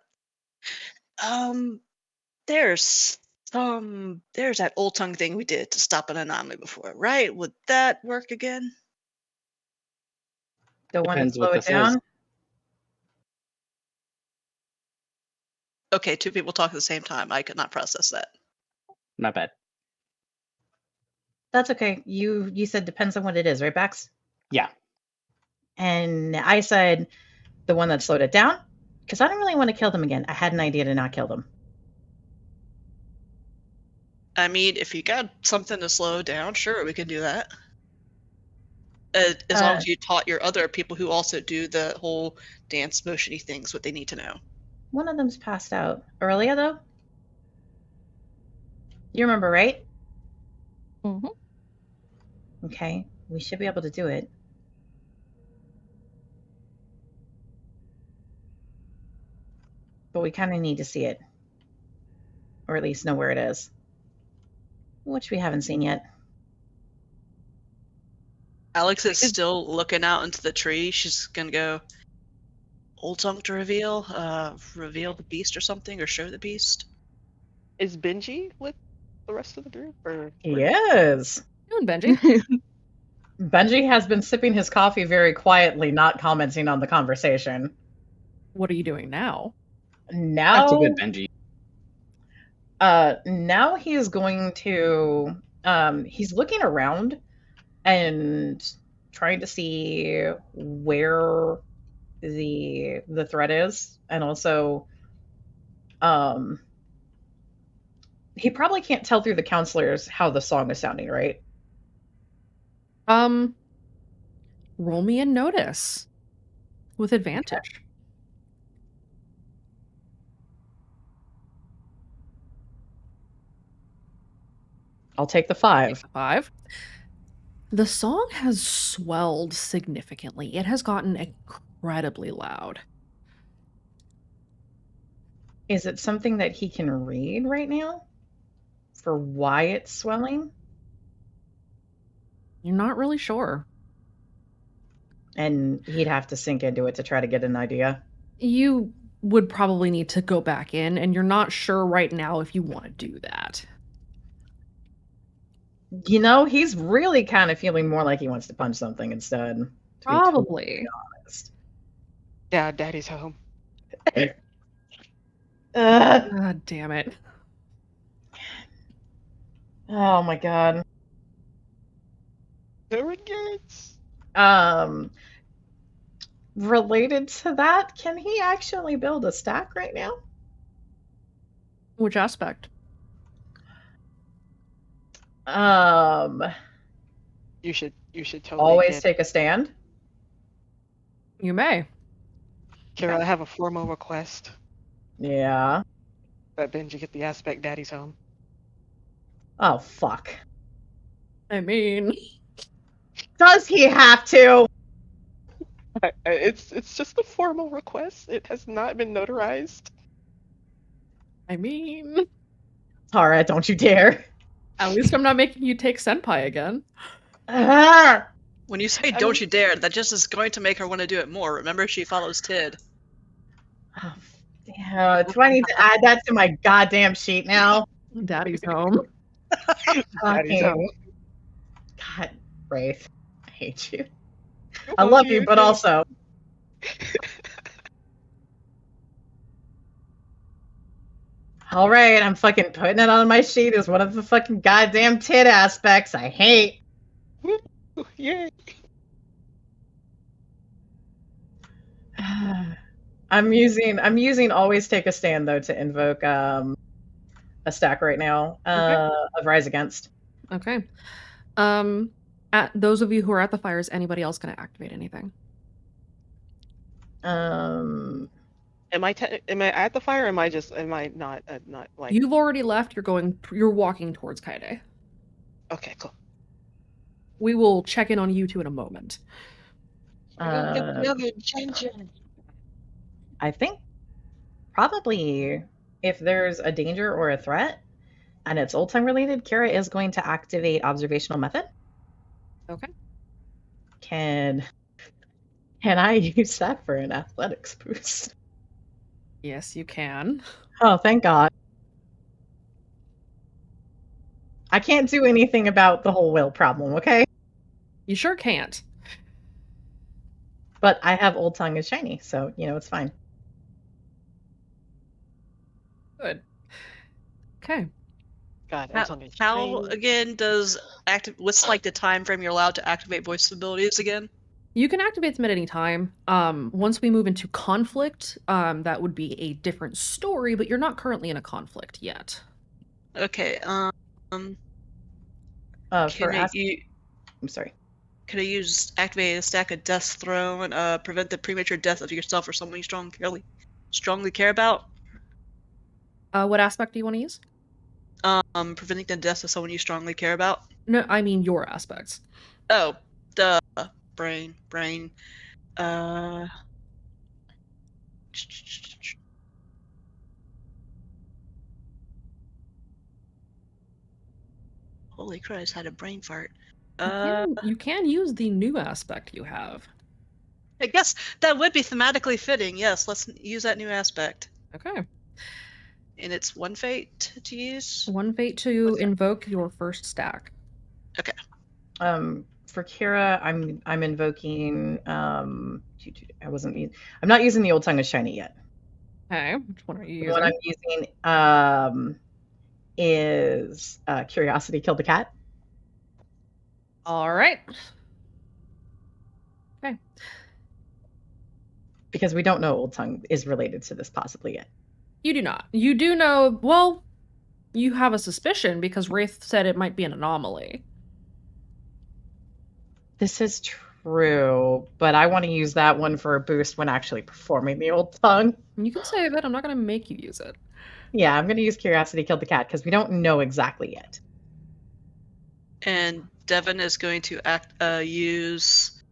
There's that old tongue thing we did to stop an anomaly before, right? Would that work again? The one to Depends slow what it this down. is. Okay, 2 people talk at the same time. I could not process that. Not bad. That's okay. You said depends on what it is, right, Bax? Yeah. And I said the one that slowed it down because I don't really want to kill them again. I had an idea to not kill them. I mean, if you got something to slow down, sure, we can do that. As long as you taught your other people who also do the whole dance motiony things what they need to know. One of them's passed out. Aurelia, though? You remember, right? Mm-hmm. Okay. We should be able to do it. But we kind of need to see it. Or at least know where it is. Which we haven't seen yet. Alex is still looking out into the tree. She's gonna go, old tongue to reveal the beast or something, or show the beast. Is Benji with the rest of the group? Or Yes. Doing Benji. Benji has been sipping his coffee very quietly, not commenting on the conversation. What are you doing now? Now, That's a good Benji. now he is going to, he's looking around and trying to see where the threat is, and also he probably can't tell through the counselors how the song is sounding, right? Roll me a notice with advantage. I'll take the 5. 5. The song has swelled significantly. It has gotten incredibly loud. Is it something that he can read right now for why it's swelling? You're not really sure. And he'd have to sink into it to try to get an idea. You would probably need to go back in, and you're not sure right now if you want to do that. You know, he's really kind of feeling more like he wants to punch something instead. To be Probably. totally honest. Yeah, Daddy's home. God damn it. Oh my god. No regrets. Related to that, can he actually build a stack right now? Which aspect? You should totally Always take a stand. You may. Kira, I have a formal request Yeah. that Benji get the aspect Daddy's home. Oh fuck. I mean, does he have to? It's just a formal request. It has not been notarized. I mean, Tara, don't you dare. At least I'm not making you take Senpai again. When you say "don't you dare," that just is going to make her want to do it more. Remember, she follows Tid. Oh, yeah, do I need to add that to my goddamn sheet now? Daddy's home. Daddy's home. God, Wraith, I hate you. I love you, but also. All right, I'm fucking putting it on my sheet as one of the fucking goddamn Tid aspects I hate. Yay. I'm using always take a stand though to invoke a stack right now of Rise Against. Okay. At those of you who are at the fire, is anybody else going to activate anything? Am I at the fire? Or am I not like? You've already left. You're walking towards Kaede. Okay, cool. We will check in on you two in a moment. I think probably if there's a danger or a threat and it's old time related, Kira is going to activate observational method. Okay. Can I use that for an athletics boost? Yes, you can. Oh, thank God. I can't do anything about the whole will problem, okay? You sure can't. But I have Old Tongue as shiny, so, it's fine. Good. Okay. God, how again does what's like the time frame you're allowed to activate voice abilities again? You can activate them at any time. Once we move into conflict, that would be a different story, but you're not currently in a conflict yet. Okay. I'm sorry. Can I activate a stack of Death's Throne, prevent the premature death of yourself or someone you strongly care about? What aspect do you want to use? Preventing the death of someone you strongly care about. No, I mean your aspects. Oh, the brain. Holy Christ! Had a brain fart. You can use the new aspect you have. I guess that would be thematically fitting. Yes, let's use that new aspect. Okay. And it's 1 fate to use? 1 fate to invoke your first stack. Okay. For Kira, I'm invoking I'm not using the Old Tongue as shiny yet. Okay, which one are you using? What I'm using is Curiosity Killed the Cat. All right. Okay. Because we don't know Old Tongue is related to this possibly yet. You do not. You do know, well, you have a suspicion because Wraith said it might be an anomaly. This is true, but I want to use that one for a boost when actually performing the Old Tongue. You can save it. I'm not going to make you use it. Yeah, I'm going to use Curiosity Killed the Cat because we don't know exactly yet. And Devin is going to use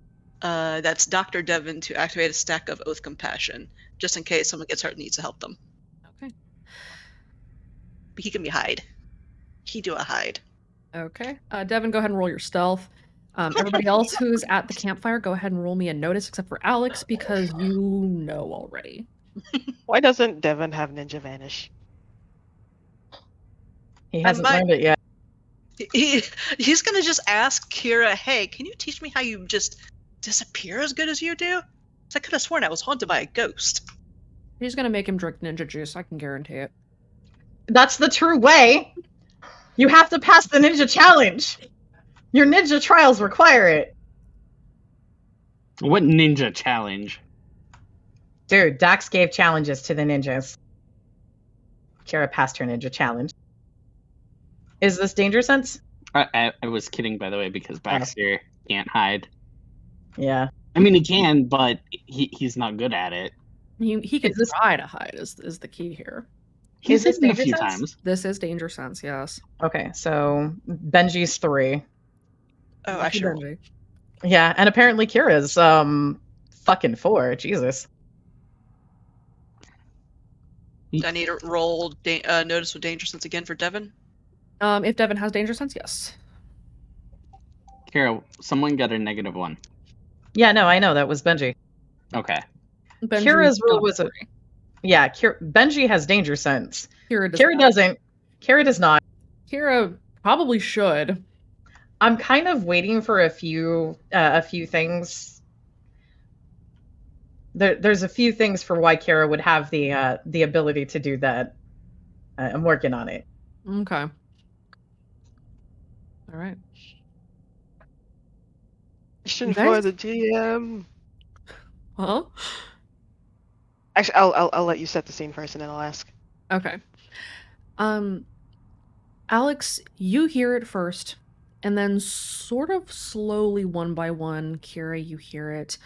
that's Dr. Devin to activate a stack of Oath Compassion, just in case someone gets hurt and needs to help them. Okay. But he can be hide. He do a hide. Okay. Devin, go ahead and roll your stealth. Everybody else who's at the campfire, go ahead and roll me a notice, except for Alex, because you know already. Why doesn't Devin have Ninja Vanish? He hasn't learned it yet. He's gonna just ask Kira, hey, can you teach me how you just disappear as good as you do? 'Cause I could have sworn I was haunted by a ghost. He's going to make him drink ninja juice, I can guarantee it. That's the true way. You have to pass the ninja challenge. Your ninja trials require it. What ninja challenge? Dude, Dax gave challenges to the ninjas. Kira passed her ninja challenge. Is this Danger Sense? I was kidding, by the way, because Baxter can't hide. Yeah. I mean, he can, but he's not good at it. He can try to hide is the key here. He's this hidden a Danger few Sense? times. This is Danger Sense, yes. Okay, so Benji's 3. Oh, I sure. Benji. Yeah, and apparently Kira's fucking 4. Jesus. Do I need to roll notice with Danger Sense again for Devin? If Devin has Danger Sense, yes. Kira, someone got a -1. Yeah, no, I know that was Benji. Okay. Benji Kira's rule got was a 3. yeah. Benji has Danger Sense. Kira Kira doesn't. Kira does not. Kira probably should. I'm kind of waiting for a few things. There's a few things for why Kira would have the ability to do that. I'm working on it. Okay. All right. Question for the GM. Huh? Actually, I'll let you set the scene first, and then I'll ask. Okay. Alex, you hear it first, and then sort of slowly, one by one, Kira, you hear it.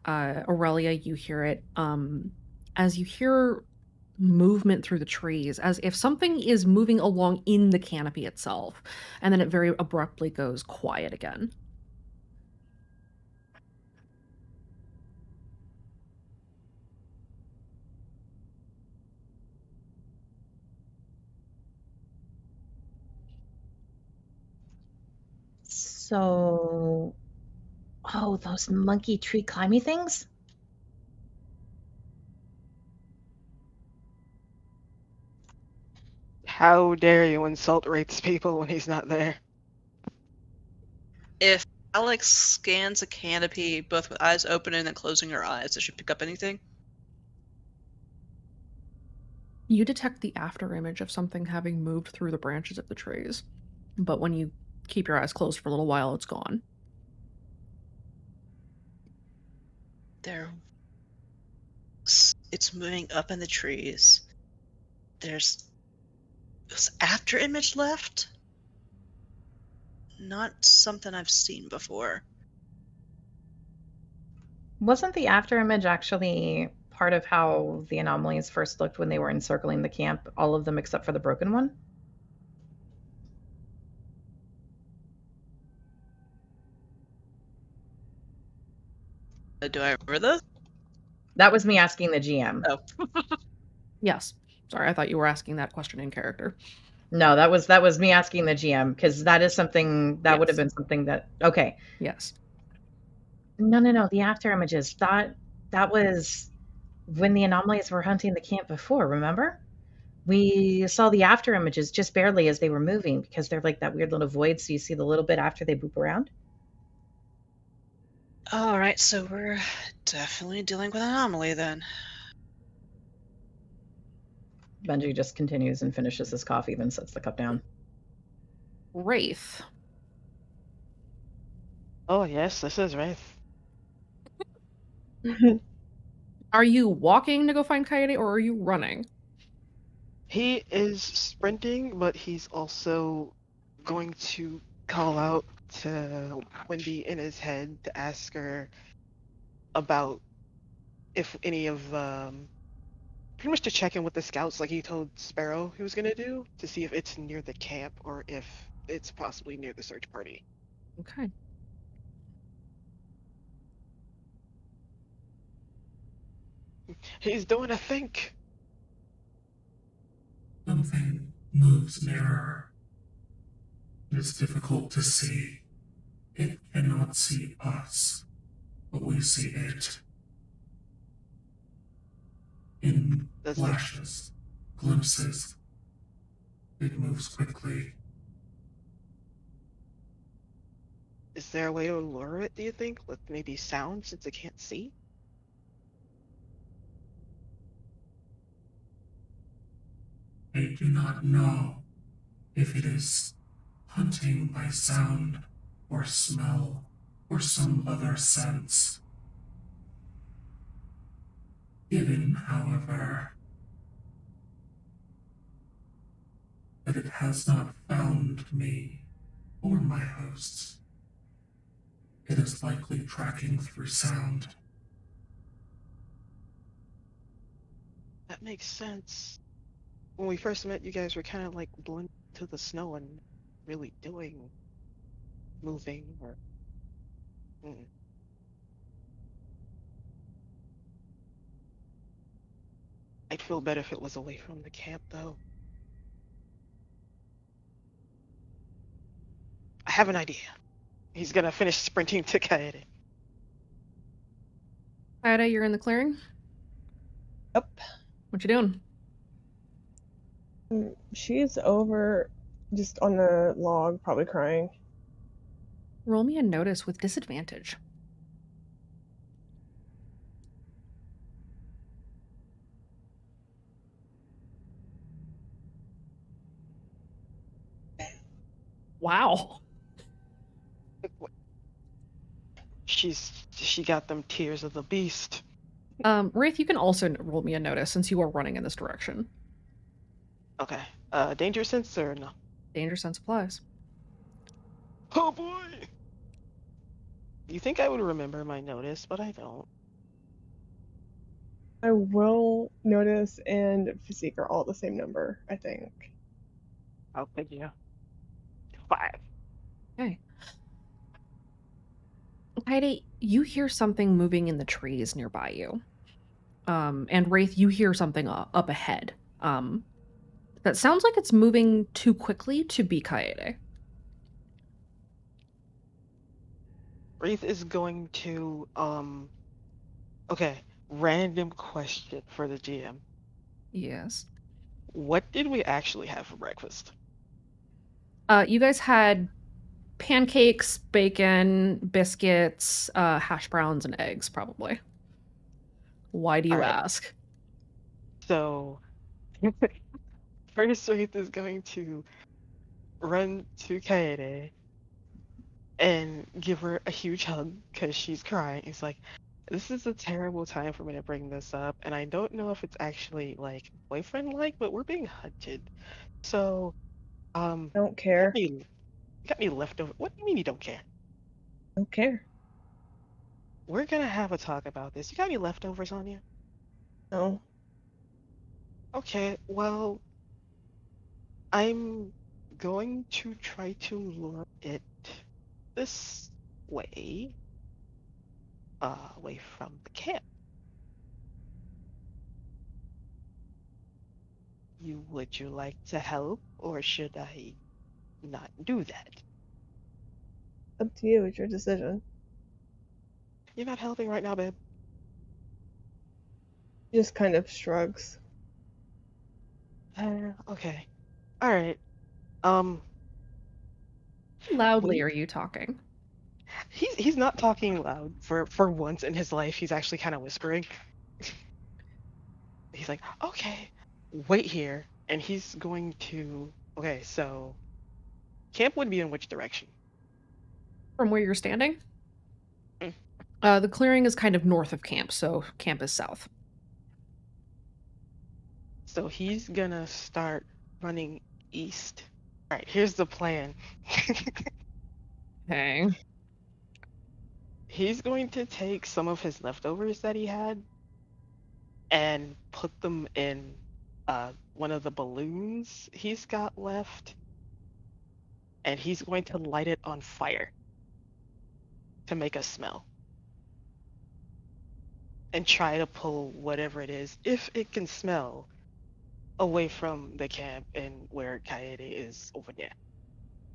Aurelia, you hear it. As you hear movement through the trees, as if something is moving along in the canopy itself, and then it very abruptly goes quiet again. So, those monkey tree climby things? How dare you insult Wraith's people when he's not there? If Alex scans a canopy both with eyes open and then closing her eyes, does she pick up anything? You detect the after image of something having moved through the branches of the trees, but when you keep your eyes closed for a little while, it's gone. It's moving up in the trees. There's after image left? Not something I've seen before. Wasn't the after image actually part of how the anomalies first looked when they were encircling the camp? All of them except for the broken one? Do I remember those? That was me asking the GM. Oh. Yes. Sorry, I thought you were asking that question in character. No, that was me asking the GM, because that is something that would have been something that okay. Yes. No, the after images. That was when the anomalies were hunting the camp before, remember? We saw the after images just barely as they were moving, because they're like that weird little void, so you see the little bit after they boop around. All right, so we're definitely dealing with an anomaly then. Benji just continues and finishes his coffee, then sets the cup down. Wraith. Oh yes, this is Wraith. Are you walking to go find Coyote, or are you running? He is sprinting, but he's also going to call out to Wendy in his head to ask her about if any of pretty much to check in with the scouts like he told Sparrow he was gonna do to see if it's near the camp or if it's possibly near the search party. Okay. He's doing a think. Something moves nearer. It is difficult to see. It cannot see us, but we see it. In Does it? flashes, glimpses. It moves quickly. Is there a way to lure it, do you think? With maybe sound since it can't see? I do not know if it is hunting by sound or smell or some other sense. Given, however, that it has not found me or my hosts, it is likely tracking through sound. That makes sense. When we first met, you guys were kind of like blending to the snow and really doing moving or. Mm. I'd feel better if it was away from the camp, though. I have an idea. He's gonna finish sprinting to Coyote. Coyote, you're in the clearing? Yep. What you doing? She's over just on the log, probably crying. Roll me a notice with disadvantage. Wow. She got them tears of the beast. Wraith, you can also roll me a notice since you are running in this direction. Okay. Danger sense or no? Danger sense applies. Oh boy! You think I would remember my notice, but I don't. I will notice and physique are all the same number, I think. I'll pick you. 5. Okay. Heidi, you hear something moving in the trees nearby you. And Wraith, you hear something up ahead. That sounds like it's moving too quickly to be Coyote. Wraith is going to okay, random question for the GM. Yes. What did we actually have for breakfast? You guys had pancakes, bacon, biscuits, hash browns, and eggs, probably. Why do you ask? So, first Wraith is going to run to Coyote and give her a huge hug because she's crying. It's like, this is a terrible time for me to bring this up, and I don't know if it's actually like boyfriend-like, but we're being hunted. So, don't care. You got any leftover? What do you mean you don't care? Don't care. We're gonna have a talk about this. You got any leftovers on you? No. Okay, well, I'm going to try to lure it this way, away from the camp. Would you like to help, or should I not do that? Up to you. It's your decision. You're not helping right now, babe. Just kind of shrugs. Okay. All right. How loudly are you talking? He's not talking loud for once in his life. He's actually kind of whispering. He's like, okay, wait here, and he's going to. Okay, so camp would be in which direction? From where you're standing? The clearing is kind of north of camp, so camp is south. So he's gonna start running east. All right, here's the plan. Okay. He's going to take some of his leftovers that he had and put them in one of the balloons he's got left, and he's going to light it on fire to make a smell and try to pull whatever it is, if it can smell, away from the camp and where Kaede is over there.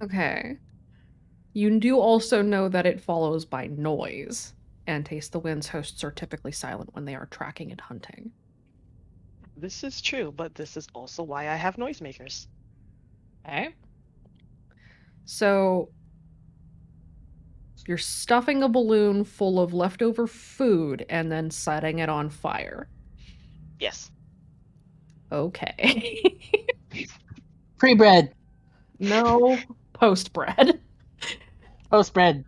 Okay. You do also know that it follows by noise, and Taste the Wind's hosts are typically silent when they are tracking and hunting. This is true, but this is also why I have noisemakers. Okay. So you're stuffing a balloon full of leftover food and then setting it on fire. Yes. Okay. Pre-bread. No, post-bread. Post-bread.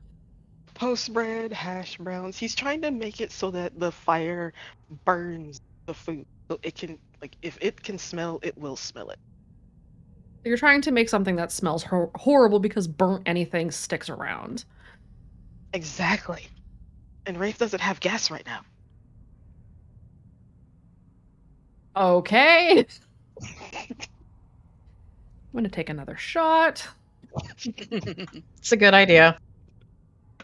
Post-bread, hash browns. He's trying to make it so that the fire burns the food. So it can, like, if it can smell, it will smell it. You're trying to make something that smells horrible because burnt anything sticks around. Exactly. And Wraith doesn't have gas right now. Okay. I'm gonna take another shot. It's a good idea.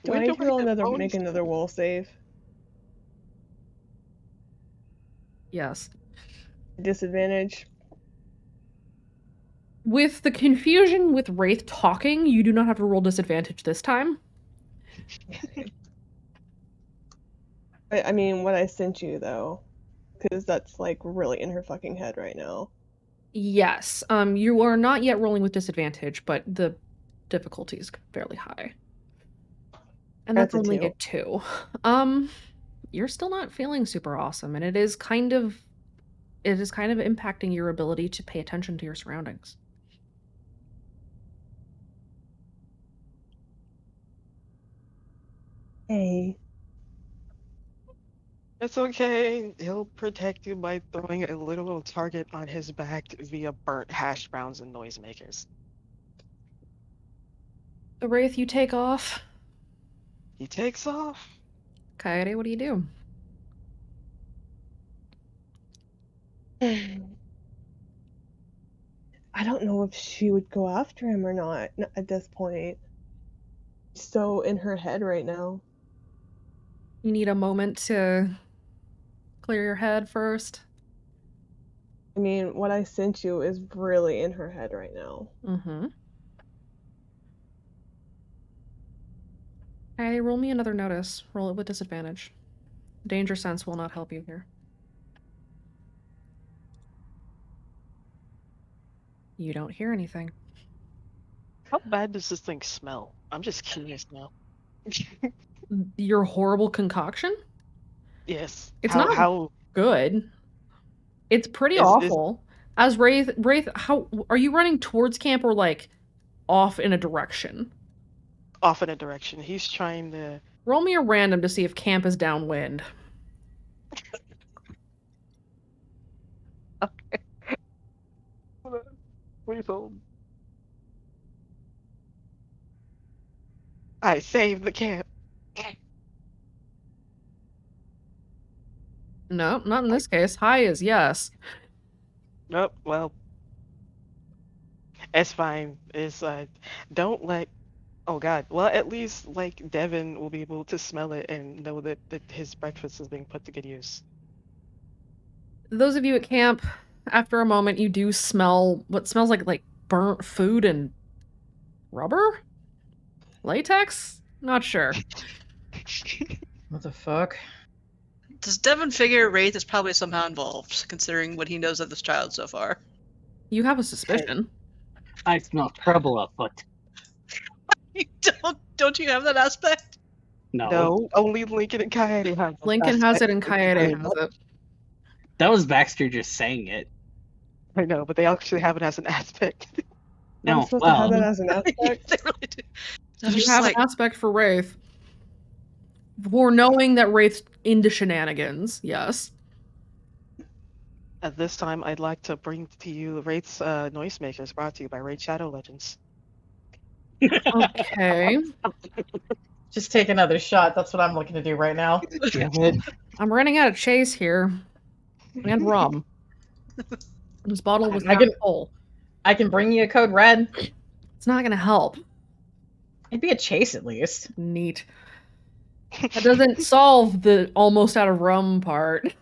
Do I need to make another wall save? Yes. Disadvantage. With the confusion with Wraith talking, you do not have to roll disadvantage this time. I mean, what I sent you, though. Because that's, like, really in her fucking head right now. Yes. You are not yet rolling with disadvantage, but the difficulty is fairly high. And that's only a 2. You're still not feeling super awesome, and it is kind of impacting your ability to pay attention to your surroundings. Hey. It's okay. He'll protect you by throwing a literal target on his back via burnt hash browns and noisemakers. The Wraith, you take off. He takes off. Kaede, what do you do? I don't know if she would go after him or not at this point. So in her head right now. You need a moment to clear your head first? I mean, what I sent you is really in her head right now. Mm-hmm. Hey, roll me another notice. Roll it with disadvantage. Danger sense will not help you here. You don't hear anything. How bad does this thing smell? I'm just curious now. Your horrible concoction? Yes. It's not good. It's pretty awful. As Wraith, how are you running towards camp or like off in a direction? Off in a direction. He's trying to roll me a random to see if camp is downwind. Okay. Please hold. I saved the camp. No, not in this case. High is yes. Nope. Well, it's fine. It's don't let. Oh God. Well, at least like Devin will be able to smell it and know that his breakfast is being put to good use. Those of you at camp, after a moment, you do smell what smells like burnt food and rubber, latex. Not sure. What the fuck? Does Devin figure Wraith is probably somehow involved, considering what he knows of this child so far? You have a suspicion. I smell trouble afoot. Don't you have that aspect? No, only Lincoln and Kaede have it. Lincoln has it and Kaede has it. That was Baxter just saying it. I know, but they actually have it as an aspect. No, I'm supposed to have that as an aspect? They really do. You have an aspect for Wraith. knowing that Wraith's into shenanigans. Yes. At this time, I'd like to bring to you Wraith's Noisemakers, brought to you by Raid Shadow Legends. Okay. Just take another shot. That's what I'm looking to do right now. Damn it. I'm running out of chase here. And rum. This bottle was I half can- full. I can bring you a code red. It's not gonna help. It'd be a chase at least. Neat. That doesn't solve the almost out of rum part.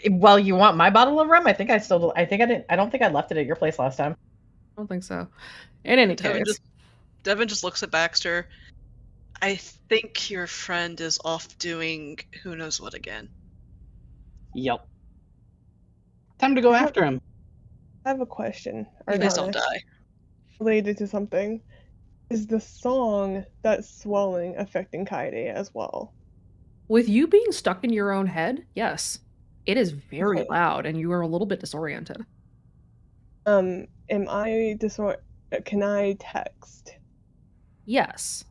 Well, you want my bottle of rum? I don't think I left it at your place last time. I don't think so. In any case. Devin just looks at Baxter. I think your friend is off doing who knows what again. Yep. Time to go after him. I have a question. Please don't Argonis, die. related to something. Is the song that's swelling affecting Kaede as well? With you being stuck in your own head, yes. It is very Okay. loud and you are a little bit disoriented. Am I can I text Yes.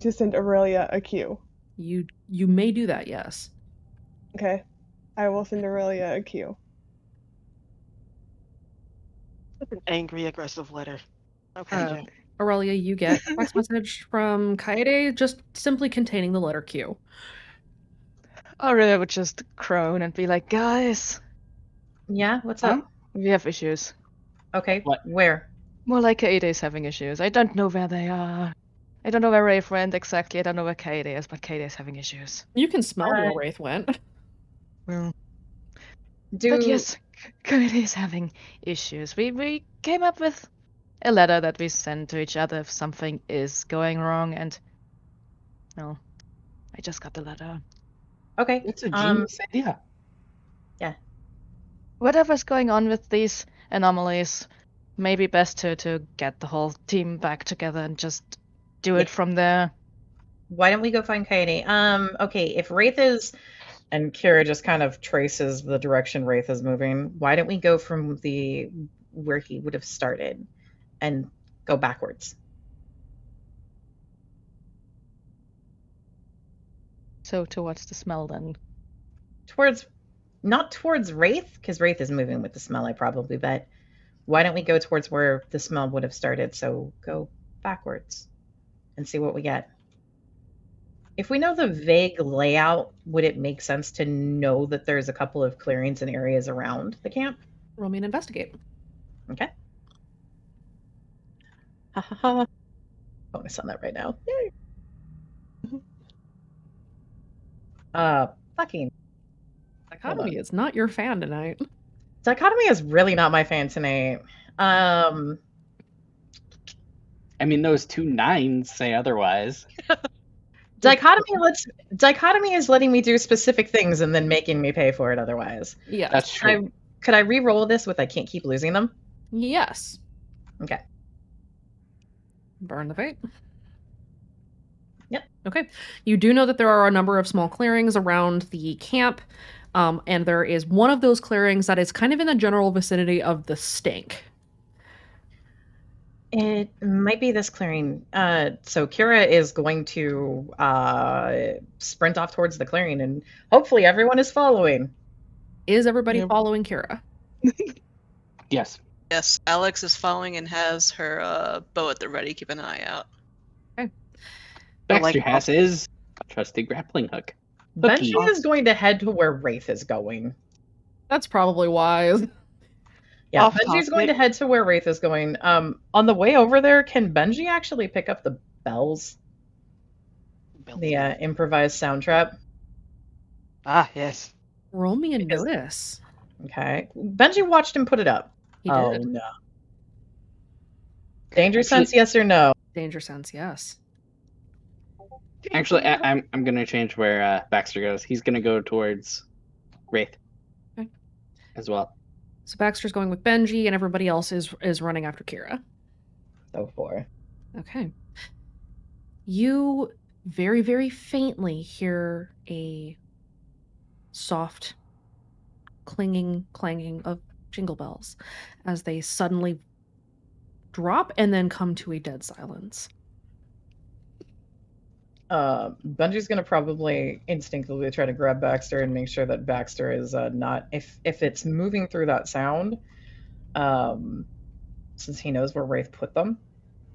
to send Aurelia a cue? You may do that, yes. Okay. I will send Aurelia a cue. An angry, aggressive letter. Okay, Uh, yeah. Aurelia, you get a text message from Kaede just simply containing the letter Q. Aurelia would just groan and be like, guys, Yeah, what's up? we have issues. Okay, What? where? More like Kaede is having issues. I don't know where they are. I don't know where Wraith went exactly. I don't know where Kaede is, but Kaede is having issues. You can smell where Alright. Wraith went. Well, Do but yes, Kaede is having issues. We came up with a letter that we send to each other if something is going wrong, and no, I just got the letter. Okay. It's a genius idea. Whatever's going on with these anomalies, maybe best to get the whole team back together and just do it from there. Why don't we go find Kaede? Okay, if Wraith is, and Kira just kind of traces the direction Wraith is moving, why don't we go from where he would have started and go backwards? So towards the smell then. Not towards Wraith, because Wraith is moving with the smell, I probably bet. Why don't we go towards where the smell would have started? So go backwards and see what we get. If we know the vague layout, would it make sense to know that there's a couple of clearings and areas around the camp? Roll me an investigate. Okay. Ha ha ha. Bonus on that right now. Yay. Fucking. Dichotomy is not your fan tonight. Dichotomy is really not my fan tonight. I mean, those 2 9s say otherwise. Dichotomy is letting me do specific things and then making me pay for it otherwise. Yes. That's true. Could I re-roll this with I can't keep losing them? Yes. Okay. Burn the fate. Yep. Okay. You do know that there are a number of small clearings around the camp, and there is one of those clearings that is kind of in the general vicinity of the stink. It might be this clearing. So Kira is going to sprint off towards the clearing, and hopefully everyone is following. Is everybody following Kira? Yes. Yes, Alex is following and has her bow at the ready. Keep an eye out. Baxter has his trusty grappling hook. Benji is going to head to where Wraith is going. That's probably wise. Yeah, Off Benji's going to topic. head to where Wraith is going. On the way over there, can Benji actually pick up the bells? The improvised sound trap? Ah, yes. Roll me a notice. Okay. Benji watched him put it up. He Oh, did. no. Danger sense, yes or no? Danger sense, yes. Actually, I'm going to change where Baxter goes. He's going to go towards Wraith Okay. as well. So Baxter's going with Benji, and everybody else is running after Kira. So far. Okay. You very, very faintly hear a soft clanging of jingle bells as they suddenly drop and then come to a dead silence. Bungy's gonna probably instinctively try to grab Baxter and make sure that Baxter is not if it's moving through that sound. Since he knows where Wraith put them,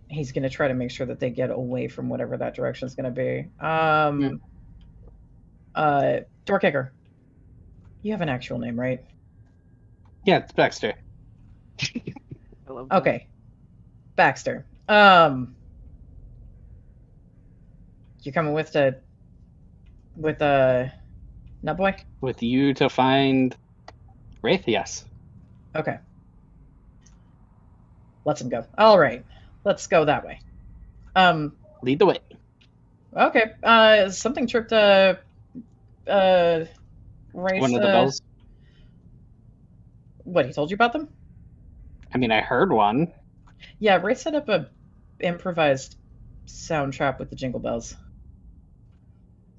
he's gonna try to make sure that they get away from whatever that direction is gonna be. Door kicker. You have an actual name, right? Yeah, it's Baxter. I love that. Okay, Baxter. You're coming with Nutboy? With you to find Wraith, yes. Okay. Let's him go. All right, let's go that way. Lead the way. Okay. Something tripped. Wraith. One of the bells. What, he told you about them? I mean, I heard one. Yeah, Wraith set up a improvised sound trap with the jingle bells.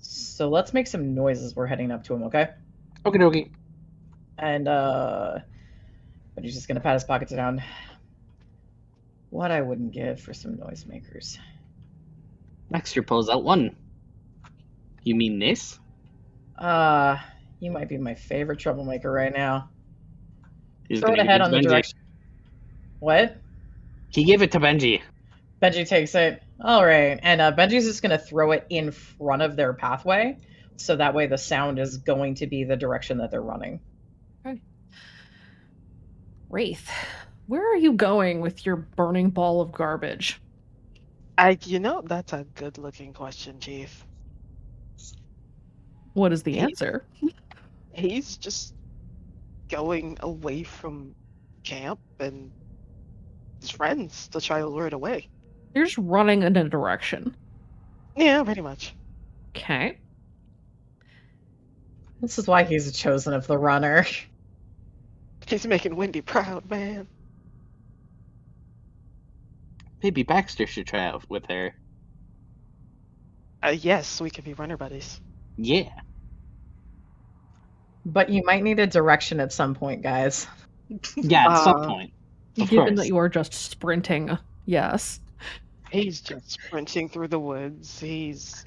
So let's make some noises. We're heading up to him, okay? Okie dokie. And but he's just gonna pat his pockets down. What I wouldn't give for some noisemakers. Baxter pulls out one. You mean this? You might be my favorite troublemaker right now. He's Throw it gonna give ahead it on to the Benji. direction. What? He gave it to Benji. Benji takes it. All right, and Benji's just gonna throw it in front of their pathway, so that way the sound is going to be the direction that they're running. Okay. Wraith, where are you going with your burning ball of garbage? That's a good-looking question, Chief. What is the answer? He's just going away from camp and his friends to try to lure it away. You're just running in a direction. Yeah, pretty much. Okay. This is why he's chosen of the runner. He's making Wendy proud, man. Maybe Baxter should try out with her. Yes, we could be runner buddies. Yeah. But you might need a direction at some point, guys. Yeah, at some point. Of Given course. that you are just sprinting, yes. He's just sprinting through the woods. So, He's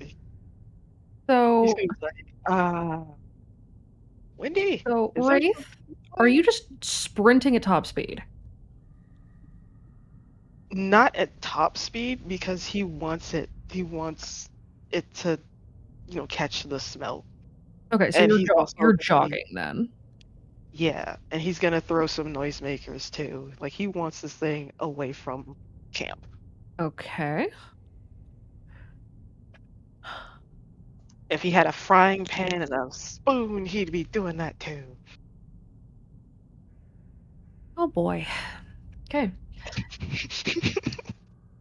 like, Wendy. so is that- Wraith, are you just sprinting at top speed? Not at top speed because he wants it. He wants it to, catch the smell. Okay, so And you're, he's jo- also you're gonna be- jogging then. Yeah, and he's gonna throw some noisemakers too. Like he wants this thing away from camp. Okay. If he had a frying pan and a spoon, he'd be doing that too. Oh boy. Okay.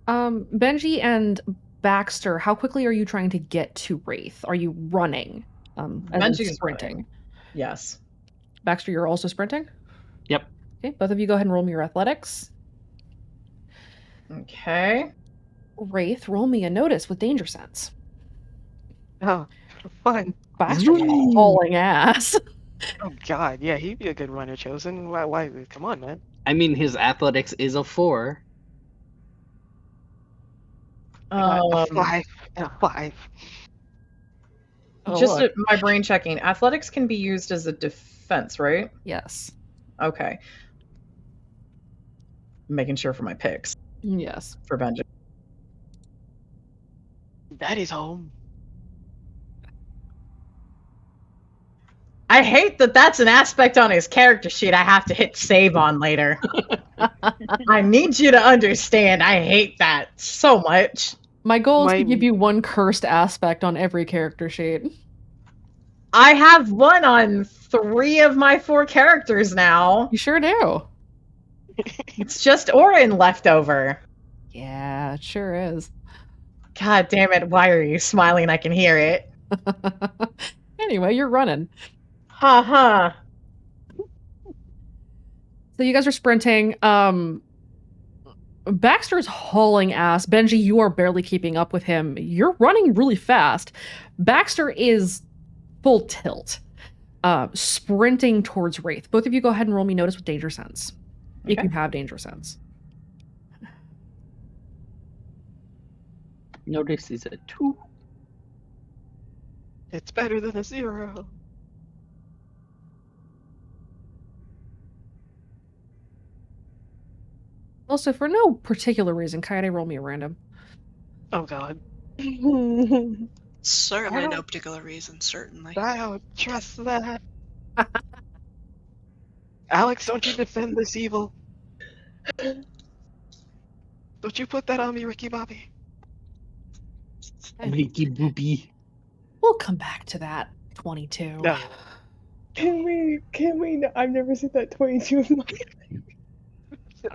Benji and Baxter, how quickly are you trying to get to Wraith? Are you running? As in Benji's sprinting. running. Yes. Baxter, you're also sprinting? Yep. Okay, both of you go ahead and roll me your athletics. Okay. Wraith, roll me a notice with danger sense. Oh, fun. Baxter's hauling ass. Oh God, yeah, he'd be a good runner chosen. Why? Come on, man. I mean, his athletics is a 4. A 5 and a 5. Oh, Just look. my brain checking. Athletics can be used as a defense, right? Yes. Okay. Making sure for my picks Yes. for Benji. Daddy's home. I hate that that's an aspect on his character sheet I have to hit save on later. I need you to understand I hate that so much. My goal is to My- give you one cursed aspect on every character sheet. I have one on 3 of my 4 characters now. You sure do. It's just Orin left over. Yeah, it sure is. God damn it, why are you smiling? I can hear it. Anyway, you're running. Ha ha. So you guys are sprinting. Baxter's hauling ass. Benji, you are barely keeping up with him. You're running really fast. Baxter is full tilt, sprinting towards Wraith. Both of you go ahead and roll me notice with danger sense. If Okay. you have danger sense. Notice is a 2. It's better than a 0. Also, for no particular reason, Kaede, roll me a random. Oh god. Certainly I no don't, particular reason, certainly. I don't trust that. Alex, don't you defend this evil. Don't you put that on me, Ricky Bobby. Ricky Boopy. We'll come back to that. 22. No. Can we? I've never seen that 22 in my life.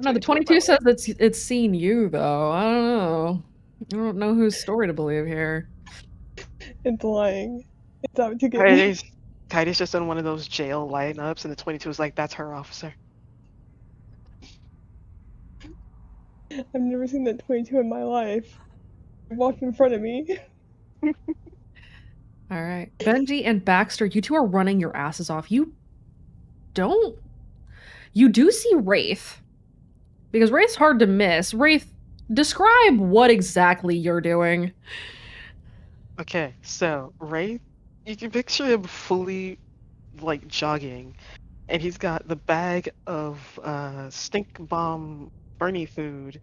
No, the 22 says it's seen you though. I don't know. I don't know whose story to believe here. It's lying. It's out to get me. Kaide's just on one of those jail lineups, and the 22 is like, that's her officer. I've never seen that 22 in my life. It walked in front of me. All right. Benji and Baxter, you two are running your asses off. You do see Wraith. Because Wraith's hard to miss. Wraith, describe what exactly you're doing. Okay, so Wraith, you can picture him fully, like, jogging, and he's got the bag of stink bomb Bernie food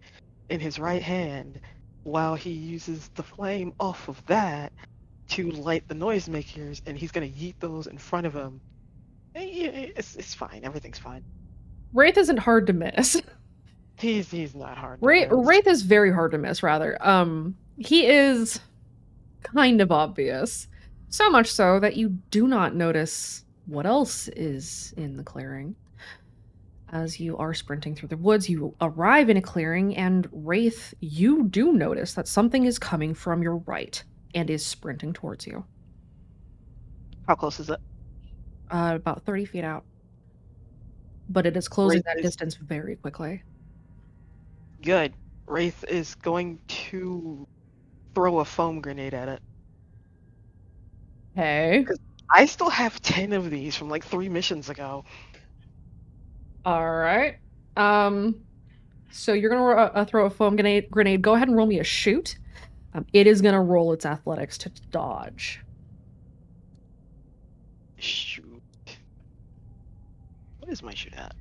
in his right hand, while he uses the flame off of that to light the noisemakers, and he's gonna yeet those in front of him. It's fine. Everything's fine. Wraith isn't hard to miss. He's not hard to miss. Wraith is very hard to miss, rather. He is kind of obvious. So much so that you do not notice what else is in the clearing. As you are sprinting through the woods, you arrive in a clearing, and Wraith, you do notice that something is coming from your right and is sprinting towards you. How close is it? About 30 feet out. But it is closing Wraith that is- distance very quickly. Good. Wraith is going to throw a foam grenade at it. Hey. I still have 10 of these from like 3 missions ago. All right. So you're gonna throw a foam grenade. Go ahead and roll me a shoot. It is gonna roll its athletics to dodge. Shoot. What is my shoot at?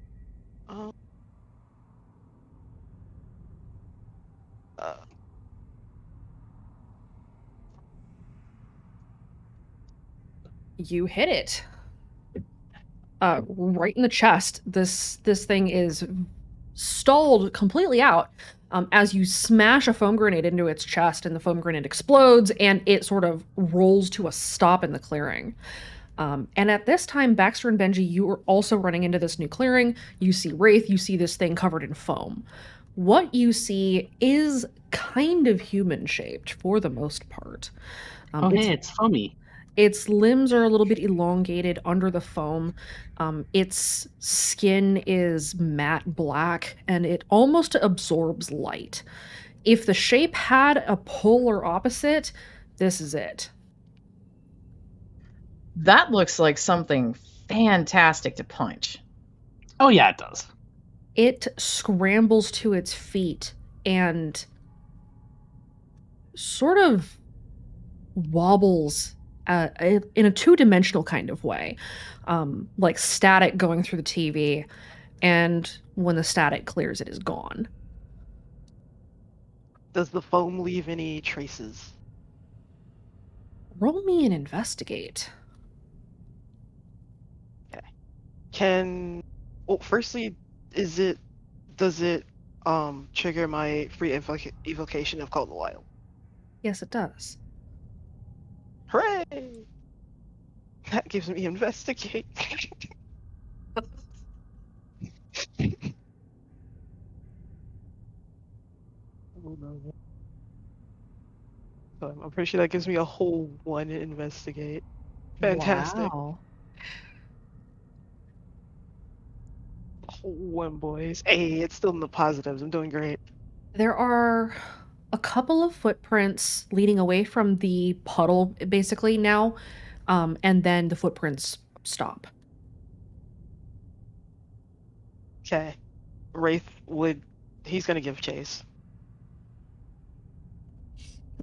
You hit it. Right in the chest. This thing is stalled completely out as you smash a foam grenade into its chest, and the foam grenade explodes, and it sort of rolls to a stop in the clearing. And at this time, Baxter and Benji, you are also running into this new clearing. You see Wraith, you see this thing covered in foam. What you see is kind of human-shaped for the most part. It's foamy. Its limbs are a little bit elongated under the foam. Its skin is matte black, and it almost absorbs light. If the shape had a polar opposite, this is it. That looks like something fantastic to punch. Oh yeah, it does. It scrambles to its feet and sort of wobbles in a two-dimensional kind of way, like static going through the TV, and when the static clears, it is gone. Does the foam leave any traces? Roll me and investigate. Okay. Well, firstly, does it trigger my free evocation of Call of the Wild? Yes, it does. Hooray! That gives me investigate. I'm pretty sure that gives me a whole 1 investigate. Fantastic. Wow. Whole 1, boys. Hey, it's still in the positives. I'm doing great. There are a couple of footprints leading away from the puddle, basically, now, and then the footprints stop. Okay. Wraith he's gonna give chase.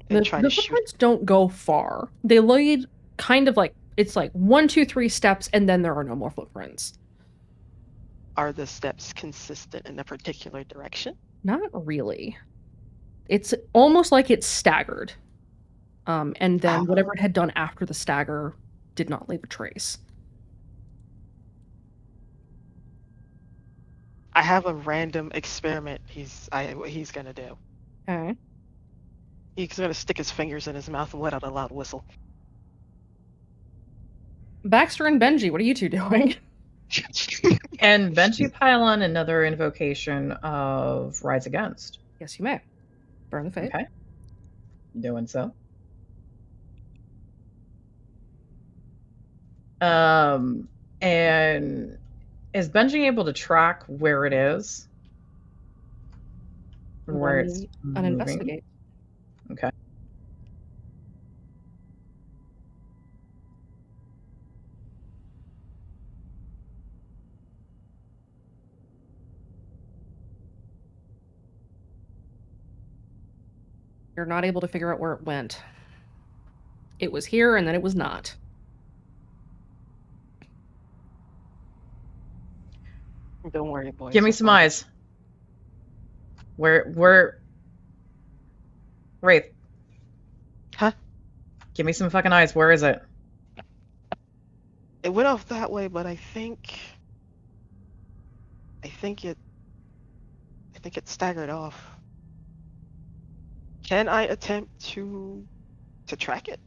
The And try to shoot. footprints don't go far. They lead kind of like it's like 1, 2, 3 steps, and then there are no more footprints. Are the steps consistent in a particular direction? Not really. It's almost like it's staggered. And then whatever it had done after the stagger did not leave a trace. I have a random experiment he's gonna do. Okay. He's gonna stick his fingers in his mouth and let out a loud whistle. Baxter and Benji, what are you two doing? And Benji pile on another invocation of Rise Against. Yes, you may. Burn the fate. Okay. Doing so. And is Benji able to track where it is? Where it's an investigate. Okay. You're not able to figure out where it went. It was here and then it was not. Don't worry, boys. Give me some eyes. Where Wraith. Huh? Give me some fucking eyes. Where is it? It went off that way, but I think it staggered off. Can I attempt to track it?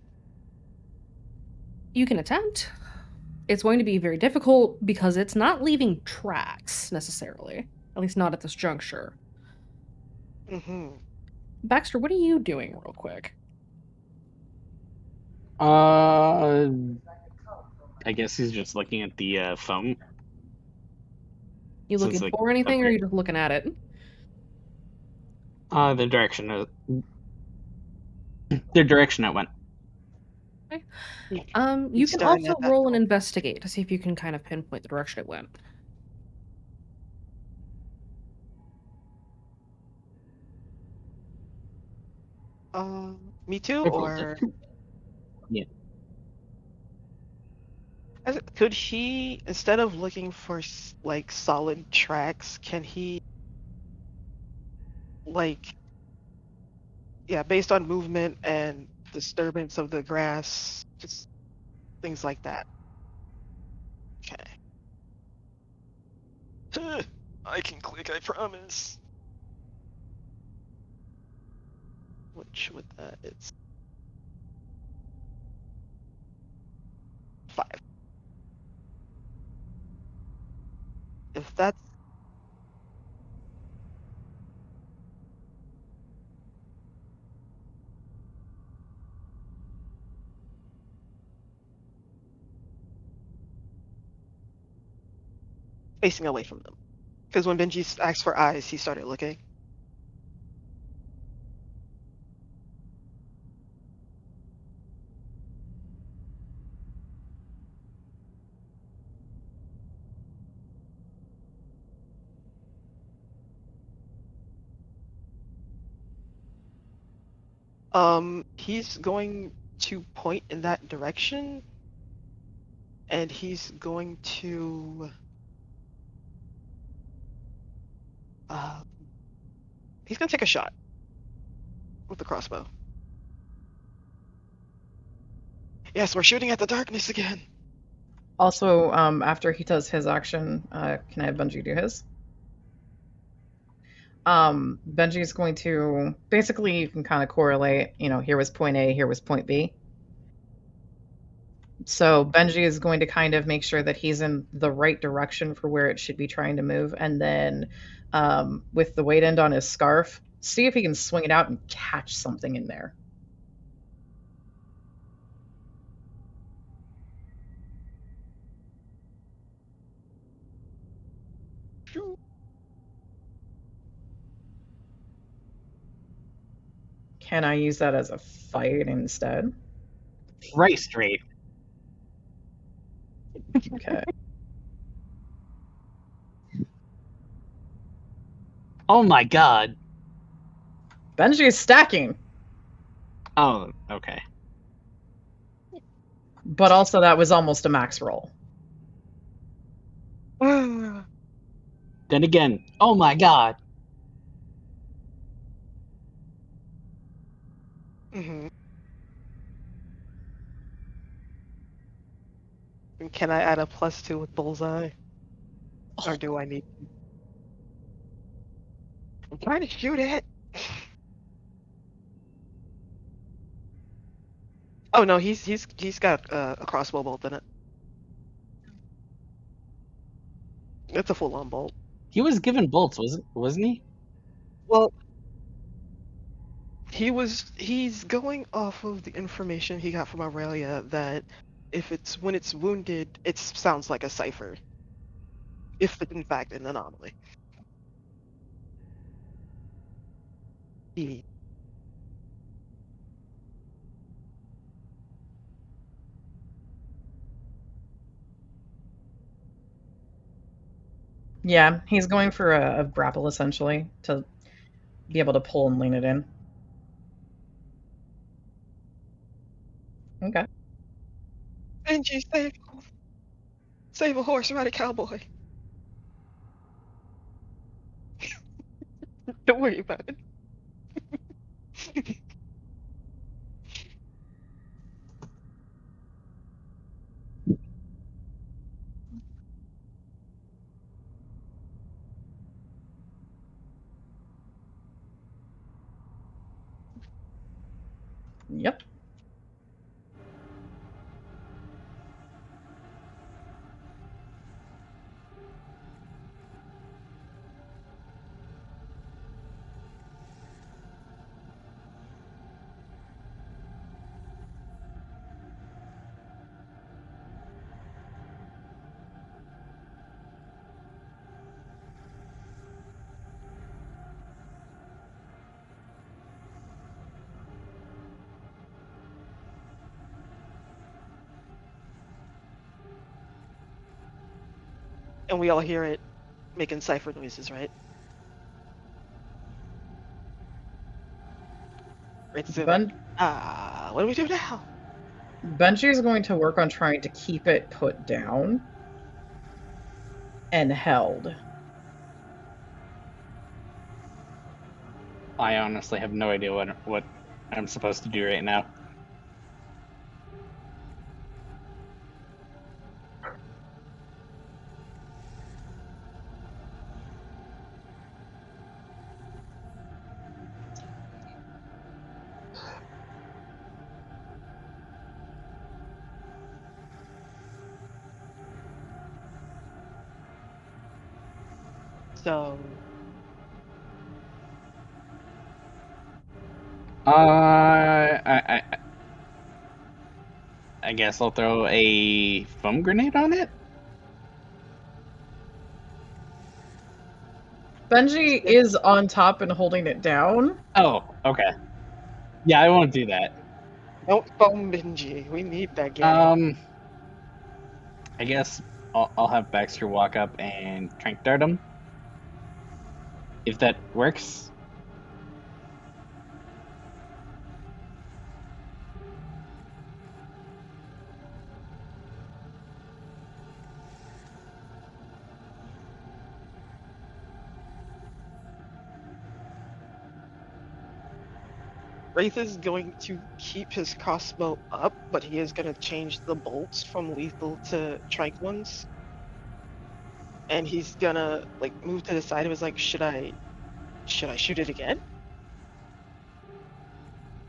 You can attempt. It's going to be very difficult because it's not leaving tracks necessarily. At least not at this juncture. Mm-hmm. Baxter, what are you doing real quick? I guess he's just looking at the phone. You So looking it's like, for anything or are okay. you just looking at it? The direction it went. Okay. You He's can staring also at that roll and investigate to see if you can kind of pinpoint the direction it went. Me too, If- or Yeah. could he, instead of looking for like solid tracks, can he, like, yeah, based on movement and disturbance of the grass, just things like that. Okay. I can click, I promise. Which with that, it's 5. If that's facing away from them, because when Benji asked for eyes, he started looking. He's going to point in that direction, and he's going to take a shot with the crossbow. Yes, we're shooting at the darkness again. Also, after he does his action, can I have Benji do his? Benji is going to basically, you can kind of correlate, here was point A, here was point B. So Benji is going to kind of make sure that he's in the right direction for where it should be trying to move, and then with the weight end on his scarf, see if he can swing it out and catch something in there. Can I use that as a fight instead? Right straight. Okay. Oh my god. Benji is stacking. Oh, okay. But also, that was almost a max roll. Then again, oh my god. Mm-hmm. Can I add a +2 with bullseye? Or do I need? I'm trying to shoot it. Oh no, he's got a crossbow bolt in it. It's a full-on bolt. He was given bolts, wasn't he? Well, he's going off of the information he got from Aurelia that when it's wounded, it sounds like a cipher. If it's in fact an anomaly. He- Yeah, he's going for a grapple essentially to be able to pull and lean it in. Okay. Benji, save a horse, ride a cowboy. Don't worry about it. Yep. And we all hear it making cipher noises, right? Right, so Ben- what do we do now? Benji is going to work on trying to keep it put down and held. I honestly have no idea what I'm supposed to do right now. So I guess I'll throw a foam grenade on it. Benji is on top and holding it down. Oh, okay. Yeah, I won't do that. don't foam Benji. We need that game. I guess I'll have Baxter walk up and trank dart him. If that works. Wraith is going to keep his crossbow up, but he is going to change the bolts from lethal to trank ones. And he's gonna like move to the side of his like, should I shoot it again?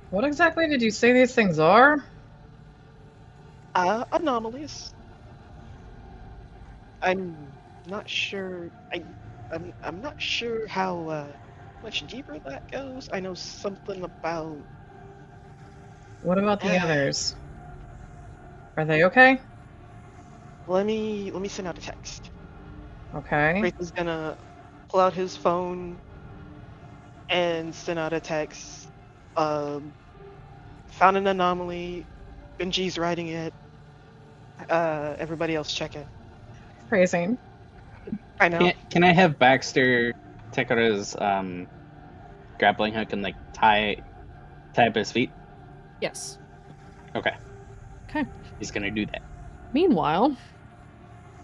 What exactly did you say these things are? Anomalies. I'm not sure. I'm not sure how much deeper that goes. I know something about. What about the others? Are they okay? Let me send out a text. Okay. Wraith is gonna pull out his phone and send out a text. Found an anomaly. Benji's writing it. Everybody else check it. Crazy. I know. Can I have Baxter take out his grappling hook and like tie up his feet? Yes. Okay. Okay. He's gonna do that. Meanwhile,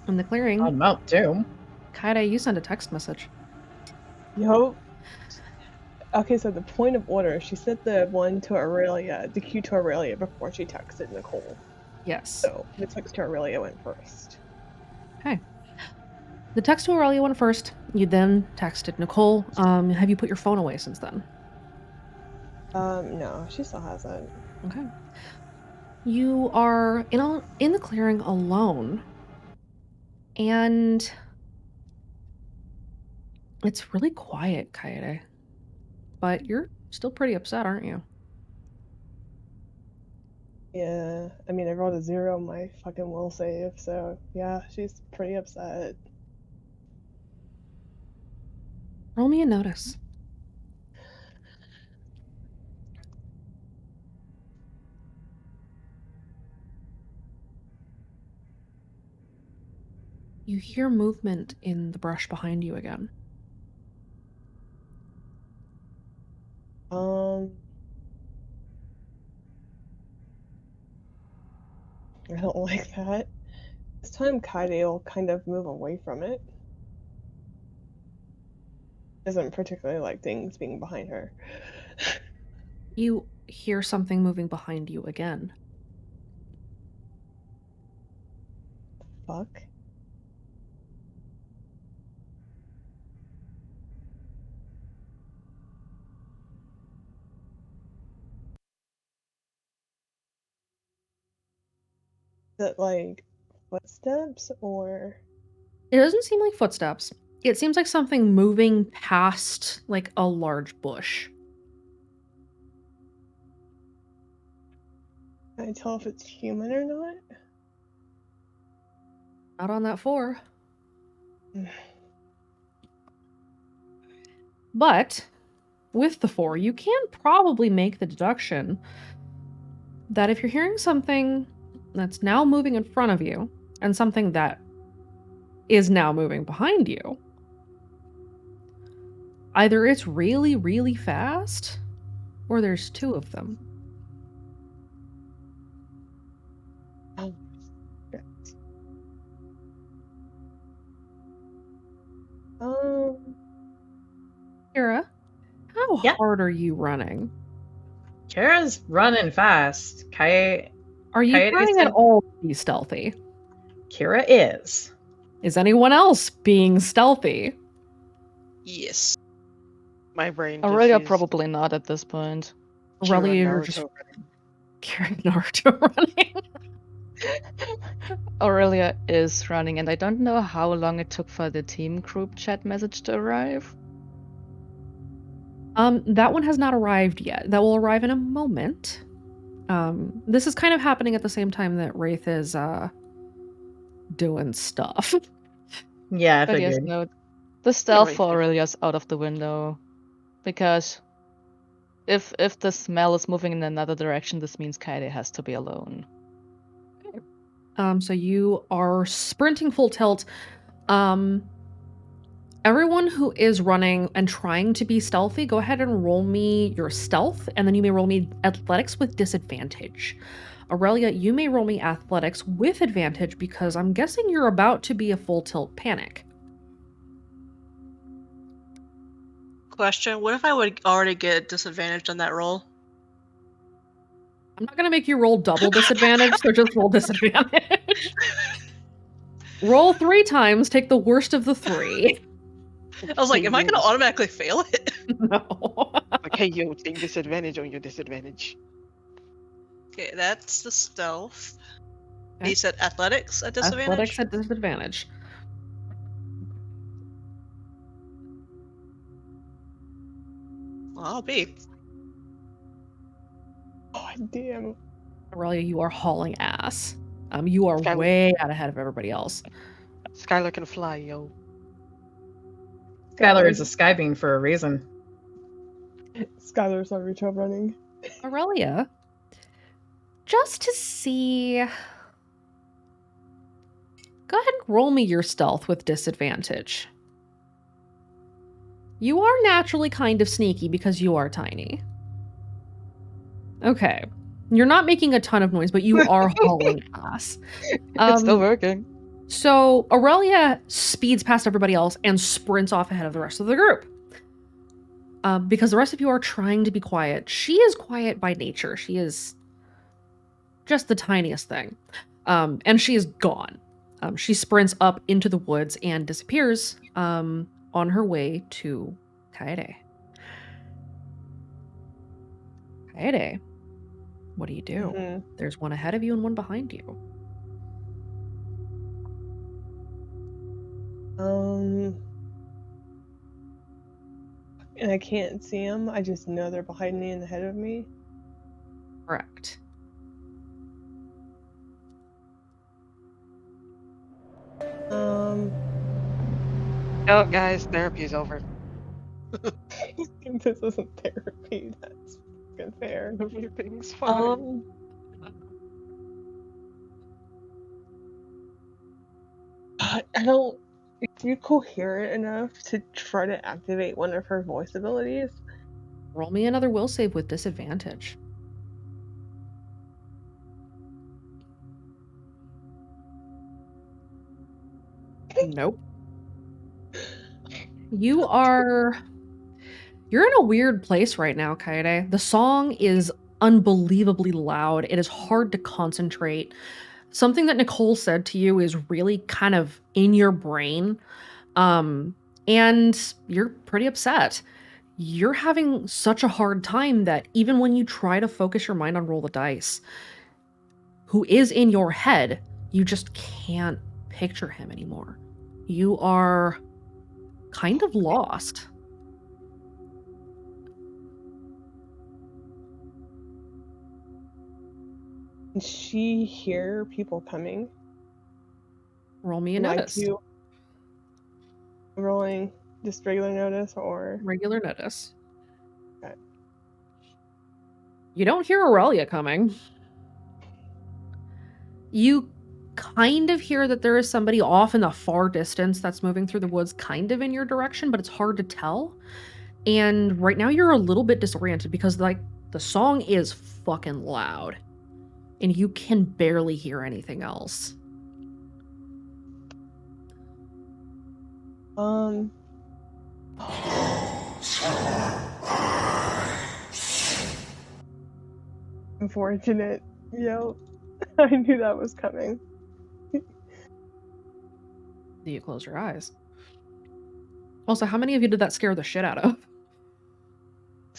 in the clearing, On Mount Doom. Kaide, you send a text message. Yo. Okay, so the point of order, she sent the one to Aurelia, the Q to Aurelia before she texted Nicole. Yes. So the text to Aurelia went first. Okay. The text to Aurelia went first. You then texted Nicole. Have you put your phone away since then? No, she still hasn't. Okay. You are in the clearing alone. And it's really quiet, Kaede. But you're still pretty upset, aren't you? Yeah, I mean, I rolled a 0 on my fucking will save, so yeah, she's pretty upset. Roll me a notice. You hear movement in the brush behind you again. I don't like that. This time Kaede will kind of move away from it. Doesn't particularly like things being behind her. You hear something moving behind you again. Fuck. Is it like footsteps or? It doesn't seem like footsteps. It seems like something moving past like a large bush. Can I tell if it's human or not? Not on that 4. But with the 4, you can probably make the deduction that if you're hearing something that's now moving in front of you and something that is now moving behind you, either it's really, really fast or there's 2 of them. Oh, shit. Kira, how hard are you running? Kira's running fast. Are you Kaede trying said- at all to be stealthy? Kira is. Is anyone else being stealthy? Yes. My brain. Aurelia probably not at this point. Aurelia, you're just Kira Naruto running. Aurelia is running, and I don't know how long it took for the team group chat message to arrive. That one has not arrived yet. That will arrive in a moment. This is kind of happening at the same time that Wraith is doing stuff. Yeah, I But yes, figured. no, the stealth Wait. for Aurelia's out of the window, because if the smell is moving in another direction, this means Kaede has to be alone. So you are sprinting full tilt. Everyone who is running and trying to be stealthy, go ahead and roll me your stealth, and then you may roll me athletics with disadvantage. Aurelia, you may roll me athletics with advantage because I'm guessing you're about to be a full tilt panic. Question: what if I would already get disadvantaged on that roll? I'm not going to make you roll double disadvantage, so just roll disadvantage. Roll 3 times, take the worst of the 3. I was like, am I going to automatically fail it? No. Okay, yo, take disadvantage on your disadvantage. Okay, that's the stealth. Okay. He said athletics at disadvantage? Athletics at disadvantage. Well, I'll be. Oh, damn. Aurelia, you are hauling ass. You are Skylar. way out ahead of everybody else. Skylar can fly, yo. Skylar is a Skybeam for a reason. Skylar's Naruto running. Aurelia, just to see... Go ahead and roll me your stealth with disadvantage. You are naturally kind of sneaky because you are tiny. Okay. You're not making a ton of noise, but you are hauling ass. It's still working. So Aurelia speeds past everybody else and sprints off ahead of the rest of the group. Because the rest of you are trying to be quiet. She is quiet by nature. She is just the tiniest thing. And she is gone. She sprints up into the woods and disappears on her way to Kaede. Kaede, what do you do? Mhm. There's one ahead of you and one behind you. And I can't see them. I just know they're behind me and ahead of me. Correct. Oh, guys, therapy is over. This isn't therapy. That's fucking fair. Everything's fine. I don't. Are you coherent enough to try to activate one of her voice abilities? Roll me another will save with disadvantage. Nope. You're in a weird place right now, Kaede. The song is unbelievably loud. It is hard to concentrate. Something that Nicole said to you is really kind of in your brain. And you're pretty upset. You're having such a hard time that even when you try to focus your mind on roll the dice, who is in your head, you just can't picture him anymore. You are kind of lost. Can she hear people coming? Roll me a Like notice. you rolling just regular notice or Regular notice. Okay. You don't hear Aurelia coming. You kind of hear that there is somebody off in the far distance that's moving through the woods, kind of in your direction, but it's hard to tell. And right now you're a little bit disoriented because like the song is fucking loud and you can barely hear anything else. Unfortunate. Yep. I knew that was coming. Do you close your eyes? Also, how many of you did that scare the shit out of?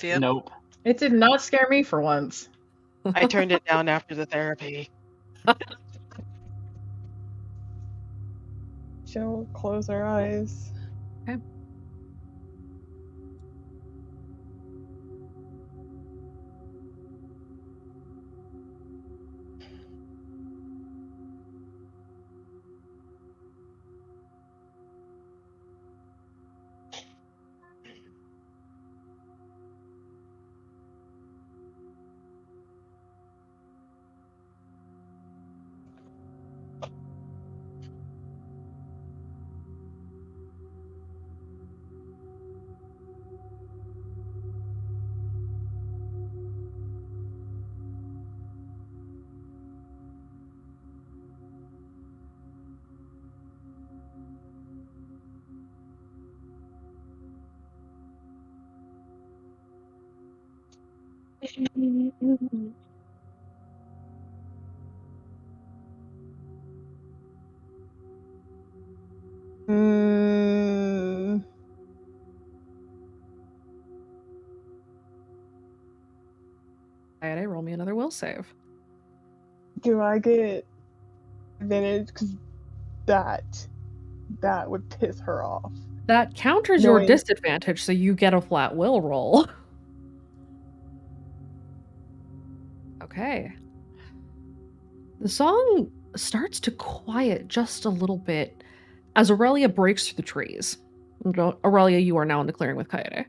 Nope. It did not scare me for once. I turned it down after the therapy. She'll close her eyes. Okay. Alright, roll me another will save. Do I get advantage? Because that would piss her off. That counters your Knowing- disadvantage, so you get a flat will roll. Okay. The song starts to quiet just a little bit as Aurelia breaks through the trees. Aurelia, you are now in the clearing with Kaede.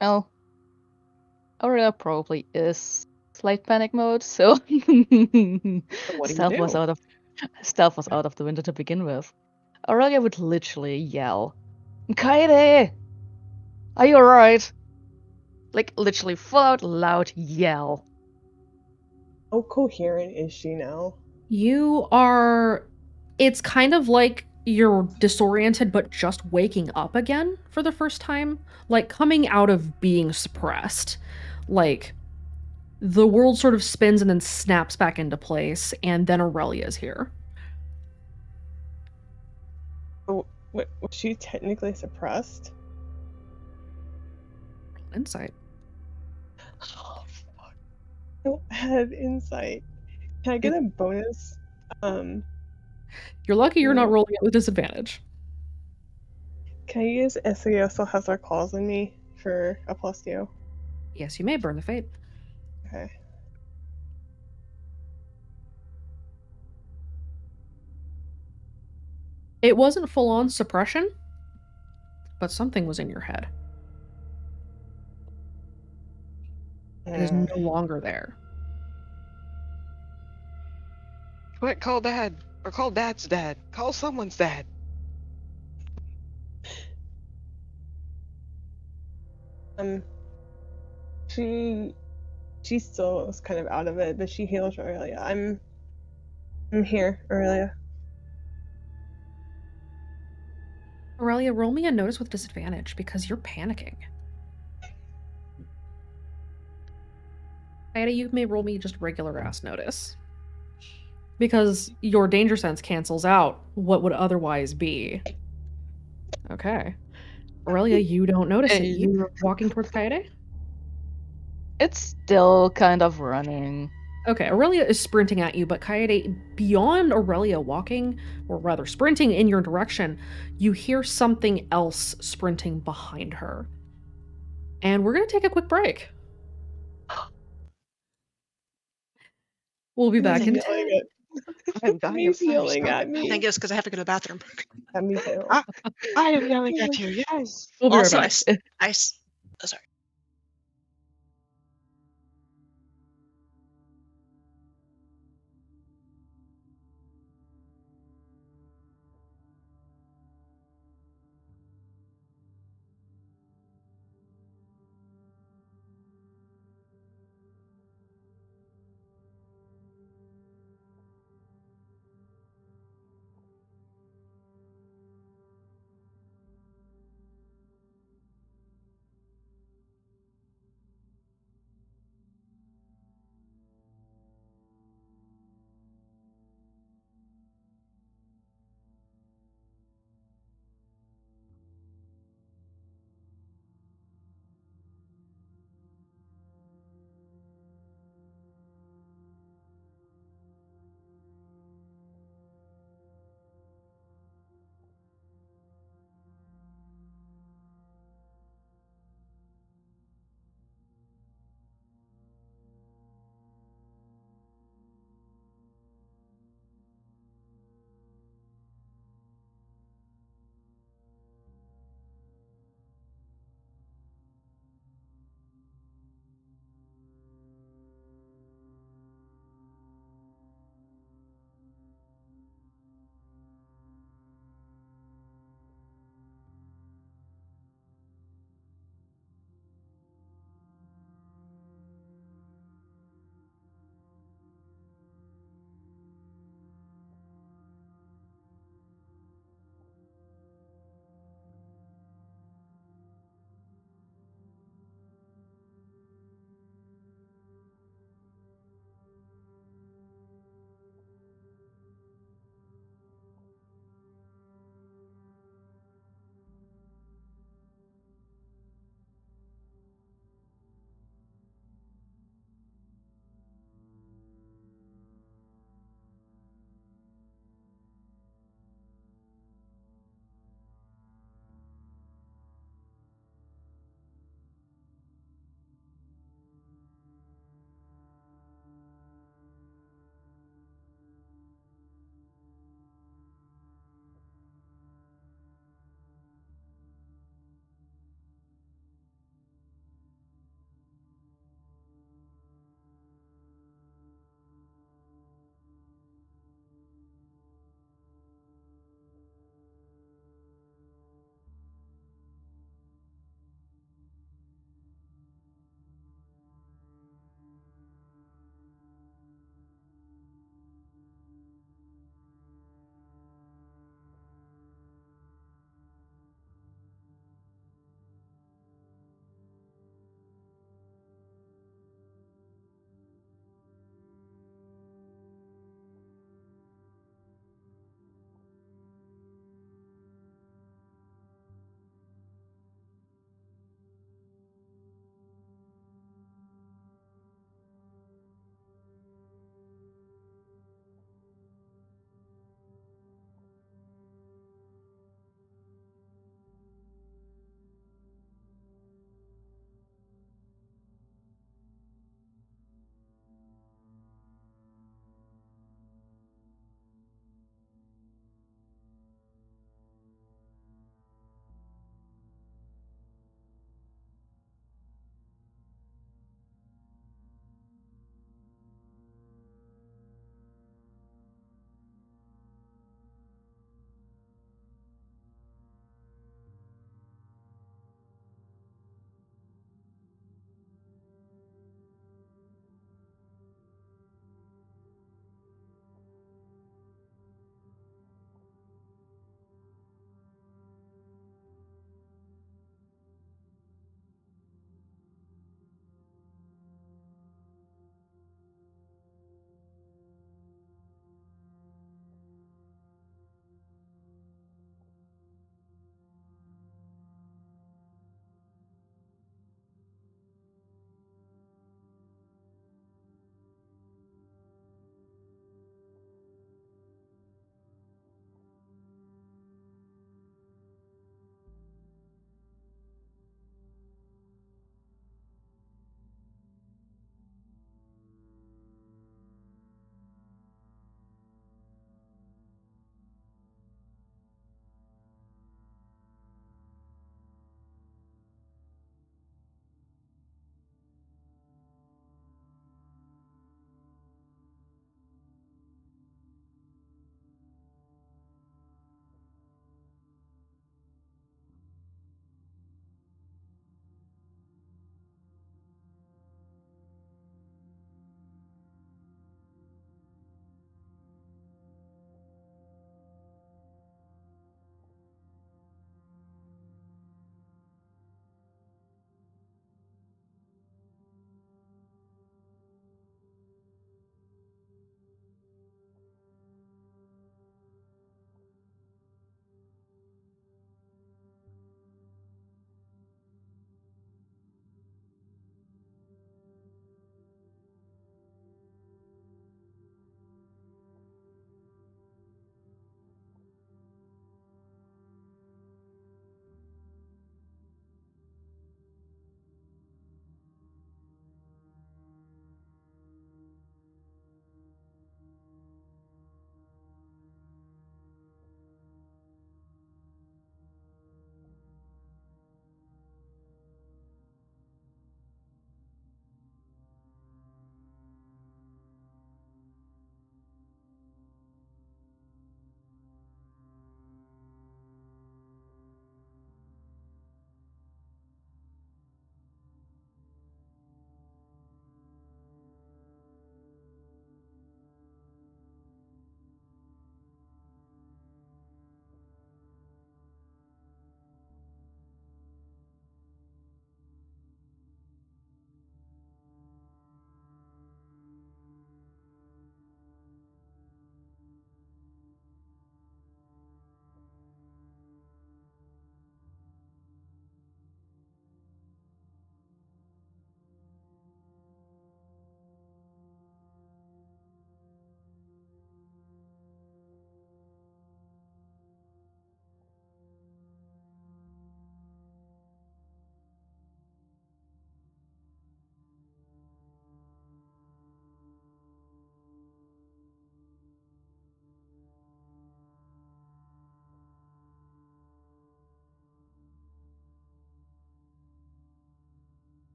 Well, Aurelia probably is slight panic mode, so What do stealth you was do? out of the window to begin with. Aurelia would literally yell, "Kaede! Are you alright?" Like literally full out loud yell. How coherent is she now? You are. It's kind of like you're disoriented, but just waking up again for the first time. Like coming out of being suppressed. Like the world sort of spins and then snaps back into place, and then Aurelia's here. Oh, was she technically suppressed? Insight. Oh, fuck. I don't have insight. Can I get a bonus? You're lucky you're not Mm. rolling it with disadvantage. Can I use SAS still has their claws in me for a +2? Yes, you may burn the fate. Okay. It wasn't full on suppression, but something was in your head. It is no longer there. Quick, call dad. Or call dad's dad. Call someone's dad. She still is kind of out of it, but she heals Aurelia. I'm here, Aurelia. Aurelia, roll me a notice with disadvantage because you're panicking. Ida, you may roll me just regular ass notice. Because your danger sense cancels out what would otherwise be. Okay. Aurelia, you don't notice it. You're walking towards Kaede? It's still kind of running. Okay, Aurelia is sprinting at you, but Kaede, beyond Aurelia walking, or rather sprinting in your direction, you hear something else sprinting behind her. And we're going to take a quick break. We'll be back in 10. I'm dying He's of thirst. yelling at me. I think it's because I have to go to the bathroom. Me too. I am yelling at you, yes. We'll be Also, right back. oh, sorry.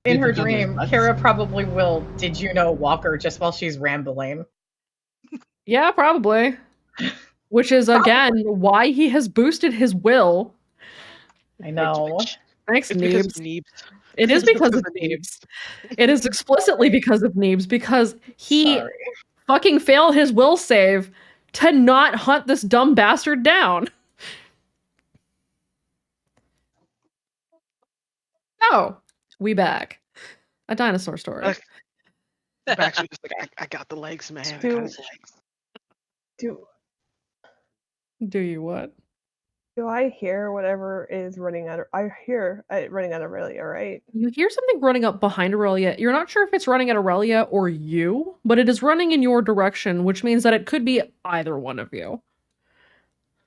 In her Music on those dream, nuts? Kara probably will, did you know, Walker just while she's rambling. Yeah, probably. Which is, again, why he has boosted his will. I know. Thanks, It's because of Neebs. Neebs. It is It's because of of Neebs. It is explicitly because of Neebs, because he Sorry. fucking failed his will save to not hunt this dumb bastard down. Oh, we back. A dinosaur story. I'm actually just like, I got the legs, man. I got his legs. Do you what? Do I hear whatever is running out of? I hear it running out of Aurelia, right? You hear something running up behind Aurelia. You're not sure if it's running at Aurelia or you, but it is running in your direction, which means that it could be either one of you.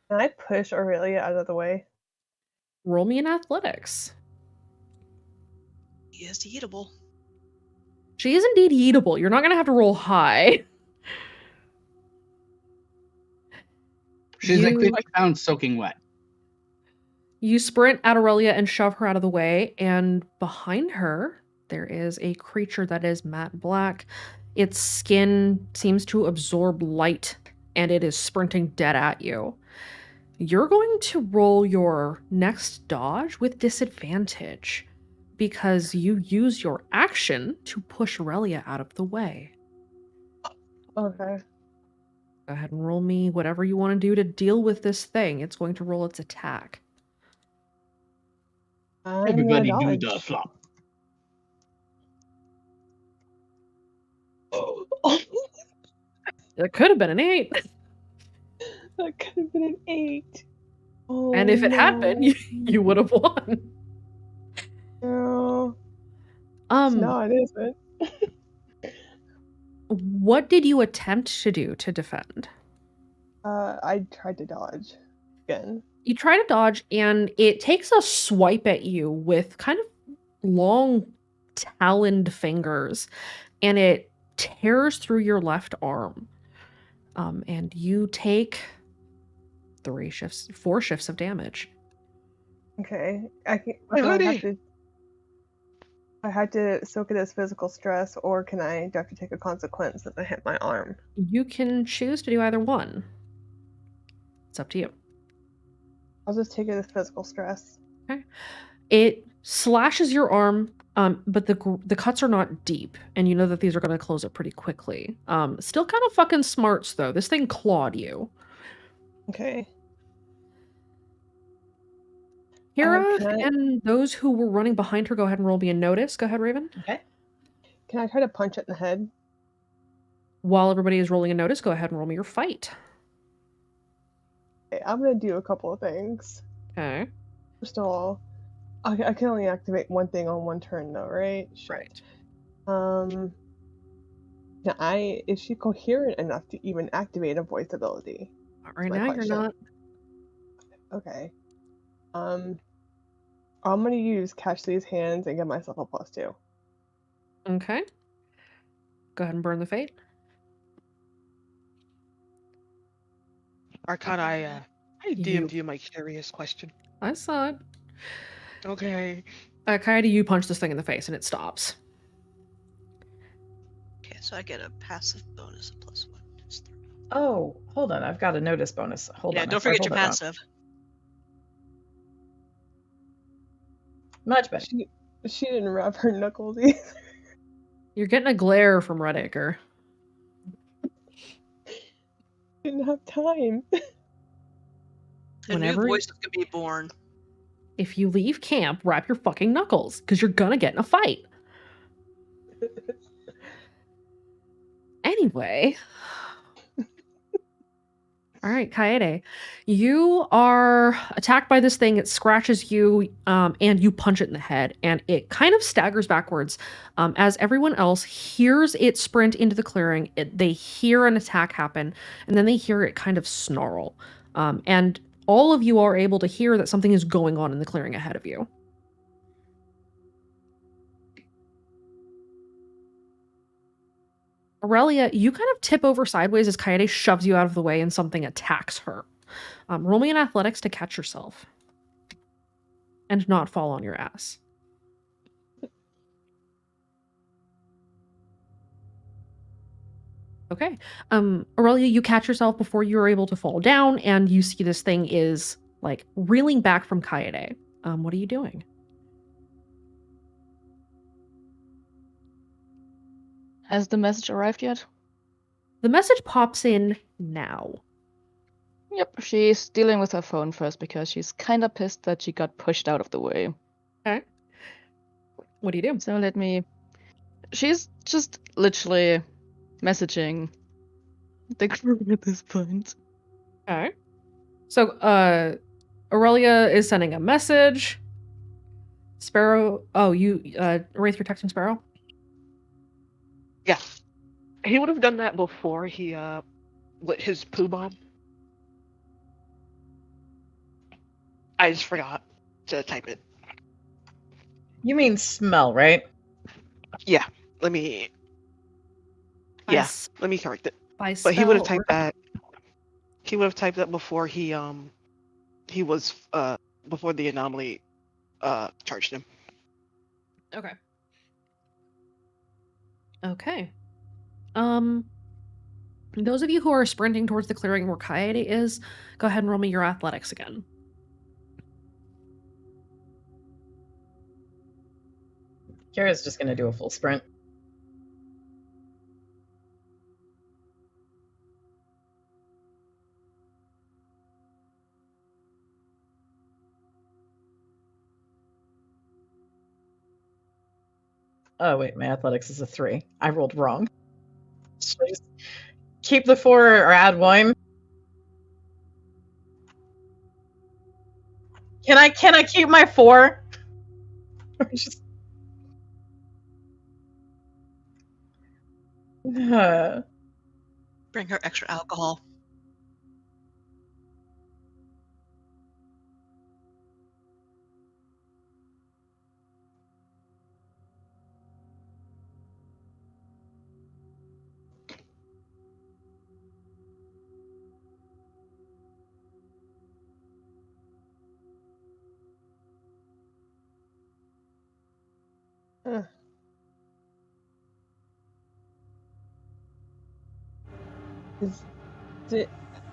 Can I push Aurelia out of the way? Roll me in athletics. He is eatable. She is indeed eatable. You're not going to have to roll high. She's like You- 50 pounds soaking wet. You sprint at Aurelia and shove her out of the way, and behind her, there is a creature that is matte black. Its skin seems to absorb light, and it is sprinting dead at you. You're going to roll your next dodge with disadvantage because you use your action to push Aurelia out of the way. Okay. Go ahead and roll me whatever you want to do to deal with this thing. It's going to roll its attack. Everybody do the flop. It could have been an 8. That could have been an 8. Oh, And if it had been, you would have won. No. It's not, is it? What did you attempt to do to defend? I tried to dodge again. You try to dodge, and it takes a swipe at you with kind of long, taloned fingers, and it tears through your left arm. And you take 4 shifts of damage. Okay. I hoodie! I had to soak it as physical stress, or do I have to take a consequence that I hit my arm? You can choose to do either one. It's up to you. I'll just take it as physical stress. Okay. It slashes your arm, but the cuts are not deep, and you know that these are going to close up pretty quickly. Still kind of fucking smarts, though. This thing clawed you. Okay. Kira can I- and those who were running behind her, go ahead and roll me a notice. Go ahead, Raven. Okay. Can I try to punch it in the head? While everybody is rolling a notice, go ahead and roll me your fight. Okay, I'm gonna do a couple of things. Okay. First of all, I can only activate one thing on one turn, though, right? Right. Now, is she coherent enough to even activate a voice ability? Right My now, you're question. not. Okay. I'm gonna use Catch These Hands and give myself a +2. Okay. Go ahead and burn the fate. Arcana, I DM'd you my curious question. I saw it. Okay. Kaede, you punch this thing in the face, and it stops. Okay, so I get a passive bonus of +1. Oh, hold on. I've got a notice bonus. Hold Yeah, on. don't Sorry, forget your hold that passive. Much better. She didn't rub her knuckles either. You're getting a glare from Redacre. Didn't have time. A new voice is gonna be born. If you leave camp, wrap your fucking knuckles, because you're gonna get in a fight. Anyway. All right, Kaede. You are attacked by this thing. It scratches you, and you punch it in the head, and it kind of staggers backwards as everyone else hears it sprint into the clearing. They hear an attack happen, and then they hear it kind of snarl. And all of you are able to hear that something is going on in the clearing ahead of you. Aurelia, you kind of tip over sideways as Kaede shoves you out of the way and something attacks her. Roll me in athletics to catch yourself. And not fall on your ass. Okay. Aurelia, you catch yourself before you're able to fall down, and you see this thing is like reeling back from Kaede. What are you doing? Has the message arrived yet? The message pops in now. Yep, she's dealing with her phone first because she's kind of pissed that she got pushed out of the way. Okay. What do you do? So she's just literally messaging the group at this point. Okay. So, Aurelia is sending a message. Sparrow. Oh, Wraith, you're texting Sparrow? Yeah. He would have done that before he lit his poo bomb. I just forgot to type it. You mean smell, right? Yeah. Let me correct it. But he would have typed that. He would have typed that before he was before the anomaly charged him. Okay. Okay. Those of you who are sprinting towards the clearing where Kaede is, go ahead and roll me your athletics again. Kira's just gonna do a full sprint. Oh wait, my athletics is a 3. I rolled wrong. Should I just keep the 4 or add 1? Can I keep my 4? Or just... Bring her extra alcohol.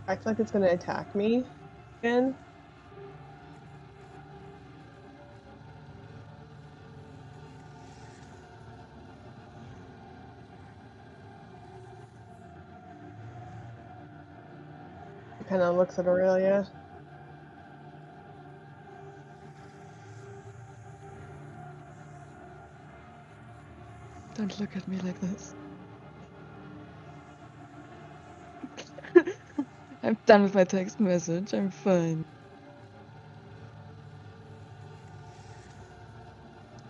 I feel like it's gonna attack me again. It kind of looks at Aurelia. Don't look at me like this. I'm done with my text message. I'm fine.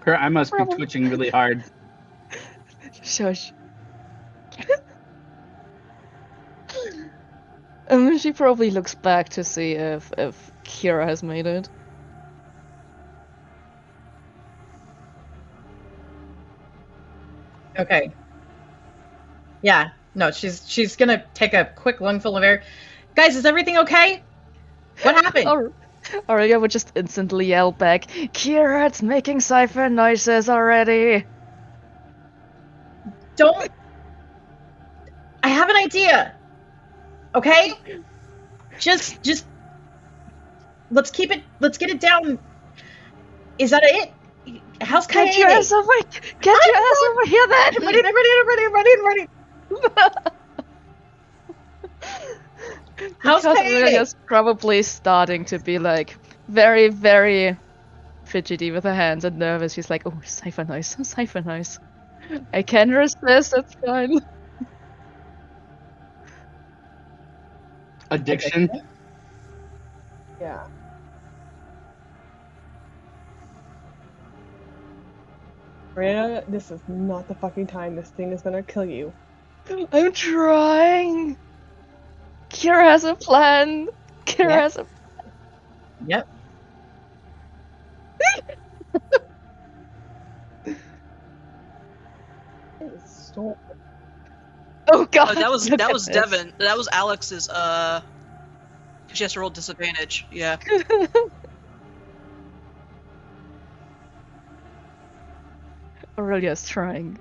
I must be twitching really hard. Shush. She probably looks back to see if Kira has made it. Okay. Yeah. No, she's gonna take a quick lungful of air. Guys, is everything okay? What happened? Aurelia would just instantly yell back, Kira, it's making cipher noises already. Don't... I have an idea. Okay? Just let's get it down. Is that it? How's Kaede? Get your ass over here then! I'm ready. How's Because Kaede? Aurelia's probably starting to be like very, very fidgety with her hands and nervous. She's like, oh, cipher noise. I can resist, it's fine. Addiction? Yeah. Rhea, this is not the fucking time. This thing is gonna kill you. I'm trying. Kira has a plan. Kira has a... Yep. Stop. Oh god. Oh, that was look at was this. Devin. That was Alex's. She has to roll disadvantage. Yeah. Aurelia's trying.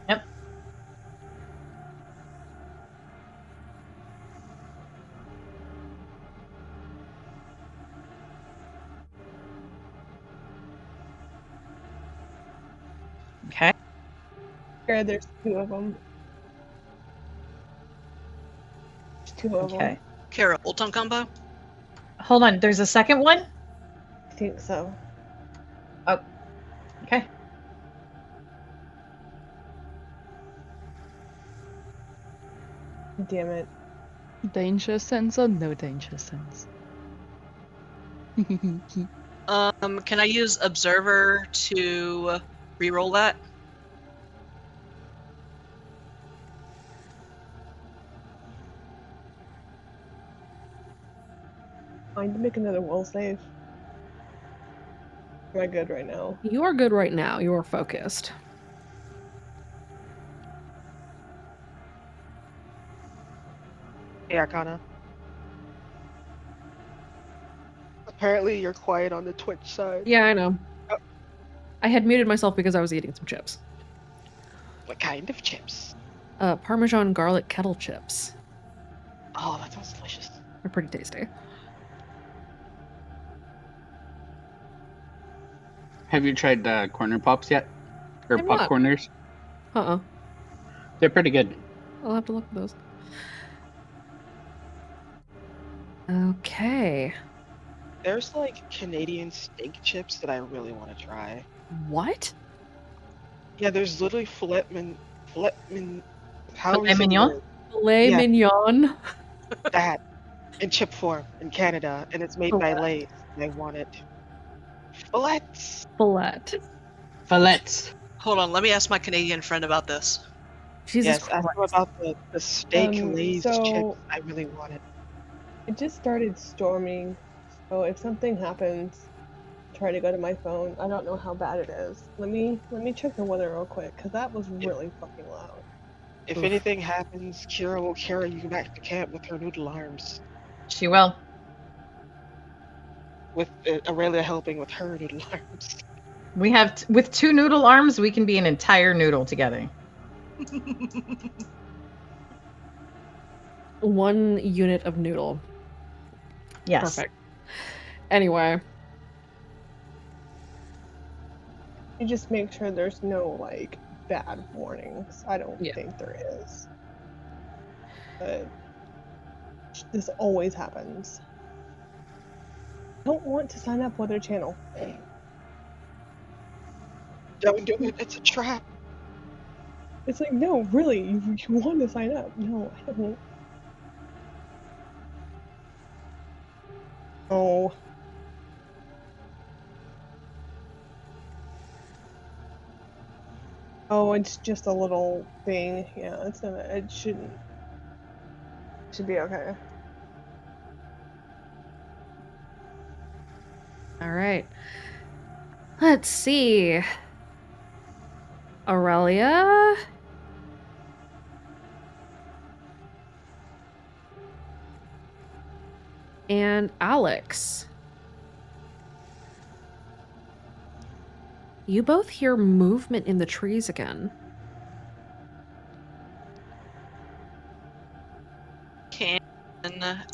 Yep. Okay. Here, there's 2 of them. There's 2 of them. Okay. Kara, ult on combo? Hold on. There's a second one? I think so. Oh. Okay. Damn it. Danger sense or no danger sense? Can I use Observer to reroll that? I need to make another will save. Am I good right now? You are good right now. You are focused. Hey, Arcana. Apparently, you're quiet on the Twitch side. Yeah, I know. Oh. I had muted myself because I was eating some chips. What kind of chips? Parmesan garlic kettle chips. Oh, that sounds delicious. They're pretty tasty. Have you tried corner pops yet? Or I've not. popcorners? They're pretty good. I'll have to look at those. Okay. There's like Canadian steak chips that I really want to try. What? Yeah, there's literally filet mignon. Filet mignon? Filet mignon. That in chip form in Canada, and it's made by Lay's. And I want it. Fillets. Fillets. Hold on, let me ask my Canadian friend about this. Jesus Yes, ask him about the steak Lay's chips. I really want it. It just started storming, so if something happens, try to go to my phone. I don't know how bad it is. Let me check the weather real quick, because that was really fucking loud. If anything happens, Kira will carry you back to camp with her noodle arms. She will. With Aurelia helping with her noodle arms. We have, with 2 noodle arms, we can be an entire noodle together. 1 unit of noodle. Yes. Perfect. Anyway. You just make sure there's no, like, bad warnings. I don't think there is. But this always happens. I don't want to sign up for their channel. Don't do it. It's a trap. It's like, no, really, you want to sign up. No, I don't. Oh. Oh, it's just a little thing. Yeah, it's not. It shouldn't. It should be okay. All right. Let's see. Aurelia. And Alex. You both hear movement in the trees again. Can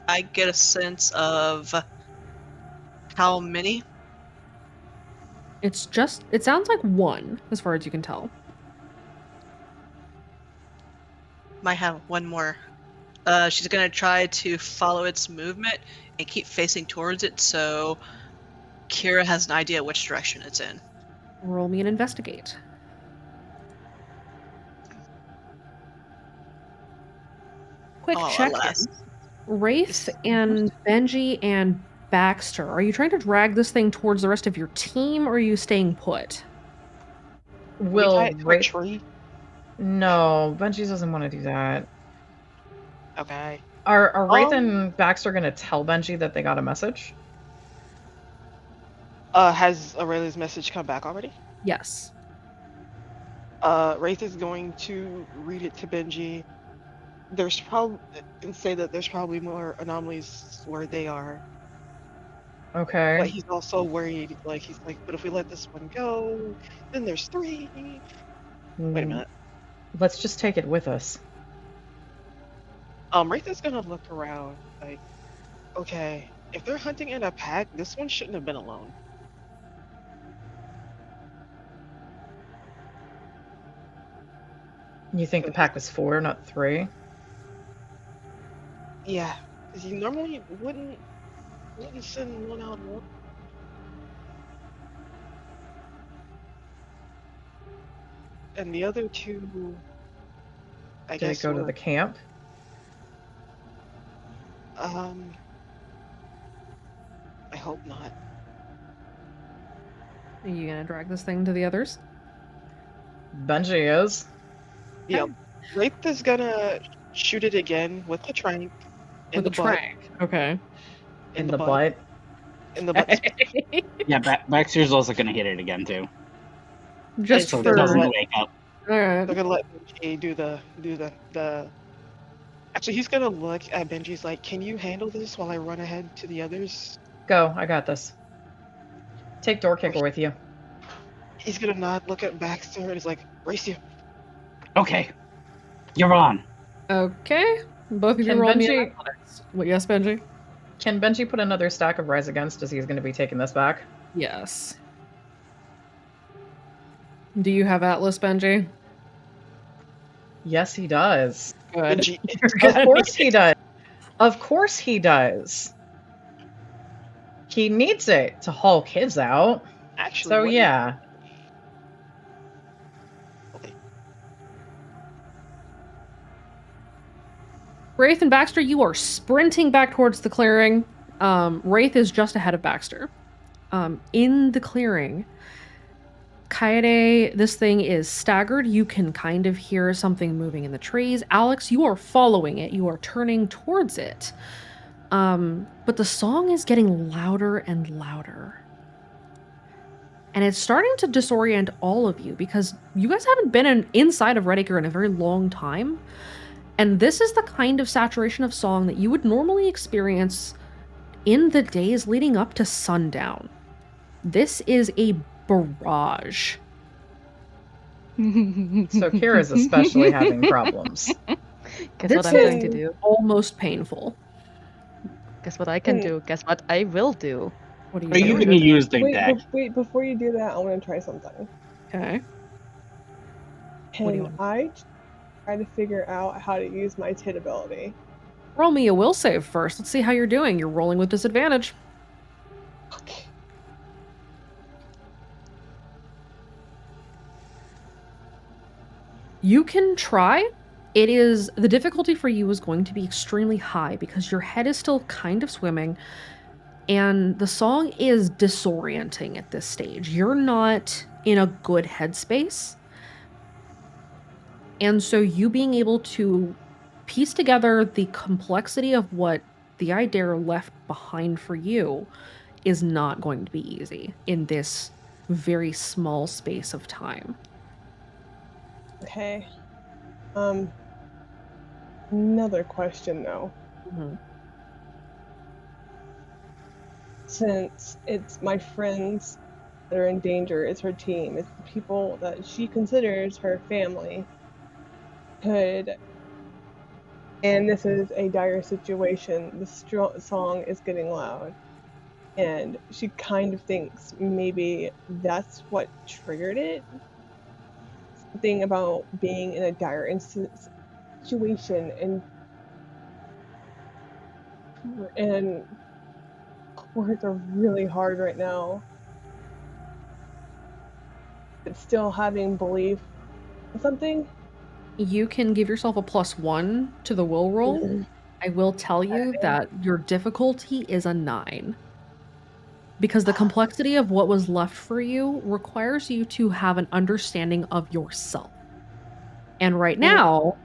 I get a sense of how many? It sounds like 1, as far as you can tell. Might have one more. She's gonna try to follow its movement and keep facing towards it, so Kira has an idea which direction it's in. Roll me an investigate. Quick check. Alas. Wraith and Benji and Baxter, are you trying to drag this thing towards the rest of your team, or are you staying put? Will Wraith... tree? No, Benji doesn't want to do that. Okay. Are Wraith and Baxter going to tell Benji that they got a message? Has Aurelia's message come back already? Yes. Wraith is going to read it to Benji. And say that there's probably more anomalies where they are. Okay. But he's also worried, he's like, but if we let this one go, Then there's 3. Wait a Mm, minute. let's just take it with us. Wraith is gonna look around like, okay, if they're hunting in a pack, this one shouldn't have been alone. You think the pack was 4, not 3? Yeah, because you normally wouldn't send one out alone. And the other 2, I Did guess it go to were, the camp? I hope not. Are you gonna drag this thing to the others? Benji is. Yeah, Wraith is gonna shoot it again with the trank in With the the butt. trank. Okay. In the butt. In the butt. Yeah, Baxter's also gonna hit it again too. Just So they're it gonna doesn't let wake up. they're gonna let Benji do the. Actually, he's gonna look at Benji's like, "Can you handle this while I run ahead to the others?" Go, I got this. Take door kicker with you. He's gonna nod, look at Baxter, and he's like, "Race you." Okay, you're on. Okay. Both of you Can roll me an Benji athletics. What, yes, Benji? can Benji put another stack of Rise Against as he's going to be taking this back? Yes. Do you have Atlas, Benji? Yes, he does. Good. Benji, Of course he does. Of course he does. He needs it to haul kids out. actually, So what yeah. Wraith and Baxter, you are sprinting back towards the clearing. Wraith is just ahead of Baxter. In the clearing, Kaede, this thing is staggered. You can kind of hear something moving in the trees. Alex, you are following it. You are turning towards it. But the song is getting louder and louder. And it's starting to disorient all of you because you guys haven't been inside of Red Acre in a very long time. And this is the kind of saturation of song that you would normally experience in the days leading up to sundown. This is a barrage. So Kira's especially having problems. Guess This what I'm going to is do? almost painful. Guess what I can do? Guess what I will do? What are Are you doing? gonna use the Wait, deck? wait, before you do that, I want to try something. Okay. What do you Can want? I try to figure out how to use my TID ability? Roll me a will save first. Let's see how you're doing. You're rolling with disadvantage. Okay. You can try. It is the difficulty for you is going to be extremely high because your head is still kind of swimming and the song is disorienting at this stage. You're not in a good headspace. And so you being able to piece together the complexity of what the Idare left behind for you is not going to be easy in this very small space of time. Okay. Another question though. Since it's my friends that are in danger, it's her team, it's the people that she considers her family, and this is a dire situation. The song is getting loud, and she kind of thinks maybe that's what triggered it. Something about being in a dire situation and words are really hard right now. But still having belief in something. You can give yourself a +1 to the will roll. I will tell you that your difficulty is a 9. Because the complexity of what was left for you requires you to have an understanding of yourself. And right now,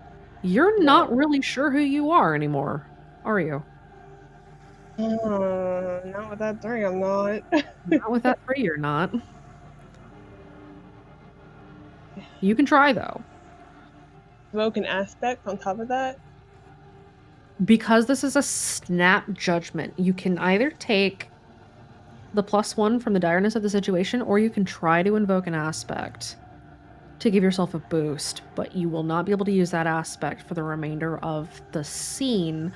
you're not really sure who you are anymore, are you? Not with that 3, I'm not. Not with that 3, you're not. You can try, though. Evoke an aspect on top of that? Because this is a snap judgment, you can either take the +1 from the direness of the situation, or you can try to invoke an aspect to give yourself a boost, but you will not be able to use that aspect for the remainder of the scene,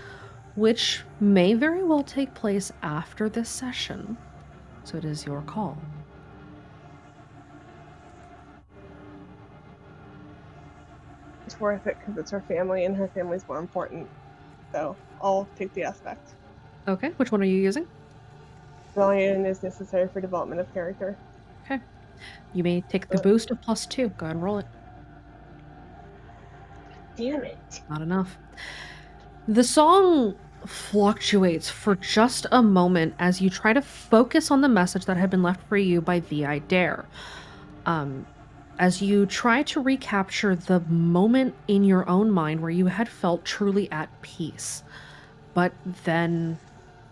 which may very well take place after this session. So it is your call. It's worth it because it's her family and her family's more important. So I'll take the aspect. Okay, which one are you using? Rebellion is necessary for development of character. Okay. You may take the boost of +2. Go ahead and roll it. Damn it. Not enough. The song fluctuates for just a moment as you try to focus on the message that had been left for you by VI Dare. As you try to recapture the moment in your own mind where you had felt truly at peace. But then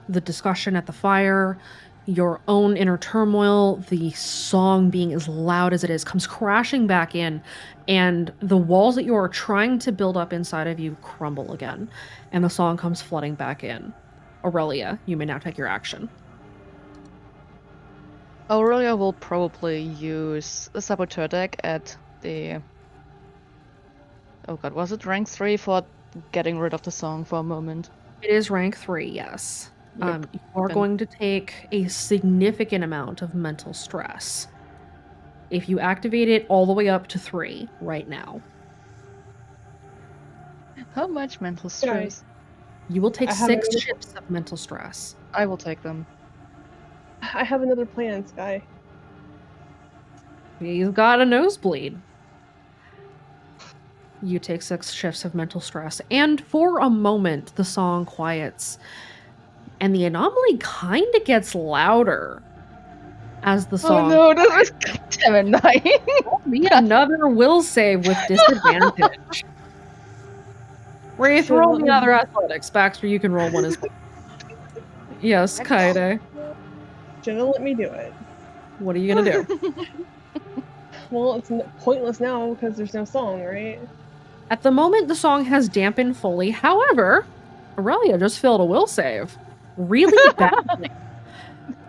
the discussion at the fire, your own inner turmoil, the song being as loud as it is, comes crashing back in, and the walls that you are trying to build up inside of you crumble again, and the song comes flooding back in. Aurelia, you may now take your action. Aurelia will probably use the Saboteur deck at the... Oh god, was it rank 3 for getting rid of the song for a moment? It is rank 3, yes. Yep. You are Then- going to take a significant amount of mental stress if you activate it all the way up to 3 right now. How much mental stress? You will take I have 6 another- shifts of mental stress. I will take them. I have another plan, Sky. You've got a nosebleed. You take 6 shifts of mental stress, and for a moment, the song quiets, and the anomaly kind of gets louder as the song. Oh no, this is goddamn annoying. Be another will save with disadvantage. Wraith, roll me another athletics. Baxter, you can roll one as well. Yes, Kaede. Jenna, let me do it. What are you gonna do? Well, it's pointless now because there's no song, right? At the moment, the song has dampened fully. However, Aurelia just failed a will save. Really badly.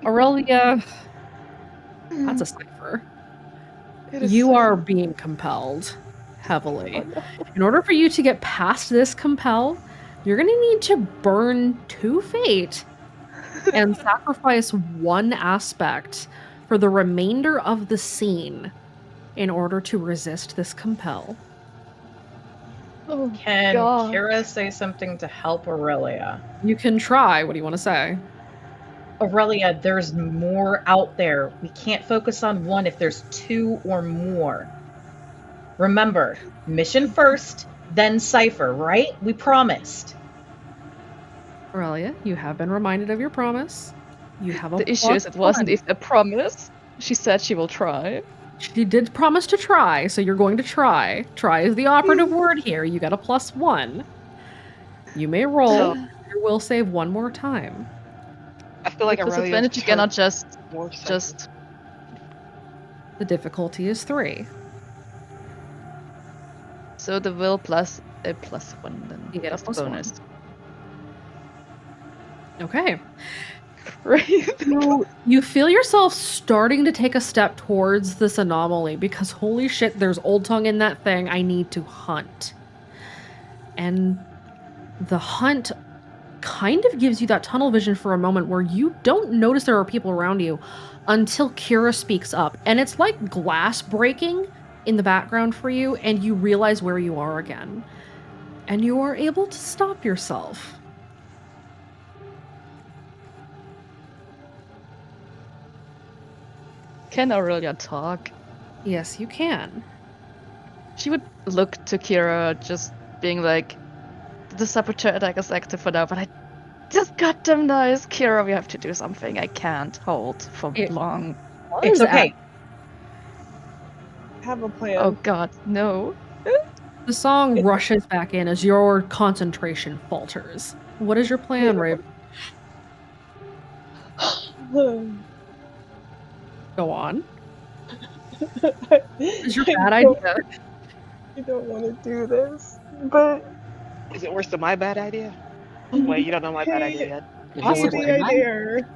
Aurelia, that's a cipher. You are being compelled heavily. In order for you to get past this compel, you're going to need to burn 2 fate and sacrifice 1 aspect for the remainder of the scene in order to resist this compel. Oh, Can God. Kira say something to help Aurelia? You can try. What do you want to say? Aurelia, there's more out there. We can't focus on 1 if there's 2 or more. Remember, mission first, then cipher, right? We promised. Aurelia, you have been reminded of your promise. You have a The issue is it wasn't even a promise. She said she will try. She did promise to try, so you're going to try. Try is the operative word here. You got a +1. You may roll your will save 1 more time. I feel like With Aurelia's disadvantage, you cannot more just The difficulty is 3. so the will plus a +1 then. You get a Plus the +1. bonus. Okay. Right. You feel yourself starting to take a step towards this anomaly because holy shit, there's Old Tongue in that thing. I need to hunt. And the hunt kind of gives you that tunnel vision for a moment where you don't notice there are people around you until Kira speaks up. And it's like glass breaking in the background for you, and you realize where you are again. And you are able to stop yourself. Can Aurelia talk? Yes, you can. She would look to Kira, just being like, the Saboteur attack is active for now, but I just got them nice. Kira, we have to do something. I can't hold for long. It's okay. Have a plan. Oh god, no. The song rushes back in as your concentration falters. What is your plan, Raven? Go on. Is your bad idea? I don't want to do this, but Is it worse than my bad idea? Wait, you don't know my bad idea yet. Possibly idea.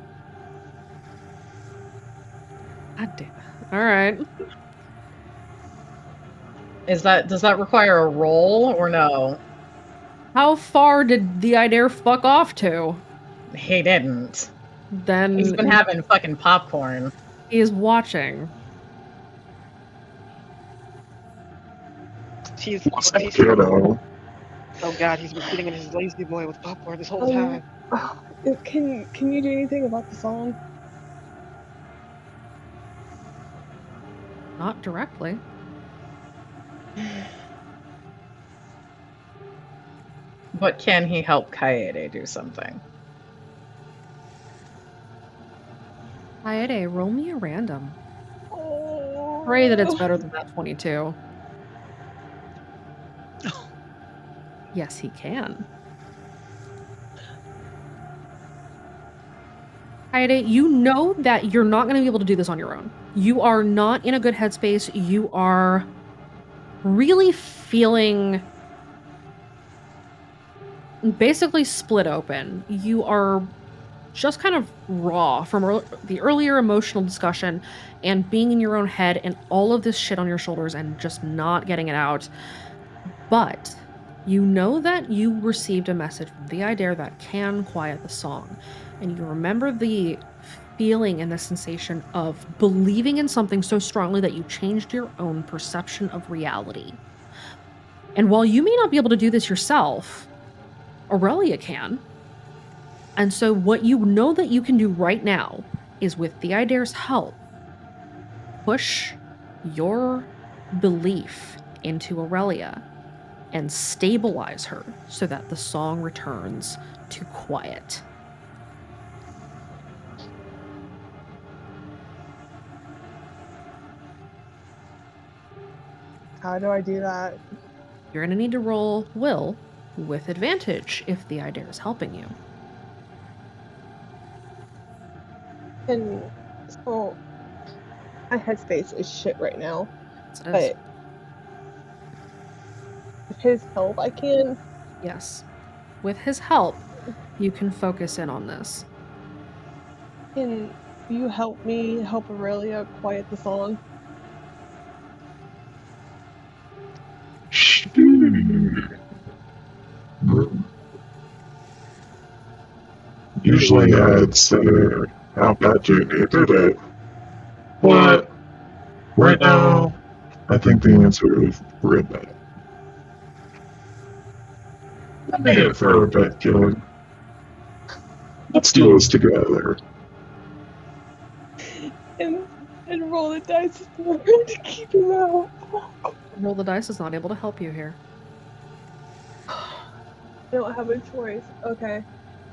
God damn it. All right. Does that require a roll or no? How far did the idea fuck off to? He didn't. Then He's been having fucking popcorn. he is watching. He's, What's that, he's kiddo? oh god, he's been sitting in his lazy boy with popcorn this whole time. Can you do anything about the song? Not directly. But can he help Kaede do something? Kaede, roll me a random. Pray that it's better than that 22. Yes, he can. Kaede, you know that you're not going to be able to do this on your own. You are not in a good headspace. You are really feeling basically split open. You are just kind of raw from the earlier emotional discussion and being in your own head and all of this shit on your shoulders and just not getting it out. But you know that you received a message from the idea that can quiet the song. And you remember the feeling and the sensation of believing in something so strongly that you changed your own perception of reality. And while you may not be able to do this yourself, Aurelia can. And so what you know that you can do right now is, with the Idare's help, push your belief into Aurelia and stabilize her so that the song returns to quiet. How do I do that? You're going to need to roll will with advantage if the Idare is helping you. And so my headspace is shit right now. Yes, it is. But with his help, I can. Yes. With his help, you can focus in on this. Can you help me help Aurelia quiet the song? Usually I'd say how bad you needed it. But right now, I think the answer is real bad. Let me in for a bit, kid. Let's do this together. And roll the dice for him to keep him out. Roll the dice is not able to help you here. I don't have a choice. Okay.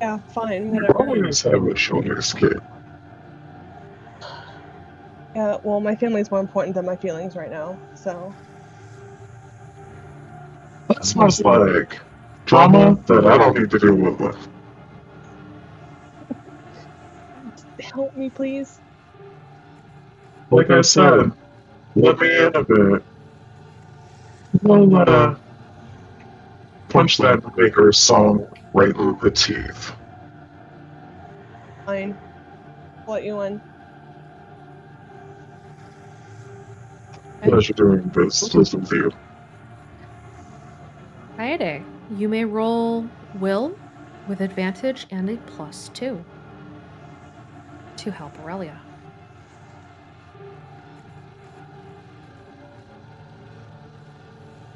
Yeah, fine, You whatever. always have a shoulders, kid. Yeah, well, my family's more important than my feelings right now, so. That smells like drama that I don't need to deal with. Help me, please. Like I said, let me in a bit. We'll, punch that Baker's song right through the teeth. Fine. I'll let you in. Pleasure doing business with you. Kaede, you may roll will with advantage and a +2 to help Aurelia.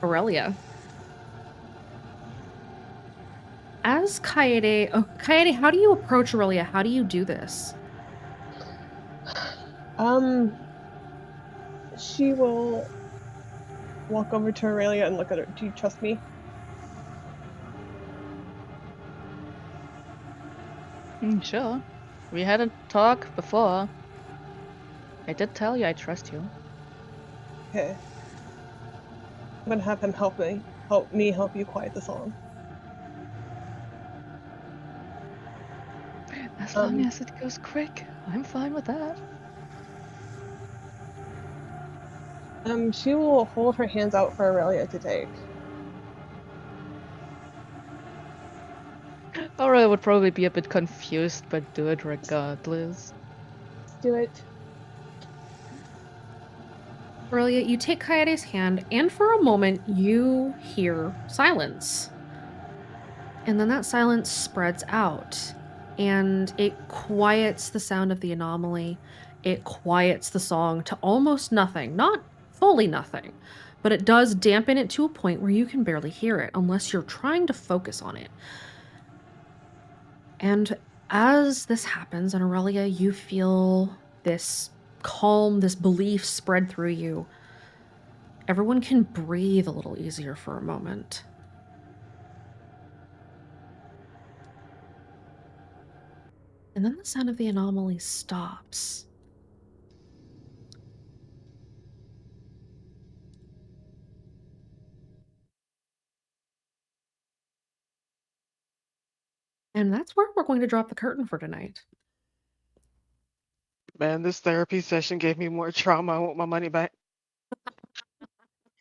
Aurelia. As Kaede, Kaede, how do you approach Aurelia? How do you do this? She will walk over to Aurelia and look at her. Do you trust me? Sure. We had a talk before. I did tell you I trust you. Okay. I'm gonna have him help me help you quiet the song. As long as it goes quick, I'm fine with that. She will hold her hands out for Aurelia to take. Aurora would probably be a bit confused, but do it regardless. Do it. Aurelia, you take Kaede's hand, and for a moment, you hear silence. And then that silence spreads out, and it quiets the sound of the anomaly. It quiets the song to almost nothing. Not fully nothing, but it does dampen it to a point where you can barely hear it unless you're trying to focus on it. And as this happens, and Aurelia, you feel this calm, this belief spread through you. Everyone can breathe a little easier for a moment. And then the sound of the anomaly stops. And that's where we're going to drop the curtain for tonight. Man, this therapy session gave me more trauma. I want my money back.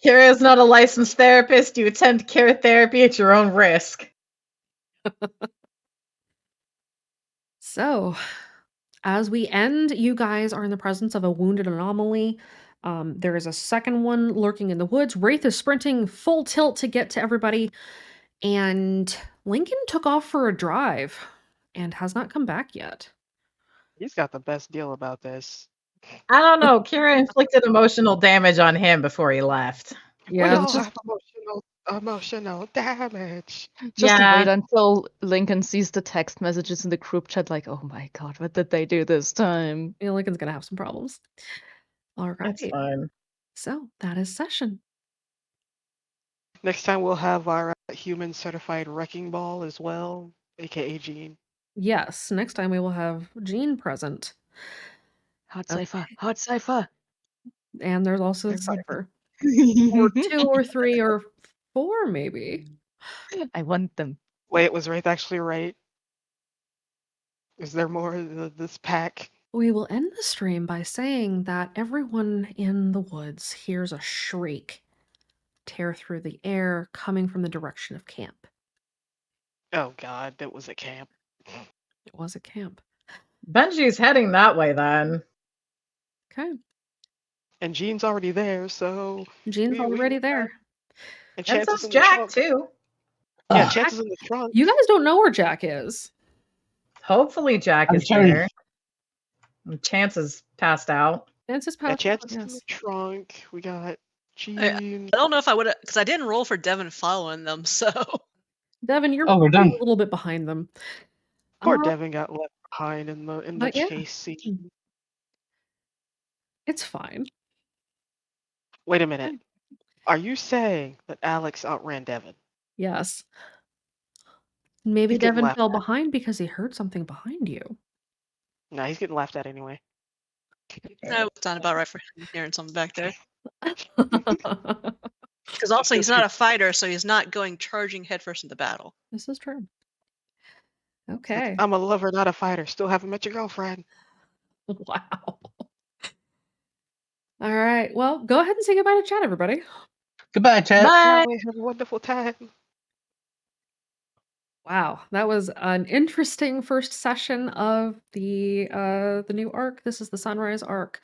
Kira is not a licensed therapist. You attend Kira therapy at your own risk. So, as we end, you guys are in the presence of a wounded anomaly. There is a second one lurking in the woods. Wraith is sprinting full tilt to get to everybody. And Lincoln took off for a drive and has not come back yet. He's got the best deal about this. I don't know. Kira inflicted emotional damage on him before he left. We Yeah, all just- have emotional damage. Just Yeah. wait until Lincoln sees the text messages in the group chat like, oh my god, what did they do this time? Lincoln's going to have some problems. All right. That's fine. So, that is session. Next time we'll have our human certified wrecking ball as well, aka Gene. Yes, next time we will have Jean present. Hot Okay. cipher, hot cipher. And there's also Everybody. Cypher. Or 2 or 3 or 4, maybe. I want them. Wait, was Wraith actually right? Is there more of this pack? We will end the stream by saying that everyone in the woods hears a shriek tear through the air coming from the direction of camp. Oh god, that was a camp. It was a camp. Benji's heading that way then. Okay. And Gene's already there, so Jean's we- already there. and And Chance so's is in the Jack trunk. too. Yeah, Chance is in the trunk. You guys don't know where Jack is. Hopefully Jack I'm is trying- there. Chance is passed out. Chance is Yeah, past. Chance is in Yes. the trunk. We got Gene. I don't know if I would have, because I didn't roll for Devin following them, so. Devin, you're Oh, we're done. a little bit behind them. Poor Uh, Devin got left behind in the But yeah. chase scene. It's fine. Wait a minute. Are you saying that Alex outran Devin? Yes. Maybe He's getting Devin laughed fell at. behind because he heard something behind you. Nah, he's getting laughed at anyway. That would sound about right for him hearing something back there. Because also he's not a fighter, so he's not going charging headfirst into battle. This is true. Okay. I'm a lover, not a fighter. Still haven't met your girlfriend. Wow. All right. Well, go ahead and say goodbye to chat, everybody. Goodbye, chat. Bye. We have a wonderful time. Wow, that was an interesting first session of the new arc. This is the Sunrise arc.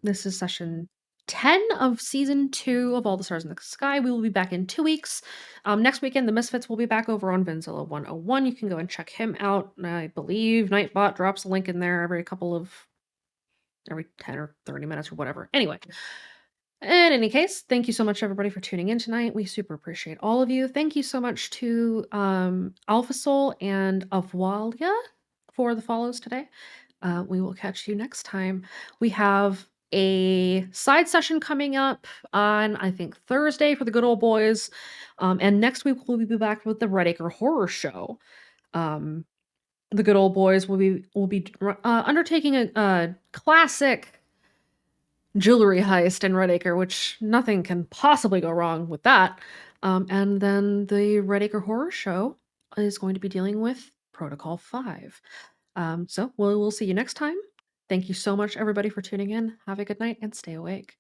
This is session 10 of season 2 of All the Stars in the Sky. We will be back in 2 weeks. Next weekend, the Misfits will be back over on Vinzilla 101. You can go and check him out. I believe Nightbot drops a link in there every 10 or 30 minutes or whatever. Anyway. In any case, thank you so much, everybody, for tuning in tonight. We super appreciate all of you. Thank you so much to Alpha Soul and Avwalia for the follows today. We will catch you next time. We have a side session coming up on, I think, Thursday for the good old boys. And next week, we'll be back with the Red Acre Horror Show. The good old boys will be undertaking a classic jewelry heist in Red Acre, which nothing can possibly go wrong with that. And then the Red Acre Horror Show is going to be dealing with Protocol 5. So we'll see you next time. Thank you so much, everybody, for tuning in. Have a good night and stay awake.